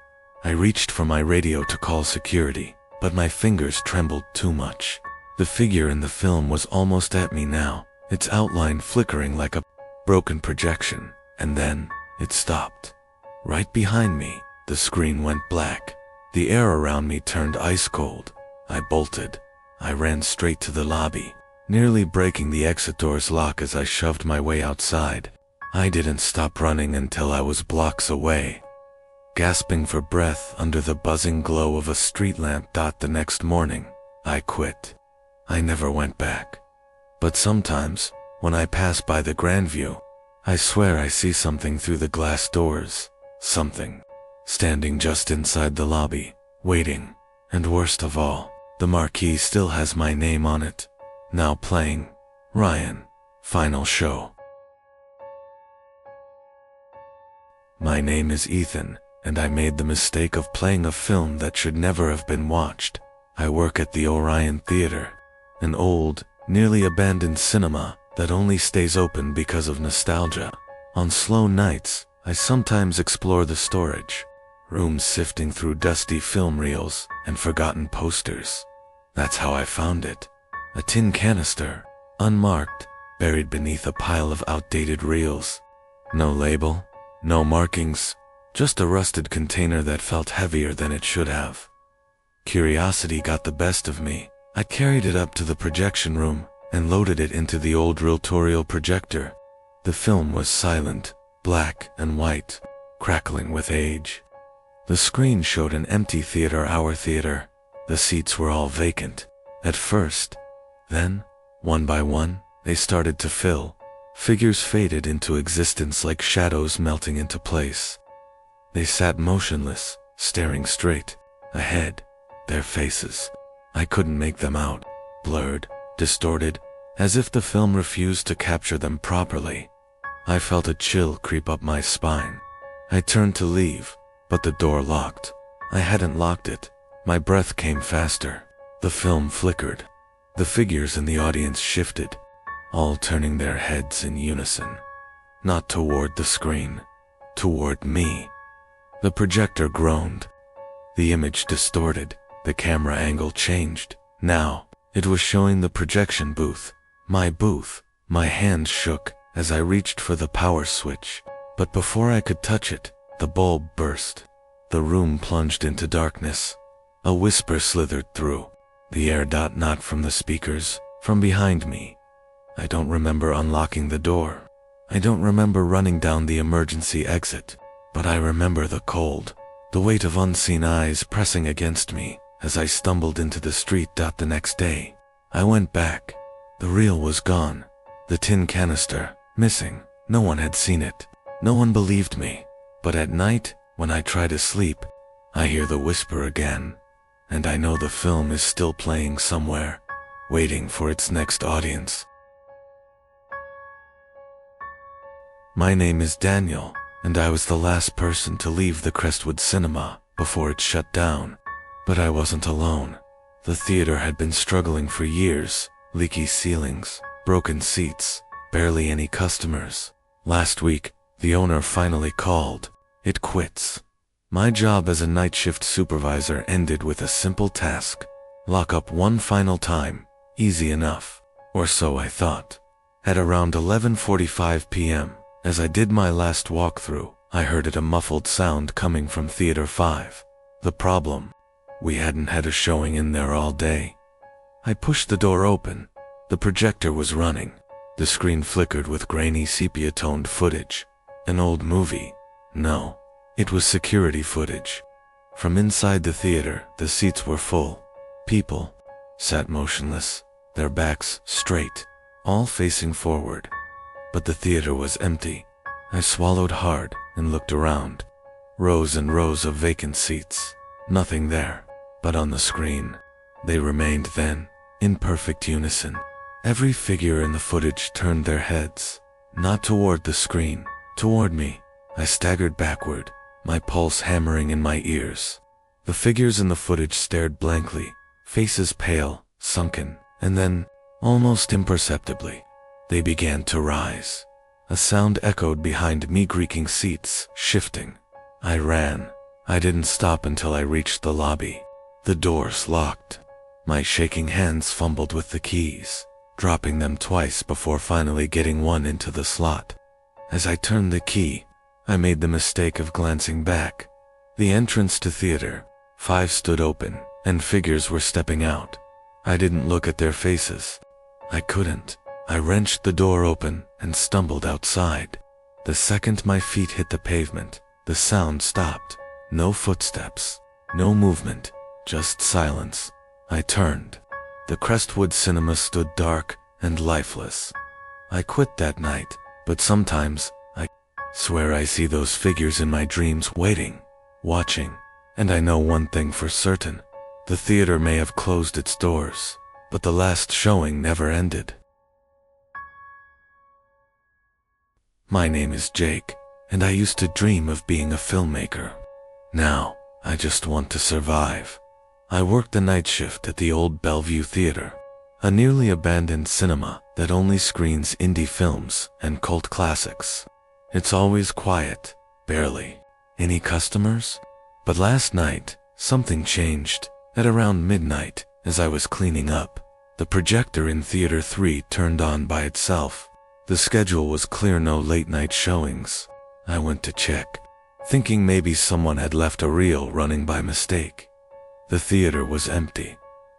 A: I reached for my radio to call security, but my fingers trembled too much. The figure in the film was almost at me now, its outline flickering like a broken projection, and then it stopped. Right behind me, the screen went black. The air around me turned ice cold. I bolted. I ran straight to the lobby, nearly breaking the exit door's lock as I shoved my way outside. I didn't stop running until I was blocks away, gasping for breath under the buzzing glow of a street lamp. The next morning, I quit. I never went back. But sometimes, when I pass by the Grandview, I swear I see something through the glass doors. Something standing just inside the lobby, waiting. And worst of all, the marquee still has my name on it. Now playing, Ryan, final show. My name is Ethan, and I made the mistake of playing a film that should never have been watched. I work at the Orion Theater, an old, nearly abandoned cinema that only stays open because of nostalgia. On slow nights, I sometimes explore the storage rooms, sifting through dusty film reels and forgotten posters. That's how I found it. A tin canister, unmarked, buried beneath a pile of outdated reels. No label, no markings, just a rusted container that felt heavier than it should have. Curiosity got the best of me. I carried it up to the projection room and loaded it into the old reel-to-reel projector. The film was silent, black and white, crackling with age. The screen showed an empty theater, our theater. The seats were all vacant at first. Then, one by one, they started to fill. Figures faded into existence like shadows melting into place. They sat motionless, staring straight ahead. Their faces, I couldn't make them out, blurred, distorted, as if the film refused to capture them properly. I felt a chill creep up my spine. I turned to leave, but the door locked. I hadn't locked it. My breath came faster. The film flickered. The figures in the audience shifted, all turning their heads in unison. Not toward the screen, toward me. The projector groaned. The image distorted. The camera angle changed. Now, it was showing the projection booth. My booth. My hand shook as I reached for the power switch. But before I could touch it, the bulb burst. The room plunged into darkness. A whisper slithered through the air, not from the speakers, from behind me. I don't remember unlocking the door. I don't remember running down the emergency exit. But I remember the cold, the weight of unseen eyes pressing against me as I stumbled into the street. The next day, I went back. The reel was gone. The tin canister, missing. No one had seen it. No one believed me. But at night, when I try to sleep, I hear the whisper again. And I know the film is still playing somewhere, waiting for its next audience. My name is Daniel, and I was the last person to leave the Crestwood Cinema before it shut down. But I wasn't alone. The theater had been struggling for years. Leaky ceilings, broken seats, barely any customers. Last week, the owner finally called. It quits. My job as a night shift supervisor ended with a simple task. Lock up one final time. Easy enough. Or so I thought. At around 11:45 p.m., as I did my last walkthrough, I heard a muffled sound coming from Theater 5. The problem? We hadn't had a showing in there all day. I pushed the door open. The projector was running. The screen flickered with grainy sepia-toned footage. An old movie. No, it was security footage. From inside the theater, the seats were full. People sat motionless, their backs straight, all facing forward. But the theater was empty. I swallowed hard and looked around. Rows and rows of vacant seats. Nothing there. But on the screen, they remained then, in perfect unison. Every figure in the footage turned their heads, not toward the screen, toward me. I staggered backward, my pulse hammering in my ears. The figures in the footage stared blankly, faces pale, sunken, and then, almost imperceptibly, they began to rise. A sound echoed behind me, creaking seats, shifting. I ran. I didn't stop until I reached the lobby. The doors locked. My shaking hands fumbled with the keys, dropping them twice before finally getting one into the slot. As I turned the key, I made the mistake of glancing back. The entrance to Theater 5 stood open, and figures were stepping out. I didn't look at their faces. I couldn't. I wrenched the door open and stumbled outside. The second my feet hit the pavement, the sound stopped. No footsteps, no movement, just silence. I turned. The Crestwood Cinema stood dark and lifeless. I quit that night, but sometimes I swear I see those figures in my dreams waiting, watching. And I know one thing for certain. The theater may have closed its doors, but the last showing never ended. My name is Jake, and I used to dream of being a filmmaker. Now, I just want to survive. I worked the night shift at the old Bellevue Theater, a nearly abandoned cinema that only screens indie films and cult classics. It's always quiet, barely any customers. But last night, something changed. At around midnight, as I was cleaning up, the projector in Theater 3 turned on by itself. The schedule was clear, no late night showings. I went to check, thinking maybe someone had left a reel running by mistake. The theater was empty.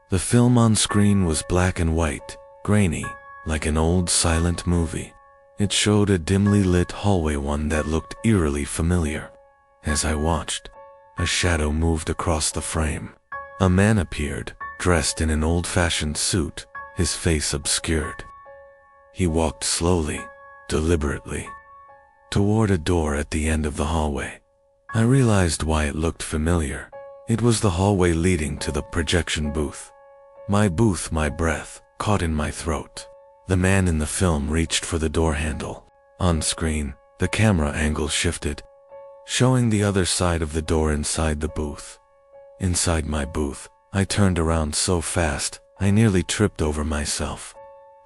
A: The film on screen was black and white, grainy, like an old silent movie. It showed a dimly lit hallway, one that looked eerily familiar. As I watched, a shadow moved across the frame. A man appeared, dressed in an old-fashioned suit, his face obscured. He walked slowly, deliberately, toward a door at the end of the hallway. I realized why it looked familiar. It was the hallway leading to the projection booth. My breath caught in my throat. The man in the film reached for the door handle. On screen, the camera angle shifted, showing the other side of the door inside the booth. Inside my booth, I turned around so fast, I nearly tripped over myself.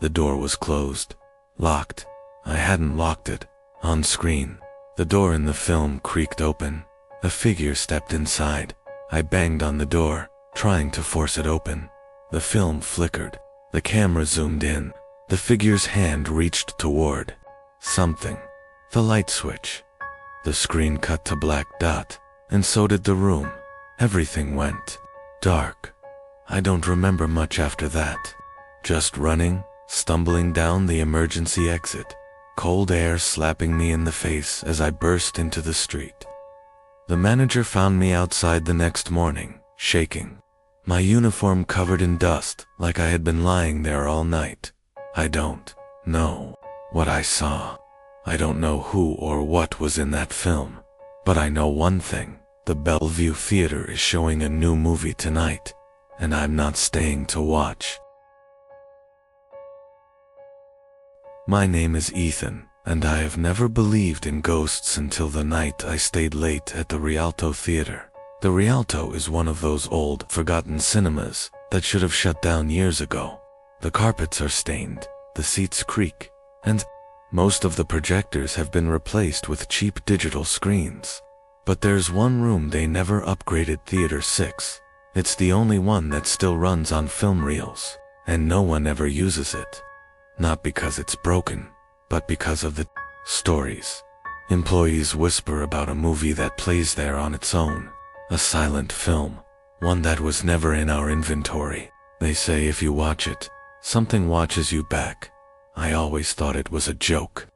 A: The door was closed, locked. I hadn't locked it. On screen, the door in the film creaked open. A figure stepped inside. I banged on the door, trying to force it open. The film flickered. The camera zoomed in. The figure's hand reached toward something. The light switch. The screen cut to black dot, and so did the room. Everything went dark. I don't remember much after that. Just running, stumbling down the emergency exit, cold air slapping me in the face as I burst into the street. The manager found me outside the next morning, shaking. My uniform covered in dust, like I had been lying there all night. I don't know what I saw. I don't know who or what was in that film. But I know one thing. The Bellevue Theater is showing a new movie tonight, and I'm not staying to watch. My name is Ethan, and I have never believed in ghosts until the night I stayed late at the Rialto Theater. The Rialto is one of those old, forgotten cinemas that should have shut down years ago. The carpets are stained, the seats creak, and most of the projectors have been replaced with cheap digital screens. But there's one room they never upgraded, Theater 6. It's the only one that still runs on film reels, and no one ever uses it. Not because it's broken, but because of the stories. Employees whisper about a movie that plays there on its own. A silent film, one that was never in our inventory. They say if you watch it, something watches you back. I always thought it was a joke.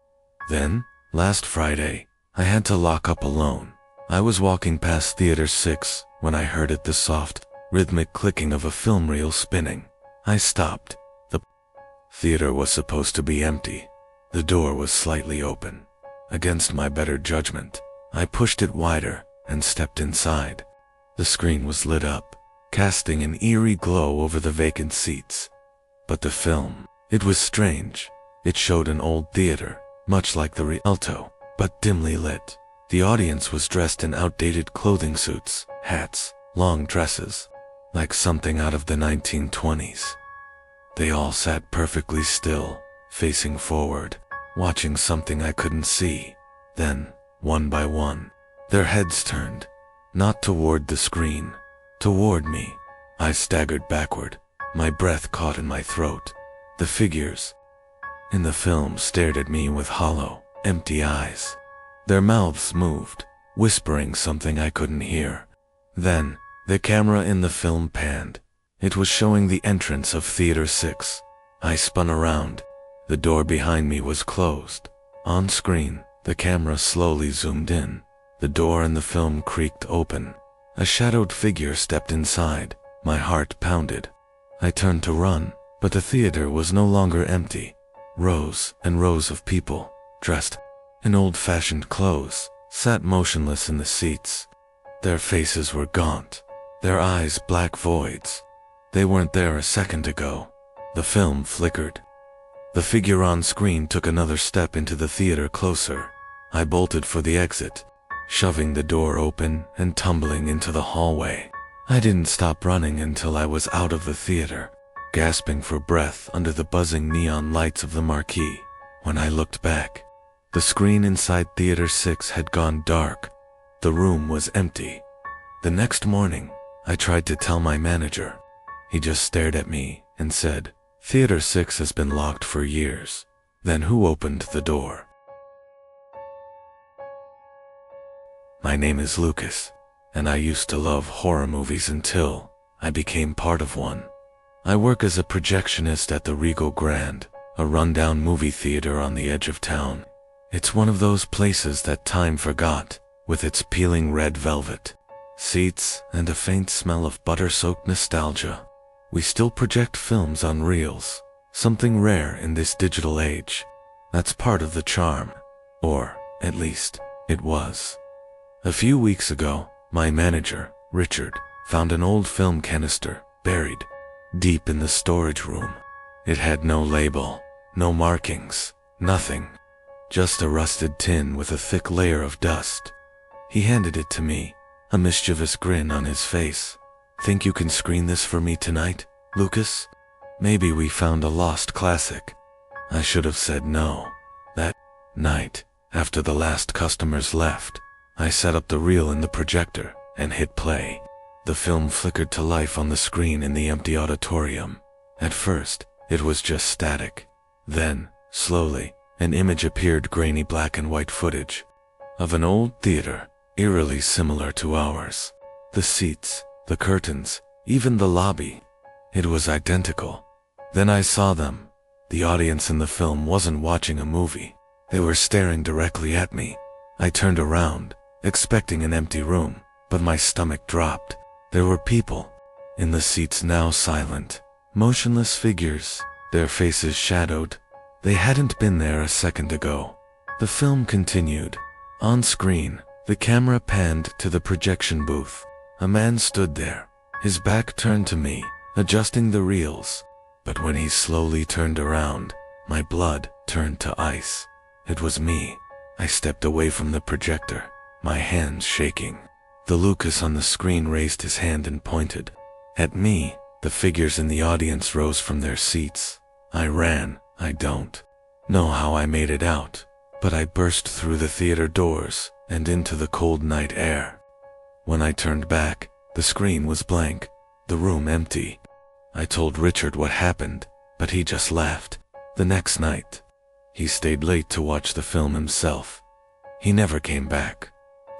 A: Then, last Friday, I had to lock up alone. I was walking past Theater 6 when I heard the soft, rhythmic clicking of a film reel spinning. I stopped. The theater was supposed to be empty. The door was slightly open. Against my better judgment, I pushed it wider and stepped inside. The screen was lit up, casting an eerie glow over the vacant seats. But the film, it was strange. It showed an old theater, much like the Rialto, but dimly lit. The audience was dressed in outdated clothing suits, hats, long dresses, like something out of the 1920s. They all sat perfectly still, facing forward, watching something I couldn't see. Then, one by one, their heads turned, not toward the screen, toward me. I staggered backward, my breath caught in my throat. The figures in the film stared at me with hollow, empty eyes. Their mouths moved, whispering something I couldn't hear. Then, the camera in the film panned. It was showing the entrance of Theater 6. I spun around. The door behind me was closed. On screen, the camera slowly zoomed in. The door in the film creaked open. A shadowed figure stepped inside. My heart pounded. I turned to run, but the theater was no longer empty. Rows and rows of people, dressed in old-fashioned clothes, sat motionless in the seats. Their faces were gaunt, their eyes black voids. They weren't there a second ago. The film flickered. The figure on screen took another step into the theater closer. I bolted for the exit, shoving the door open and tumbling into the hallway. I didn't stop running until I was out of the theater, gasping for breath under the buzzing neon lights of the marquee. When I looked back, the screen inside Theater 6 had gone dark. The room was empty. The next morning, I tried to tell my manager. He just stared at me and said, "Theater 6 has been locked for years." Then who opened the door? My name is Lucas, and I used to love horror movies until I became part of one. I work as a projectionist at the Regal Grand, a rundown movie theater on the edge of town. It's one of those places that time forgot, with its peeling red velvet seats and a faint smell of butter-soaked nostalgia. We still project films on reels, something rare in this digital age. That's part of the charm, or at least it was. A few weeks ago, my manager, Richard, found an old film canister buried deep in the storage room. It had no label, no markings, nothing. just a rusted tin with a thick layer of dust. He handed it to me, a mischievous grin on his face. "Think you can screen this for me tonight, Lucas? Maybe we found a lost classic." I should have said no. That night, after the last customers left, I set up the reel in the projector and hit play. The film flickered to life on the screen in the empty auditorium. At first, it was just static. Then, slowly, an image appeared, grainy black and white footage of an old theater, eerily similar to ours. The seats, the curtains, even the lobby. It was identical. Then I saw them. The audience in the film wasn't watching a movie. They were staring directly at me. I turned around, expecting an empty room, but my stomach dropped. There were people in the seats, now silent, motionless figures, their faces shadowed. They hadn't been there a second ago. The film continued. On screen, the camera panned to the projection booth. A man stood there, his back turned to me, adjusting the reels. But when he slowly turned around, my blood turned to ice. It was me. I stepped away from the projector, my hands shaking. The Lucas on the screen raised his hand and pointed at me. The figures in the audience rose from their seats. I ran. I don't know how I made it out, but I burst through the theater doors and into the cold night air. When I turned back, the screen was blank, the room empty. I told Richard what happened, but he just laughed. The next night, he stayed late to watch the film himself. He never came back.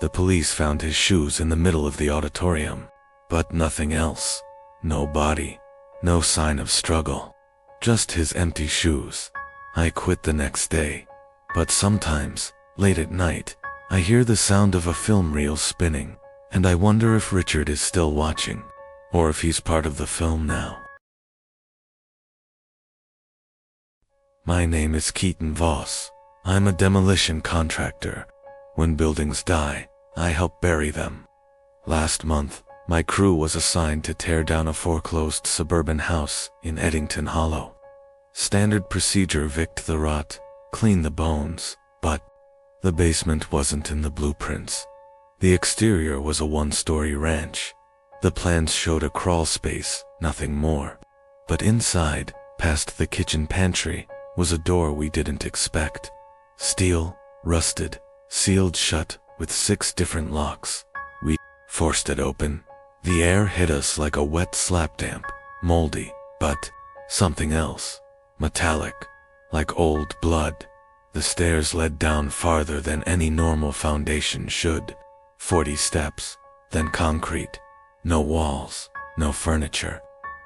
A: The police found his shoes in the middle of the auditorium, but nothing else. No body, no sign of struggle, just his empty shoes. I quit the next day, but sometimes, late at night, I hear the sound of a film reel spinning, and I wonder if Richard is still watching, or if he's part of the film now. My name is Keaton Voss. I'm a demolition contractor. When buildings die, I help bury them. Last month, my crew was assigned to tear down a foreclosed suburban house in Eddington Hollow. Standard procedure: evict the rot, clean the bones, but the basement wasn't in the blueprints. The exterior was a one-story ranch. The plans showed a crawl space, nothing more. But inside, past the kitchen pantry, was a door we didn't expect. Steel, rusted, sealed shut with 6 different locks. We forced it open. The air hit us like a wet slap damp, moldy, but something else. Metallic, like old blood. The stairs led down farther than any normal foundation should. 40 steps, then concrete. No walls, no furniture.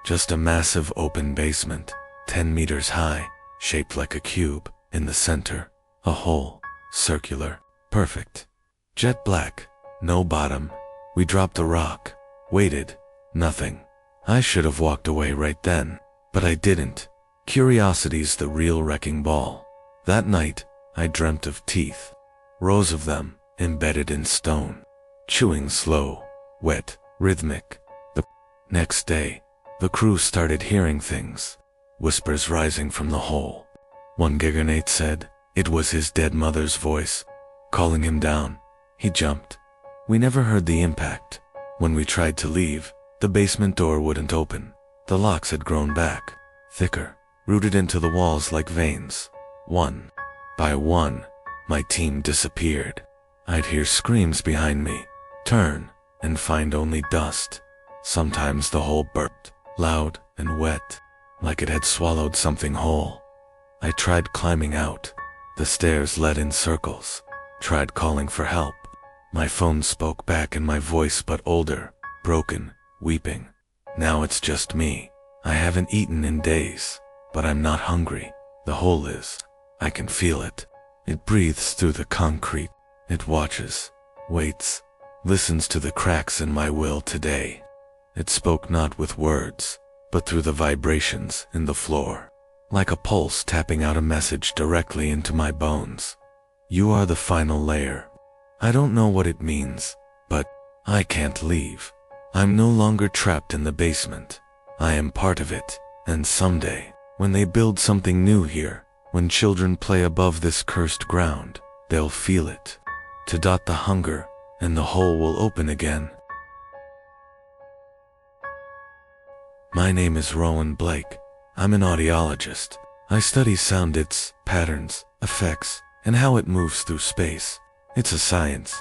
A: Just a massive open basement, 10 meters high, shaped like a cube. In the center, a hole, circular, perfect. Jet black, no bottom. We dropped a rock, waited, nothing. I should have walked away right then, but I didn't. Curiosity's the real wrecking ball. That night, I dreamt of teeth. Rows of them, embedded in stone. Chewing slow, wet, rhythmic. The next day, the crew started hearing things. Whispers rising from the hole. One giggernate said it was his dead mother's voice, calling him down. He jumped. We never heard the impact. When we tried to leave, the basement door wouldn't open. The locks had grown back, thicker, rooted into the walls like veins. One by one, my team disappeared. I'd hear screams behind me, turn, and find only dust. Sometimes the hole burped, loud and wet, like it had swallowed something whole. I tried climbing out. The stairs led in circles. Tried calling for help. My phone spoke back in my voice, but older, broken, weeping. Now it's just me. I haven't eaten in days, but I'm not hungry. The hole is. I can feel it. It breathes through the concrete. It watches, waits, listens to the cracks in my will today. It spoke not with words, but through the vibrations in the floor. Like a pulse tapping out a message directly into my bones. You are the final layer. I don't know what it means, but I can't leave. I'm no longer trapped in the basement. I am part of it, and someday, when they build something new here, When children play above this cursed ground, they'll feel it. To dot the hunger, and the hole will open again. My name is Rowan Blake. I'm an audiologist. I study sound, its patterns, effects, and how it moves through space. It's a science.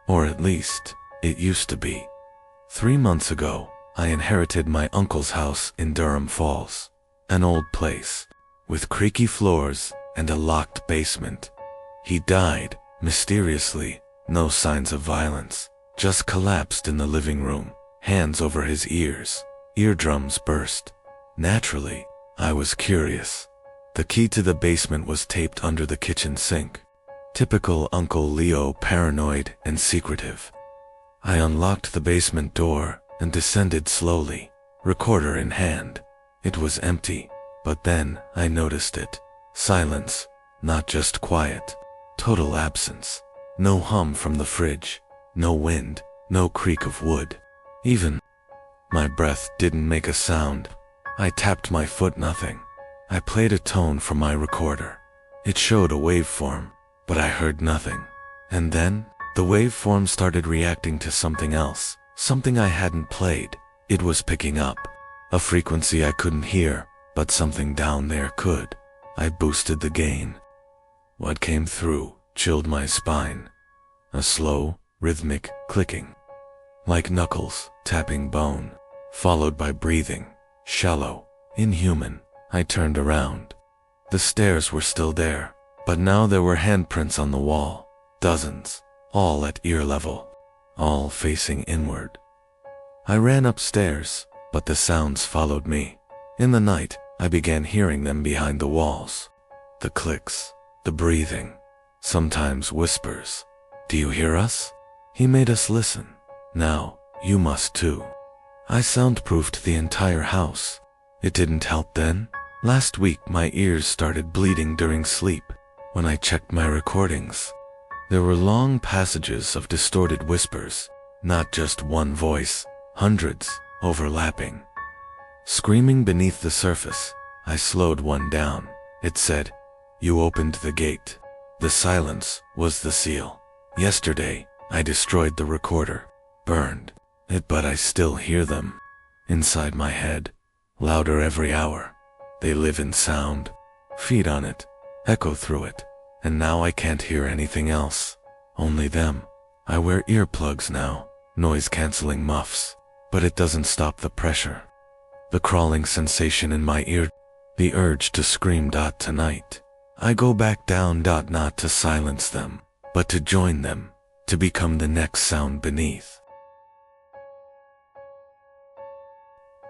A: Or at least, it used to be. 3 months ago, I inherited my uncle's house in Durham Falls. An old place, with creaky floors and a locked basement. He died, mysteriously, no signs of violence, just collapsed in the living room, hands over his ears, eardrums burst. Naturally, I was curious. The key to the basement was taped under the kitchen sink. Typical Uncle Leo, paranoid and secretive. I unlocked the basement door and descended slowly, recorder in hand. It was empty, but then I noticed it. Silence, not just quiet, total absence. No hum from the fridge, no wind, no creak of wood. Even my breath didn't make a sound. I tapped my foot, nothing. I played a tone from my recorder. It showed a waveform, but I heard nothing. And then, the waveform started reacting to something else, something I hadn't played. It was picking up a frequency I couldn't hear, but something down there could. I boosted the gain. What came through chilled my spine. A slow, rhythmic clicking, like knuckles tapping bone, followed by breathing, shallow, inhuman. I turned around. The stairs were still there, but now there were handprints on the wall, dozens, all at ear level, all facing inward. I ran upstairs, but the sounds followed me. In the night, I began hearing them behind the walls. The clicks, the breathing, sometimes whispers. Do you hear us? He made us listen. Now, you must too. I soundproofed the entire house. It didn't help then. Last week my ears started bleeding during sleep. When I checked my recordings, there were long passages of distorted whispers, not just one voice, hundreds, overlapping. Screaming beneath the surface, I slowed one down. It said, "You opened the gate." The silence was the seal. Yesterday, I destroyed the recorder, burned it, but I still hear them. Inside my head, louder every hour. They live in sound, feed on it, echo through it, and now I can't hear anything else. Only them. I wear earplugs now, noise-canceling muffs, but it doesn't stop the pressure. The crawling sensation in my ear, the urge to scream. Tonight, I go back down. Not to silence them, but to join them, to become the next sound beneath.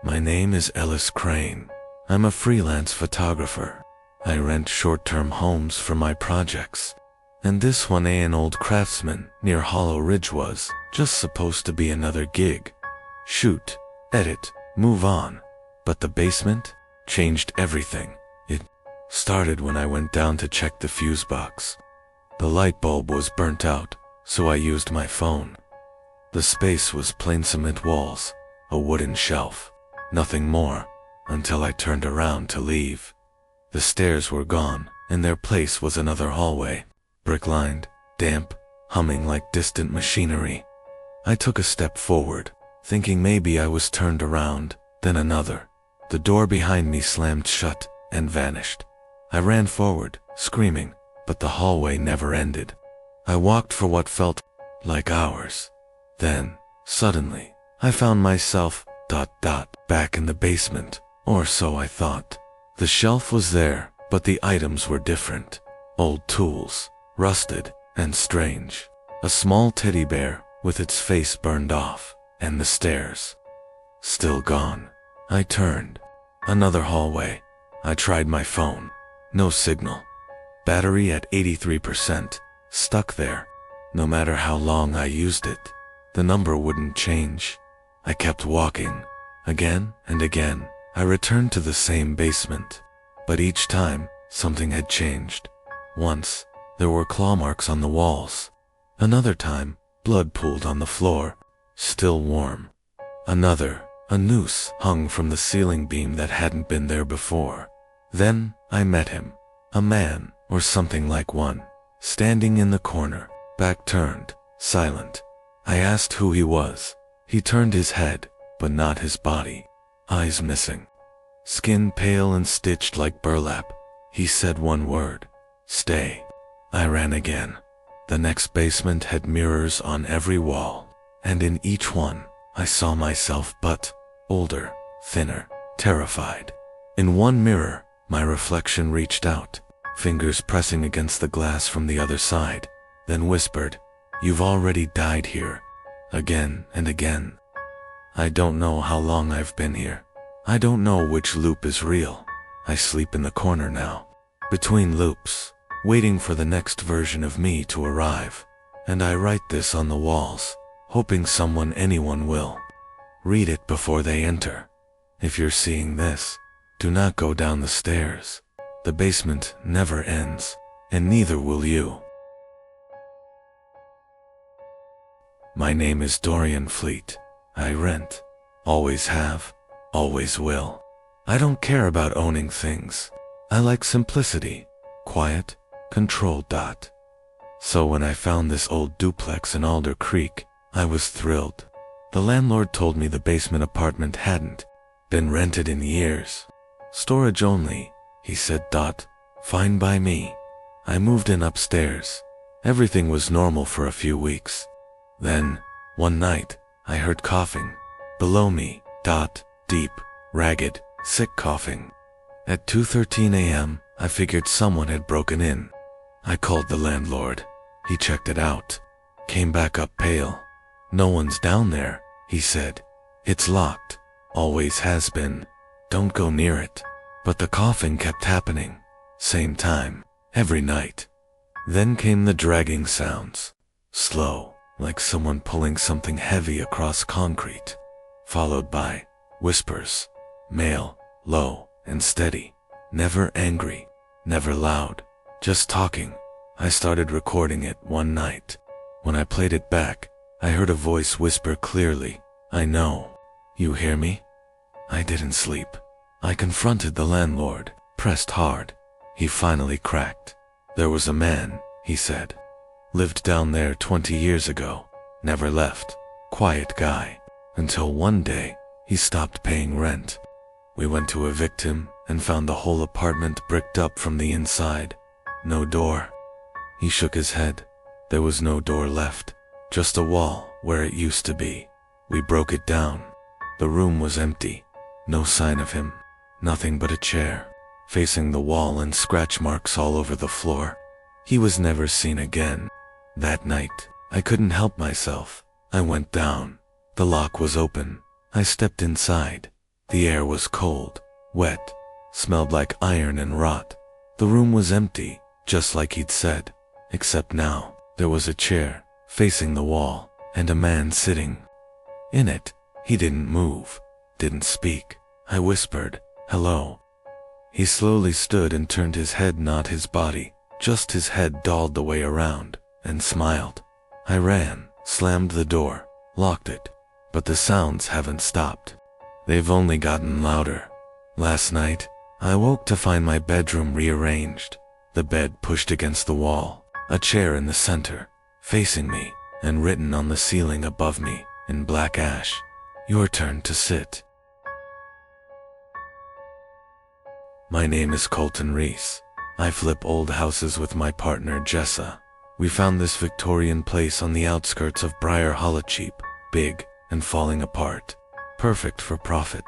A: My name is Ellis Crane. I'm a freelance photographer. I rent short-term homes for my projects. And this one, an old craftsman near Hollow Ridge, was just supposed to be another gig. Shoot, edit, move on. But the basement changed everything. It started when I went down to check the fuse box. The light bulb was burnt out, so I used my phone. The space was plain cement walls, a wooden shelf, nothing more, until I turned around to leave. The stairs were gone, and their place was another hallway, brick-lined, damp, humming like distant machinery. I took a step forward, thinking maybe I was turned around, then another. The door behind me slammed shut and vanished. I ran forward, screaming, but the hallway never ended. I walked for what felt like hours. Then, suddenly, I found myself back in the basement, or so I thought. The shelf was there, but the items were different. Old tools, rusted and strange. A small teddy bear with its face burned off, and the stairs still gone. I turned. Another hallway. I tried my phone. No signal. Battery at 83%. Stuck there. No matter how long I used it, the number wouldn't change. I kept walking. Again and again, I returned to the same basement. But each time, something had changed. Once, there were claw marks on the walls. Another time, blood pooled on the floor, still warm. Another, a noose hung from the ceiling beam that hadn't been there before. Then, I met him. A man, or something like one, standing in the corner, back turned, silent. I asked who he was. He turned his head, but not his body. Eyes missing. Skin pale and stitched like burlap. He said one word. Stay. I ran again. The next basement had mirrors on every wall, and in each one, I saw myself but older, thinner, terrified. In one mirror, my reflection reached out, fingers pressing against the glass from the other side, then whispered, "You've already died here." Again and again. I don't know how long I've been here. I don't know which loop is real. I sleep in the corner now, between loops, waiting for the next version of me to arrive. And I write this on the walls, hoping anyone will read it before they enter. If you're seeing this, do not go down the stairs. The basement never ends, and neither will you. My name is Dorian Fleet. I rent. Always have. Always will. I don't care about owning things. I like simplicity. Quiet. Control. So when I found this old duplex in Alder Creek, I was thrilled. The landlord told me the basement apartment hadn't been rented in years. Storage only, he said. Fine by me. I moved in upstairs. Everything was normal for a few weeks. Then, one night, I heard coughing. Below me. Deep, ragged, sick coughing. At 2:13 a.m., I figured someone had broken in. I called the landlord. He checked it out. Came back up pale. "No one's down there," he said. "It's locked. Always has been. Don't go near it." But the coughing kept happening. Same time. Every night. Then came the dragging sounds. Slow, like someone pulling something heavy across concrete. Followed by whispers. Male, low, and steady. Never angry. Never loud. Just talking. I started recording it one night. When I played it back, I heard a voice whisper clearly, "I know. You hear me?" I didn't sleep. I confronted the landlord, pressed hard. He finally cracked. "There was a man," he said. "Lived down there 20 years ago. Never left. Quiet guy. Until one day, he stopped paying rent. We went to evict him and found the whole apartment bricked up from the inside. No door." He shook his head. There was no door left. Just a wall where it used to be. We broke it down. The room was empty. No sign of him. Nothing but a chair, facing the wall and scratch marks all over the floor. He was never seen again. That night, I couldn't help myself. I went down. The lock was open. I stepped inside. The air was cold, wet, smelled like iron and rot. The room was empty, just like he'd said, except now, there was a chair, facing the wall, and a man sitting in it. He didn't move, didn't speak. I whispered, "Hello." He slowly stood and turned his head, not his body, just his head dolled the way around, and smiled. I ran, slammed the door, locked it, but the sounds haven't stopped. They've only gotten louder. Last night, I woke to find my bedroom rearranged, the bed pushed against the wall, a chair in the center, facing me, and written on the ceiling above me, in black ash, "Your turn to sit." My name is Colton Reese. I flip old houses with my partner Jessa. We found this Victorian place on the outskirts of Briar Hollow, cheap, big, and falling apart. Perfect for profit.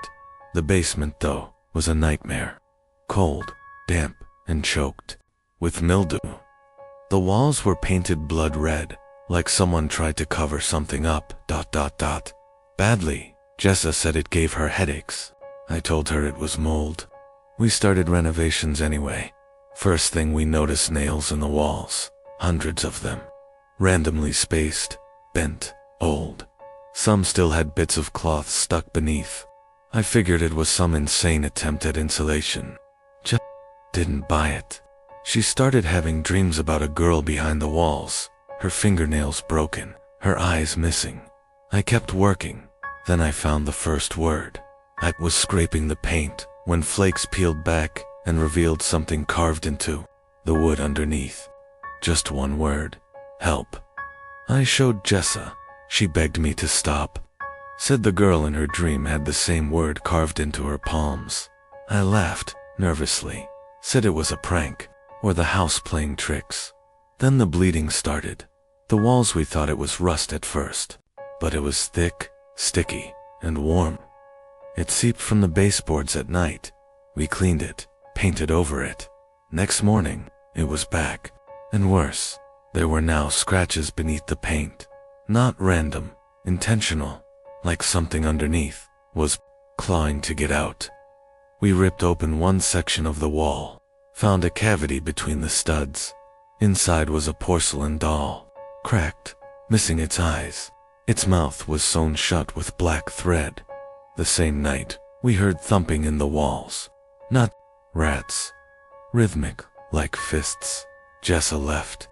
A: The basement, though, was a nightmare. Cold, damp, and choked with mildew. The walls were painted blood red, like someone tried to cover something up. Badly. Jessa said it gave her headaches. I told her it was mold. We started renovations anyway. First thing we noticed, nails in the walls. Hundreds of them. Randomly spaced, bent, old. Some still had bits of cloth stuck beneath. I figured it was some insane attempt at insulation. Just didn't buy it. She started having dreams about a girl behind the walls, her fingernails broken, her eyes missing. I kept working. Then I found the first word. I was scraping the paint when flakes peeled back and revealed something carved into the wood underneath. Just one word: help. I showed Jessa. She begged me to stop. Said the girl in her dream had the same word carved into her palms. I laughed, nervously. Said it was a prank, or the house playing tricks. Then the bleeding started. The walls, we thought it was rust at first, but it was thick, sticky, and warm. It seeped from the baseboards at night. We cleaned it, painted over it. Next morning, it was back. And worse, there were now scratches beneath the paint. Not random, intentional, like something underneath was clawing to get out. We ripped open one section of the wall, found a cavity between the studs. Inside was a porcelain doll, cracked, missing its eyes. Its mouth was sewn shut with black thread. The same night, we heard thumping in the walls. Not rats. Rhythmic, like fists. Jessa left.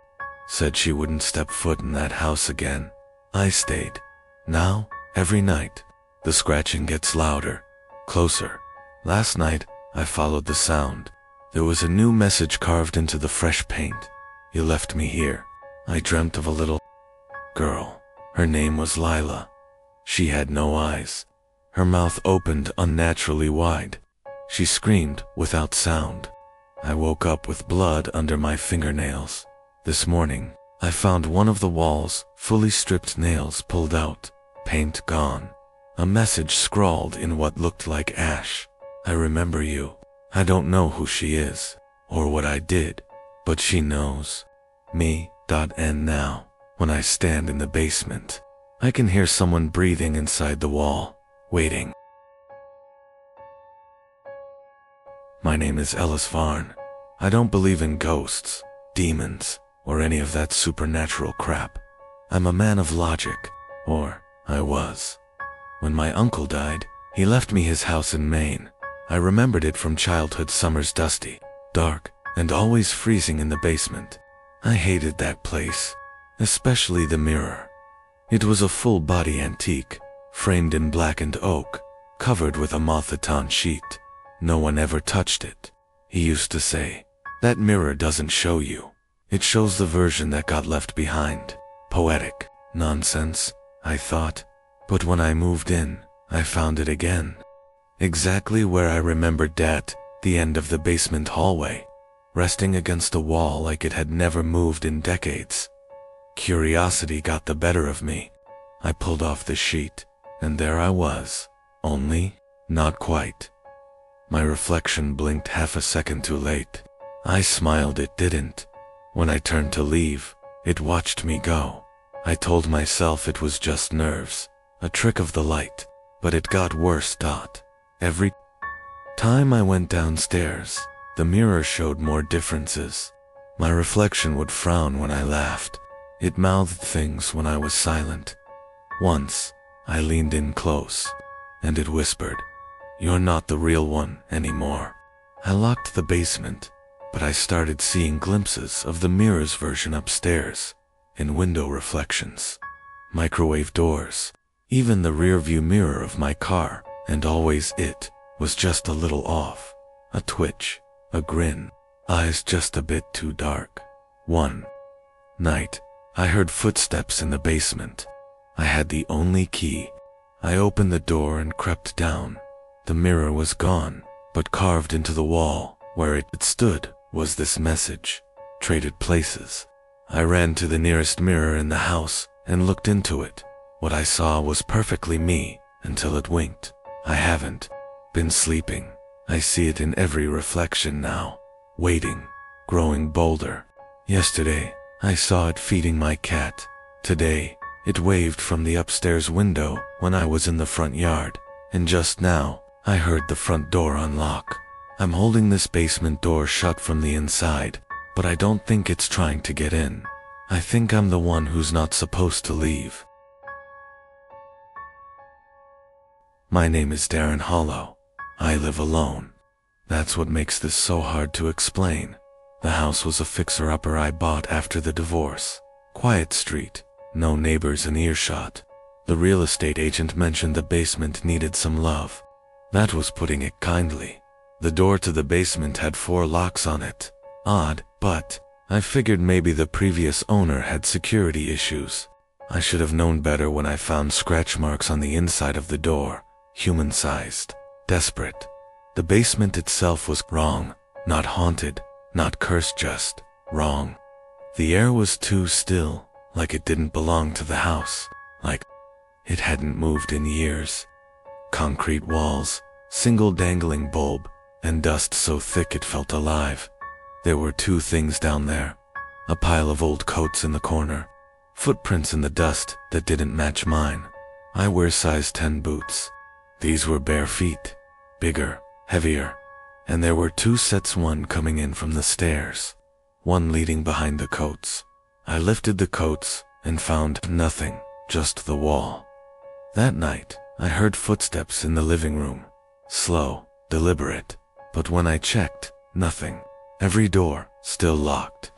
A: Said she wouldn't step foot in that house again. I stayed. Now, every night, the scratching gets louder, closer. Last night, I followed the sound. There was a new message carved into the fresh paint. You left me here. I dreamt of a little girl. Her name was Lila. She had no eyes. Her mouth opened unnaturally wide. She screamed without sound. I woke up with blood under my fingernails. This morning, I found one of the walls, fully stripped, nails pulled out, paint gone. A message scrawled in what looked like ash. I remember you. I don't know who she is, or what I did, but she knows. Me. And now, when I stand in the basement, I can hear someone breathing inside the wall, waiting. My name is Ellis Varn. I don't believe in ghosts, demons, or any of that supernatural crap. I'm a man of logic, or I was. When my uncle died, he left me his house in Maine. I remembered it from childhood summers, dusty, dark, and always freezing in the basement. I hated that place, especially the mirror. It was a full-body antique, framed in blackened oak, covered with a moth-eton sheet. No one ever touched it. He used to say, "That mirror doesn't show you. It shows the version that got left behind." Poetic nonsense, I thought. But when I moved in, I found it again. Exactly where I remembered, at the end of the basement hallway, resting against a wall like it had never moved in decades. Curiosity got the better of me. I pulled off the sheet, and there I was. Only, not quite. My reflection blinked half a second too late. I smiled, it didn't. When I turned to leave, it watched me go. I told myself it was just nerves, a trick of the light, but it got worse. Every time I went downstairs, the mirror showed more differences. My reflection would frown when I laughed. It mouthed things when I was silent. Once, I leaned in close, and it whispered, "You're not the real one anymore." I locked the basement, but I started seeing glimpses of the mirror's version upstairs, in window reflections, microwave doors, even the rear-view mirror of my car, and always it was just a little off. A twitch, a grin, eyes just a bit too dark. One night, I heard footsteps in the basement. I had the only key. I opened the door and crept down. The mirror was gone, but carved into the wall, where it stood, was this message: traded places. I ran to the nearest mirror in the house and looked into it. What I saw was perfectly me until it winked. I haven't been sleeping. I see it in every reflection now, waiting, growing bolder. Yesterday, I saw it feeding my cat. Today, it waved from the upstairs window when I was in the front yard. And just now, I heard the front door unlock. I'm holding this basement door shut from the inside, but I don't think it's trying to get in. I think I'm the one who's not supposed to leave. My name is Darren Hollow. I live alone. That's what makes this so hard to explain. The house was a fixer-upper I bought after the divorce. Quiet street, no neighbors in earshot. The real estate agent mentioned the basement needed some love. That was putting it kindly. The door to the basement had 4 locks on it. Odd, but I figured maybe the previous owner had security issues. I should have known better when I found scratch marks on the inside of the door, human-sized, desperate. The basement itself was wrong, not haunted, not cursed, just wrong. The air was too still, like it didn't belong to the house, like it hadn't moved in years. Concrete walls, single dangling bulb, and dust so thick it felt alive. There were two things down there. A pile of old coats in the corner. Footprints in the dust that didn't match mine. I wear size 10 boots. These were bare feet. Bigger, heavier. And there were two sets, one coming in from the stairs, one leading behind the coats. I lifted the coats and found nothing, just the wall. That night, I heard footsteps in the living room. Slow, deliberate. But when I checked, nothing. Every door still locked.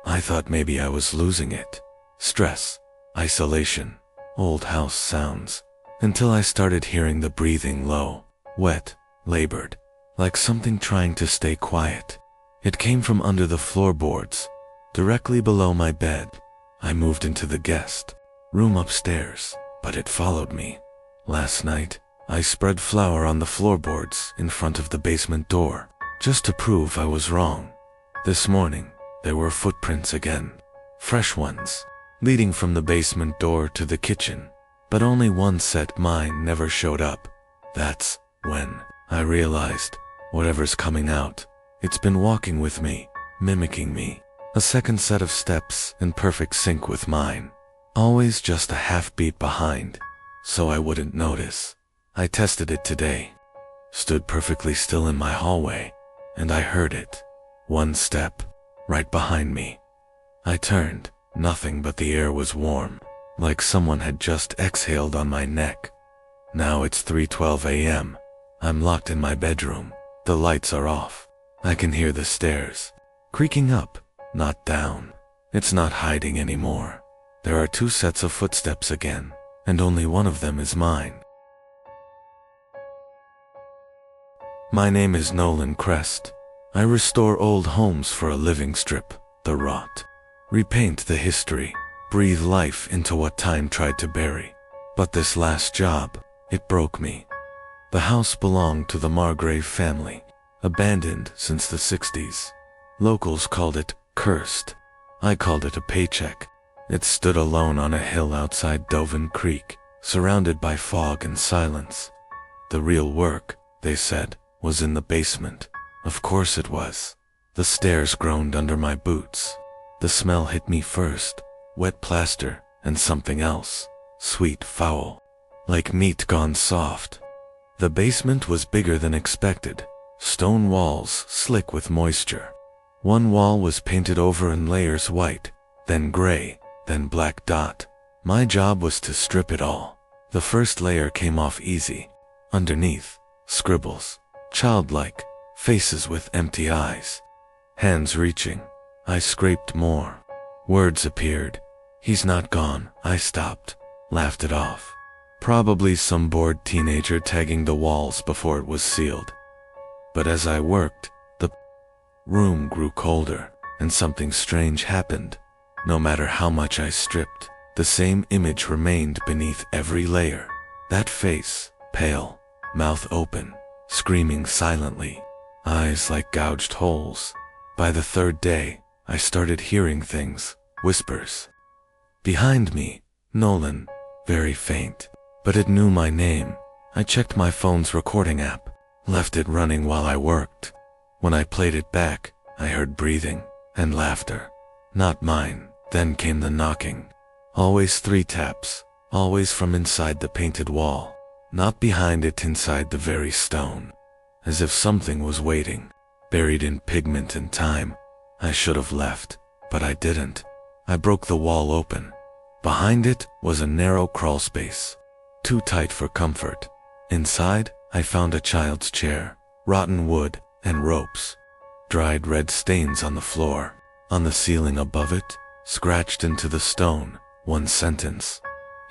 A: I thought maybe I was losing it. Stress, isolation, old house sounds. Until I started hearing the breathing low, wet, labored, like something trying to stay quiet. It came from under the floorboards, directly below my bed. I moved into the guest room upstairs, but it followed me. Last night, I spread flour on the floorboards in front of the basement door, just to prove I was wrong. This morning, there were footprints again, fresh ones, leading from the basement door to the kitchen, but only one set, mine, never showed up. That's when I realized, whatever's coming out, it's been walking with me, mimicking me. A second set of steps in perfect sync with mine, always just a half beat behind, so I wouldn't notice. I tested it today, stood perfectly still in my hallway, and I heard it. One step, right behind me. I turned, nothing, but the air was warm, like someone had just exhaled on my neck. Now it's 3:12 a.m. I'm locked in my bedroom. The lights are off. I can hear the stairs creaking up, not down. It's not hiding anymore. There are two sets of footsteps again, and only one of them is mine. My name is Nolan Crest. I restore old homes for a living, strip the rot, repaint the history, breathe life into what time tried to bury. But this last job, it broke me. The house belonged to the Margrave family, abandoned since the 60s. Locals called it cursed. I called it a paycheck. It stood alone on a hill outside Doven Creek, surrounded by fog and silence. The real work, they said, was in the basement. Of course it was. The stairs groaned under my boots. The smell hit me first, wet plaster and something else, sweet, foul, like meat gone soft. The basement was bigger than expected. Stone walls slick with moisture. One wall was painted over in layers, white, then gray, then black dot. My job was to strip it all. The first layer came off easy. Underneath, scribbles, childlike, faces with empty eyes. Hands reaching. I scraped more. Words appeared. He's not gone. I stopped, laughed it off. Probably some bored teenager tagging the walls before it was sealed. But as I worked, the room grew colder, and something strange happened. No matter how much I stripped, the same image remained beneath every layer. That face, pale, mouth open, screaming silently, eyes like gouged holes. By the third day, I started hearing things, whispers. Behind me, Nolan, very faint, but it knew my name. I checked my phone's recording app, left it running while I worked. When I played it back, I heard breathing and laughter. Not mine. Then came the knocking. Always 3 taps, always from inside the painted wall, not behind it, inside the very stone. As if something was waiting, buried in pigment and time. I should have left, but I didn't. I broke the wall open. Behind it was a narrow crawl space, too tight for comfort. Inside, I found a child's chair, rotten wood and ropes, dried red stains on the floor. On the ceiling above it, scratched into the stone, one sentence: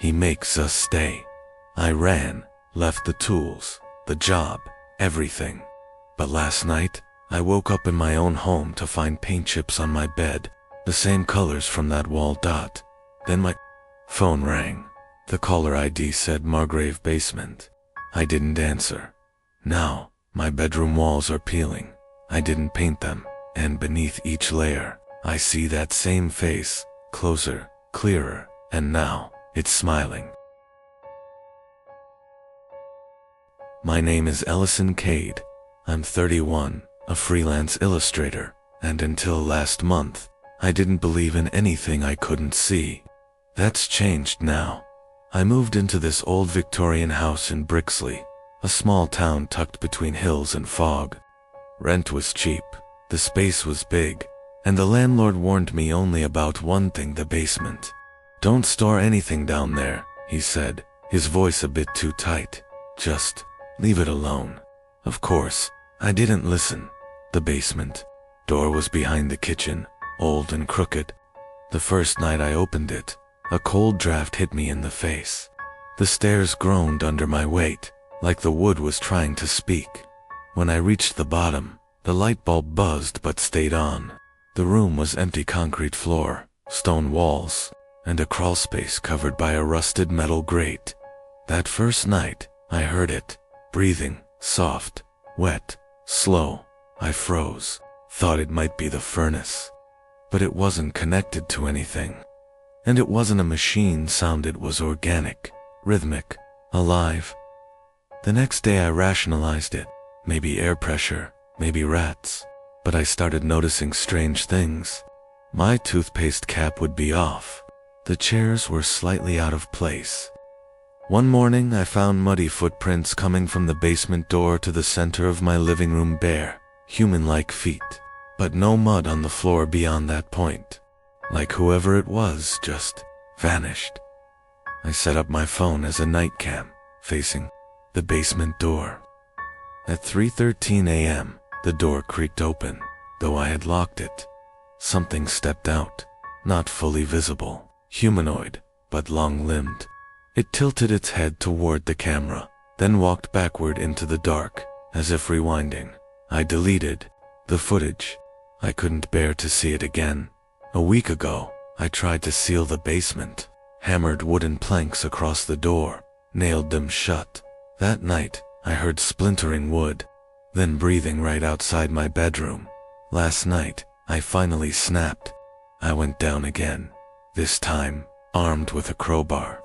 A: "He makes us stay." I ran, left the tools, the job, everything. But last night, I woke up in my own home to find paint chips on my bed, the same colors from that wall dot. Then my phone rang. The caller ID said Margrave Basement. I didn't answer. Now, my bedroom walls are peeling. I didn't paint them, and beneath each layer, I see that same face, closer, clearer, and now, it's smiling. My name is Ellison Cade. I'm 31, a freelance illustrator, and until last month, I didn't believe in anything I couldn't see. That's changed now. I moved into this old Victorian house in Brixley, a small town tucked between hills and fog. Rent was cheap, the space was big, and the landlord warned me only about one thing: the basement. "Don't store anything down there," he said, his voice a bit too tight. "Just leave it alone." Of course, I didn't listen. The basement door was behind the kitchen, old and crooked. The first night I opened it, a cold draft hit me in the face. The stairs groaned under my weight, like the wood was trying to speak. When I reached the bottom, the light bulb buzzed but stayed on. The room was empty: concrete floor, stone walls, and a crawl space covered by a rusted metal grate. That first night, I heard it, breathing, soft, wet, slow. I froze, thought it might be the furnace. But it wasn't connected to anything. And it wasn't a machine sound, it was organic, rhythmic, alive. The next day I rationalized it. Maybe air pressure, maybe rats. But I started noticing strange things. My toothpaste cap would be off. The chairs were slightly out of place. One morning I found muddy footprints coming from the basement door to the center of my living room, bare, human-like feet. But no mud on the floor beyond that point. Like whoever it was just vanished. I set up my phone as a night cam, facing the basement door. At 3:13 a.m., the door creaked open, though I had locked it. Something stepped out, not fully visible, humanoid, but long-limbed. It tilted its head toward the camera, then walked backward into the dark, as if rewinding. I deleted the footage. I couldn't bear to see it again. A week ago, I tried to seal the basement, hammered wooden planks across the door, nailed them shut. That night, I heard splintering wood, then breathing right outside my bedroom. Last night, I finally snapped. I went down again, this time armed with a crowbar.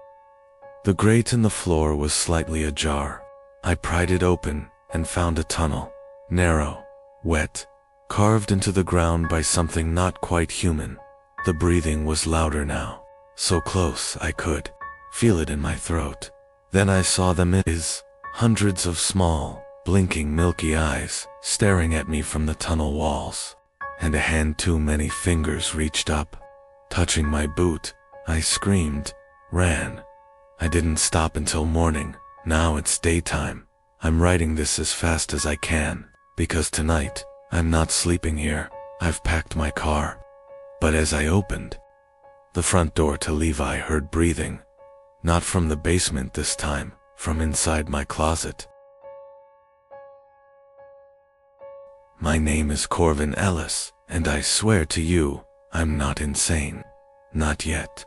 A: The grate in the floor was slightly ajar. I pried it open and found a tunnel, narrow, wet, carved into the ground by something not quite human. The breathing was louder now, so close I could feel it in my throat. Then I saw them. It is hundreds of small, blinking milky eyes staring at me from the tunnel walls, and a hand too many fingers reached up, touching my boot. I screamed, ran. I didn't stop until morning. Now it's daytime. I'm writing this as fast as I can, because tonight, I'm not sleeping here. I've packed my car. But as I opened the front door to leave, I heard breathing. Not from the basement this time, from inside my closet. My name is Corvin Ellis, and I swear to you, I'm not insane. Not yet.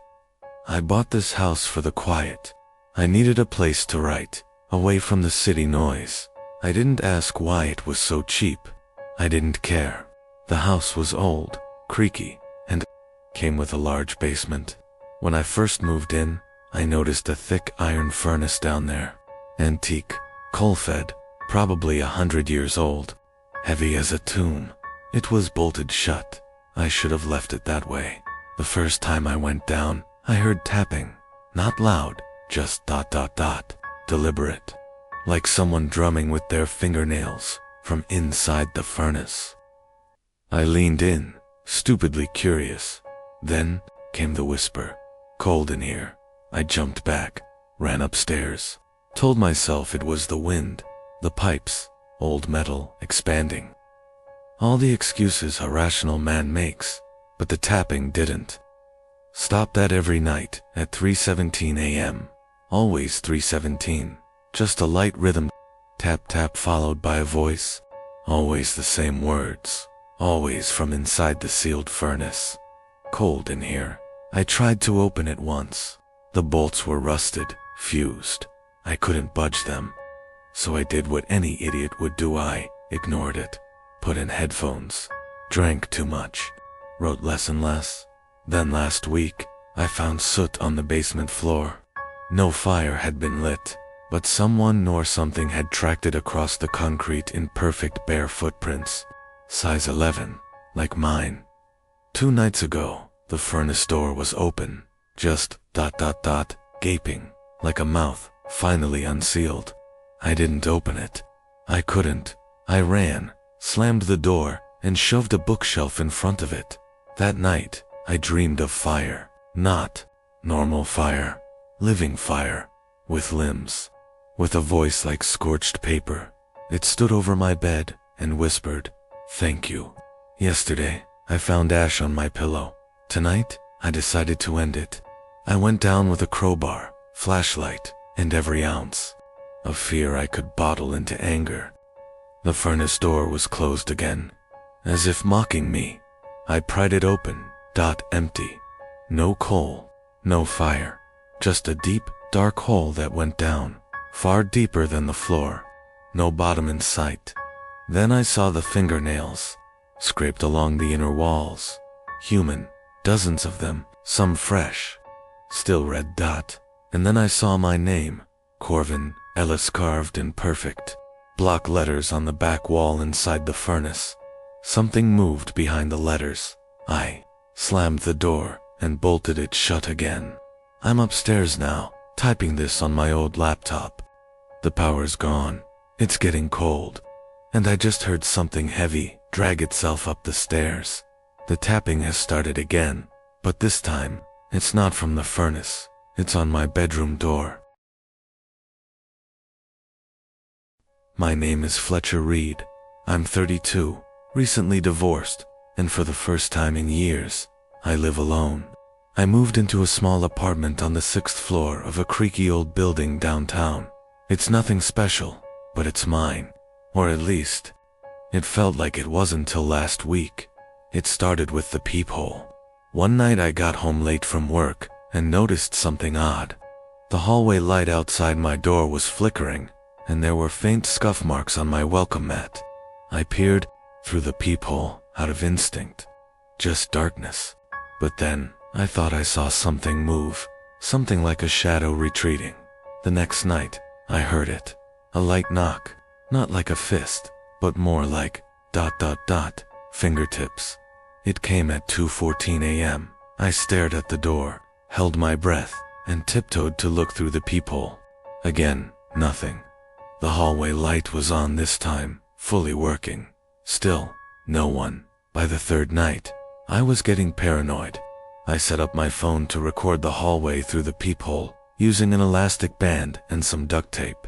A: I bought this house for the quiet. I needed a place to write, away from the city noise. I didn't ask why it was so cheap. I didn't care. The house was old, creaky, and came with a large basement. When I first moved in, I noticed a thick iron furnace down there. Antique, coal-fed, probably 100 years old. Heavy as a tomb. It was bolted shut. I should have left it that way. The first time I went down, I heard tapping. Not loud, just ... deliberate. Like someone drumming with their fingernails from inside the furnace. I leaned in, stupidly curious. Then came the whisper. Cold in here. I jumped back, ran upstairs. Told myself it was the wind, the pipes, old metal, expanding. All the excuses a rational man makes, but the tapping didn't. Stop that every night at 3:17 a.m. Always 3:17. Just a light rhythm. Tap tap followed by a voice. Always the same words, always from inside the sealed furnace. Cold in here. I tried to open it once. The bolts were rusted, fused. I couldn't budge them. So I did what any idiot would do. I ignored it, put in headphones, drank too much, wrote less and less. Then last week, I found soot on the basement floor. No fire had been lit, but someone or something had tracked it across the concrete in perfect bare footprints. Size 11, like mine. 2 nights ago, the furnace door was open, just ... gaping, like a mouth, finally unsealed. I didn't open it. I couldn't. I ran, slammed the door, and shoved a bookshelf in front of it. That night, I dreamed of fire. Not normal fire. Living fire. With limbs. With a voice like scorched paper. It stood over my bed and whispered, "Thank you." Yesterday, I found ash on my pillow. Tonight, I decided to end it. I went down with a crowbar, flashlight, and every ounce of fear I could bottle into anger. The furnace door was closed again, as if mocking me. I pried it open, empty. No coal, no fire, just a deep, dark hole that went down, far deeper than the floor. No bottom in sight. Then I saw the fingernails, scraped along the inner walls. Human, dozens of them, some fresh. Still red . And then I saw my name, Corvin Ellis, carved in perfect block letters on the back wall inside the furnace. Something moved behind the letters. I slammed the door and bolted it shut again. I'm upstairs now, typing this on my old laptop. The power's gone. It's getting cold. And I just heard something heavy drag itself up the stairs. The tapping has started again, but this time, it's not from the furnace. It's on my bedroom door. My name is Fletcher Reed. I'm 32, recently divorced, and for the first time in years, I live alone. I moved into a small apartment on the 6th floor of a creaky old building downtown. It's nothing special, but it's mine. Or at least, it felt like it was until last week. It started with the peephole. One night I got home late from work and noticed something odd. The hallway light outside my door was flickering, and there were faint scuff marks on my welcome mat. I peered through the peephole out of instinct. Just darkness. But then, I thought I saw something move, something like a shadow retreating. The next night, I heard it. A light knock, not like a fist, but more like ... fingertips. It came at 2:14 a.m. I stared at the door, held my breath, and tiptoed to look through the peephole. Again, nothing. The hallway light was on this time, fully working. Still, no one. By the 3rd night, I was getting paranoid. I set up my phone to record the hallway through the peephole, using an elastic band and some duct tape.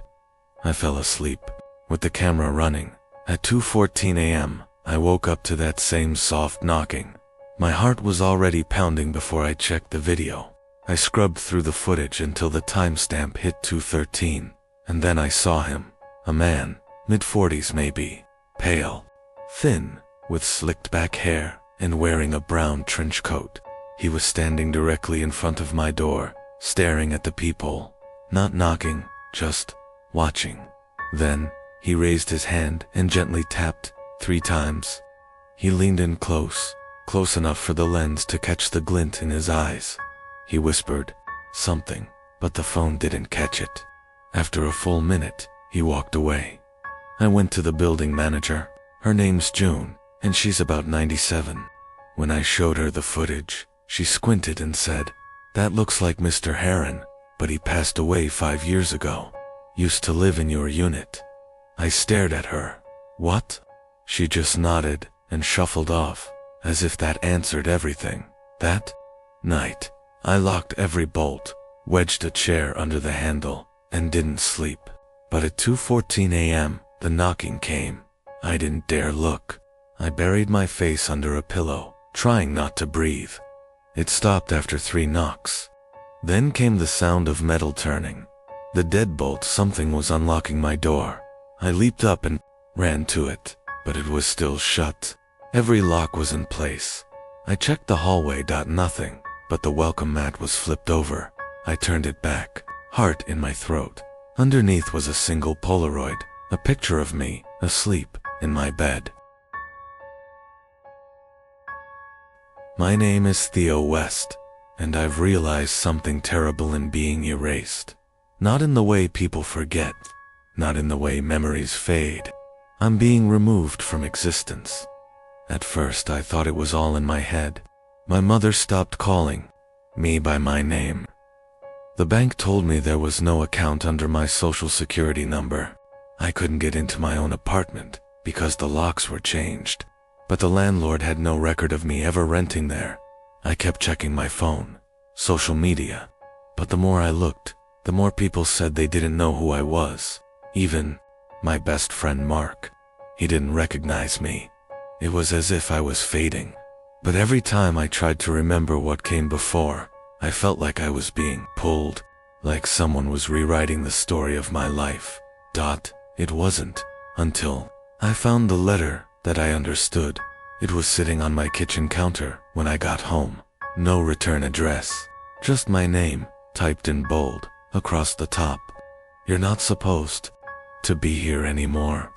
A: I fell asleep, with the camera running. At 2:14 a.m., I woke up to that same soft knocking. My heart was already pounding before I checked the video. I scrubbed through the footage until the timestamp hit 2:13, and then I saw him. A man, mid-40s maybe, pale, thin, with slicked back hair, and wearing a brown trench coat. He was standing directly in front of my door, staring at the peephole, not knocking, just watching. Then, he raised his hand and gently tapped 3 times. He leaned in close enough for the lens to catch the glint in his eyes. He whispered something, but the phone didn't catch it. After a full minute, he walked away. I went to the building manager. Her name's June, and she's about 97. When I showed her the footage, she squinted and said, "That looks like Mr. Heron, but he passed away 5 years ago. Used to live in your unit." I stared at her. "What?" She just nodded and shuffled off, as if that answered everything. That night, I locked every bolt, wedged a chair under the handle, and didn't sleep. But at 2:14 a.m., the knocking came. I didn't dare look. I buried my face under a pillow, trying not to breathe. It stopped after 3 knocks. Then came the sound of metal turning. The deadbolt, something was unlocking my door. I leaped up and ran to it. but it was still shut. Every lock was in place. I checked the hallway. Nothing, but the welcome mat was flipped over. I turned it back, heart in my throat. Underneath was a single Polaroid, a picture of me, asleep, in my bed. My name is Theo West, and I've realized something terrible in being erased. Not in the way people forget, not in the way memories fade. I'm being removed from existence. At first I thought it was all in my head. My mother stopped calling me by my name. The bank told me there was no account under my social security number. I couldn't get into my own apartment because the locks were changed. But the landlord had no record of me ever renting there. I kept checking my phone, social media, but the more I looked, the more people said they didn't know who I was. Even my best friend Mark. He didn't recognize me. It was as if I was fading. But every time I tried to remember what came before, I felt like I was being pulled, like someone was rewriting the story of my life. It wasn't until I found the letter that I understood. It was sitting on my kitchen counter when I got home. No return address, just my name, typed in bold, across the top. You're not supposed to be here anymore.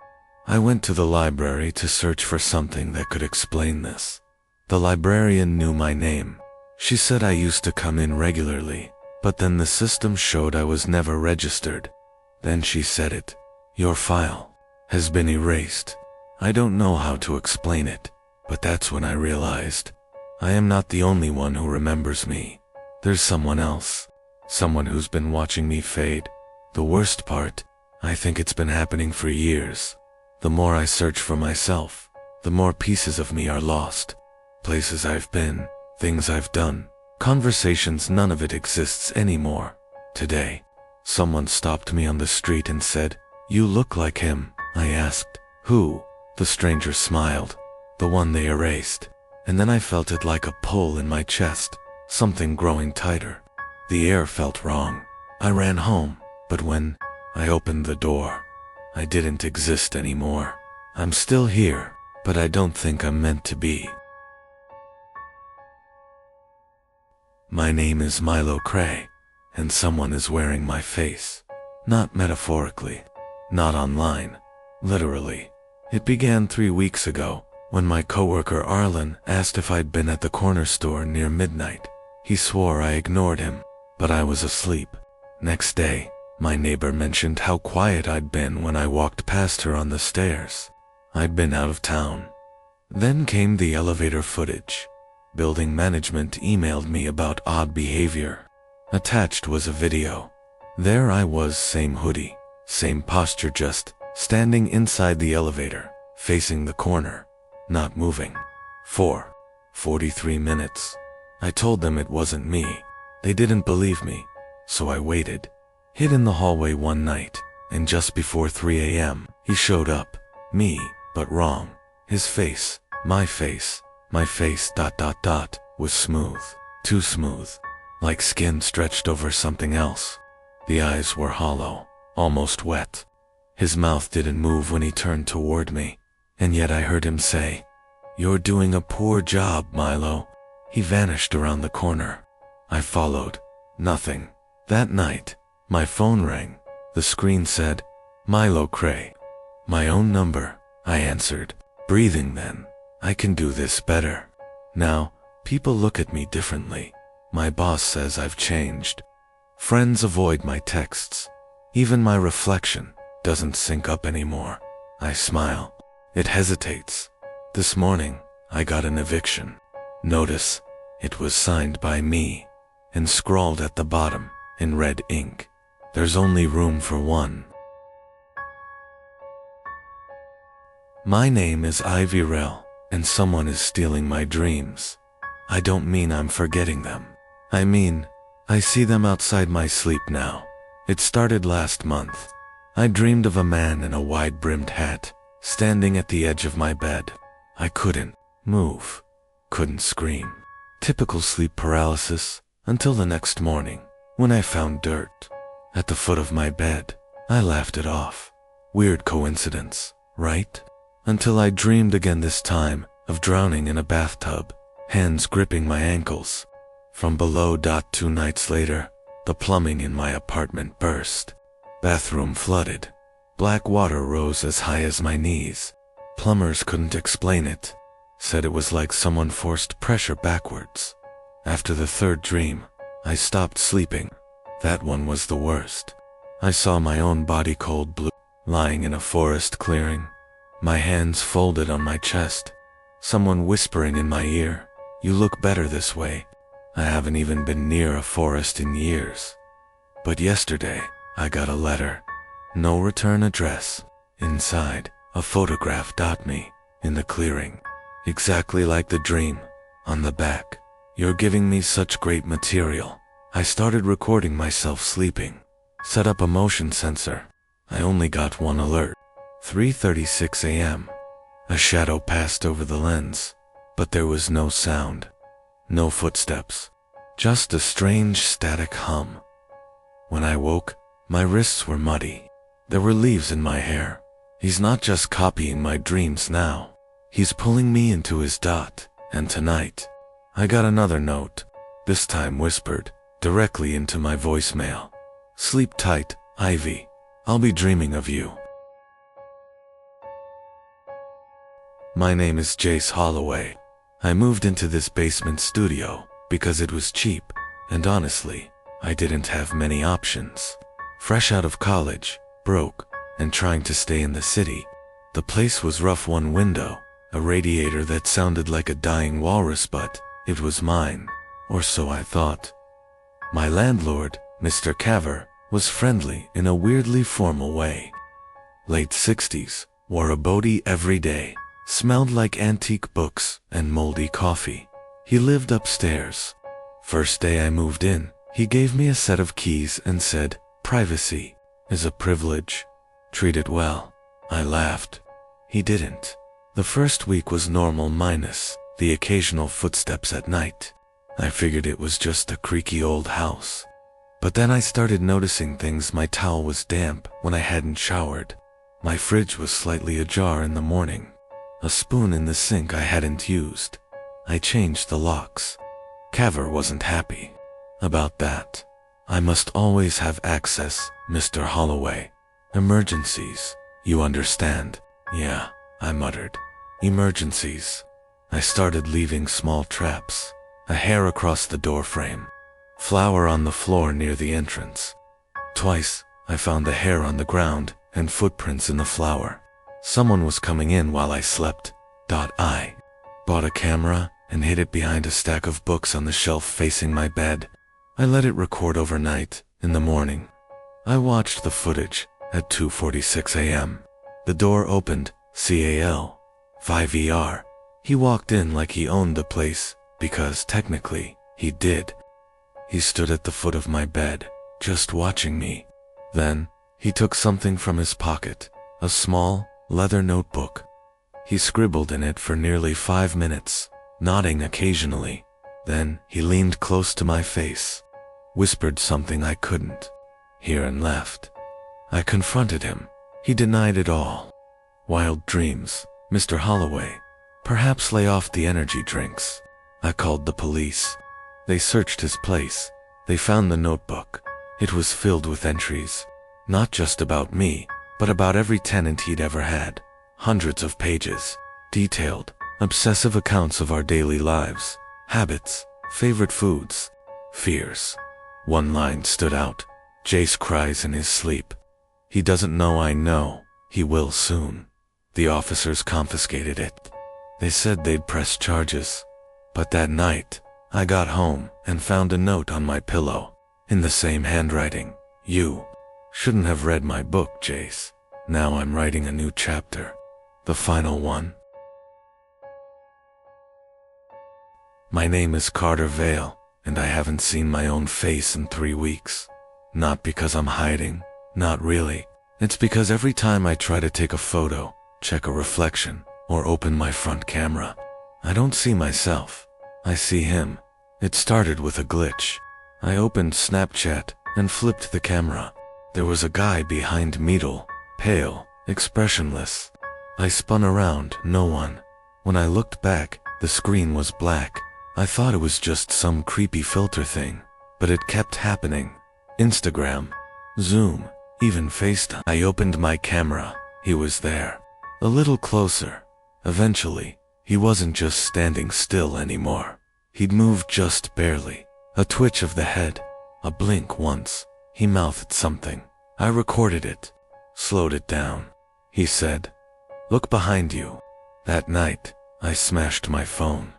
A: I went to the library to search for something that could explain this. The librarian knew my name. She said I used to come in regularly, but then the system showed I was never registered. Then she said it. Your file has been erased. I don't know how to explain it, but that's when I realized I am not the only one who remembers me. There's someone else, someone who's been watching me fade. The worst part, I think it's been happening for years. The more I search for myself, the more pieces of me are lost. Places I've been, things I've done, conversations, none of it exists anymore. Today, someone stopped me on the street and said, "You look like him." I asked, "Who?" The stranger smiled. The one they erased. And then I felt it like a pull in my chest, something growing tighter. The air felt wrong. I ran home, but when I opened the door, I didn't exist anymore. I'm still here, but I don't think I'm meant to be. My name is Milo Cray, and someone is wearing my face. Not metaphorically, not online, literally. It began 3 weeks ago, when my coworker Arlen asked if I'd been at the corner store near midnight. He swore I ignored him, but I was asleep. Next day, my neighbor mentioned how quiet I'd been when I walked past her on the stairs. I'd been out of town. Then came the elevator footage. Building management emailed me about odd behavior. Attached was a video. There I was, same hoodie, same posture, just standing inside the elevator, facing the corner, not moving. 43 minutes. I told them it wasn't me. They didn't believe me, so I waited. Hid in the hallway one night, and just before 3 a.m., he showed up. Me, but wrong. His face, my face, was smooth. Too smooth. Like skin stretched over something else. The eyes were hollow, almost wet. His mouth didn't move when he turned toward me, and yet I heard him say, "You're doing a poor job, Milo." He vanished around the corner. I followed. Nothing. That night, my phone rang. The screen said, "Milo Cray." My own number, I answered, breathing then. I can do this better. Now, people look at me differently. My boss says I've changed. Friends avoid my texts. Even my reflection doesn't sync up anymore. I smile. It hesitates. This morning, I got an eviction notice. It was signed by me and scrawled at the bottom in red ink. There's only room for one. My name is Ivy Rell, and someone is stealing my dreams. I don't mean I'm forgetting them. I mean, I see them outside my sleep now. It started last month. I dreamed of a man in a wide-brimmed hat, standing at the edge of my bed. I couldn't move, couldn't scream. Typical sleep paralysis, until the next morning, when I found dirt at the foot of my bed. I laughed it off. Weird coincidence, right? until I dreamed again, this time of drowning in a bathtub, hands gripping my ankles. From below. 2 nights later, the plumbing in my apartment burst. Bathroom flooded. Black water rose as high as my knees. Plumbers couldn't explain it. Said it was like someone forced pressure backwards. After the 3rd dream, I stopped sleeping. That one was the worst. I saw my own body cold blue, lying in a forest clearing. My hands folded on my chest. Someone whispering in my ear, "You look better this way." I haven't even been near a forest in years. But yesterday, I got a letter. No return address. Inside, a photograph. Me, in the clearing. Exactly like the dream. On the back, "You're giving me such great material." I started recording myself sleeping. Set up a motion sensor. I only got one alert. 3:36 a.m. A shadow passed over the lens, but there was no sound. No footsteps. Just a strange static hum. When I woke, my wrists were muddy. There were leaves in my hair. He's not just copying my dreams now. He's pulling me into his dot. And tonight, I got another note, this time whispered directly into my voicemail. "Sleep tight, Ivy. I'll be dreaming of you." My name is Jace Holloway. I moved into this basement studio because it was cheap, and honestly, I didn't have many options. Fresh out of college, broke, and trying to stay in the city. The place was rough. One window, a radiator that sounded like a dying walrus, but it was mine, or so I thought. My landlord, Mr. Caver, was friendly in a weirdly formal way. Late 60s, wore a body every day, smelled like antique books and moldy coffee. He lived upstairs. First day I moved in, he gave me a set of keys and said, "Privacy is a privilege. Treat it well." I laughed. He didn't. The first week was normal minus the occasional footsteps at night. I figured it was just a creaky old house. But then I started noticing things. My towel was damp when I hadn't showered. My fridge was slightly ajar in the morning. A spoon in the sink I hadn't used. I changed the locks. Caver wasn't happy about that. "I must always have access, Mr. Holloway. Emergencies, you understand?" "Yeah," I muttered. "Emergencies." I started leaving small traps. A hair across the door frame. Flour on the floor near the entrance. Twice, I found the hair on the ground and footprints in the flour. Someone was coming in while I slept. I bought a camera and hid it behind a stack of books on the shelf facing my bed. I let it record overnight. In the morning, I watched the footage at 2:46 a.m. The door opened, CAL, 5ER. He walked in like he owned the place, because technically, he did. He stood at the foot of my bed, just watching me. Then, he took something from his pocket, a small, leather notebook. He scribbled in it for nearly 5 minutes, nodding occasionally. Then, he leaned close to my face, whispered something I couldn't hear and left. I confronted him. He denied it all. "Wild dreams, Mr. Holloway. Perhaps lay off the energy drinks." I called the police. They searched his place. They found the notebook. It was filled with entries, not just about me, but about every tenant he'd ever had. Hundreds of pages, detailed, obsessive accounts of our daily lives, habits, favorite foods, fears. One line stood out. "Jace cries in his sleep. He doesn't know I know. He will soon." The officers confiscated it. They said they'd press charges. But that night, I got home and found a note on my pillow, in the same handwriting. "You shouldn't have read my book, Jace. Now I'm writing a new chapter. The final one." My name is Carter Vale, and I haven't seen my own face in 3 weeks. Not because I'm hiding, not really. It's because every time I try to take a photo, check a reflection, or open my front camera, I don't see myself. I see him. It started with a glitch. I opened Snapchat and flipped the camera. There was a guy behind Meadle, pale, expressionless. I spun around, no one. When I looked back, the screen was black. I thought it was just some creepy filter thing, but it kept happening. Instagram, Zoom, even FaceTime. I opened my camera. He was there. A little closer. Eventually, he wasn't just standing still anymore. He'd moved just barely. A twitch of the head. A blink once. He mouthed something. I recorded it. Slowed it down. He said, "Look behind you." That night, I smashed my phone.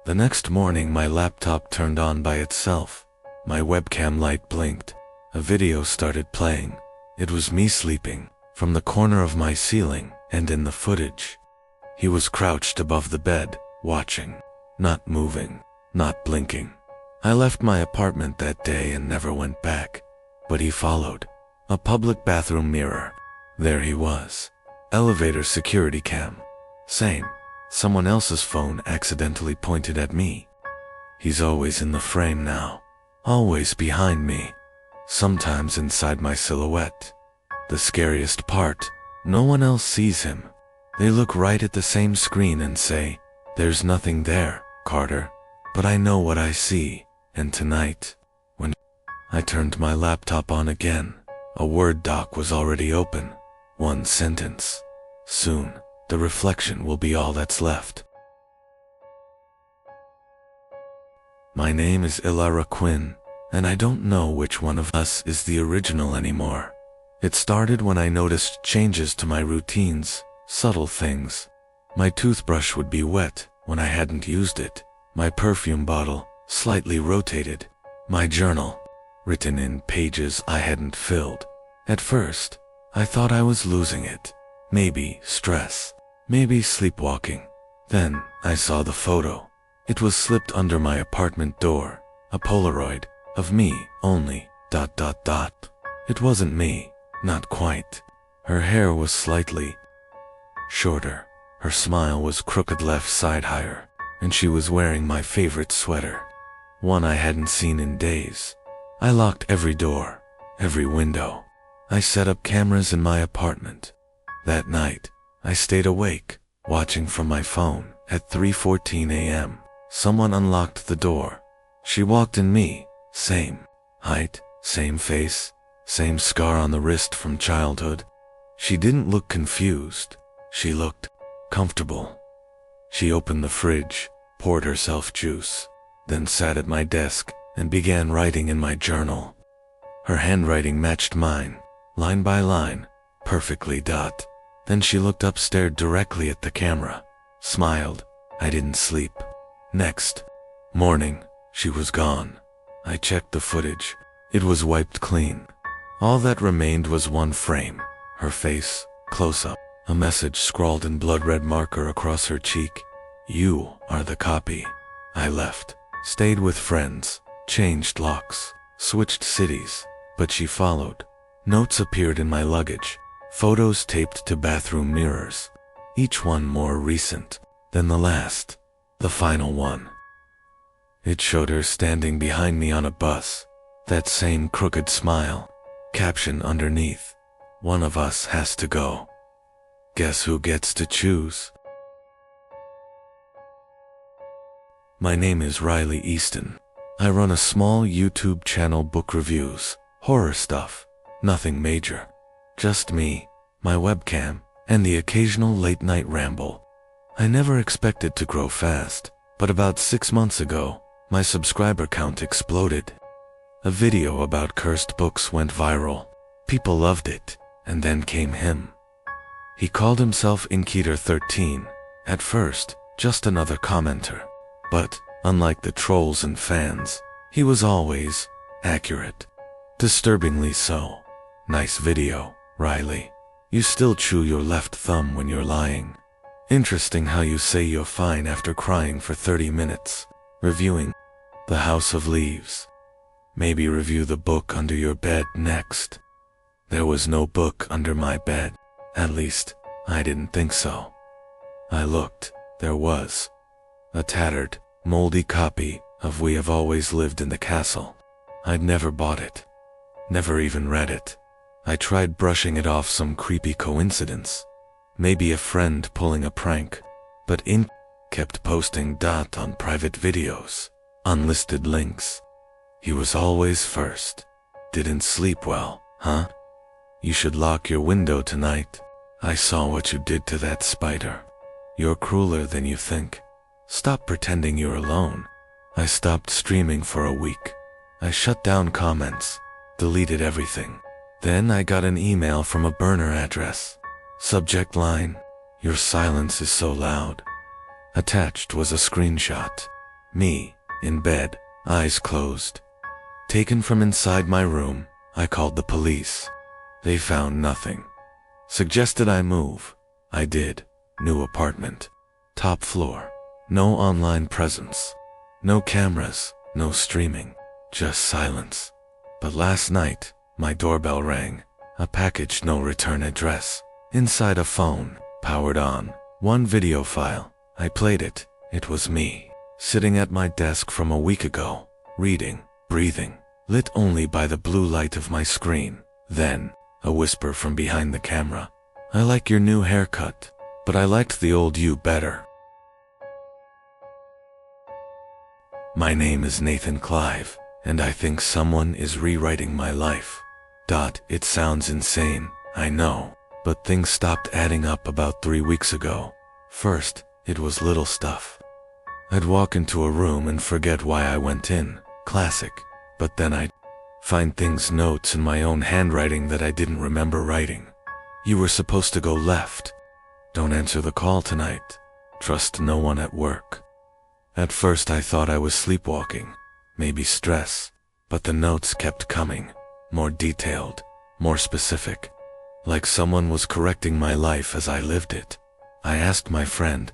A: The next morning my laptop turned on by itself. My webcam light blinked. A video started playing. It was me sleeping, from the corner of my ceiling, and in the footage. He was crouched above the bed, watching. Not moving, not blinking. I left my apartment that day and never went back. But he followed. A public bathroom mirror. There he was. Elevator security cam. Same. Someone else's phone accidentally pointed at me. He's always in the frame now. Always behind me. Sometimes inside my silhouette. The scariest part, no one else sees him. They look right at the same screen and say, "There's nothing there, Carter." But I know what I see, and tonight, when I turned my laptop on again, a Word doc was already open. One sentence. Soon, the reflection will be all that's left. My name is Ilara Quinn, and I don't know which one of us is the original anymore. It started when I noticed changes to my routines, subtle things. My toothbrush would be wet when I hadn't used it. My perfume bottle, slightly rotated. My journal, written in pages I hadn't filled. At first, I thought I was losing it. Maybe stress. Maybe sleepwalking. Then, I saw the photo. It was slipped under my apartment door. A Polaroid, of me, only, ... It wasn't me, not quite. Her hair was slightly shorter. Her smile was crooked left side higher. And she was wearing my favorite sweater. One I hadn't seen in days. I locked every door, every window. I set up cameras in my apartment. That night, I stayed awake, watching from my phone. At 3:14 a.m., someone unlocked the door. She walked in me, same height, same face, same scar on the wrist from childhood. She didn't look confused. She looked comfortable. She opened the fridge, poured herself juice, then sat at my desk and began writing in my journal. Her handwriting matched mine, line by line, perfectly . Then she looked up, stared directly at the camera, smiled. I didn't sleep. Next morning, she was gone. I checked the footage. It was wiped clean. All that remained was one frame, her face, close up. A message scrawled in blood red marker across her cheek. "You are the copy." I left, stayed with friends, changed locks, switched cities, but she followed. Notes appeared in my luggage, photos taped to bathroom mirrors, each one more recent than the last, the final one. It showed her standing behind me on a bus, that same crooked smile, caption underneath, "One of us has to go. Guess who gets to choose?" My name is Riley Easton. I run a small YouTube channel, book reviews, horror stuff, nothing major. Just me, my webcam, and the occasional late night ramble. I never expected to grow fast, but about 6 months ago, my subscriber count exploded. A video about cursed books went viral. People loved it, and then came him. He called himself Inkeeter13, at first, just another commenter. But, unlike the trolls and fans, he was always accurate. Disturbingly so. "Nice video, Riley. You still chew your left thumb when you're lying. Interesting how you say you're fine after crying for 30 minutes. Reviewing The House of Leaves. Maybe review the book under your bed next." There was no book under my bed. At least, I didn't think so. I looked. There was. A tattered, moldy copy of We Have Always Lived in the Castle. I'd never bought it. Never even read it. I tried brushing it off, some creepy coincidence. maybe a friend pulling a prank, but in kept posting on private videos, unlisted links. He was always first. Didn't sleep well, huh? You should lock your window tonight. I saw what you did to that spider. You're crueler than you think. Stop pretending you're alone. I stopped streaming for a week. I shut down comments, deleted everything. Then I got an email from a burner address. Subject line, your silence is so loud. Attached was a screenshot. Me, in bed, eyes closed. Taken from inside my room, I called the police. They found nothing. Suggested I move. I did. New apartment. Top floor. No online presence. No cameras, no streaming. Just silence. But last night, my doorbell rang. A package, no return address. Inside a phone, powered on. One video file. I played it. It was me, sitting at my desk from a week ago, reading, breathing, lit only by the blue light of my screen. Then, a whisper from behind the camera. I like your new haircut, but I liked the old you better. My name is Nathan Clive, and I think someone is rewriting my life. It sounds insane, I know, but things stopped adding up about 3 weeks ago. First, it was little stuff. I'd walk into a room and forget why I went in, classic, but then I'd find notes in my own handwriting that I didn't remember writing. You were supposed to go left. Don't answer the call tonight. Trust no one at work. At first I thought I was sleepwalking, maybe stress, but the notes kept coming, more detailed, more specific, like someone was correcting my life as I lived it. I asked my friend,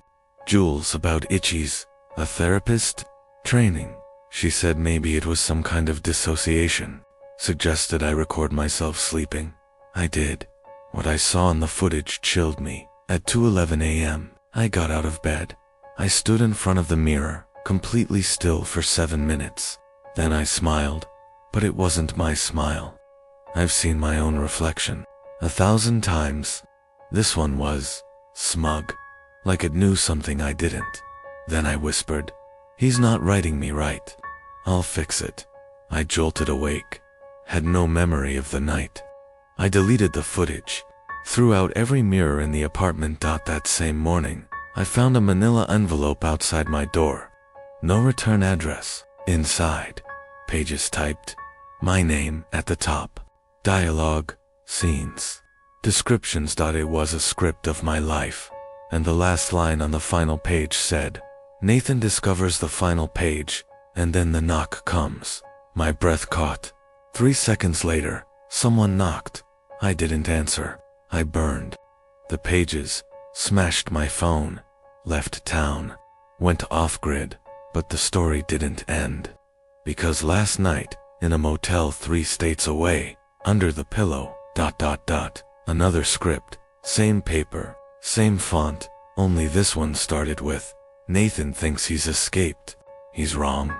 A: Jules, about itchies, a therapist, training. She said maybe it was some kind of dissociation. Suggested I record myself sleeping. I did. What I saw in the footage chilled me. At 2:11 a.m., I got out of bed. I stood in front of the mirror, completely still for 7 minutes. Then I smiled, but it wasn't my smile. I've seen my own reflection 1,000 times. This one was smug, like it knew something I didn't. Then I whispered, he's not writing me right. I'll fix it. I jolted awake, had no memory of the night. I deleted the footage, threw out every mirror in the apartment. That same morning, I found a manila envelope outside my door. No return address. Inside, pages typed, my name at the top. Dialogue, scenes, descriptions. It was a script of my life. And the last line on the final page said, Nathan discovers the final page, and then the knock comes. My breath caught. 3 seconds later, someone knocked. I didn't answer. I burned the pages, smashed my phone, left town, went off-grid, but the story didn't end. Because last night, in a motel 3 states away, under the pillow, another script, same paper, same font, only this one started with, Nathan thinks he's escaped. He's wrong.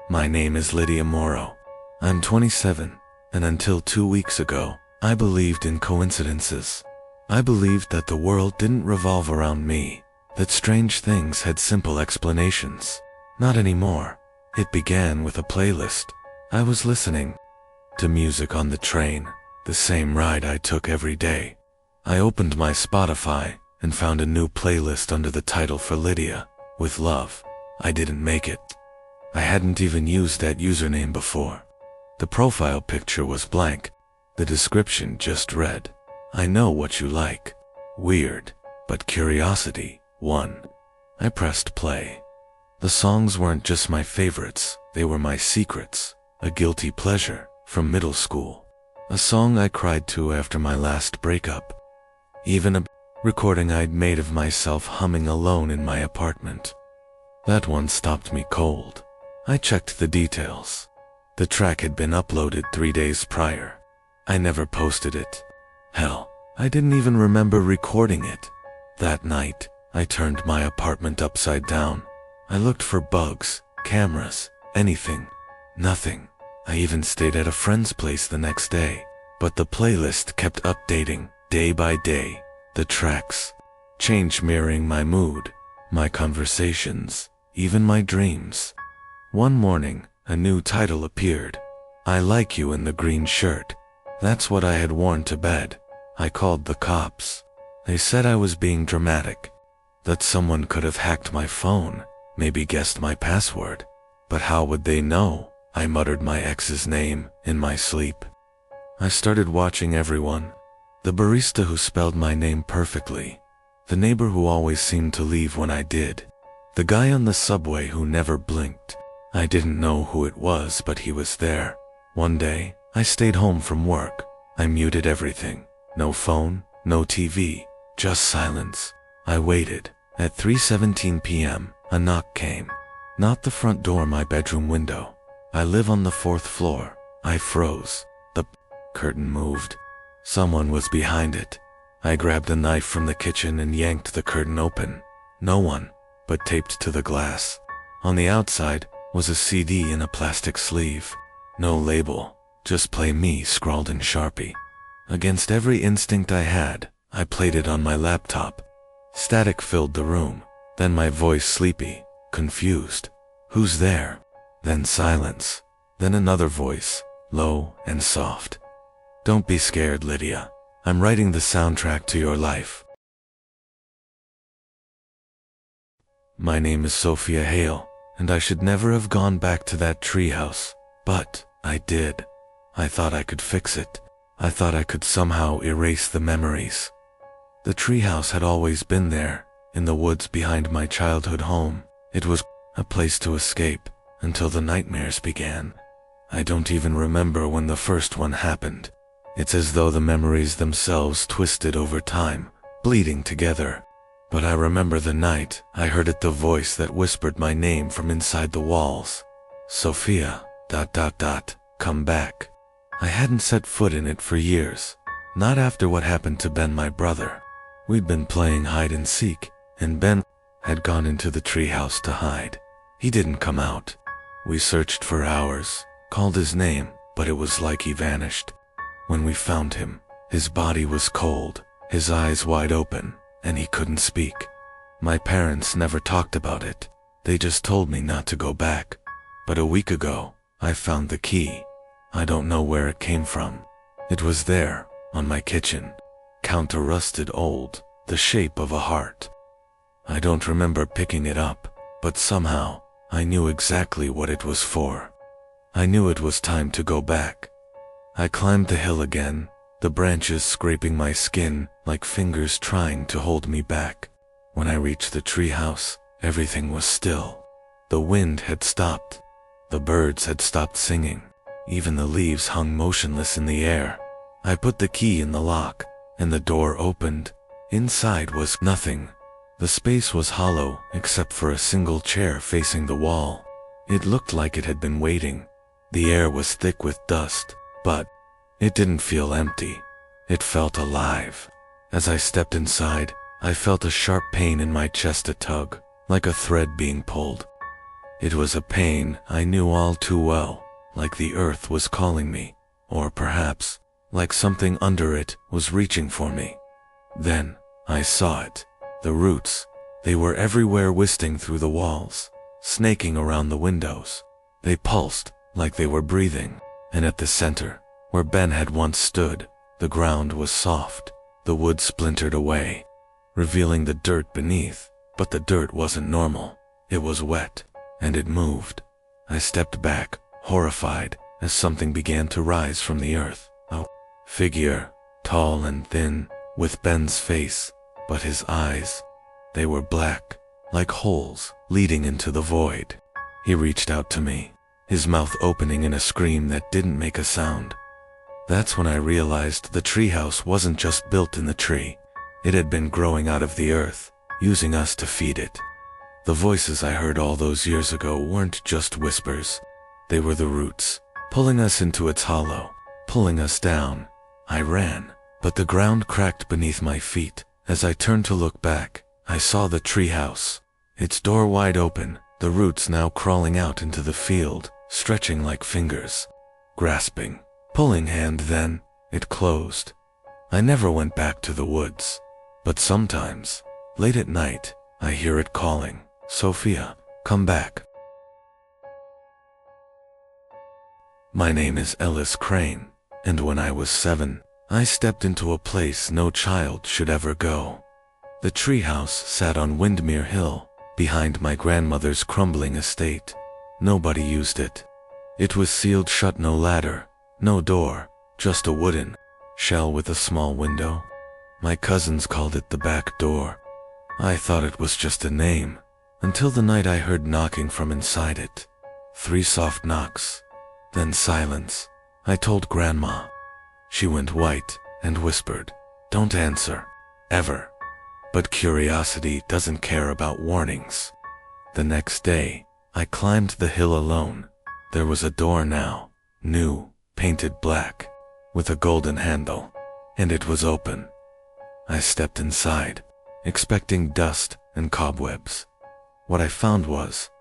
A: My name is Lydia Morrow. I'm 27, and until 2 weeks ago, I believed in coincidences. I believed that the world didn't revolve around me, that strange things had simple explanations. Not anymore. It began with a playlist. I was listening to music on the train, the same ride I took every day. I opened my Spotify and found a new playlist under the title For Lydia, with love. I didn't make it. I hadn't even used that username before. The profile picture was blank. The description just read, I know what you like. Weird, but curiosity, 1. I pressed play. The songs weren't just my favorites, they were my secrets, a guilty pleasure from middle school. A song I cried to after my last breakup. Even a recording I'd made of myself humming alone in my apartment. That one stopped me cold. I checked the details. The track had been uploaded 3 days prior. I never posted it. Hell, I didn't even remember recording it. That night, I turned my apartment upside down. I looked for bugs, cameras, anything. Nothing. I even stayed at a friend's place the next day. But the playlist kept updating, day by day. The tracks changed, mirroring my mood, my conversations, even my dreams. One morning, a new title appeared. I Like You in the Green Shirt. That's what I had worn to bed. I called the cops. They said I was being dramatic, that someone could have hacked my phone, maybe guessed my password. But how would they know? I muttered my ex's name in my sleep. I started watching everyone. The barista who spelled my name perfectly. The neighbor who always seemed to leave when I did. The guy on the subway who never blinked. I didn't know who it was, but he was there. One day, I stayed home from work. I muted everything. No phone, no TV, just silence. I waited. At 3:17 p.m., a knock came. Not the front door, my bedroom window. I live on the 4th floor. I froze. The curtain moved. Someone was behind it. I grabbed a knife from the kitchen and yanked the curtain open. No one, but taped to the glass. On the outside was a CD in a plastic sleeve. No label, just Play Me scrawled in Sharpie. Against every instinct I had, I played it on my laptop. Static filled the room, then my voice sleepy, confused. Who's there? Then silence. Then another voice, low and soft. Don't be scared, Lydia. I'm writing the soundtrack to your life. My name is Sophia Hale, and I should never have gone back to that treehouse, but I did. I thought I could fix it. I thought I could somehow erase the memories. The treehouse had always been there, in the woods behind my childhood home. It was a place to escape until the nightmares began. I don't even remember when the first one happened. It's as though the memories themselves twisted over time, bleeding together. But I remember the night I heard it, the voice that whispered my name from inside the walls. Sophia, ... come back. I hadn't set foot in it for years. Not after what happened to Ben, my brother. We'd been playing hide and seek, and Ben had gone into the treehouse to hide. He didn't come out. We searched for hours, called his name, but it was like he vanished. When we found him, his body was cold, his eyes wide open, and he couldn't speak. My parents never talked about it. They just told me not to go back. But a week ago, I found the key. I don't know where it came from. It was there, on my kitchen, counter-rusted old, the shape of a heart. I don't remember picking it up, but somehow, I knew exactly what it was for. I knew it was time to go back. I climbed the hill again, the branches scraping my skin like fingers trying to hold me back. When I reached the treehouse, everything was still. The wind had stopped. The birds had stopped singing. Even the leaves hung motionless in the air. I put the key in the lock, and the door opened. Inside was nothing. The space was hollow except for a single chair facing the wall. It looked like it had been waiting. The air was thick with dust, but it didn't feel empty. It felt alive. As I stepped inside, I felt a sharp pain in my chest, a tug, like a thread being pulled. It was a pain I knew all too well, like the earth was calling me, or perhaps, like something under it was reaching for me. Then, I saw it. The roots. They were everywhere, twisting through the walls, snaking around the windows. They pulsed, like they were breathing. And at the center, where Ben had once stood, the ground was soft. The wood splintered away, revealing the dirt beneath. But the dirt wasn't normal. It was wet, and it moved. I stepped back, horrified, as something began to rise from the earth. A figure, tall and thin, with Ben's face, but his eyes, they were black, like holes leading into the void. He reached out to me, his mouth opening in a scream that didn't make a sound. That's when I realized the treehouse wasn't just built in the tree. It had been growing out of the earth, using us to feed it. The voices I heard all those years ago weren't just whispers. They were the roots, pulling us into its hollow, pulling us down. I ran, but the ground cracked beneath my feet. As I turned to look back, I saw the treehouse, its door wide open, the roots now crawling out into the field, stretching like fingers, grasping, pulling hand. Then, It closed. I never went back to the woods. But sometimes, late at night, I hear it calling, "Sophia, come back." My name is Ellis Crane, and when I was 7, I stepped into a place no child should ever go. The treehouse sat on Windmere Hill, behind my grandmother's crumbling estate. Nobody used it. It was sealed shut, no ladder, no door, just a wooden shell with a small window. My cousins called it the back door. I thought it was just a name, until the night I heard knocking from inside it. 3 soft knocks, then silence. I told Grandma. She went white and whispered, "Don't answer, ever." But curiosity doesn't care about warnings. The next day, I climbed the hill alone. There was a door now, new, painted black, with a golden handle, and it was open. I stepped inside, expecting dust and cobwebs. What I found was,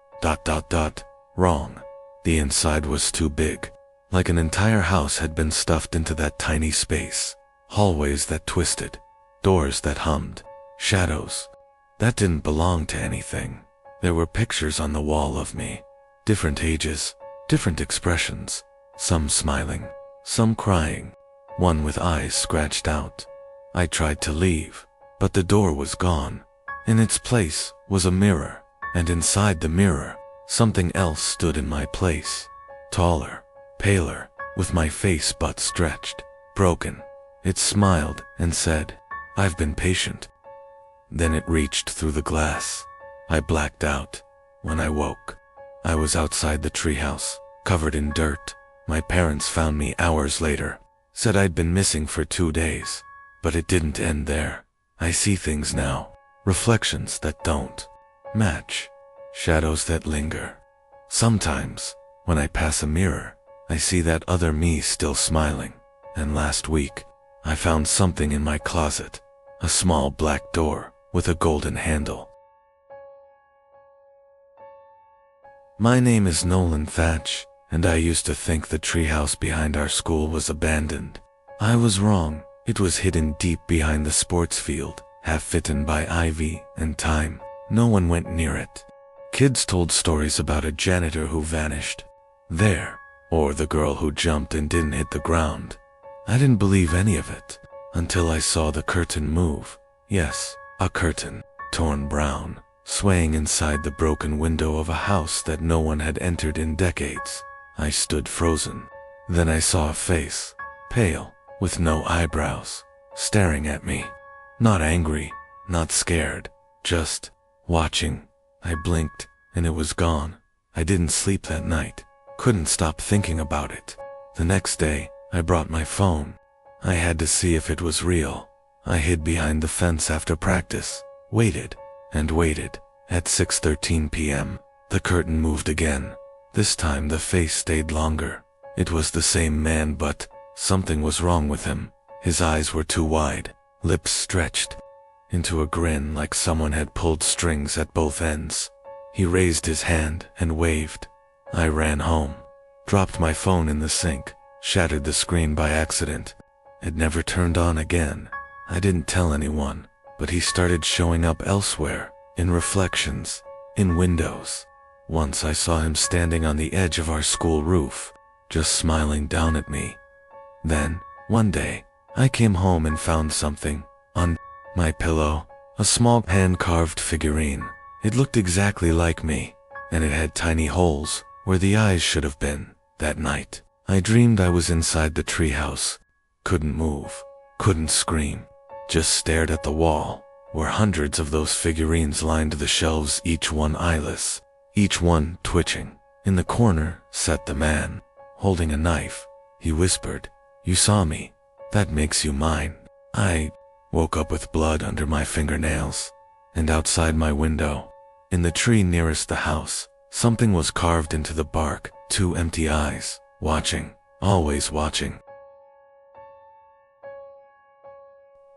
A: wrong. The inside was too big, like an entire house had been stuffed into that tiny space. Hallways that twisted, doors that hummed, shadows that didn't belong to anything. There were pictures on the wall of me, different ages, different expressions, some smiling, some crying, one with eyes scratched out. I tried to leave, but the door was gone. In its place was a mirror, and inside the mirror, something else stood in my place, taller, paler, with my face but stretched, broken. It smiled and said, "I've been patient." Then it reached through the glass. I blacked out. When I woke, I was outside the treehouse, covered in dirt. My parents found me hours later, said I'd been missing for 2 days. But it didn't end there. I see things now, reflections that don't match, shadows that linger. Sometimes, when I pass a mirror, I see that other me still smiling. And last week, I found something in my closet, a small black door with a golden handle. My name is Nolan Thatch, and I used to think the treehouse behind our school was abandoned. I was wrong. It was hidden deep behind the sports field, half-eaten by ivy and time. No one went near it. Kids told stories about a janitor who vanished there, or the girl who jumped and didn't hit the ground. I didn't believe any of it, until I saw the curtain move. Yes, a curtain, torn brown, swaying inside the broken window of a house that no one had entered in decades. I stood frozen. Then I saw a face, pale, with no eyebrows, staring at me. Not angry, not scared, just watching. I blinked, and it was gone. I didn't sleep that night, couldn't stop thinking about it. The next day, I brought my phone. I had to see if it was real. I hid behind the fence after practice, waited, and waited. At 6:13 p.m., the curtain moved again. This time the face stayed longer. It was the same man, but something was wrong with him. His eyes were too wide, lips stretched into a grin like someone had pulled strings at both ends. He raised his hand and waved. I ran home, dropped my phone in the sink, shattered the screen by accident. It never turned on again. I didn't tell anyone, but he started showing up elsewhere, in reflections, in windows. Once I saw him standing on the edge of our school roof, just smiling down at me. Then, one day, I came home and found something on my pillow, a small hand-carved figurine. It looked exactly like me, and it had tiny holes where the eyes should have been. That night, I dreamed I was inside the treehouse. Couldn't move, couldn't scream, just stared at the wall, where hundreds of those figurines lined the shelves, each one eyeless, each one twitching. In the corner sat the man, holding a knife. He whispered, "You saw me. That makes you mine." I woke up with blood under my fingernails, and outside my window, in the tree nearest the house, something was carved into the bark, 2 empty eyes, watching, always watching.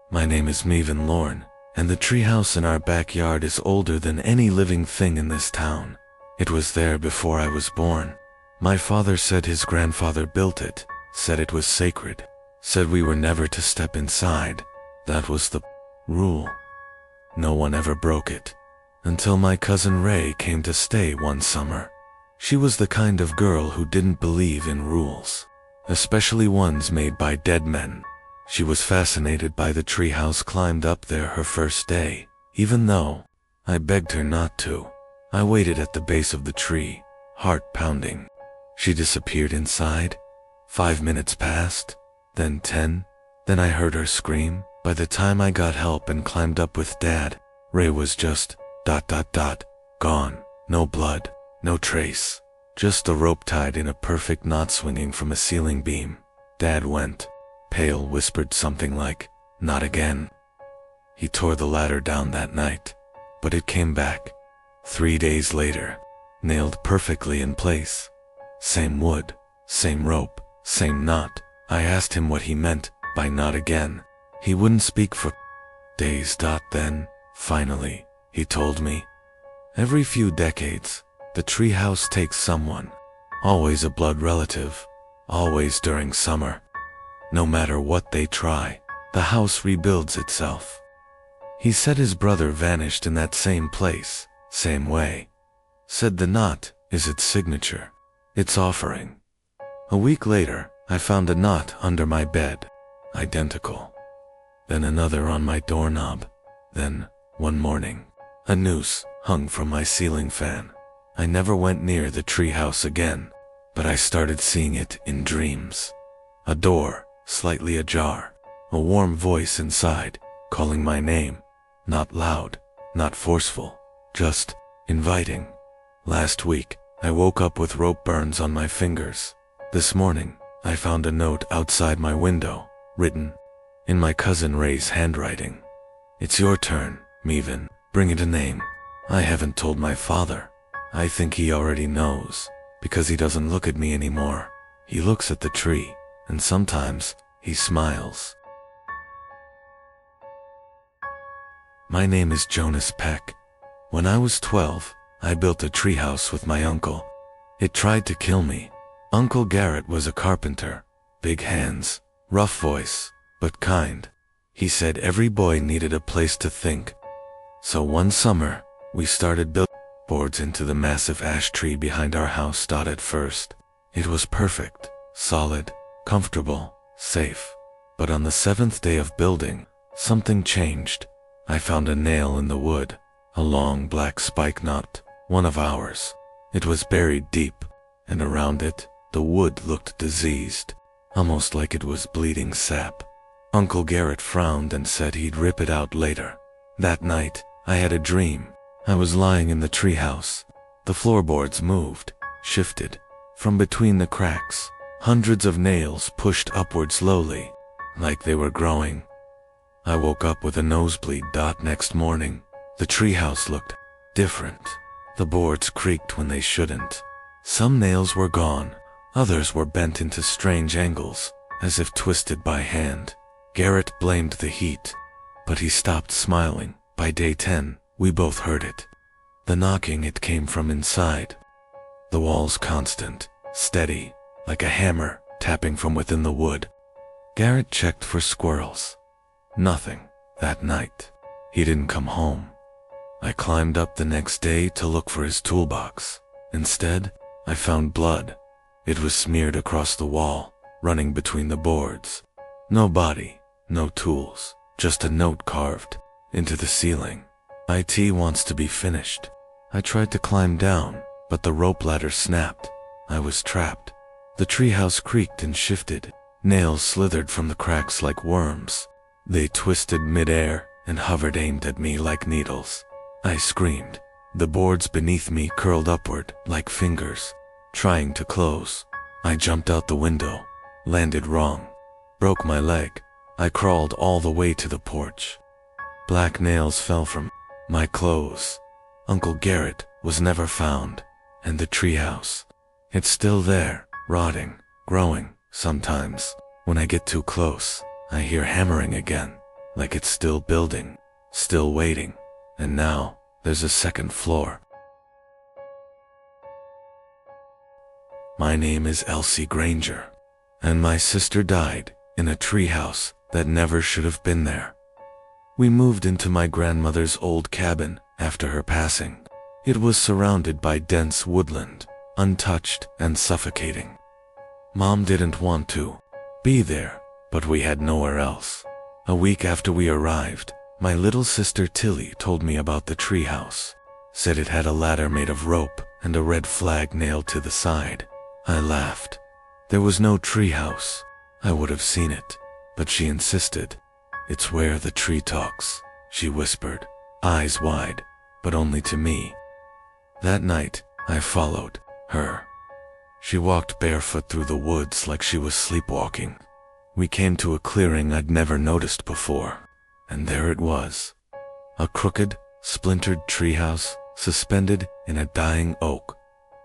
A: My name is Maven Lorne, and the treehouse in our backyard is older than any living thing in this town. It was there before I was born. My father said his grandfather built it, said it was sacred, Said we were never to step inside. That was the rule. No one ever broke it. Until my cousin Ray came to stay one summer. She was the kind of girl who didn't believe in rules, especially ones made by dead men. She was fascinated by the treehouse, climbed up there her first day, even though I begged her not to. I waited at the base of the tree, heart pounding. She disappeared inside. 5 minutes passed, then 10, then I heard her scream. By the time I got help and climbed up with Dad, Ray was just ... gone. No blood, no trace. Just a rope tied in a perfect knot swinging from a ceiling beam. Dad went pale, whispered something like, "Not again." He tore the ladder down that night, but it came back. 3 days later, nailed perfectly in place. Same wood, same rope, same knot. I asked him what he meant by "not again." He wouldn't speak for days. Then, finally, he told me. Every few decades, the treehouse takes someone. Always a blood relative. Always during summer. No matter what they try, the house rebuilds itself. He said his brother vanished in that same place, same way. Said the knot is its signature, its offering. A week later, I found a knot under my bed. Identical. Then another on my doorknob. Then, one morning, a noose hung from my ceiling fan. I never went near the treehouse again, but I started seeing it in dreams. A door, slightly ajar. A warm voice inside, calling my name. Not loud, not forceful, just inviting. Last week, I woke up with rope burns on my fingers. This morning, I found a note outside my window, written in my cousin Ray's handwriting. "It's your turn, Mevin. Bring it a name." I haven't told my father. I think he already knows, because he doesn't look at me anymore. He looks at the tree, and sometimes he smiles. My name is Jonas Peck. When I was 12, I built a treehouse with my uncle. It tried to kill me. Uncle Garrett was a carpenter. Big hands, rough voice, but kind. He said every boy needed a place to think. So one summer, we started building boards into the massive ash tree behind our house. At first, it was perfect, solid, comfortable, safe. But on the 7th day of building, something changed. I found a nail in the wood, a long black spike knot, one of ours. It was buried deep, and around it, the wood looked diseased, almost like it was bleeding sap. Uncle Garrett frowned and said he'd rip it out later. That night, I had a dream. I was lying in the treehouse. The floorboards moved, shifted. From between the cracks, hundreds of nails pushed upward slowly, like they were growing. I woke up with a nosebleed. Next morning, the treehouse looked different. The boards creaked when they shouldn't. Some nails were gone, others were bent into strange angles, as if twisted by hand. Garrett blamed the heat, but he stopped smiling. By day 10, we both heard it. The knocking, it came from inside. The walls constant, steady, like a hammer tapping from within the wood. Garrett checked for squirrels. Nothing. That night, he didn't come home. I climbed up the next day to look for his toolbox. Instead, I found blood. It was smeared across the wall, running between the boards. No body, no tools, just a note carved into the ceiling. "IT wants to be finished." I tried to climb down, but the rope ladder snapped. I was trapped. The treehouse creaked and shifted. Nails slithered from the cracks like worms. They twisted midair and hovered, aimed at me like needles. I screamed. The boards beneath me curled upward like fingers, trying to close. I jumped out the window, landed wrong, broke my leg. I crawled all the way to the porch. Black nails fell from my clothes. Uncle Garrett was never found, and the treehouse, it's still there, rotting, growing. Sometimes, when I get too close, I hear hammering again, like it's still building, still waiting. And now, there's a second floor. My name is Elsie Granger, and my sister died in a treehouse that never should have been there. We moved into my grandmother's old cabin after her passing. It was surrounded by dense woodland, untouched and suffocating. Mom didn't want to be there, but we had nowhere else. A week after we arrived, my little sister Tilly told me about the treehouse. Said it had a ladder made of rope and a red flag nailed to the side. I laughed. There was no treehouse. I would have seen it, but she insisted. "It's where the tree talks," she whispered, eyes wide, but only to me. That night, I followed her. She walked barefoot through the woods like she was sleepwalking. We came to a clearing I'd never noticed before, and there it was. A crooked, splintered treehouse suspended in a dying oak.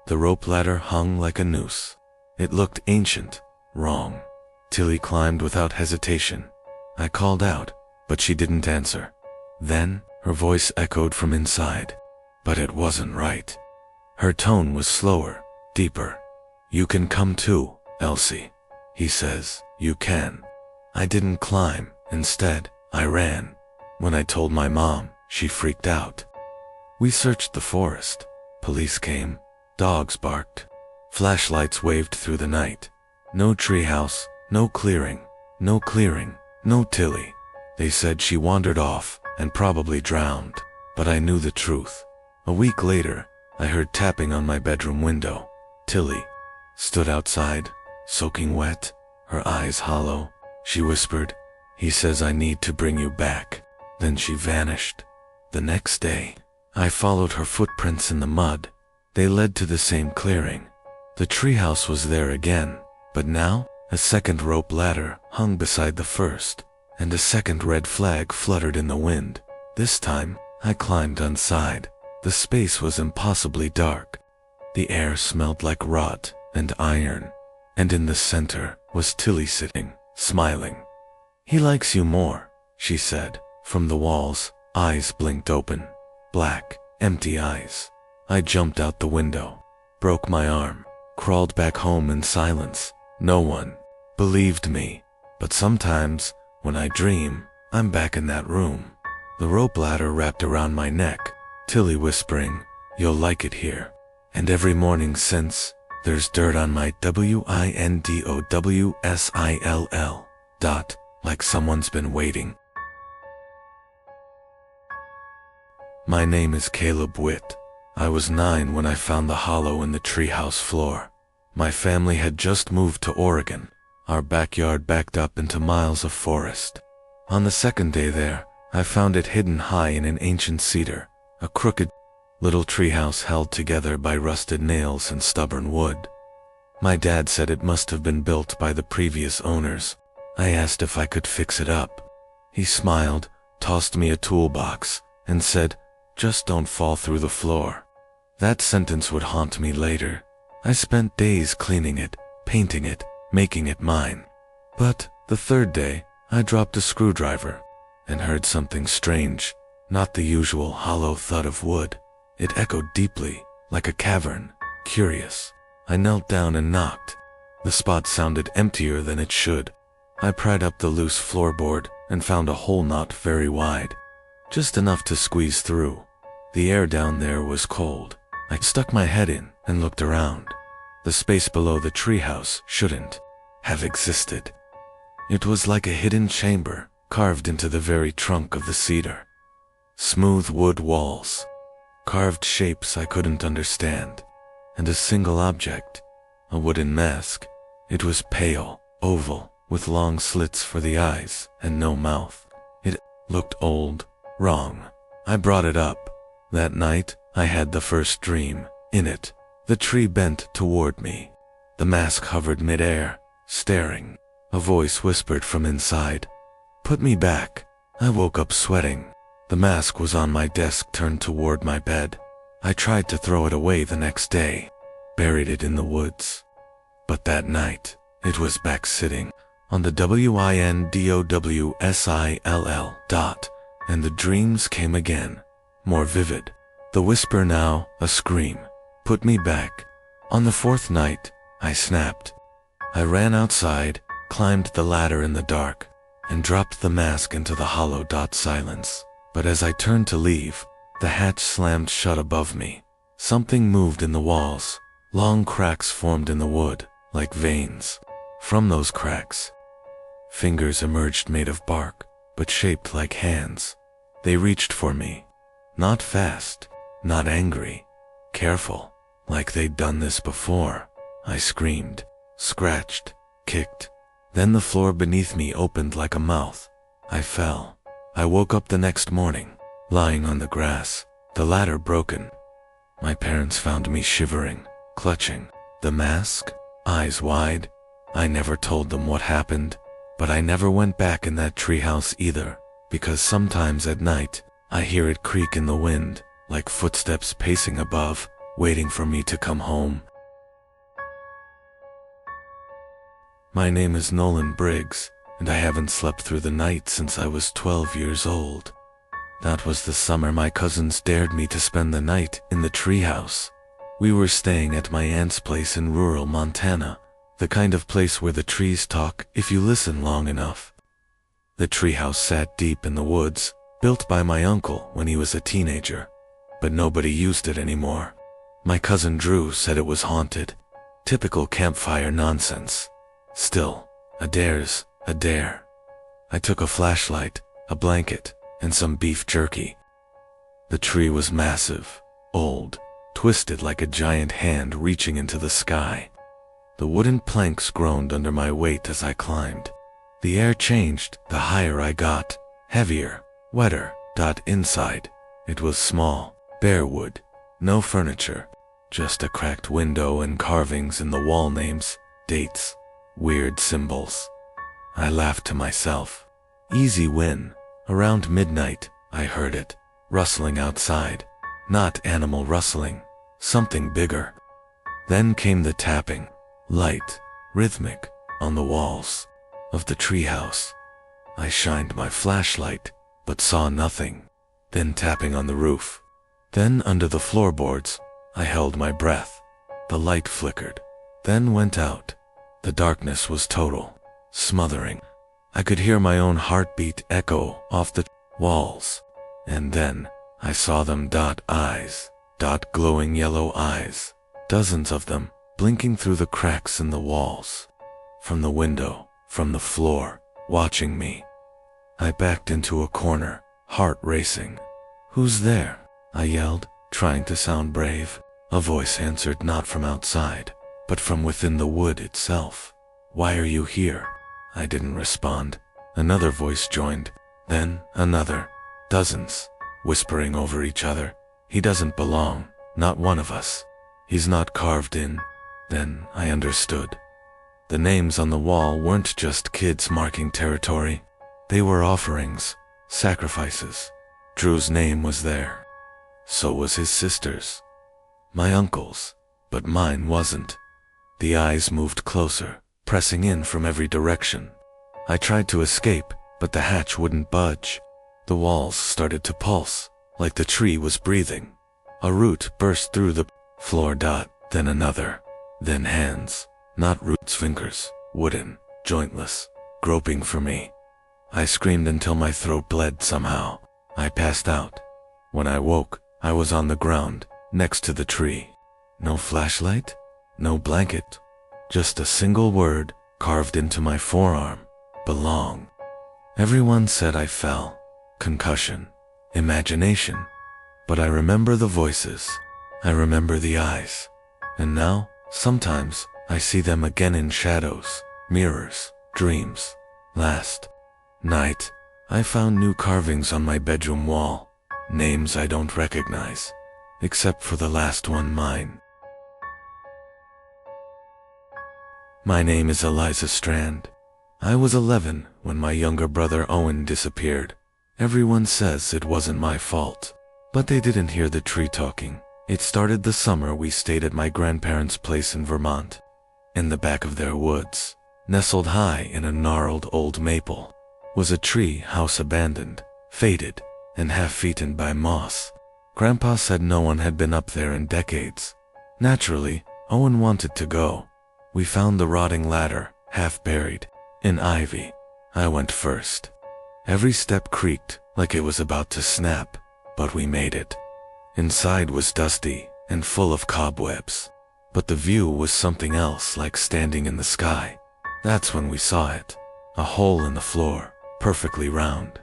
A: The rope ladder hung like a noose. It looked ancient, wrong. Tilly climbed without hesitation. I called out, but she didn't answer. Then, her voice echoed from inside. But it wasn't right. Her tone was slower, deeper. "You can come too, Elsie," he says. "You can." I didn't climb. Instead, I ran. When I told my mom, she freaked out. We searched the forest. Police came. Dogs barked. Flashlights waved through the night. No treehouse, no clearing, no clearing, no Tilly. They said she wandered off and probably drowned, but I knew the truth. A week later, I heard tapping on my bedroom window. Tilly stood outside, soaking wet, her eyes hollow. She whispered, "He says I need to bring you back." Then she vanished. The next day, I followed her footprints in the mud. They led to the same clearing. The treehouse was there again, but now a second rope ladder hung beside the first, and a second red flag fluttered in the wind. This time, I climbed inside. The space was impossibly dark. The air smelled like rot and iron, and in the center was Tilly sitting, smiling. "He likes you more," she said. From the walls, eyes blinked open. Black, empty eyes. I jumped out the window, broke my arm, crawled back home in silence. No one believed me, but sometimes, when I dream, I'm back in that room. The rope ladder wrapped around my neck, Tilly whispering, "You'll like it here." And every morning since, there's dirt on my WINDOWSILL dot, like someone's been waiting. My name is Caleb Witt. I was 9 when I found the hollow in the treehouse floor. My family had just moved to Oregon. Our backyard backed up into miles of forest. On the second day there, I found it hidden high in an ancient cedar, a crooked little treehouse held together by rusted nails and stubborn wood. My dad said it must have been built by the previous owners. I asked if I could fix it up. He smiled, tossed me a toolbox, and said, "Just don't fall through the floor." That sentence would haunt me later. I spent days cleaning it, painting it, making it mine. But the third day, I dropped a screwdriver and heard something strange, not the usual hollow thud of wood. It echoed deeply, like a cavern, curious. I knelt down and knocked. The spot sounded emptier than it should. I pried up the loose floorboard and found a hole not very wide, just enough to squeeze through. The air down there was cold. I stuck my head in and looked around. The space below the treehouse shouldn't have existed. It was like a hidden chamber carved into the very trunk of the cedar. Smooth wood walls, carved shapes I couldn't understand, and a single object, a wooden mask. It was pale, oval, with long slits for the eyes and no mouth. It looked old, wrong. I brought it up. That night, I had the first dream. In it, the tree bent toward me. The mask hovered midair, staring. A voice whispered from inside, "Put me back." I woke up sweating. The mask was on my desk turned toward my bed. I tried to throw it away the next day, buried it in the woods. But that night, it was back sitting on the WINDOWSILL dot, and the dreams came again, more vivid. The whisper now, a scream. "Put me back." On the fourth night, I snapped. I ran outside, climbed the ladder in the dark, and dropped the mask into the hollow silence. But as I turned to leave, the hatch slammed shut above me. Something moved in the walls. Long cracks formed in the wood, like veins. From those cracks, fingers emerged made of bark, but shaped like hands. They reached for me. Not fast, not angry, careful, like they'd done this before. I screamed, scratched, kicked. Then the floor beneath me opened like a mouth. I fell. I woke up the next morning, lying on the grass, the ladder broken. My parents found me shivering, clutching the mask, eyes wide. I never told them what happened, but I never went back in that treehouse either, because sometimes at night, I hear it creak in the wind, like footsteps pacing above, waiting for me to come home. My name is Nolan Briggs, and I haven't slept through the night since I was 12 years old. That was the summer my cousins dared me to spend the night in the treehouse. We were staying at my aunt's place in rural Montana, the kind of place where the trees talk if you listen long enough. The treehouse sat deep in the woods, built by my uncle when he was a teenager, but nobody used it anymore. My cousin Drew said it was haunted. Typical campfire nonsense. Still, a dare's a dare. I took a flashlight, a blanket, and some beef jerky. The tree was massive, old, twisted like a giant hand reaching into the sky. The wooden planks groaned under my weight as I climbed. The air changed the higher I got, heavier, wetter. Inside, it was small, bare wood, no furniture, just a cracked window and carvings in the wall, names, dates, weird symbols. I laughed to myself. Easy win. Around midnight, I heard it, rustling outside. Not animal rustling, something bigger. Then came the tapping, light, rhythmic, on the walls of the treehouse. I shined my flashlight, but saw nothing. Then tapping on the roof. Then under the floorboards. I held my breath. The light flickered, then went out. The darkness was total, smothering. I could hear my own heartbeat echo off the walls. And then I saw them. Eyes, glowing yellow eyes, dozens of them, blinking through the cracks in the walls. From the window, from the floor, watching me. I backed into a corner, heart racing. "Who's there?" I yelled, trying to sound brave. A voice answered, not from outside, but from within the wood itself. "Why are you here?" I didn't respond. Another voice joined, then another, dozens, whispering over each other. "He doesn't belong, not one of us. He's not carved in." Then I understood. The names on the wall weren't just kids marking territory. They were offerings, sacrifices. Drew's name was there. So was his sister's. My uncle's, but mine wasn't. The eyes moved closer, pressing in from every direction. I tried to escape, but the hatch wouldn't budge. The walls started to pulse, like the tree was breathing. A root burst through the floor. Then another. Then hands. Not roots, fingers, wooden, jointless, groping for me. I screamed until my throat bled somehow. I passed out. When I woke, I was on the ground, next to the tree. No flashlight, no blanket, just a single word carved into my forearm: belong. Everyone said I fell, concussion, imagination. But I remember the voices. I remember the eyes. And now, sometimes, I see them again in shadows, mirrors, dreams. Last night, I found new carvings on my bedroom wall. Names I don't recognize, except for the last one, mine. My name is Eliza Strand. I was 11 when my younger brother Owen disappeared. Everyone says it wasn't my fault, but they didn't hear the tree talking. It started the summer we stayed at my grandparents' place in Vermont. In the back of their woods, nestled high in a gnarled old maple, was a tree house abandoned, faded, and half-eaten by moss. Grandpa said no one had been up there in decades. Naturally, Owen wanted to go. We found the rotting ladder, half buried, in ivy. I went first. Every step creaked like it was about to snap, but we made it. Inside was dusty and full of cobwebs, but the view was something else, like standing in the sky. That's when we saw it. A hole in the floor, perfectly round,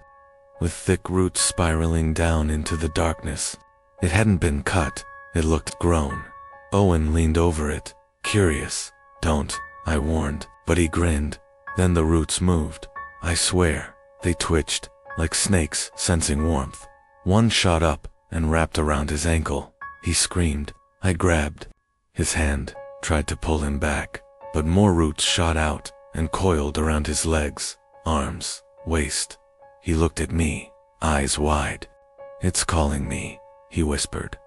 A: with thick roots spiraling down into the darkness. It hadn't been cut, it looked grown. Owen leaned over it, curious. "Don't," I warned, but he grinned. Then the roots moved. I swear, they twitched, like snakes sensing warmth. One shot up and wrapped around his ankle. He screamed. I grabbed his hand, tried to pull him back, but more roots shot out and coiled around his legs, arms, waist. He looked at me, eyes wide. "It's calling me," he whispered.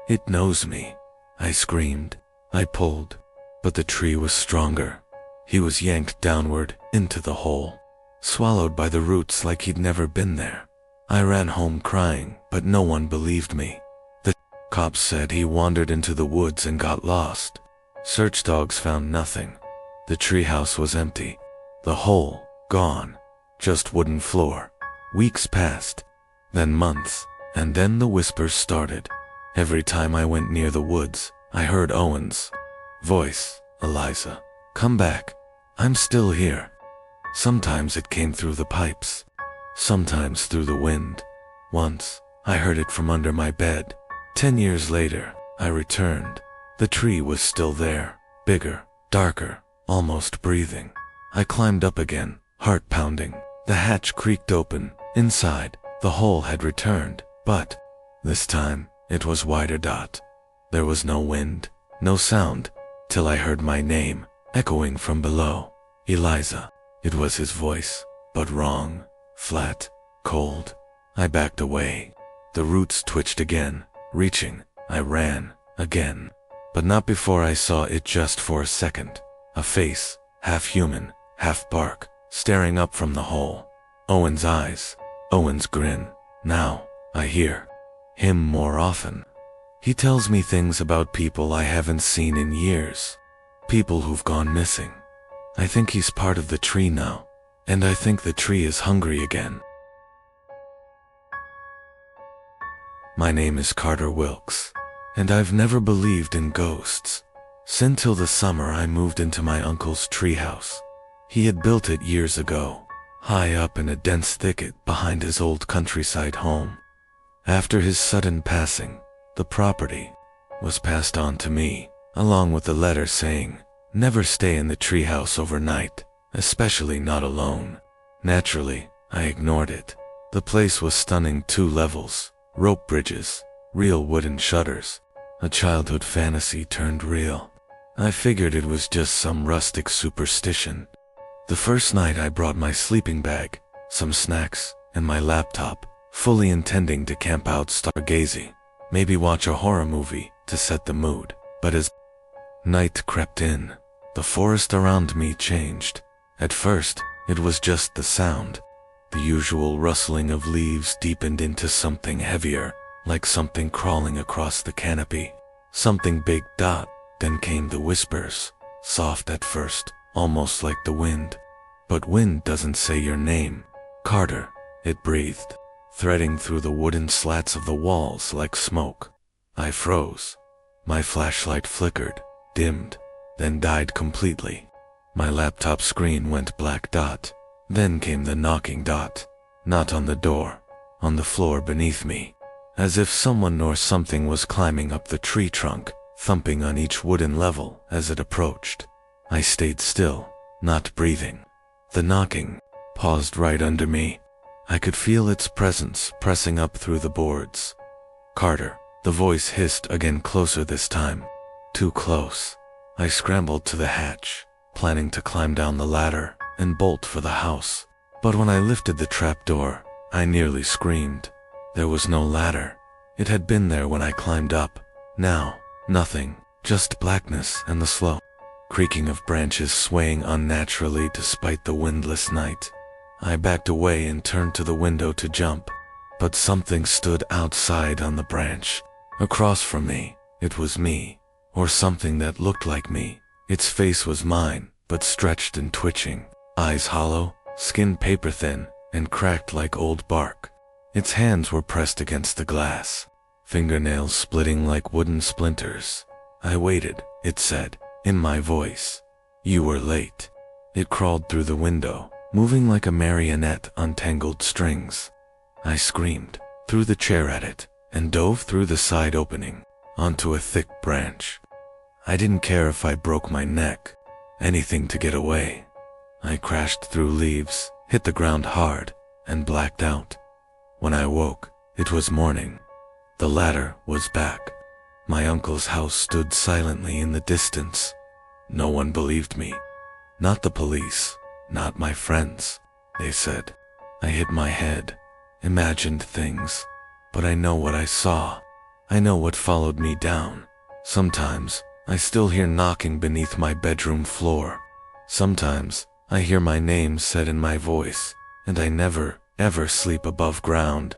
A: "It knows me." I screamed. I pulled, but the tree was stronger. He was yanked downward into the hole, swallowed by the roots like he'd never been there. I ran home crying, but no one believed me. The cops said he wandered into the woods and got lost. Search dogs found nothing. The treehouse was empty. The hole, gone. Just wooden floor. Weeks passed, then months, and then the whispers started. Every time I went near the woods, I heard Owen's voice. "Eliza, come back. I'm still here." Sometimes it came through the pipes, sometimes through the wind. Once, I heard it from under my bed. 10 years later, I returned. The tree was still there, bigger, darker, almost breathing. I climbed up again, heart pounding. The hatch creaked open. Inside, the hole had returned, but this time, it was wider. There was no wind, no sound, till I heard my name, echoing from below. "Eliza." It was his voice, but wrong, flat, cold. I backed away. The roots twitched again, reaching. I ran, again. But not before I saw it, just for a second. A face, half human, half bark, staring up from the hole. Owen's eyes, Owen's grin. Now, I hear him more often. He tells me things about people I haven't seen in years. People who've gone missing. I think he's part of the tree now, and I think the tree is hungry again. My name is Carter Wilkes, and I've never believed in ghosts. Until the summer I moved into my uncle's treehouse. He had built it years ago, high up in a dense thicket behind his old countryside home. After his sudden passing, the property was passed on to me, along with a letter saying, "Never stay in the treehouse overnight, especially not alone." Naturally, I ignored it. The place was stunning. 2 levels, rope bridges, real wooden shutters. A childhood fantasy turned real. I figured it was just some rustic superstition. The first night I brought my sleeping bag, some snacks, and my laptop, fully intending to camp out stargazing, maybe watch a horror movie to set the mood. But as night crept in, the forest around me changed. At first, it was just the sound. The usual rustling of leaves deepened into something heavier, like something crawling across the canopy. Something big. Then came the whispers, soft at first, almost like the wind. But wind doesn't say your name. "Carter," it breathed, threading through the wooden slats of the walls like smoke. I froze. My flashlight flickered, dimmed, then died completely. My laptop screen went black. Then came the knocking. Not on the door, on the floor beneath me, as if someone or something was climbing up the tree trunk, thumping on each wooden level as it approached. I stayed still, not breathing. The knocking paused right under me. I could feel its presence pressing up through the boards. "Carter," the voice hissed again, closer this time. Too close. I scrambled to the hatch, planning to climb down the ladder and bolt for the house. But when I lifted the trapdoor, I nearly screamed. There was no ladder. It had been there when I climbed up. Now, nothing, just blackness and the slow creaking of branches swaying unnaturally despite the windless night. I backed away and turned to the window to jump, but something stood outside on the branch. Across from me, it was me, or something that looked like me. Its face was mine, but stretched and twitching. eyes hollow, skin paper-thin, and cracked like old bark. Its hands were pressed against the glass, fingernails splitting like wooden splinters. "I waited," it said, in my voice. "You were late." It crawled through the window, moving like a marionette on tangled strings. I screamed, threw the chair at it, and dove through the side opening, onto a thick branch. I didn't care if I broke my neck, anything to get away. I crashed through leaves, hit the ground hard, and blacked out. When I woke, it was morning. The ladder was back. My uncle's house stood silently in the distance. No one believed me. Not the police, not my friends. They said. I hit my head, imagined things, but I know what I saw. I know what followed me down. Sometimes, I still hear knocking beneath my bedroom floor. Sometimes, I hear my name said in my voice, and I never, ever sleep above ground.